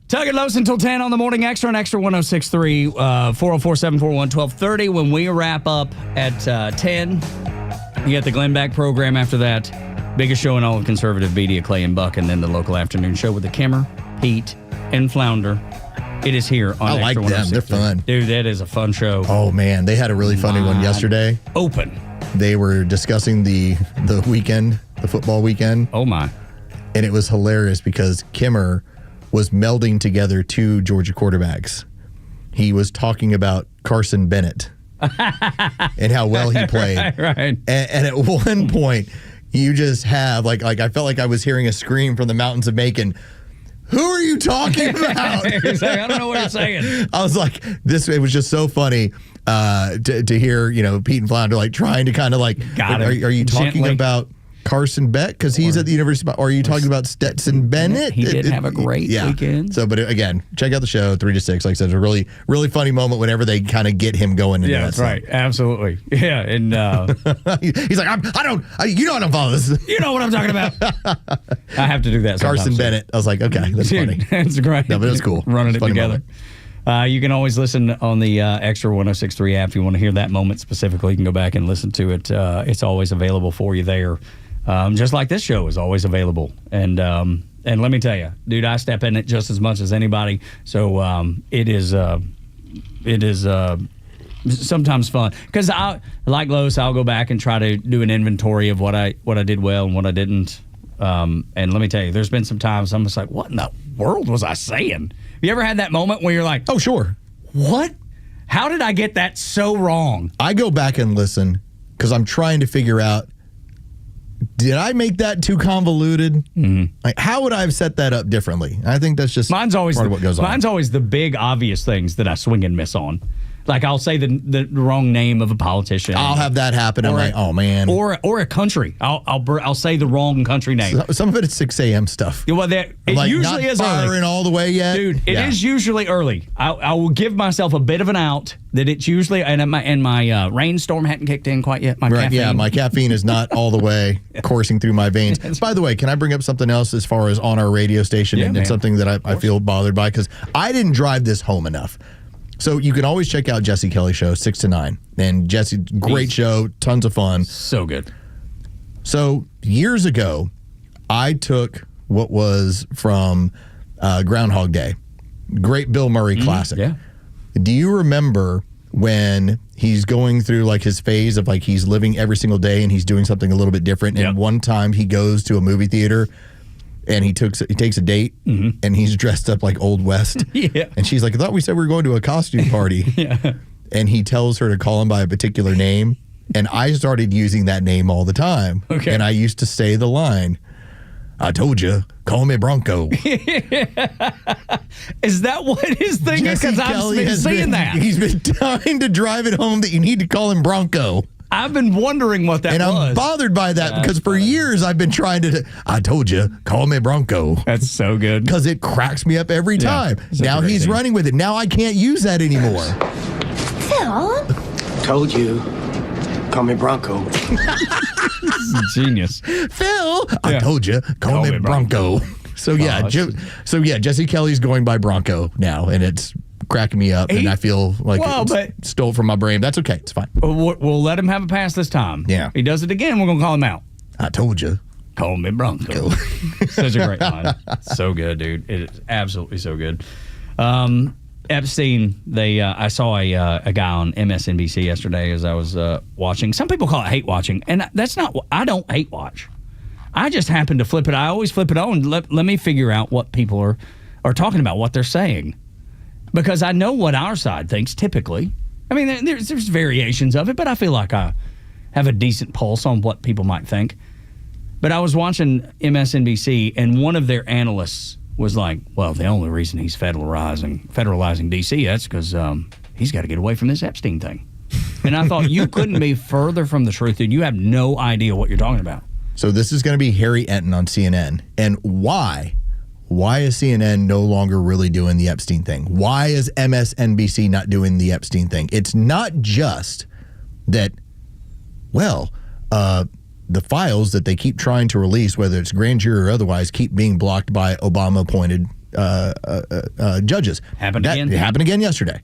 Tug and Los until 10 on the Morning Extra and Extra 106.3, 404-741-1230. When we wrap up at 10, you get the Glenn Beck program after that. Biggest show in all of conservative media, Clay and Buck, and then the local afternoon show with the Kimmer, Pete, and Flounder. It is here on I Extra like them. They're fun. Dude, that is a fun show. Oh, man. They had a really funny one yesterday. Open. They were discussing the weekend, the football weekend. Oh, my. And it was hilarious because Kimmer was melding together 2 Georgia quarterbacks. He was talking about Carson Bennett and how well he played. Right. And at one point, you just have, like I felt like I was hearing a scream from the mountains of Macon. who are you talking about? He's like, I don't know what you're saying. I was like, it was just so funny to hear, Pete and Flounder like trying to kind of like, are you talking Gently. about Carson Beck? Because he's at the University of, or are you talking about Stetson Bennett? He did have a great weekend. So, but again, check out the show 3 to 6. Like I said, it's a really, really funny moment whenever they kind of get him going. Into That's right. Absolutely. Yeah. And he's like, I don't follow this. You know what I'm talking about. I have to do that sometimes. Carson Bennett. I was like, okay, that's funny. That's great. No, but it's cool. Running it's it together. You can always listen on the Extra 106.3 app if you want to hear that moment specifically. You can go back and listen to it. It's always available for you there. Just like this show is always available. And let me tell you, dude, I step in it just as much as anybody. So it is sometimes fun. Because like Los, I'll go back and try to do an inventory of what I did well and what I didn't. And let me tell you, there's been some times I'm just like, what in the world was I saying? You ever had that moment where you're like, oh, sure. What? How did I get that so wrong? I go back and listen because I'm trying to figure out, did I make that too convoluted? Mm-hmm. Like, how would I have set that up differently? I think that's just part of what goes on. Mine's always the big obvious things that I swing and miss on. Like I'll say the wrong name of a politician. I'll have that happen. I'm like, oh man. Or a country. I'll say the wrong country name. Some of it is 6 a.m. stuff. Well, it like usually not is early. Firing all the way yet, dude. It is usually early. I will give myself a bit of an out that it's usually and my rainstorm hadn't kicked in quite yet. My caffeine. Yeah, my caffeine is not all the way coursing through my veins. By the way, can I bring up something else as far as on our radio station and something that I feel bothered by because I didn't drive this home enough. So you can always check out Jesse Kelly Show 6 to 9. And Jesse, great show, tons of fun. So good. So years ago, I took what was from Groundhog Day. Great Bill Murray classic. Yeah. Do you remember when he's going through like his phase of like he's living every single day and he's doing something a little bit different? And one time he goes to a movie theater and he takes a date and he's dressed up like Old West. Yeah. And she's like, I thought we said we were going to a costume party. Yeah. And he tells her to call him by a particular name. And I started using that name all the time. Okay. And I used to say the line, I told you, call me Bronco. Is that what his thing is? Because I've been seeing that. He's been trying to drive it home that you need to call him Bronco. I've been wondering what that was. And I'm was. bothered by that because for years I've been trying to, I told you, call me Bronco. That's so good. Because it cracks me up every time. Now he's running with it. Now I can't use that anymore. Phil? Told you, call me Bronco. Genius. Phil, I told you, call me Bronco. So yeah, Jesse Kelly's going by Bronco now, and it's cracking me up, and I feel like it's stole from my brain. That's okay. It's fine. We'll let him have a pass this time. Yeah. If he does it again, we're going to call him out. I told you. Call me Bronco. Such a great line. So good, dude. It is absolutely so good. Epstein, I saw a guy on MSNBC yesterday as I was watching. Some people call it hate watching, and that's not. I don't hate watch. I just happen to flip it. I always flip it on. Let me figure out what people are talking about, what they're saying. Because I know what our side thinks typically. I mean, there's variations of it, but I feel like I have a decent pulse on what people might think. But I was watching MSNBC, and one of their analysts was like, well, the only reason he's federalizing D.C., that's because he's got to get away from this Epstein thing. And I thought, you couldn't be further from the truth, and you have no idea what you're talking about. So this is going to be Harry Enton on CNN. And why? Why is CNN no longer really doing the Epstein thing? Why is MSNBC not doing the Epstein thing? It's not just that, the files that they keep trying to release, whether it's grand jury or otherwise, keep being blocked by Obama-appointed judges. Happened again? It happened again yesterday.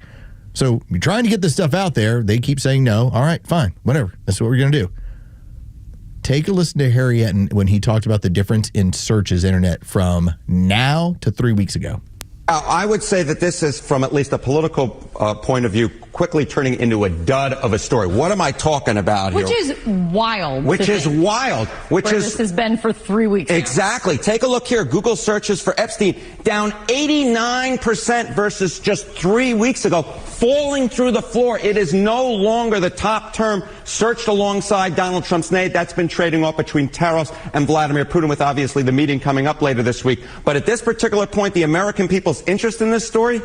So you're trying to get this stuff out there. They keep saying no. All right, fine, whatever. That's what we're going to do. Take a listen to Harry Enton when he talked about the difference in searches internet from now to 3 weeks ago. I would say that this is, from at least a political point of view, quickly turning into a dud of a story. What am I talking about here? Which is wild. This has been for 3 weeks. Exactly. Take a look here. Google searches for Epstein down 89% versus just 3 weeks ago, falling through the floor. It is no longer the top term searched alongside Donald Trump's name. That's been trading off between Taros and Vladimir Putin, with obviously the meeting coming up later this week. But at this particular point, the American people's interest in this story,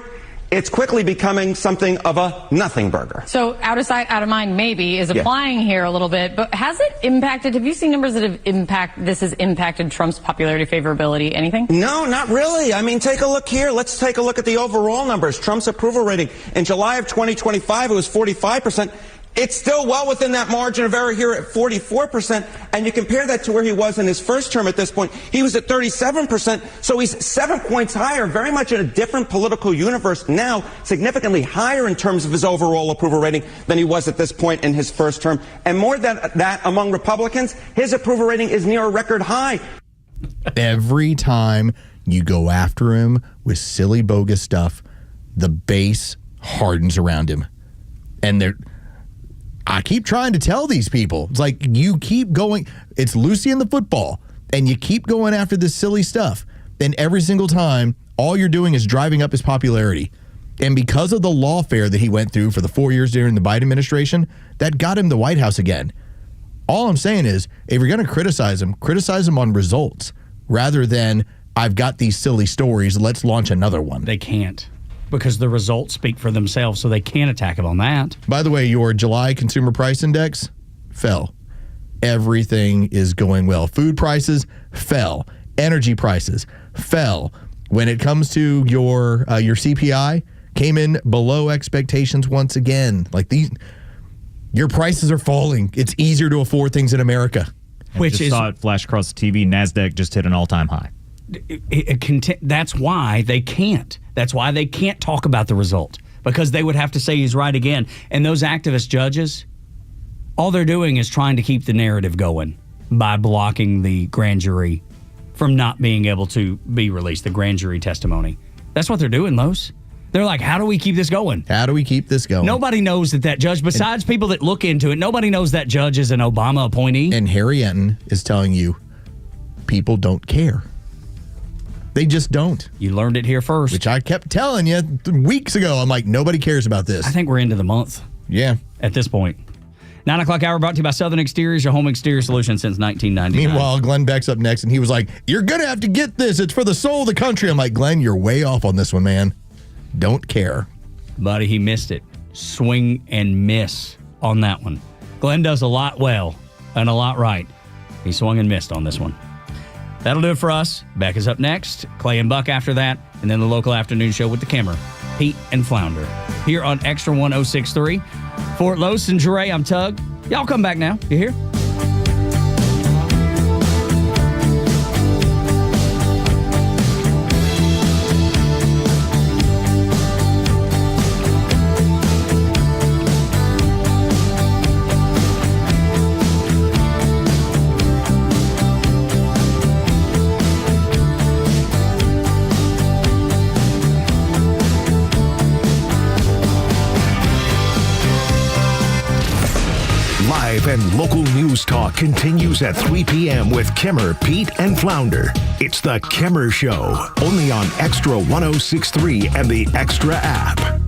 it's quickly becoming something of a nothing burger. So out of sight, out of mind, maybe, is applying here a little bit. But has it impacted, have you seen numbers that has impacted Trump's popularity, favorability, anything? No, not really. I mean, take a look here. Let's take a look at the overall numbers. Trump's approval rating in July of 2025, it was 45%. It's still well within that margin of error here at 44%. And you compare that to where he was in his first term at this point. He was at 37%. So he's 7 points higher, very much in a different political universe now, significantly higher in terms of his overall approval rating than he was at this point in his first term. And more than that, among Republicans, his approval rating is near a record high. Every time you go after him with silly, bogus stuff, the base hardens around him. And I keep trying to tell these people, it's like you keep going, it's Lucy and the football, and you keep going after this silly stuff. And every single time, all you're doing is driving up his popularity. And because of the lawfare that he went through for the 4 years during the Biden administration, that got him the White House again. All I'm saying is, if you're going to criticize him on results, rather than, I've got these silly stories, let's launch another one. They can't. Because the results speak for themselves, so they can't attack him on that. By the way, your July Consumer Price Index fell. Everything is going well. Food prices fell. Energy prices fell. When it comes to your CPI, came in below expectations once again. Your prices are falling. It's easier to afford things in America. Saw it flash across the TV. NASDAQ just hit an all-time high. That's why they can't. That's why they can't talk about the result, because they would have to say he's right again. And those activist judges, all they're doing is trying to keep the narrative going by blocking the grand jury from not being able to be released, the grand jury testimony. That's what they're doing, Los. They're like, how do we keep this going? How do we keep this going? Nobody knows that judge, besides people that look into it, nobody knows that judge is an Obama appointee. And Harry Enton is telling you, people don't care. They just don't. You learned it here first. Which I kept telling you weeks ago. I'm like, nobody cares about this. I think we're into the month. Yeah. At this point. 9 o'clock hour brought to you by Southern Exteriors, your home exterior solution since 1999. Meanwhile, Glenn Beck's up next, and he was like, you're going to have to get this. It's for the soul of the country. I'm like, Glenn, you're way off on this one, man. Don't care. Buddy, he missed it. Swing and miss on that one. Glenn does a lot well and a lot right. He swung and missed on this one. That'll do it for us. Beck is up next. Clay and Buck after that. And then the local afternoon show with the Kimmer, Pete and Flounder. Here on Xtra 106.3. For Los and Jure, I'm Tug. Y'all come back now. You hear? Live and local news talk continues at 3 p.m. with Kimmer, Pete, and Flounder. It's the Kimmer Show, only on Xtra 106.3 and the Xtra app.